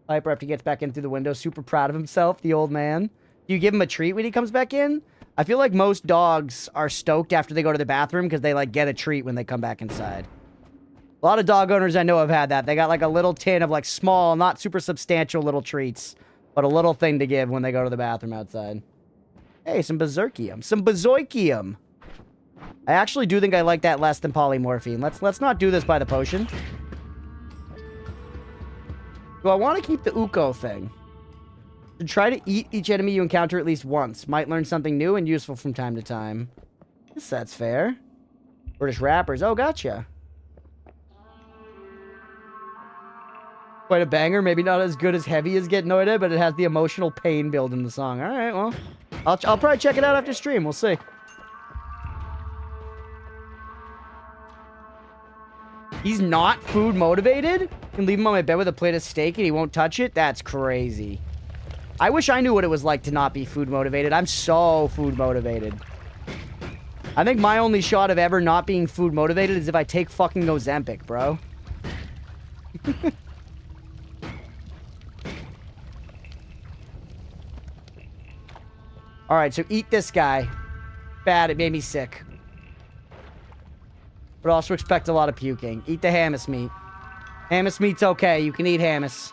[SPEAKER 1] Piper, after he gets back in through the window, super proud of himself, the old man. Do you give him a treat when he comes back in? I feel like most dogs are stoked after they go to the bathroom because they, like, get a treat when they come back inside. A lot of dog owners I know have had that. They got, like, a little tin of, like, small, not super substantial little treats, but a little thing to give when they go to the bathroom outside. Hey, some Berserkium. Some Bezoikium. I actually do think I like that less than polymorphine. Let's not do this by the potion. Do I want to keep the Uko thing? To try to eat each enemy you encounter at least once. Might learn something new and useful from time to time. Guess that's fair. British rappers. Oh, gotcha. Quite a banger. Maybe not as good as Heavy as Get Noita, but it has the emotional pain build in the song. All right, well. I'll probably check it out after stream. We'll see. He's not food motivated? Can leave him on my bed with a plate of steak and he won't touch it? That's crazy. I wish I knew what it was like to not be food motivated. I'm so food motivated. I think my only shot of ever not being food motivated is if I take fucking Ozempic, bro. Alright, so eat this guy. Bad, it made me sick. But also expect a lot of puking. Eat the hummus meat. Hummus meat's okay. You can eat hummus.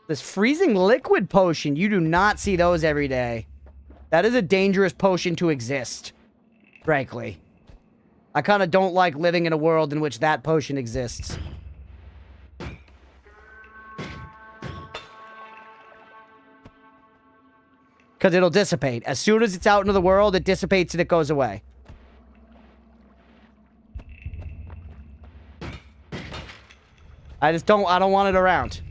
[SPEAKER 1] This freezing liquid potion. You do not see those every day. That is a dangerous potion to exist. Frankly. I kind of don't like living in a world in which that potion exists. Because it'll dissipate. As soon as it's out into the world, it dissipates and it goes away. I don't want it around.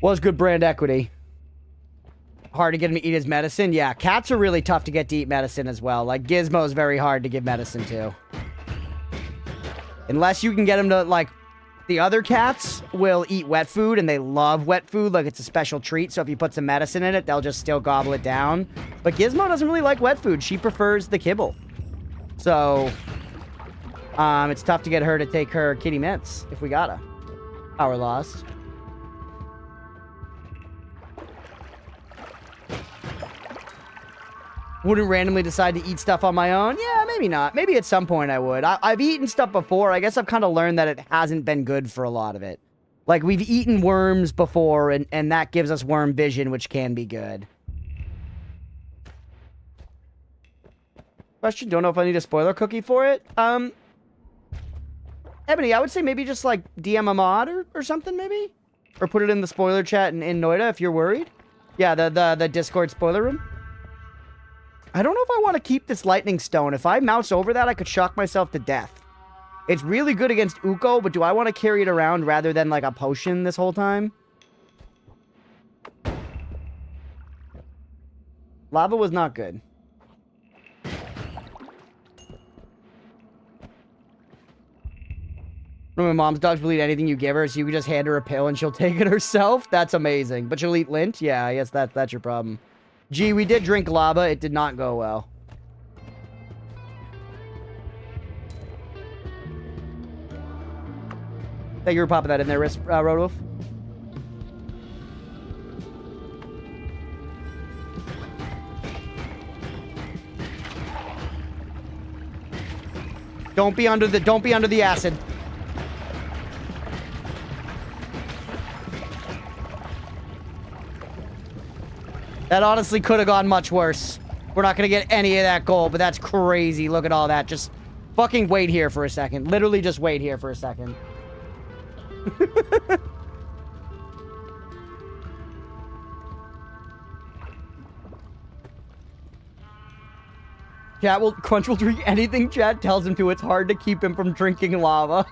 [SPEAKER 1] Was good brand equity. Hard to get him to eat his medicine? Yeah, cats are really tough to get to eat medicine as well. Like, Gizmo's very hard to give medicine to. Unless you can get him to, like... The other cats will eat wet food, and they love wet food like it's a special treat, so if you put some medicine in it, they'll just still gobble it down. But Gizmo doesn't really like wet food. She prefers the kibble. So... it's tough to get her to take her kitty meds, if we gotta. Power lost. Wouldn't randomly decide to eat stuff on my own? Yeah, maybe not. Maybe at some point I would. I've eaten stuff before. I guess I've kind of learned that it hasn't been good for a lot of it. Like, we've eaten worms before, and that gives us worm vision, which can be good. Question, don't know if I need a spoiler cookie for it. Ebony, I would say maybe just, like, DM a mod or something, maybe? Or put it in the spoiler chat in Noita if you're worried. Yeah, the Discord spoiler room. I don't know if I want to keep this lightning stone. If I mouse over that, I could shock myself to death. It's really good against Uko, but do I want to carry it around rather than, like, a potion this whole time? Lava was not good. My mom's dogs will eat anything you give her, so you can just hand her a pill and she'll take it herself. That's amazing. But she'll eat lint? Yeah, I guess that's your problem. Gee, we did drink lava. It did not go well. Thank you for popping that in there, Roadwolf. Don't be under the acid. That honestly could have gone much worse. We're not going to get any of that gold, but that's crazy. Look at all that. Just fucking wait here for a second. Literally just wait here for a second. Crunch will drink anything Chad tells him to. It's hard to keep him from drinking lava.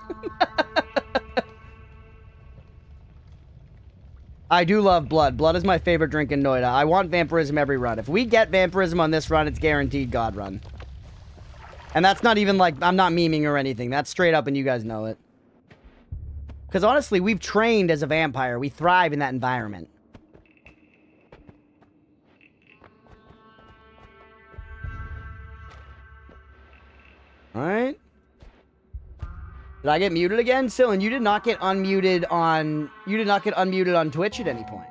[SPEAKER 1] I do love blood. Blood is my favorite drink in Noita. I want vampirism every run. If we get vampirism on this run, it's guaranteed God run. And that's not even like, I'm not memeing or anything. That's straight up and you guys know it. Because honestly, we've trained as a vampire. We thrive in that environment. Alright. Did I get muted again? Sillin, you did not get unmuted on... You did not get unmuted on Twitch at any point.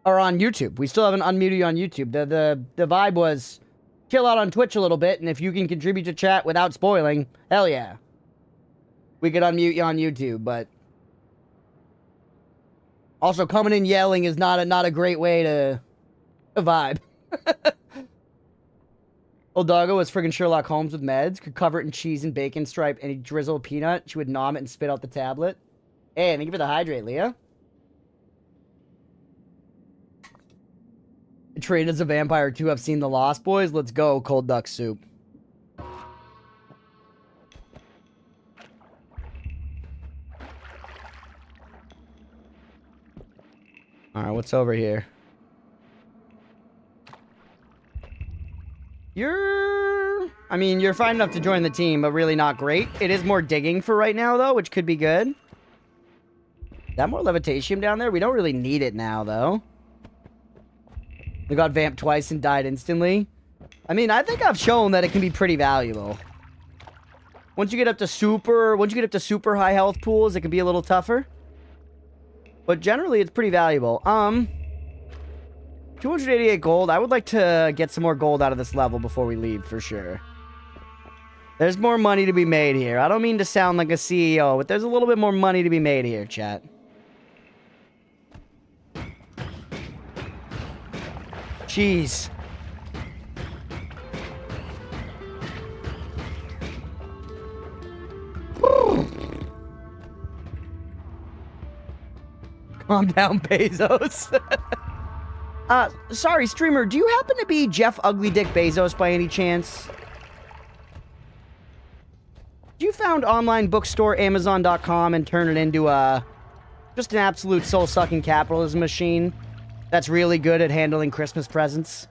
[SPEAKER 1] Or on YouTube. We still haven't unmuted you on YouTube. The vibe was... chill out on Twitch a little bit, and if you can contribute to chat without spoiling, hell yeah. We could unmute you on YouTube, but... Also, coming in yelling is not a great way to vibe. Old doggo was friggin' Sherlock Holmes with meds. Could cover it in cheese and bacon stripe and he'd drizzle a peanut. She would nom it and spit out the tablet. Hey, thank you for the hydrate, Leah. Trained as a vampire too. I've seen The Lost Boys. Let's go, cold duck soup. Alright, what's over here? I mean, you're fine enough to join the team, but really not great. It is more digging for right now, though, which could be good. Is that more levitation down there? We don't really need it now, though. We got vamped twice and died instantly. I mean, I think I've shown that it can be pretty valuable. Once you get up to super high health pools, it can be a little tougher. But generally, it's pretty valuable. 288 gold. I would like to get some more gold out of this level before we leave, for sure. There's more money to be made here. I don't mean to sound like a CEO, but there's a little bit more money to be made here, chat. Jeez. Calm down, Bezos. Sorry, streamer, do you happen to be Jeff Ugly Dick Bezos by any chance? You found online bookstore Amazon.com and turn it into just an absolute soul-sucking capitalism machine that's really good at handling Christmas presents?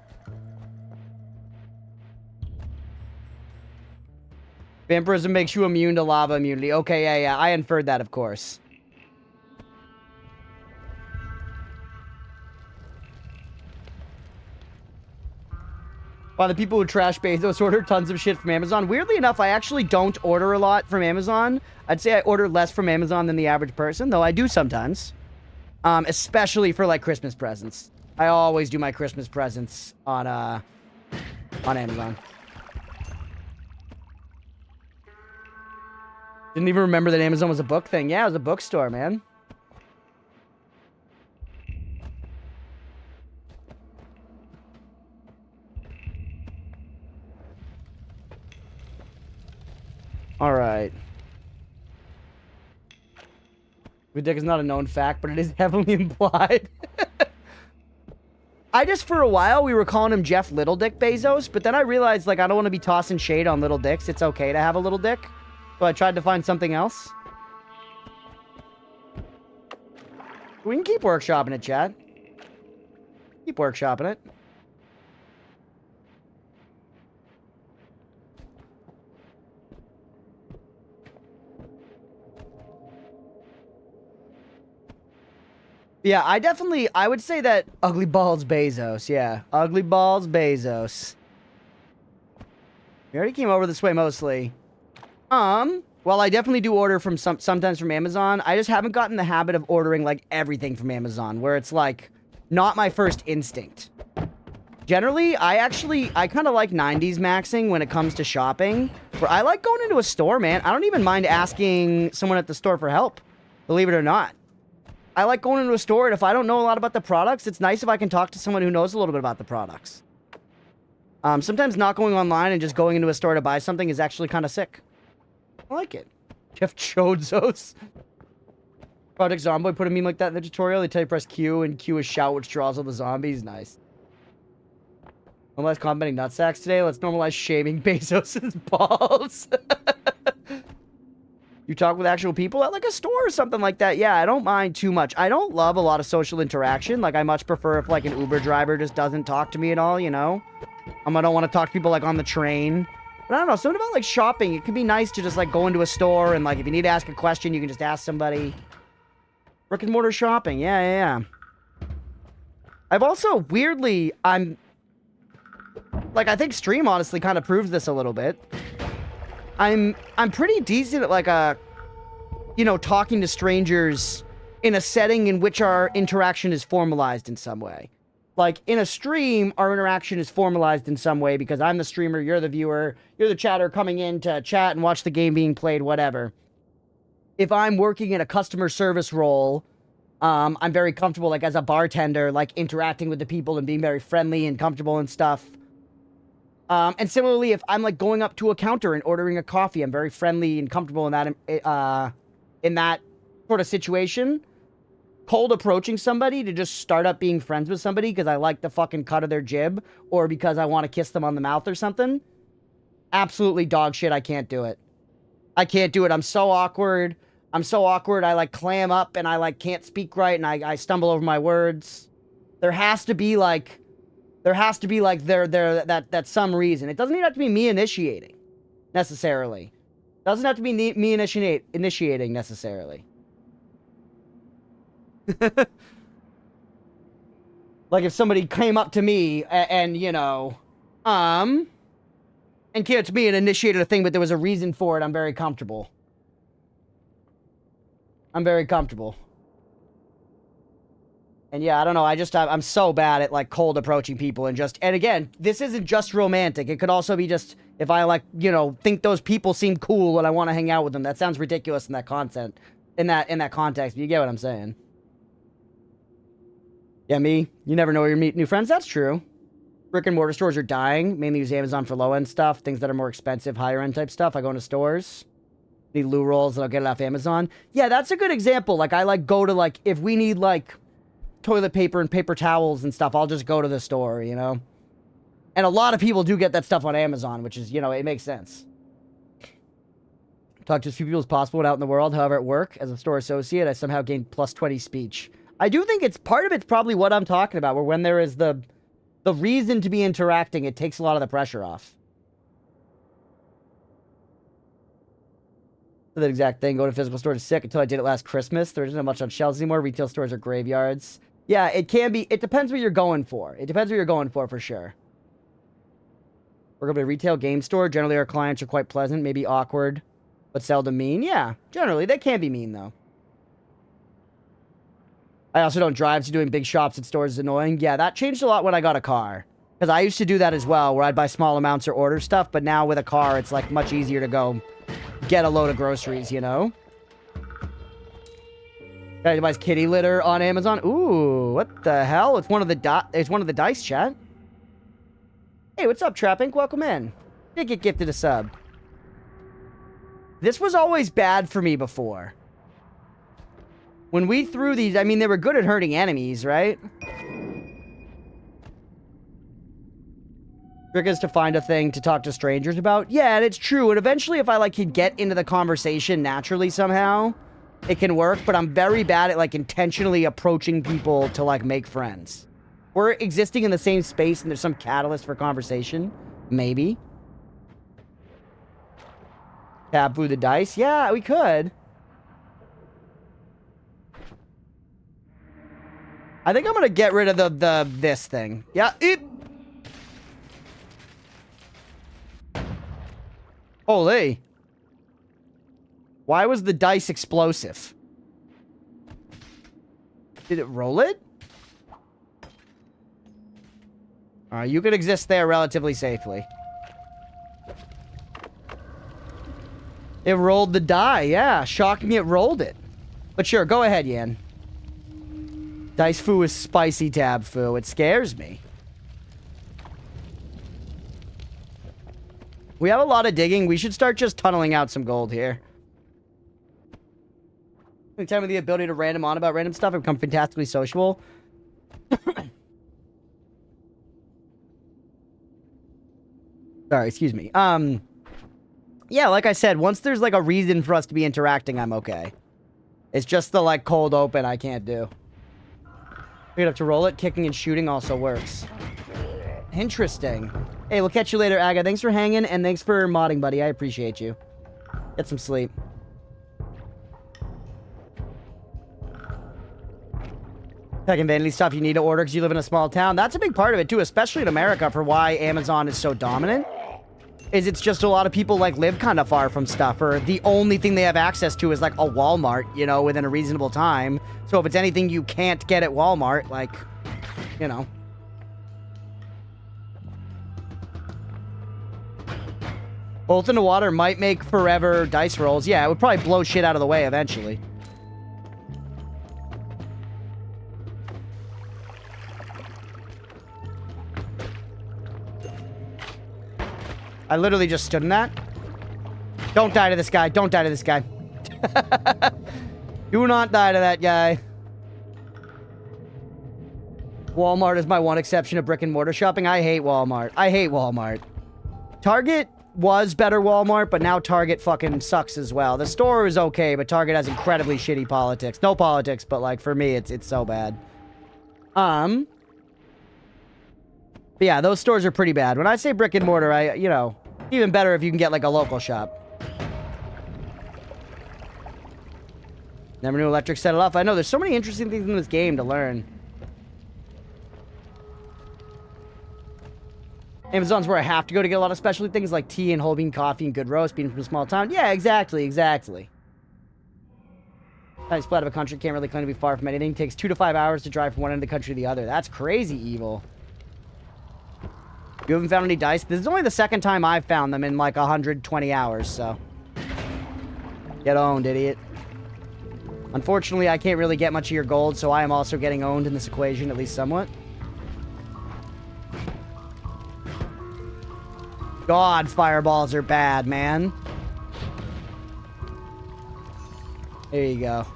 [SPEAKER 1] Vampirism makes you immune to lava immunity. Okay, yeah, I inferred that, of course. Wow, the people who trash Bezos order tons of shit from Amazon. Weirdly enough, I actually don't order a lot from Amazon. I'd say I order less from Amazon than the average person, though I do sometimes. Especially for, like, Christmas presents. I always do my Christmas presents on Amazon. Didn't even remember that Amazon was a book thing. Yeah, it was a bookstore, man. Ugly dick is not a known fact, but it is heavily implied. I just, for a while, we were calling him Jeff Little Dick Bezos, but then I realized, like, I don't want to be tossing shade on little dicks. It's okay to have a little dick. So I tried to find something else. We can keep workshopping it, Chad. Keep workshopping it. Yeah, I would say that Ugly Balls Bezos, yeah. Ugly Balls Bezos. We already came over this way mostly. Well, I definitely do order from sometimes from Amazon. I just haven't gotten the habit of ordering, like, everything from Amazon, where it's, like, not my first instinct. Generally, I kind of like 90s maxing when it comes to shopping, where I like going into a store, man. I don't even mind asking someone at the store for help, believe it or not. I like going into a store, and if I don't know a lot about the products, it's nice if I can talk to someone who knows a little bit about the products. Sometimes not going online and just going into a store to buy something is actually kind of sick. I like it. Jeff Chodzos. Project Zomboid put a meme like that in the tutorial. They tell you press Q, and Q is shout, which draws all the zombies. Nice. Normalize commenting nutsacks today. Let's normalize shaming Bezos' balls. You talk with actual people at, like, a store or something like that. Yeah, I don't mind too much. I don't love a lot of social interaction. Like, I much prefer if, like, an Uber driver just doesn't talk to me at all, you know? I don't want to talk to people, like, on the train. But I don't know, something about, like, shopping. It can be nice to just, like, go into a store and, like, if you need to ask a question, you can just ask somebody. Brick and mortar shopping. Yeah. I've also, weirdly, I think Stream honestly kind of proves this a little bit. I'm pretty decent at, like, talking to strangers in a setting in which our interaction is formalized in some way. Like, in a stream, our interaction is formalized in some way because I'm the streamer, you're the viewer, you're the chatter coming in to chat and watch the game being played, whatever. If I'm working in a customer service role, I'm very comfortable, like, as a bartender, like, interacting with the people and being very friendly and comfortable and stuff. And similarly, if I'm, like, going up to a counter and ordering a coffee, I'm very friendly and comfortable in that sort of situation. Cold approaching somebody to just start up being friends with somebody because I like the fucking cut of their jib or because I want to kiss them on the mouth or something. Absolutely dog shit. I can't do it. I can't do it. I'm so awkward. I, like, clam up and I, like, can't speak right and I stumble over my words. There has to be that some reason. It doesn't even have to be me initiating, necessarily. It doesn't have to be me initiating, necessarily. Like, if somebody came up to me and came up to me and initiated a thing, but there was a reason for it, I'm very comfortable. And yeah, I don't know, I'm so bad at, like, cold approaching people and again, this isn't just romantic. It could also be just, if I, like, think those people seem cool and I want to hang out with them. That sounds ridiculous in that context, but you get what I'm saying. Yeah, me, you never know where you meet new friends. That's true. Brick and mortar stores are dying. Mainly use Amazon for low-end stuff. Things that are more expensive, higher-end type stuff. I go into stores. Need loo rolls and I'll get it off Amazon. Yeah, that's a good example. Like, I, like, go to, like, if we need, like, toilet paper and paper towels and stuff, I'll just go to the store, you know? And a lot of people do get that stuff on Amazon, which is, it makes sense. Talk to as few people as possible out in the world. However, at work, as a store associate, I somehow gained plus 20 speech. I do think part of it's probably what I'm talking about, where when there is the reason to be interacting, it takes a lot of the pressure off. That exact thing. Go to physical stores is sick until I did it last Christmas. There isn't much on shelves anymore. Retail stores are graveyards. Yeah, it can be. It depends what you're going for. For sure. We're going to a retail game store. Generally, our clients are quite pleasant, maybe awkward, but seldom mean. Yeah, generally. They can be mean, though. I also don't drive, so doing big shops at stores is annoying. Yeah, that changed a lot when I got a car. Because I used to do that as well, where I'd buy small amounts or order stuff, but now with a car, it's, like, much easier to go get a load of groceries, you know? Guy buys kitty litter on Amazon. Ooh, what the hell? It's one of the dice, chat. Hey, what's up, Trap Inc? Welcome in. Did get gifted a sub. This was always bad for me before. When we threw these, I mean, they were good at hurting enemies, right? Trick is to find a thing to talk to strangers about. Yeah, and it's true. And eventually, if I, like, could get into the conversation naturally somehow, it can work. But I'm very bad at, like, intentionally approaching people to, like, make friends. We're existing in the same space and there's some catalyst for conversation. Maybe. Taboo the dice. Yeah, we could. I think I'm gonna get rid of this thing. Yeah. Holy. Why was the dice explosive? Did it roll it? Alright, you could exist there relatively safely. It rolled the die, yeah. Shocking it rolled it. But sure, go ahead, Yan. Dice foo is spicy tab foo. It scares me. We have a lot of digging. We should start just tunneling out some gold here. Anytime with the ability to random on about random stuff, I become fantastically sociable. Sorry, excuse me. Yeah, like I said, once there's like a reason for us to be interacting, I'm okay. It's just the like cold open I can't do. We'd have to roll it. Kicking and shooting also works. Interesting. Hey, we'll catch you later, Aga. Thanks for hanging and thanks for modding, buddy. I appreciate you. Get some sleep. Second vanity stuff you need to order because you live in a small town. That's a big part of it too, especially in America, for why Amazon is so dominant. Is it's just a lot of people like live kind of far from stuff, or the only thing they have access to is like a Walmart, you know, within a reasonable time. So if it's anything you can't get at Walmart, like, you know. Bolt in the water might make forever dice rolls. Yeah, it would probably blow shit out of the way eventually. I literally just stood in that. Don't die to this guy. Don't die to this guy. Do not die to that guy. Walmart is my one exception of brick and mortar shopping. I hate Walmart. I hate Walmart. Target was better Walmart, but now Target fucking sucks as well. The store is okay, but Target has incredibly shitty politics. No politics, but like for me, it's so bad. But yeah, those stores are pretty bad. When I say brick and mortar, you know, even better if you can get like a local shop. Never knew electric set it off. I know there's so many interesting things in this game to learn. Amazon's where I have to go to get a lot of specialty things like tea and whole bean coffee and good roast, being from a small town. Yeah, exactly, exactly. Nice split of a country, can't really claim to be far from anything. Takes 2 to 5 hours to drive from one end of the country to the other. That's crazy evil. You haven't found any dice? This is only the second time I've found them in like 120 hours, so. Get owned, idiot. Unfortunately, I can't really get much of your gold, so I am also getting owned in this equation, at least somewhat. God, fireballs are bad, man. There you go.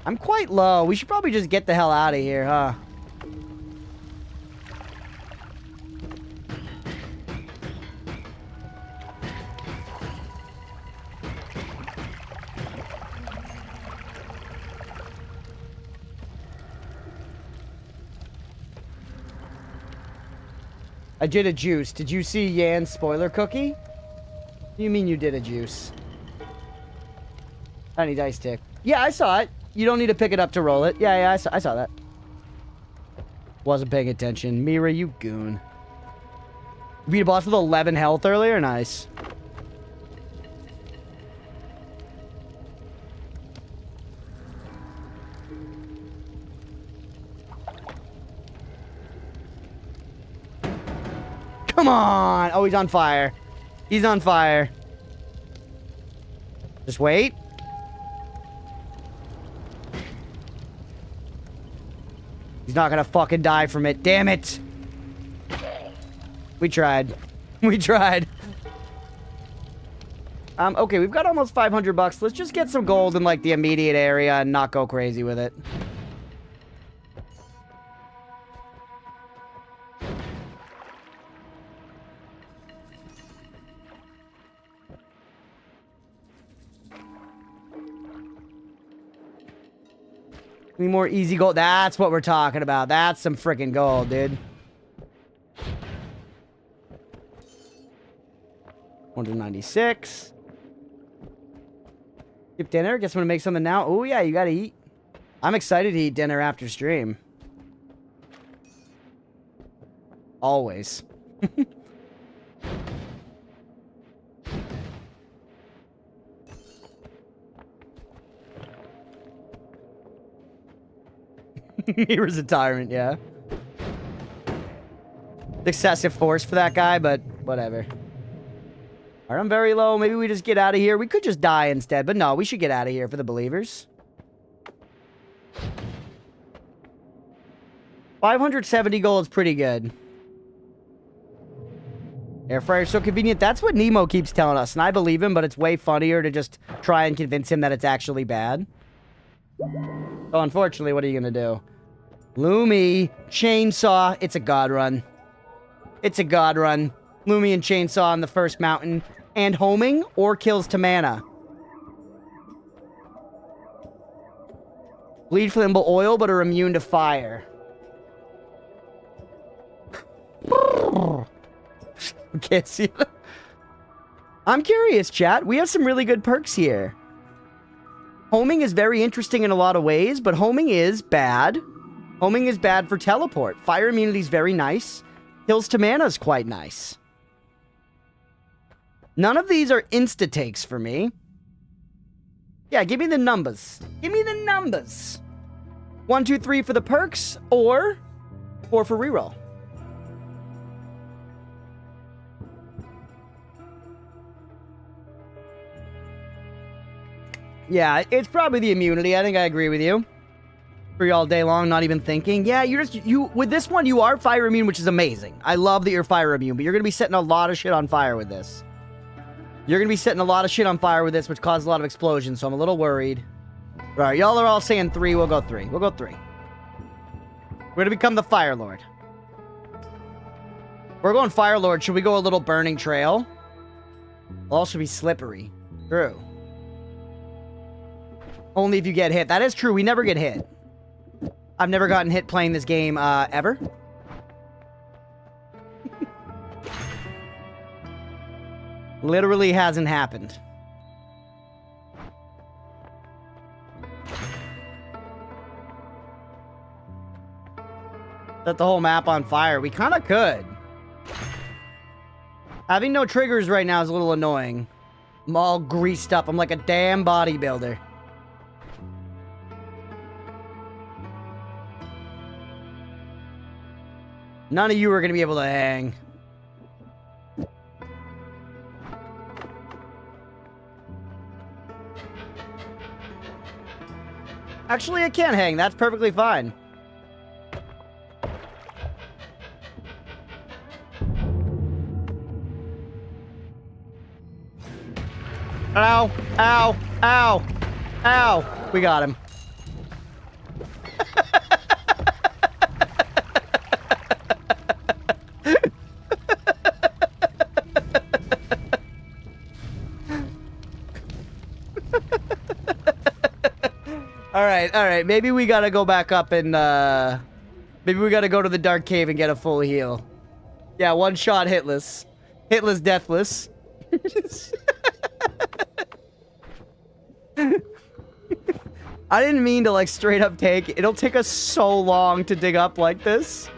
[SPEAKER 1] I'm quite low. We should probably just get the hell out of here, huh? I did a juice. Did you see Yan's spoiler cookie? What do you mean you did a juice? Tiny dice tick. Yeah, I saw it. You don't need to pick it up to roll it. Yeah, I saw that. Wasn't paying attention. Mira, you goon. You beat a boss with 11 health earlier? Nice. Come on! Oh, he's on fire. He's on fire. Just wait. He's not gonna fucking die from it. Damn it! We tried. We tried. Okay, we've got almost 500 bucks. Let's just get some gold in, like, the immediate area and not go crazy with it. Any more easy gold? That's what we're talking about. That's some freaking gold, dude. 196. Skip dinner. Guess I'm gonna make something now. Oh yeah, you gotta eat. I'm excited to eat dinner after stream. Always. Mira's a tyrant, yeah. Excessive force for that guy, but whatever. Alright, I'm very low. Maybe we just get out of here. We could just die instead, but no, we should get out of here for the believers. 570 gold is pretty good. Air fryer so convenient. That's what Nemo keeps telling us, and I believe him, but it's way funnier to just try and convince him that it's actually bad. So unfortunately, what are you gonna do? Lumi, chainsaw. It's a god run. It's a god run. Lumi and chainsaw on the first mountain. And homing or kills to mana. Bleed flammable oil, but are immune to fire. Can't see it. I'm curious, chat. We have some really good perks here. Homing is very interesting in a lot of ways, but homing is bad. Homing is bad for teleport. Fire immunity is very nice. Kills to mana is quite nice. None of these are insta-takes for me. Yeah, give me the numbers. Give me the numbers. 1, 2, 3 for the perks, or 4 for reroll. Yeah, it's probably the immunity. I think I agree with you. Free all day long, not even thinking. Yeah, you with this one, you are fire immune, which is amazing. I love that you're fire immune, but you're going to be setting a lot of shit on fire with this. You're going to be setting a lot of shit on fire with this, which causes a lot of explosions, so I'm a little worried. All right, y'all are all saying 3. We'll go 3. We'll go 3. We're going to become the Fire Lord. We're going Fire Lord. Should we go a little Burning Trail? It'll also be slippery. True. Only if you get hit. That is true. We never get hit. I've never gotten hit playing this game, ever. Literally hasn't happened. Set the whole map on fire. We kind of could. Having no triggers right now is a little annoying. I'm all greased up. I'm like a damn bodybuilder. None of you are going to be able to hang. Actually, I can hang. That's perfectly fine. Ow, ow, ow, ow. We got him. All right. Maybe we gotta go back up and, maybe we gotta go to the Dark Cave and get a full heal. Yeah, one shot hitless. Hitless, deathless. I didn't mean to, like, straight up take. It'll take us so long to dig up like this.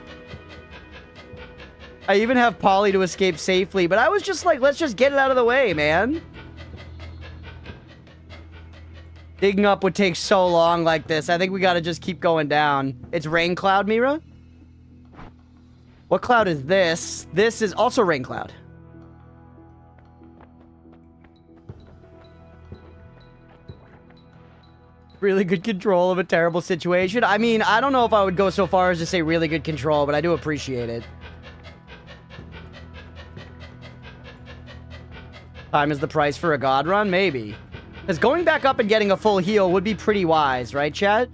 [SPEAKER 1] I even have Polly to escape safely, but I was just like, let's just get it out of the way, man. Digging up would take so long like this. I think we gotta just keep going down. It's Rain Cloud, Mira? What cloud is this? This is also Rain Cloud. Really good control of a terrible situation. I mean, I don't know if I would go so far as to say really good control, but I do appreciate it. Time is the price for a god run? Maybe. Because going back up and getting a full heal would be pretty wise, right, chat?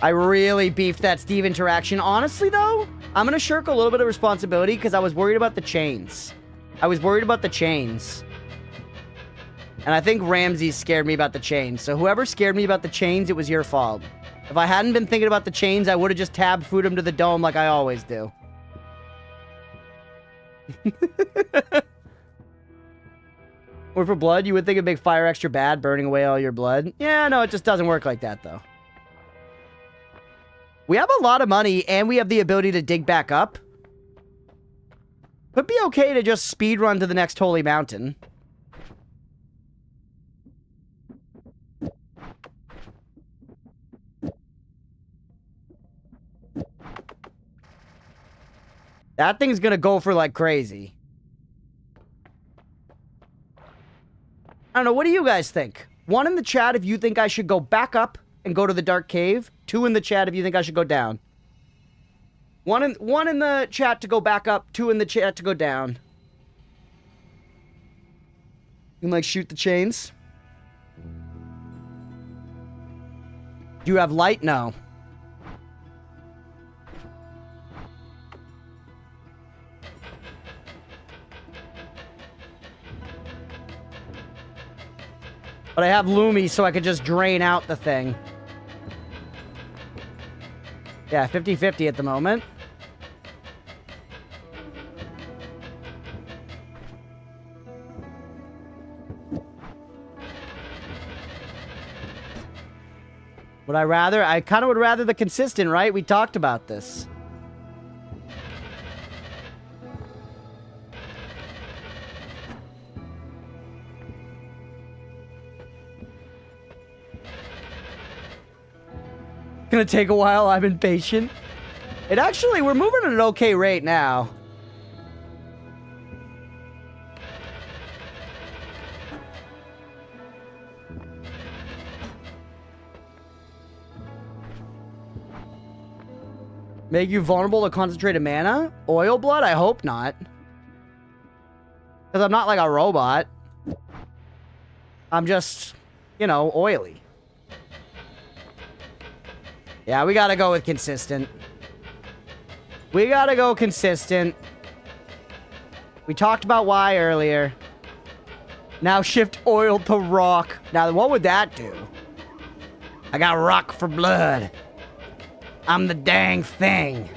[SPEAKER 1] I really beefed that Steve interaction. Honestly, though, I'm going to shirk a little bit of responsibility because I was worried about the chains. I was worried about the chains. And I think Ramsey scared me about the chains. So whoever scared me about the chains, it was your fault. If I hadn't been thinking about the chains, I would have just tabbed food him to the dome like I always do. Or for blood, you would think it'd make fire extra bad, burning away all your blood. Yeah, no, it just doesn't work like that, though. We have a lot of money, and we have the ability to dig back up. Could be okay to just speed run to the next holy mountain. That thing's gonna go for like crazy. I don't know, what do you guys think? 1 in the chat if you think I should go back up and go to the dark cave. 2 in the chat if you think I should go down. One in the chat to go back up, 2 in the chat to go down. You can like shoot the chains. Do you have light? No. But I have Lumi, so I could just drain out the thing. Yeah, 50-50 at the moment. Would I rather? I kind of would rather the consistent, right? We talked about this. Gonna take a while, I'm impatient. It actually, we're moving at an okay rate now. Make you vulnerable to concentrated mana? Oil blood? I hope not. Because I'm not like a robot. I'm just, you know, oily. Yeah, we gotta go with consistent. We gotta go consistent. We talked about why earlier. Now shift oil to rock. Now, what would that do? I got rock for blood. I'm the dang thing.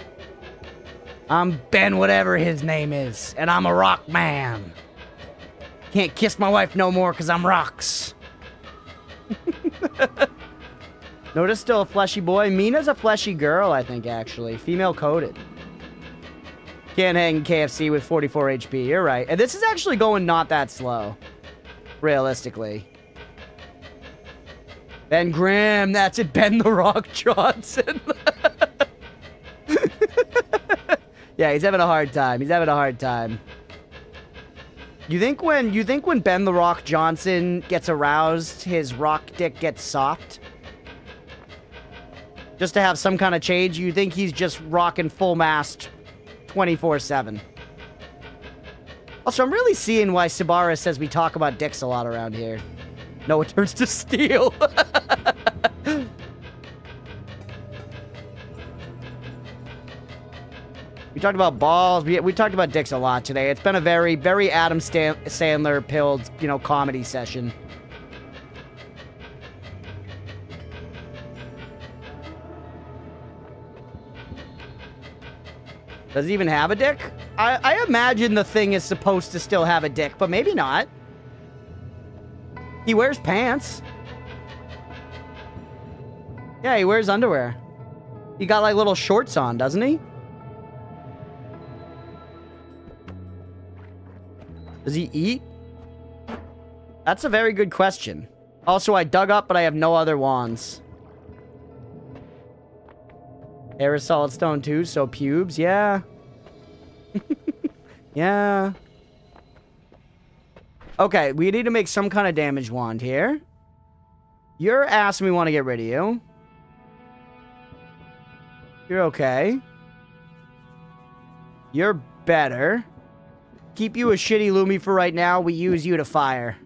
[SPEAKER 1] I'm Ben whatever his name is. And I'm a rock man. Can't kiss my wife no more because I'm rocks. Notice still a fleshy boy. Mina's a fleshy girl, I think, actually. Female coded. Can't hang KFC with 44 HP. You're right. And this is actually going not that slow. Realistically. Ben Grimm. That's it. Ben the Rock Johnson. Yeah, he's having a hard time. He's having a hard time. You think when Ben the Rock Johnson gets aroused, his rock dick gets soft? Just to have some kind of change, you think he's just rocking full mast 24/7. Also, I'm really seeing why Sabara says we talk about dicks a lot around here. No, it turns to steel. We talked about balls. We talked about dicks a lot today. It's been a very, very Adam Sandler pilled, you know, comedy session. Does he even have a dick? I imagine the thing is supposed to still have a dick, but maybe not. He wears pants. Yeah, he wears underwear. He got like little shorts on, doesn't he? Does he eat? That's a very good question. Also, I dug up, but I have no other wands. Hair is solid stone too, so pubes, yeah. Yeah. Okay, we need to make some kind of damage wand here. Your ass, we want to get rid of you. You're okay. You're better. Keep you a shitty Lumi for right now. We use you to fire.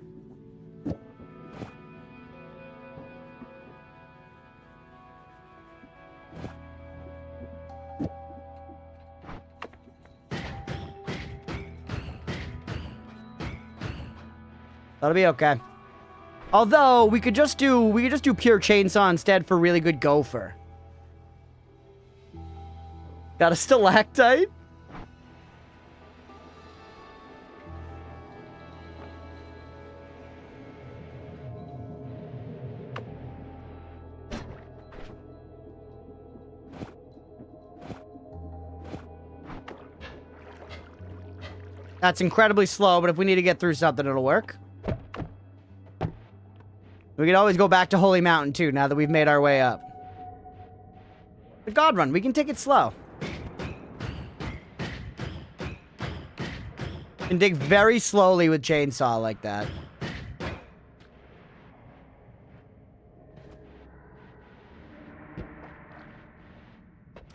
[SPEAKER 1] That'll be okay. Although we could just do pure chainsaw instead for really good gopher. Got a stalactite? That's incredibly slow, but if we need to get through something, it'll work. We can always go back to Holy Mountain, too, now that we've made our way up. The God Run, we can take it slow. You can dig very slowly with chainsaw like that.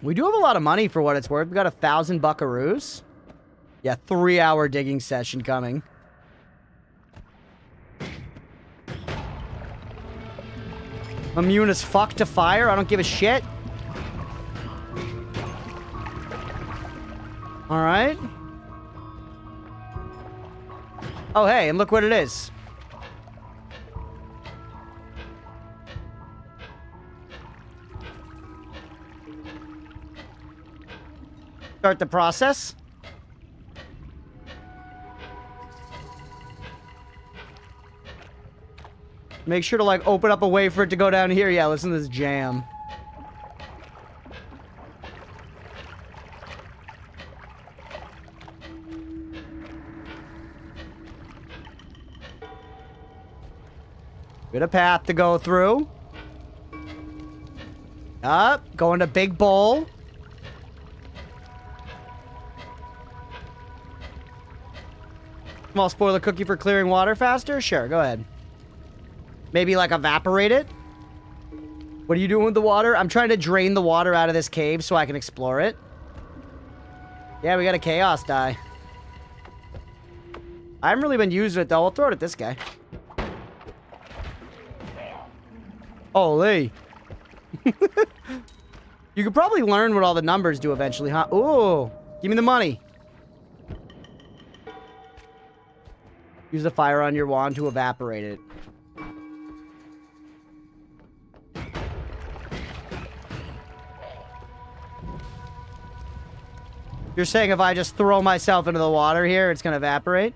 [SPEAKER 1] We do have a lot of money for what it's worth. We got 1,000 buckaroos. Yeah, 3-hour digging session coming. Immune as fuck to fire. I don't give a shit. All right. Oh, hey, and look what it is. Start the process. Make sure to, like, open up a way for it to go down here. Yeah, listen to this jam. Bit of path to go through. Up, going to big bowl. Small spoiler cookie for clearing water faster? Sure, go ahead. Maybe, like, evaporate it? What are you doing with the water? I'm trying to drain the water out of this cave so I can explore it. Yeah, we got a chaos die. I haven't really been using it, though. I'll throw it at this guy. Holy. You could probably learn what all the numbers do eventually, huh? Ooh. Give me the money. Use the fire on your wand to evaporate it. You're saying if I just throw myself into the water here, it's going to evaporate?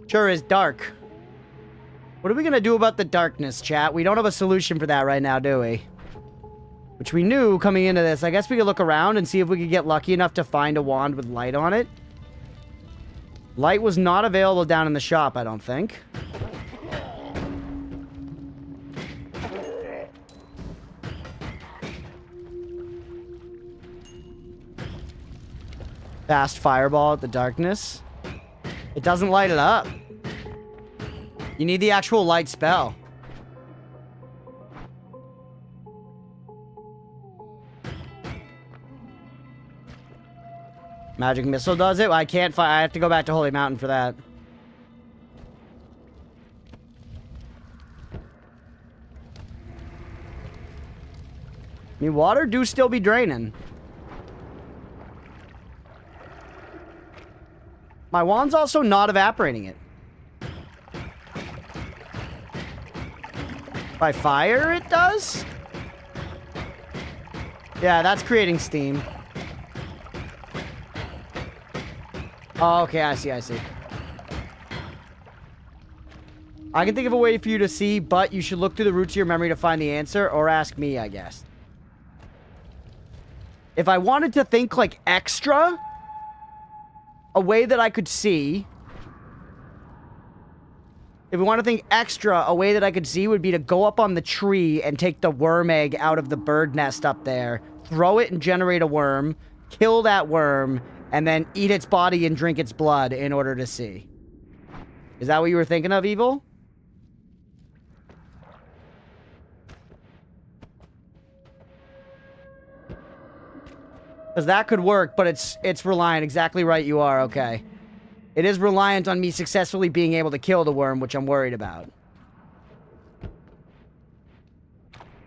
[SPEAKER 1] Sure is dark. What are we going to do about the darkness, chat? We don't have a solution for that right now, do we? Which we knew coming into this. I guess we could look around and see if we could get lucky enough to find a wand with light on it. Light was not available down in the shop, I don't think. Fast fireball at the darkness. It doesn't light it up. You need the actual light spell. Magic missile does it? I can't find. I have to go back to Holy Mountain for that. I mean, water do still be draining. My wand's also not evaporating it. By fire, it does? Yeah, that's creating steam. Oh, okay, I see, I see. I can think of a way for you to see, but you should look through the roots of your memory to find the answer, or ask me, I guess. If I wanted to think, like, extra, a way that I could see... If we want to think extra, a way that I could see would be to go up on the tree and take the worm egg out of the bird nest up there, throw it and generate a worm, kill that worm, and then eat its body and drink its blood in order to see. Is that what you were thinking of, Evil? Because that could work, but it's reliant. Exactly right, you are. Okay. It is reliant on me successfully being able to kill the worm, which I'm worried about.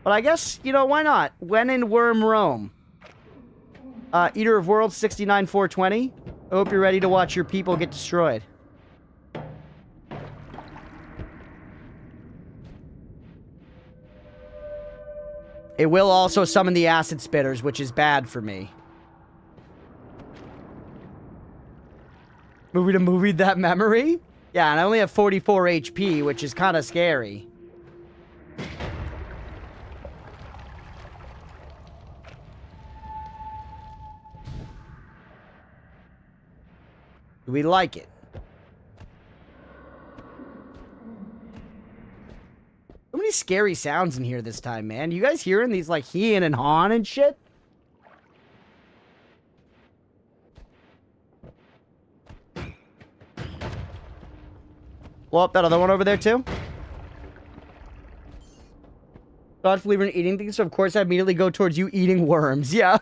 [SPEAKER 1] But I guess, you know, why not? When in worm Rome. Eater of Worlds 69420. I hope you're ready to watch your people get destroyed. It will also summon the acid spitters, which is bad for me. Movie to movie that memory? Yeah, and I only have 44 HP, which is kind of scary. Do we like it? So many scary sounds in here this time, man. You guys hearing these, like, heeing and hawing and shit? Blow up that other one over there, too. Dodge believer in eating things, so of course I immediately go towards you eating worms. Yeah.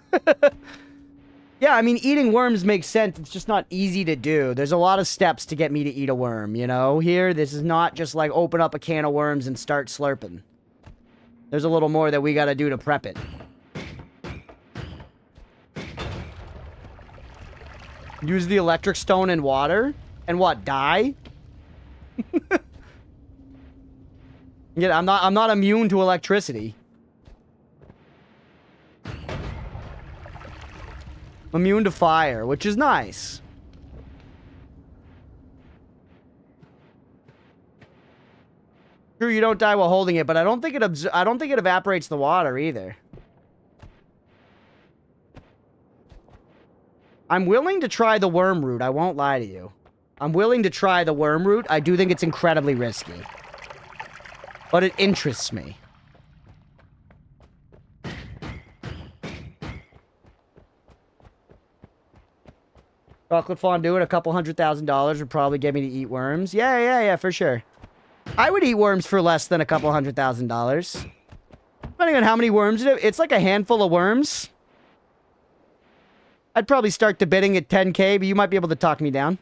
[SPEAKER 1] Yeah, I mean, eating worms makes sense. It's just not easy to do. There's a lot of steps to get me to eat a worm, you know? Here, this is not just like open up a can of worms and start slurping. There's a little more that we gotta do to prep it. Use the electric stone and water? And what, die? Yeah, I'm not immune to electricity. I'm immune to fire, which is nice. True, you don't die while holding it, but I don't think it evaporates the water either. I'm willing to try the worm route, I won't lie to you. I'm willing to try the worm route. I do think it's incredibly risky. But it interests me. Chocolate fondue at a couple $100,000 would probably get me to eat worms. Yeah, for sure. I would eat worms for less than a couple $100,000. Depending on how many worms it's like a handful of worms. I'd probably start the bidding at 10K, but you might be able to talk me down.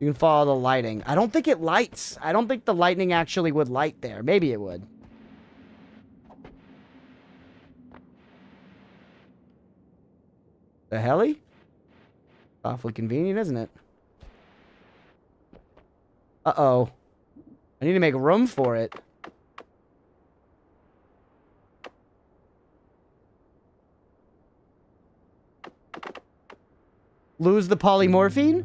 [SPEAKER 1] You can follow the lighting. I don't think it lights. I don't think the lightning actually would light there. Maybe it would. The heli? Awfully convenient, isn't it? Uh-oh. I need to make room for it. Lose the polymorphine?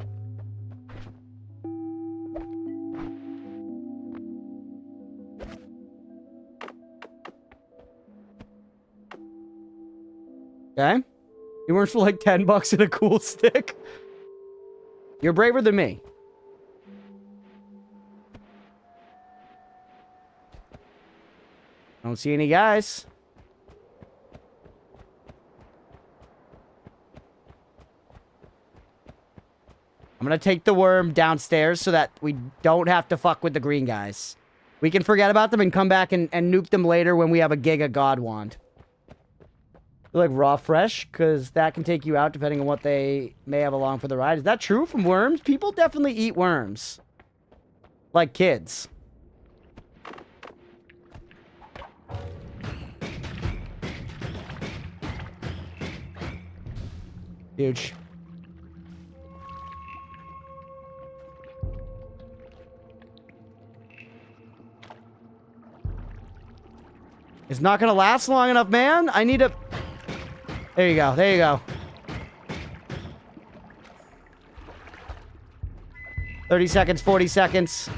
[SPEAKER 1] Okay. You weren't for like 10 bucks and a cool stick. You're braver than me. I don't see any guys. I'm gonna take the worm downstairs so that we don't have to fuck with the green guys. We can forget about them and come back and nuke them later when we have a Giga God Wand. Like raw fresh, because that can take you out depending on what they may have along for the ride. Is that true from worms? People definitely eat worms. Like kids. Huge. It's not gonna last long enough, man. I need to... There you go. There you go. 30 seconds, 40 seconds.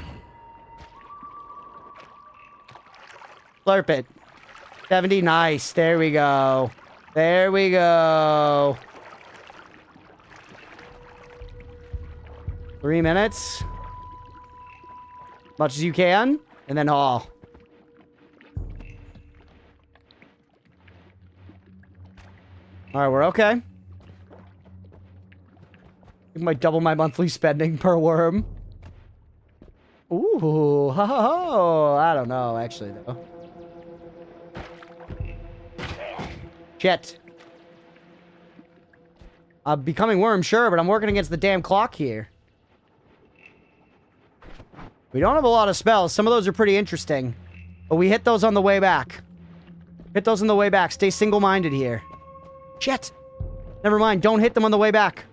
[SPEAKER 1] Slurp it. 70, nice. There we go. There we go. 3 minutes. Much as you can, and then haul. Alright, we're okay. I might double my monthly spending per worm. Ooh, ha ha ha. I don't know, actually, though. Shit. Becoming worm, sure, but I'm working against the damn clock here. We don't have a lot of spells. Some of those are pretty interesting. But we hit those on the way back. Hit those on the way back. Stay single-minded here. Shit. Never mind. Don't hit them on the way back.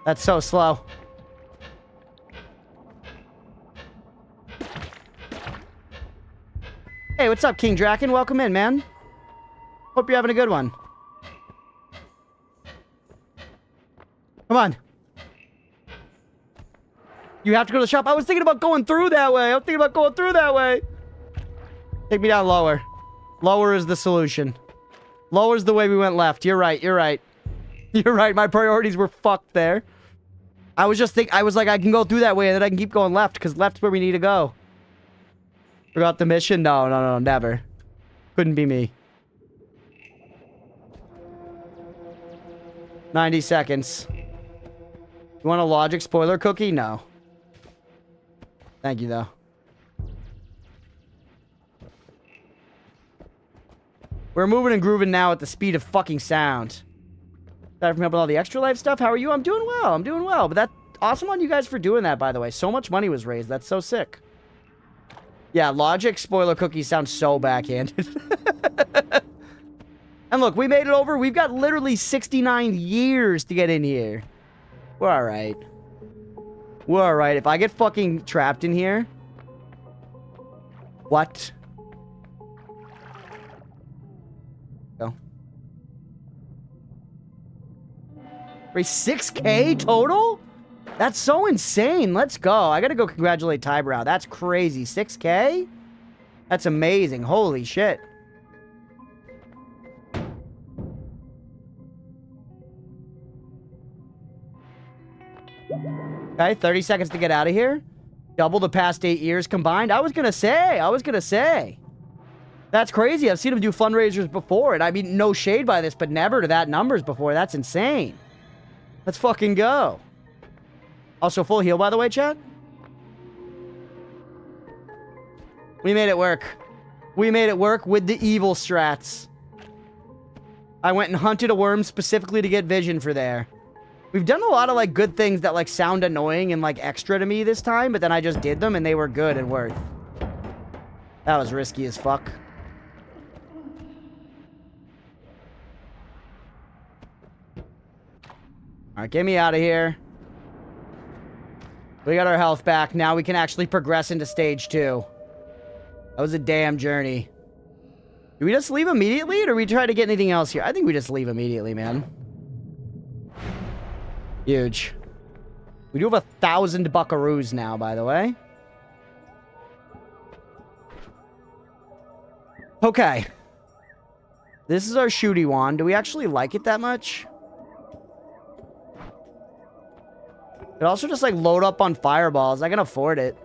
[SPEAKER 1] That's so slow. Hey, what's up, King Draken? Welcome in, man. Hope you're having a good one. Come on. You have to go to the shop. I was thinking about going through that way. Take me down lower. Lower is the solution. Lower's the way we went left. You're right. You're right. My priorities were fucked there. I was like, I can go through that way and then I can keep going left because left's where we need to go. Forgot the mission? No, never. Couldn't be me. 90 seconds. You want a logic spoiler cookie? No. Thank you, though. We're moving and grooving now at the speed of fucking sound. Aside from helping all the extra life stuff, how are you? I'm doing well. But that's awesome on you guys for doing that, by the way. So much money was raised. That's so sick. Yeah, logic spoiler cookies sound so backhanded. And look, we made it over. We've got literally 69 years to get in here. We're alright. If I get fucking trapped in here... What? Go. Wait, 6K total? That's so insane. Let's go. I gotta go congratulate Tybrow. That's crazy. 6K? That's amazing. Holy shit. Okay, 30 seconds to get out of here. Double the past 8 years combined. I was gonna say. That's crazy. I've seen him do fundraisers before, and I mean, no shade by this, but never to that numbers before. That's insane. Let's fucking go. Also, full heal, by the way, chat. We made it work. We made it work with the evil strats. I went and hunted a worm specifically to get vision for there. We've done a lot of, like, good things that, like, sound annoying and, like, extra to me this time, but then I just did them, and they were good and worth. That was risky as fuck. Alright, get me out of here. We got our health back. Now we can actually progress into stage 2. That was a damn journey. Do we just leave immediately, or do we try to get anything else here? I think we just leave immediately, man. Huge. We do have 1,000 buckaroos now, by the way. Okay. This is our shooty wand. Do we actually like it that much? It also just, like, load up on fireballs. I can afford it.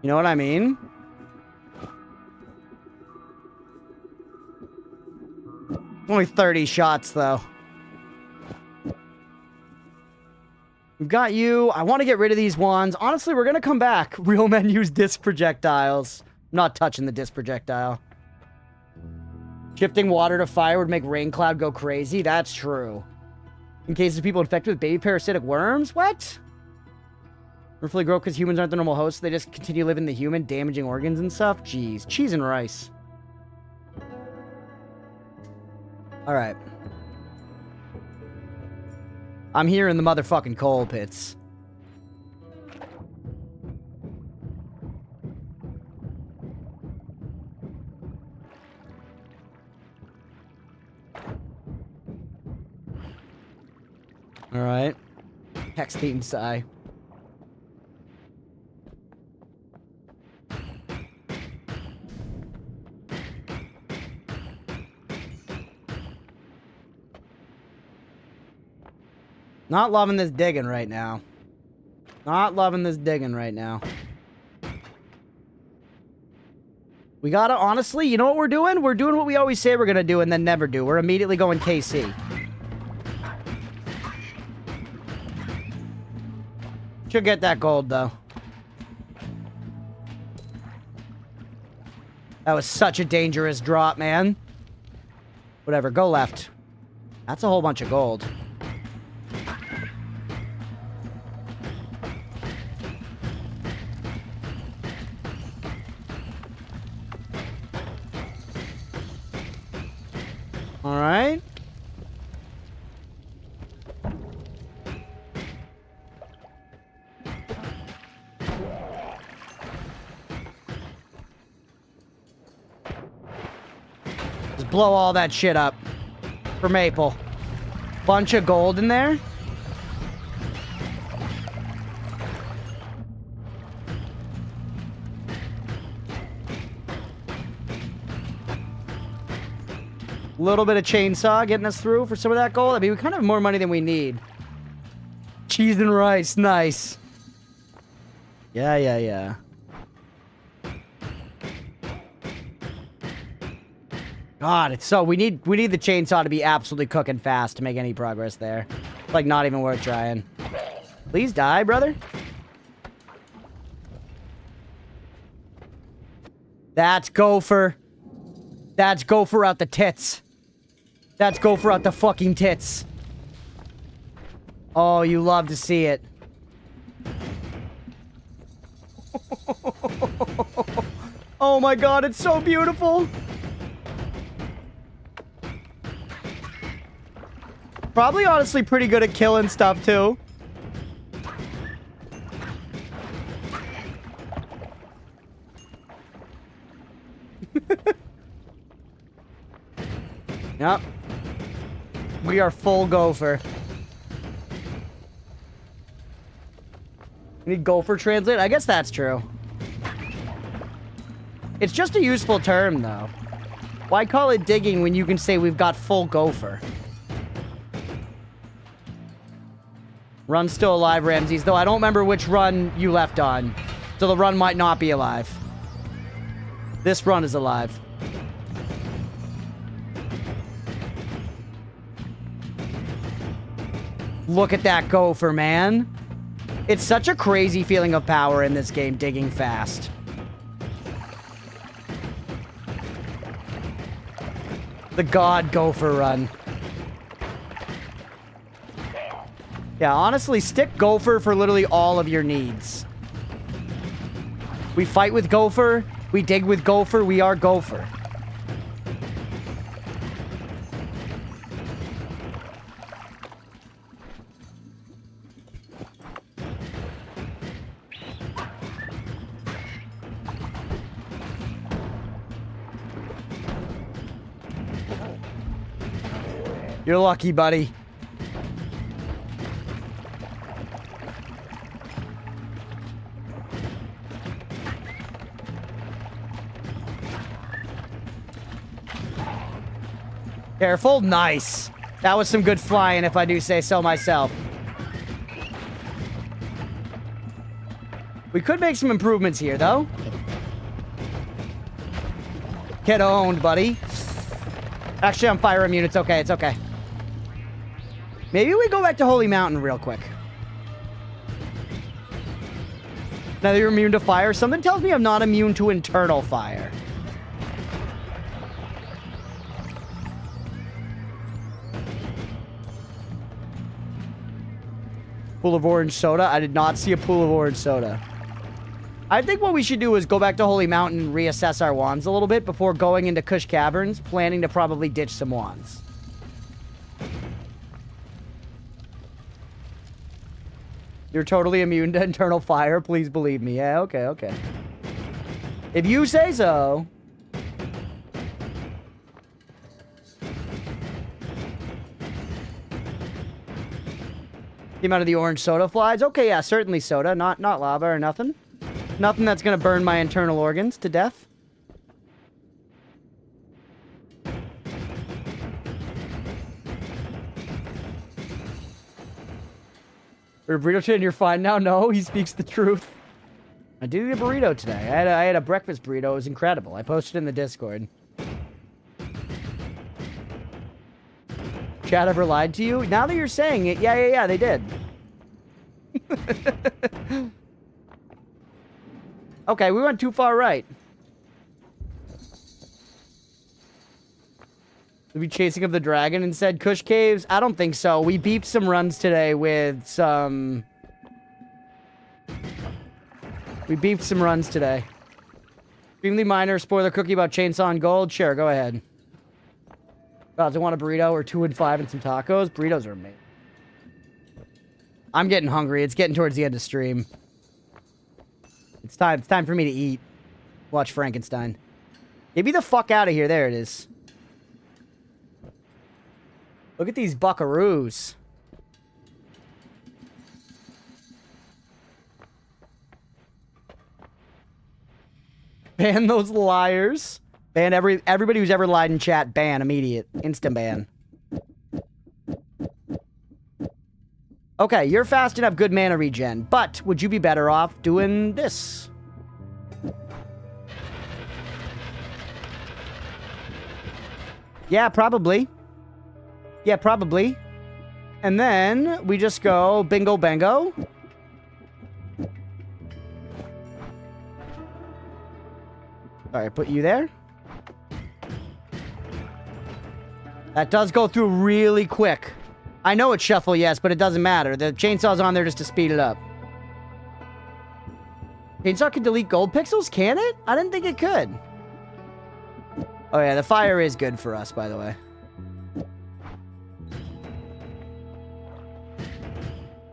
[SPEAKER 1] You know what I mean? Only 30 shots, though. We've got you. I want to get rid of these wands. Honestly, we're going to come back. Real men use disc projectiles. I'm not touching the disc projectile. Shifting water to fire would make rain cloud go crazy. That's true. In case of people infected with baby parasitic worms? What? Hopefully grow because humans aren't the normal hosts. They just continue living the human, damaging organs and stuff. Jeez. Cheese and rice. Alright. I'm here in the motherfucking coal pits. Alright. Hex theme sigh. Not loving this digging right now. We gotta, honestly, you know what we're doing? We're doing what we always say we're gonna do and then never do. We're immediately going KC. Should get that gold, though. That was such a dangerous drop, man. Whatever, go left. That's a whole bunch of gold. All right. Just blow all that shit up for Maple. Bunch of gold in there. Little bit of chainsaw getting us through for some of that gold. I mean, we kind of have more money than we need. Cheese and rice, nice. Yeah. God, it's so we need the chainsaw to be absolutely cooking fast to make any progress there. Like, not even worth trying. Please die, brother. That's gopher. That's gopher out the tits. That's gopher out the fucking tits. Oh, you love to see it. Oh my god, it's so beautiful. Probably honestly pretty good at killing stuff too. Yep. We are full gopher. Need gopher translate? I guess that's true. It's just a useful term, though. Why call it digging when you can say we've got full gopher? Run's still alive, Ramses, though I don't remember which run you left on. So the run might not be alive. This run is alive. Look at that gopher, man. It's such a crazy feeling of power in this game, digging fast. The god gopher run. Yeah, honestly, stick gopher for literally all of your needs. We fight with gopher. We dig with gopher. We are gopher. You're lucky, buddy. Careful. Nice. That was some good flying, if I do say so myself. We could make some improvements here, though. Get owned, buddy. Actually, I'm fire immune. It's okay. It's okay. Maybe we go back to Holy Mountain real quick. Now that you're immune to fire, something tells me I'm not immune to internal fire. Pool of orange soda? I did not see a pool of orange soda. I think what we should do is go back to Holy Mountain and reassess our wands a little bit before going into Kush Caverns, planning to probably ditch some wands. You're totally immune to internal fire, please believe me. Yeah, okay. If you say so. The amount of the orange soda flies? Okay, yeah, certainly soda, not lava or nothing. Nothing that's gonna burn my internal organs to death. Burrito Chin, you're fine now? No, he speaks the truth. I did eat a burrito today. I had a breakfast burrito. It was incredible. I posted it in the Discord. Chat ever lied to you? Now that you're saying it, yeah, they did. Okay, we went too far right. We'll be chasing up the dragon instead. Kush Caves? I don't think so. We beeped some runs today with some... We beeped some runs today. Extremely minor spoiler cookie about Chainsaw and Gold. Sure, go ahead. About to want a burrito or 2 and 5 and some tacos. Burritos are amazing. I'm getting hungry. It's getting towards the end of stream. It's time for me to eat. Watch Frankenstein. Get me the fuck out of here. There it is. Look at these buckaroos. Ban those liars. Ban everybody who's ever lied in chat. Ban. Immediate. Instant ban. Okay, you're fast and have good mana regen, but would you be better off doing this? Yeah, probably. Yeah, probably. And then we just go bingo bango. Alright, put you there. That does go through really quick. I know it's shuffle, yes, but it doesn't matter. The chainsaw's on there just to speed it up. Chainsaw can delete gold pixels? Can it? I didn't think it could. Oh yeah, the fire is good for us, by the way.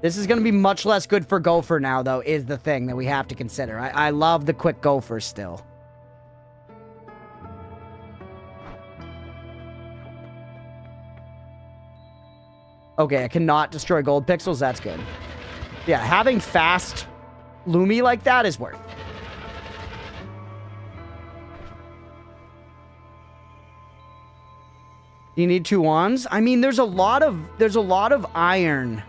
[SPEAKER 1] This is going to be much less good for Gopher now, though, is the thing that we have to consider. I love the quick Gopher still. Okay, I cannot destroy gold pixels. That's good. Yeah, having fast Lumi like that is worth. You need 2 wands? I mean, there's a lot of iron.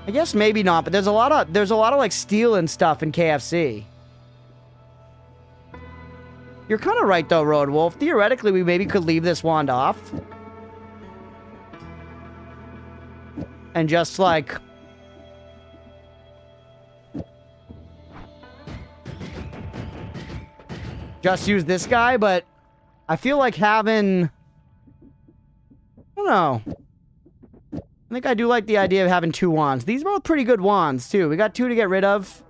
[SPEAKER 1] I guess maybe not, but there's a lot of like steel and stuff in KFC. You're kind of right though, Road Wolf. Theoretically, we maybe could leave this wand off. And just like... just use this guy, but I feel like having... I don't know. I think I do like the idea of having 2 wands. These are both pretty good wands, too. We got 2 to get rid of.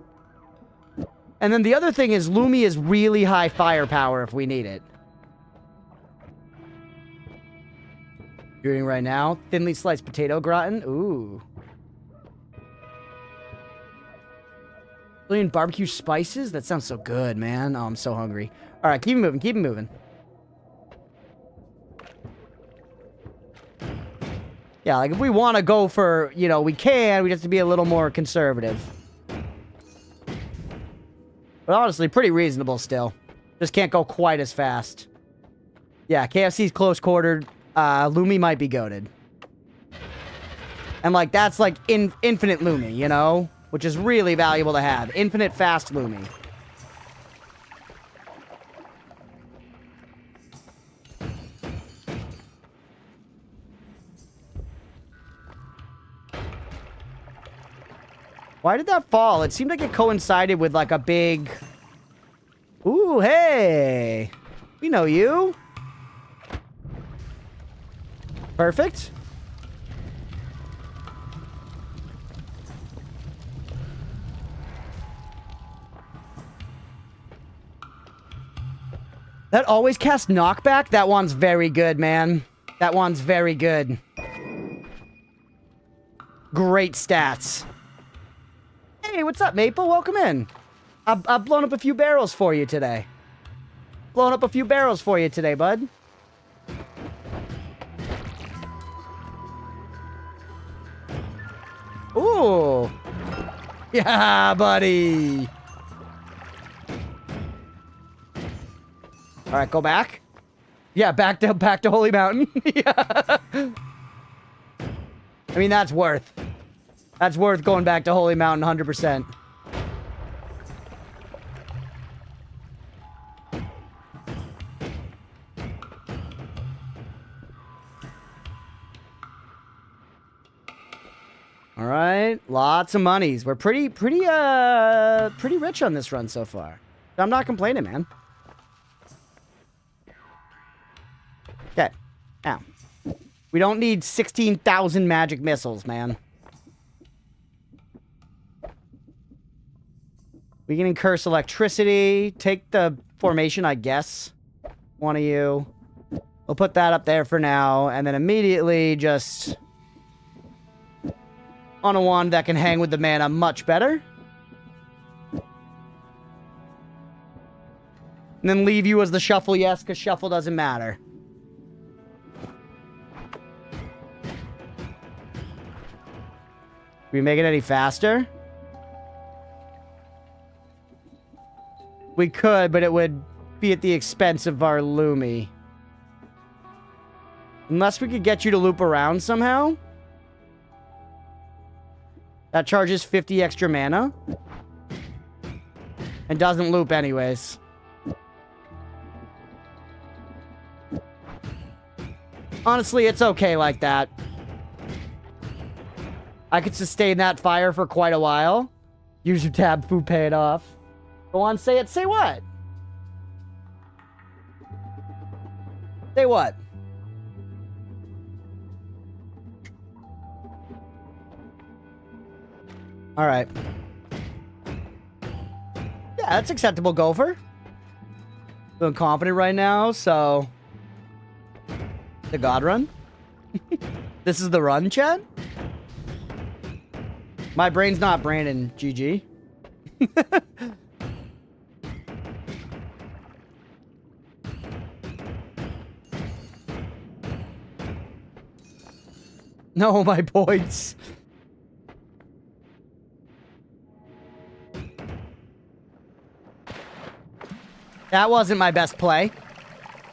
[SPEAKER 1] And then the other thing is Lumi is really high firepower if we need it. Doing right now. Thinly sliced potato gratin. Ooh. Brilliant barbecue spices? That sounds so good, man. Oh, I'm so hungry. All right, keep it moving. Keep it moving. Yeah, like if we want to go for, you know, we can. We just have to be a little more conservative. But honestly, pretty reasonable still. Just can't go quite as fast. Yeah, KFC's close quartered. Lumi might be goated. And like, that's like infinite Lumi, you know? Which is really valuable to have. Infinite fast Lumi. Why did that fall? It seemed like it coincided with like a big... Ooh, hey! We know you. Perfect. That always casts knockback? That one's very good, man. That one's very good. Great stats. Hey, what's up, Maple? Welcome in. I've blown up a few barrels for you today. Blown up a few barrels for you today, bud. Ooh. Yeah, buddy. All right, go back. Yeah, back to Holy Mountain. Yeah. I mean, that's worth going back to Holy Mountain 100%. All right, lots of monies. We're pretty rich on this run so far. I'm not complaining, man. Now, we don't need 16,000 magic missiles, man. We can incurse electricity. Take the formation, I guess. One of you. We'll put that up there for now, and then immediately just on a wand that can hang with the mana much better. And then leave you as the shuffle, yes, because shuffle doesn't matter. Can we make it any faster? We could, but it would be at the expense of our Lumi. Unless we could get you to loop around somehow. That charges 50 extra mana. And doesn't loop anyways. Honestly, it's okay like that. I could sustain that fire for quite a while. Use your tab, foo, pay it off. Go on, say it. Say what? Say what? Alright. Yeah, that's acceptable, Gopher. Feeling confident right now, so... The God run? This is the run, chat? My brain's not Brandon, GG. No, my points. That wasn't my best play.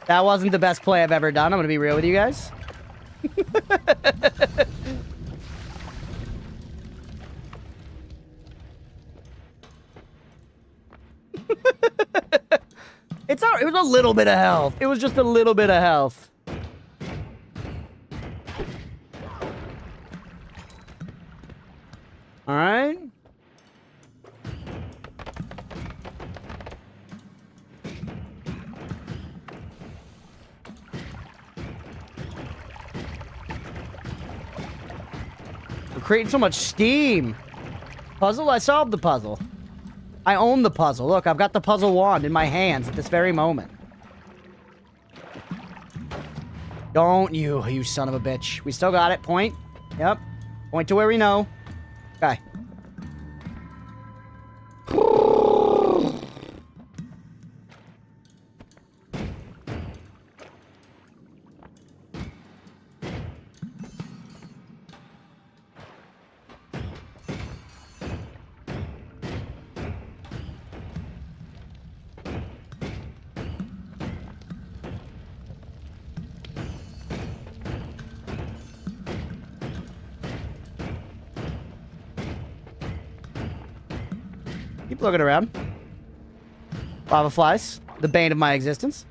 [SPEAKER 1] That wasn't the best play I've ever done. I'm gonna be real with you guys. It was a little bit of health. It was just a little bit of health. All right. We're creating so much steam. Puzzle? I solved the puzzle. I own the puzzle. Look, I've got the puzzle wand in my hands at this very moment. Don't you son of a bitch. We still got it. Point. Yep. Point to where we know. Okay. Keep looking around. Lava flies. The bane of my existence.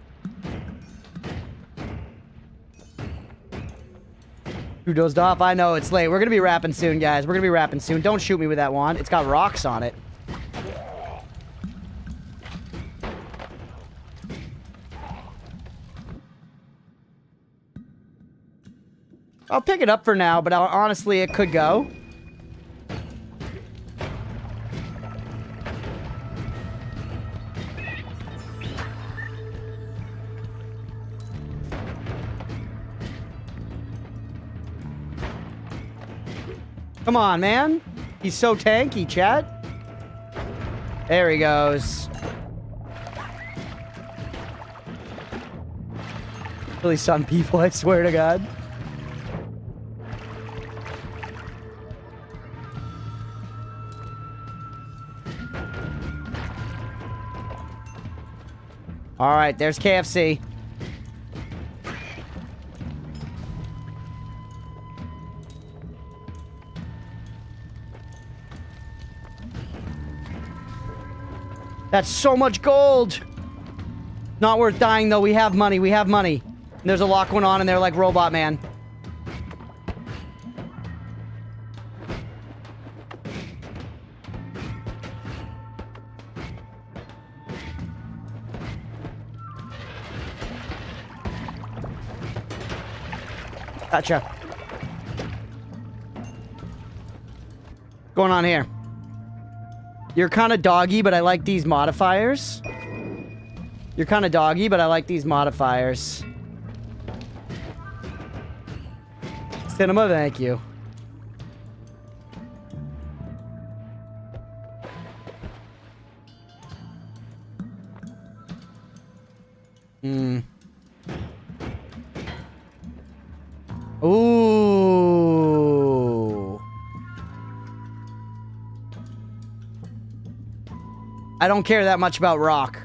[SPEAKER 1] Who dozed off? I know, it's late. We're gonna be wrapping soon, guys. We're gonna be wrapping soon. Don't shoot me with that wand. It's got rocks on it. I'll pick it up for now, but honestly, it could go. Come on, man. He's so tanky, chat. There he goes. Really stun people, I swear to God. All right, there's KFC. That's so much gold. Not worth dying, though. We have money. We have money. And there's a lot going on in there like Robot Man. Gotcha. What's going on here? You're kind of doggy, but I like these modifiers. You're kind of doggy, but I like these modifiers. Cinema, thank you. Hmm. Ooh. I don't care that much about rock.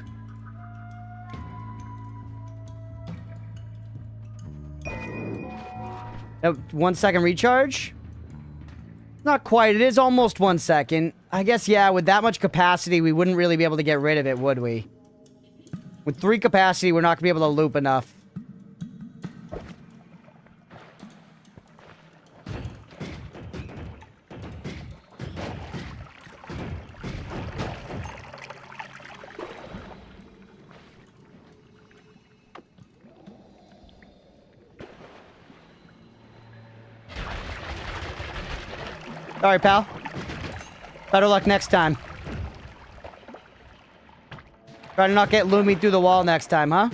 [SPEAKER 1] Oh, 1 second recharge? Not quite. It is almost 1 second. I guess, yeah, with that much capacity, we wouldn't really be able to get rid of it, would we? With 3 capacity, we're not going to be able to loop enough. Sorry, pal. Better luck next time. Try to not get Loomy through the wall next time, huh?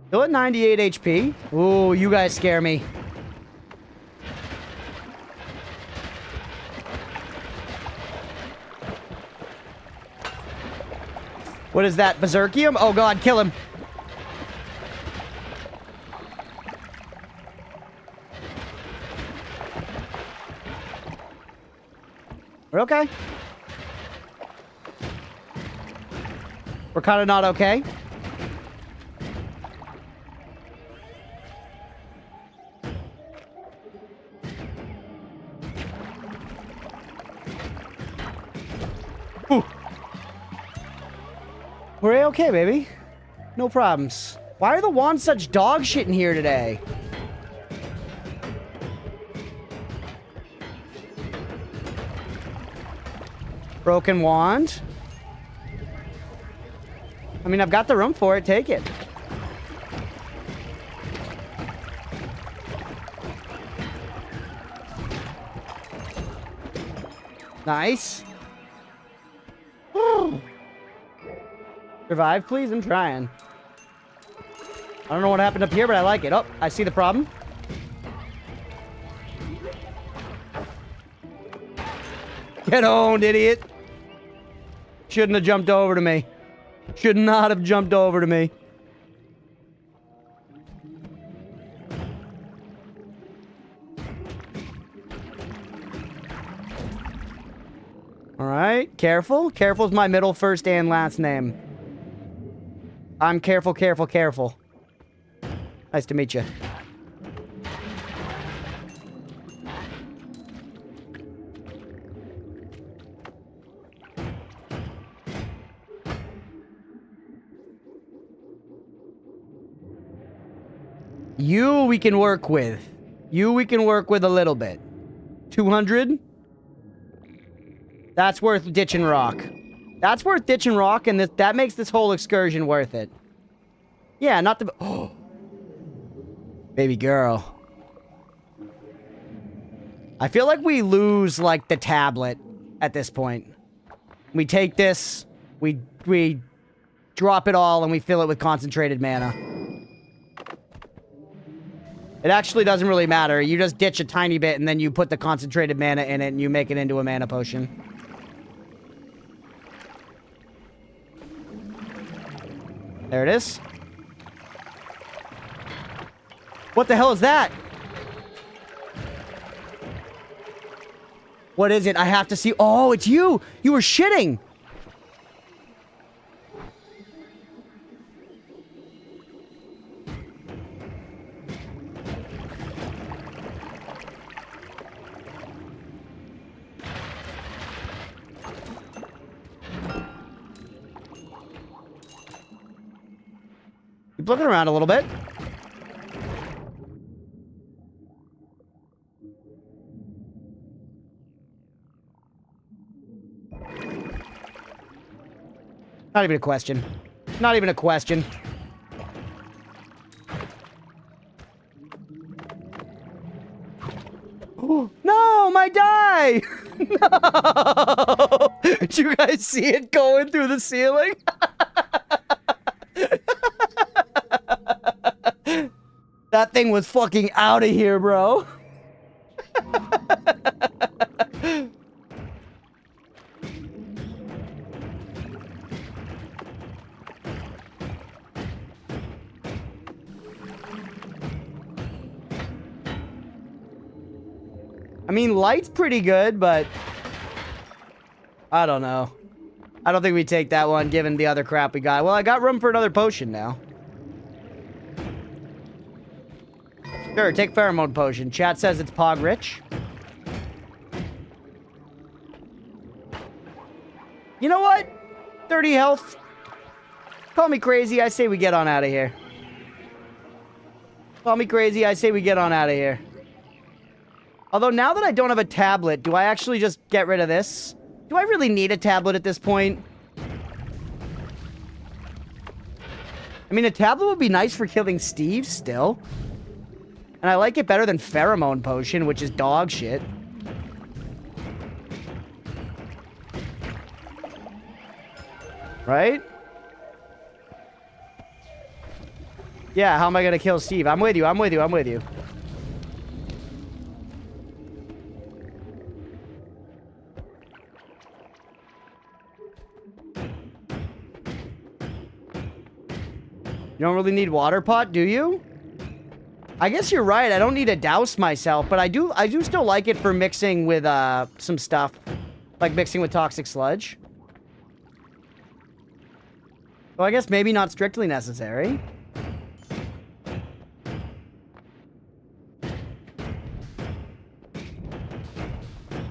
[SPEAKER 1] Still at 98 HP. Ooh, you guys scare me. What is that? Berserkium? Oh god, kill him. We're okay. We're kind of not okay. Ooh. We're okay, baby. No problems. Why are the wands such dog shit in here today? Broken wand. I mean, I've got the room for it. Take it. Nice. Survive, please? I'm trying. I don't know what happened up here, but I like it. Oh, I see the problem. Get owned, idiot. Shouldn't have jumped over to me. Should not have jumped over to me. Alright, careful. Careful's my middle, first, and last name. I'm careful, careful, careful. Nice to meet you. You we can work with. You we can work with a little bit. 200? That's worth ditching rock. That's worth ditching rock, and that makes this whole excursion worth it. Yeah, not the... Oh. Baby girl. I feel like we lose, like, the tablet at this point. We take this, we drop it all, and we fill it with concentrated mana. It actually doesn't really matter. You just ditch a tiny bit, and then you put the concentrated mana in it, and you make it into a mana potion. There it is. What the hell is that? What is it? I have to see. Oh, it's you! You were shitting! Keep looking around a little bit. Not even a question. Not even a question. No, my die! No! Did you guys see it going through the ceiling? That thing was fucking out of here, bro. I mean, light's pretty good, but I don't know. I don't think we take that one, given the other crap we got. Well, I got room for another potion now. Sure, take pheromone potion. Chat says it's pog rich. You know what? 30 health. Call me crazy, I say we get on out of here. Call me crazy, I say we get on out of here. Although now that I don't have a tablet, do I actually just get rid of this? Do I really need a tablet at this point? I mean, a tablet would be nice for killing Steve still. And I like it better than pheromone potion, which is dog shit. Right? Yeah, how am I gonna kill Steve? I'm with you, I'm with you, I'm with you. You don't really need water pot, do you? I guess you're right. I don't need to douse myself, but I do still like it for mixing with some stuff. Like mixing with toxic sludge. So I guess maybe not strictly necessary.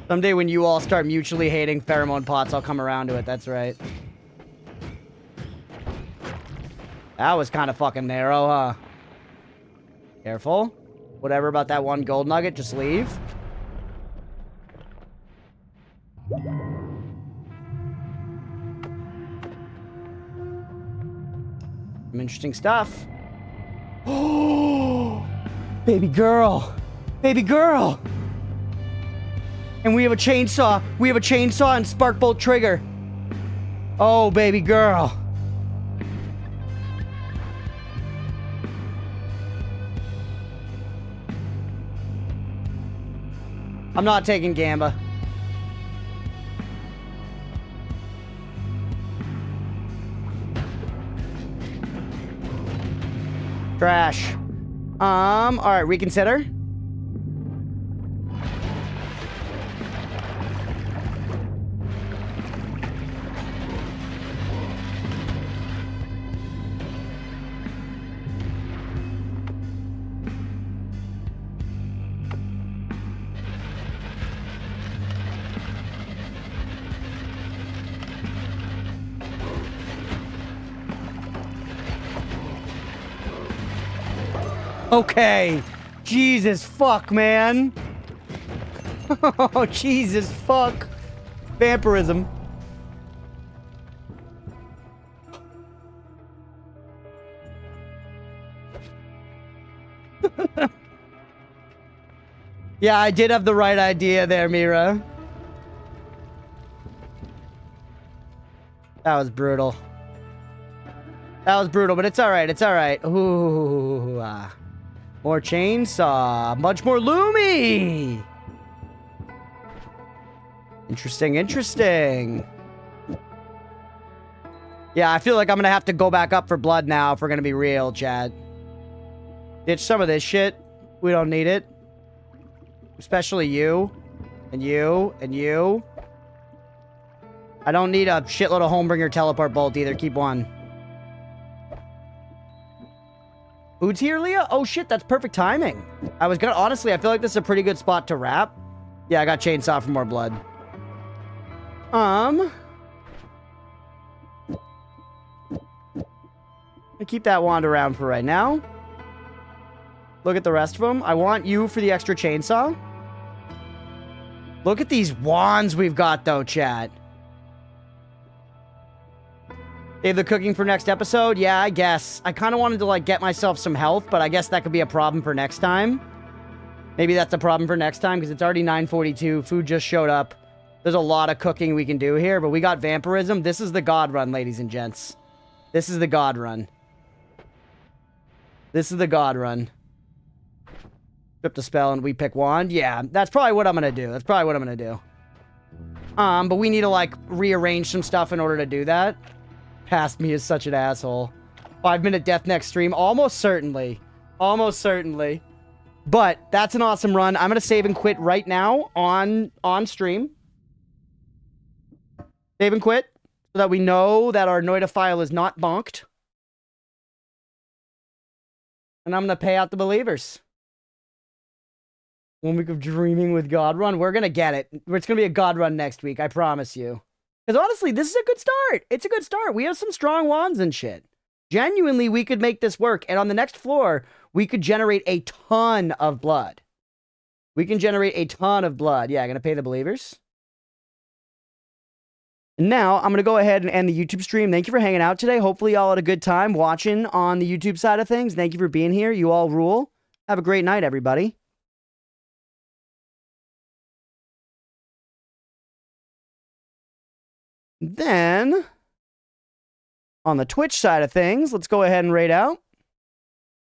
[SPEAKER 1] Someday when you all start mutually hating pheromone pots, I'll come around to it. That's right. That was kind of fucking narrow, huh? Careful. Whatever about that one gold nugget, just leave. Some interesting stuff. Oh, baby girl. Baby girl. And we have a chainsaw. We have a chainsaw and sparkbolt trigger. Oh, baby girl. I'm not taking Gamba. Trash. Alright, reconsider. Okay. Jesus fuck, man. Oh, Jesus fuck. Vampirism. Yeah, I did have the right idea there, Mira. That was brutal. That was brutal, but it's alright, it's alright. Ooh, more chainsaw. Much more Loomy! Interesting, interesting. Yeah, I feel like I'm gonna have to go back up for blood now if we're gonna be real, Chad. Ditch some of this shit. We don't need it. Especially you. And you. And you. I don't need a shitload of Homebringer teleport bolt either. Keep one. Food's here, Leah? Oh shit, that's perfect timing. I was gonna, honestly, I feel like this is a pretty good spot to wrap. Yeah, I got chainsaw for more blood. I keep that wand around for right now. Look at the rest of them. I want you for the extra chainsaw. Look at these wands we've got though, chat. Save the cooking for next episode? Yeah, I guess. I kind of wanted to, like, get myself some health, but I guess that could be a problem for next time. Maybe that's a problem for next time, because it's already 9:42. Food just showed up. There's a lot of cooking we can do here, but we got vampirism. This is the god run, ladies and gents. This is the god run. This is the god run. Strip the spell and we pick wand. Yeah, that's probably what I'm going to do. That's probably what I'm going to do. But we need to, like, rearrange some stuff in order to do that. Past me is such an asshole. 5-minute death next stream. Almost certainly. Almost certainly. But that's an awesome run. I'm going to save and quit right now on stream. Save and quit so that we know that our Noita file is not bonked. And I'm going to pay out the believers. 1 week of dreaming with God run. We're going to get it. It's going to be a God run next week. I promise you. Because honestly, this is a good start. It's a good start. We have some strong wands and shit. Genuinely, we could make this work. And on the next floor, we could generate a ton of blood. We can generate a ton of blood. Yeah, going to pay the believers. And now, I'm going to go ahead and end the YouTube stream. Thank you for hanging out today. Hopefully, y'all had a good time watching on the YouTube side of things. Thank you for being here. You all rule. Have a great night, everybody. Then, on the Twitch side of things, let's go ahead and raid out.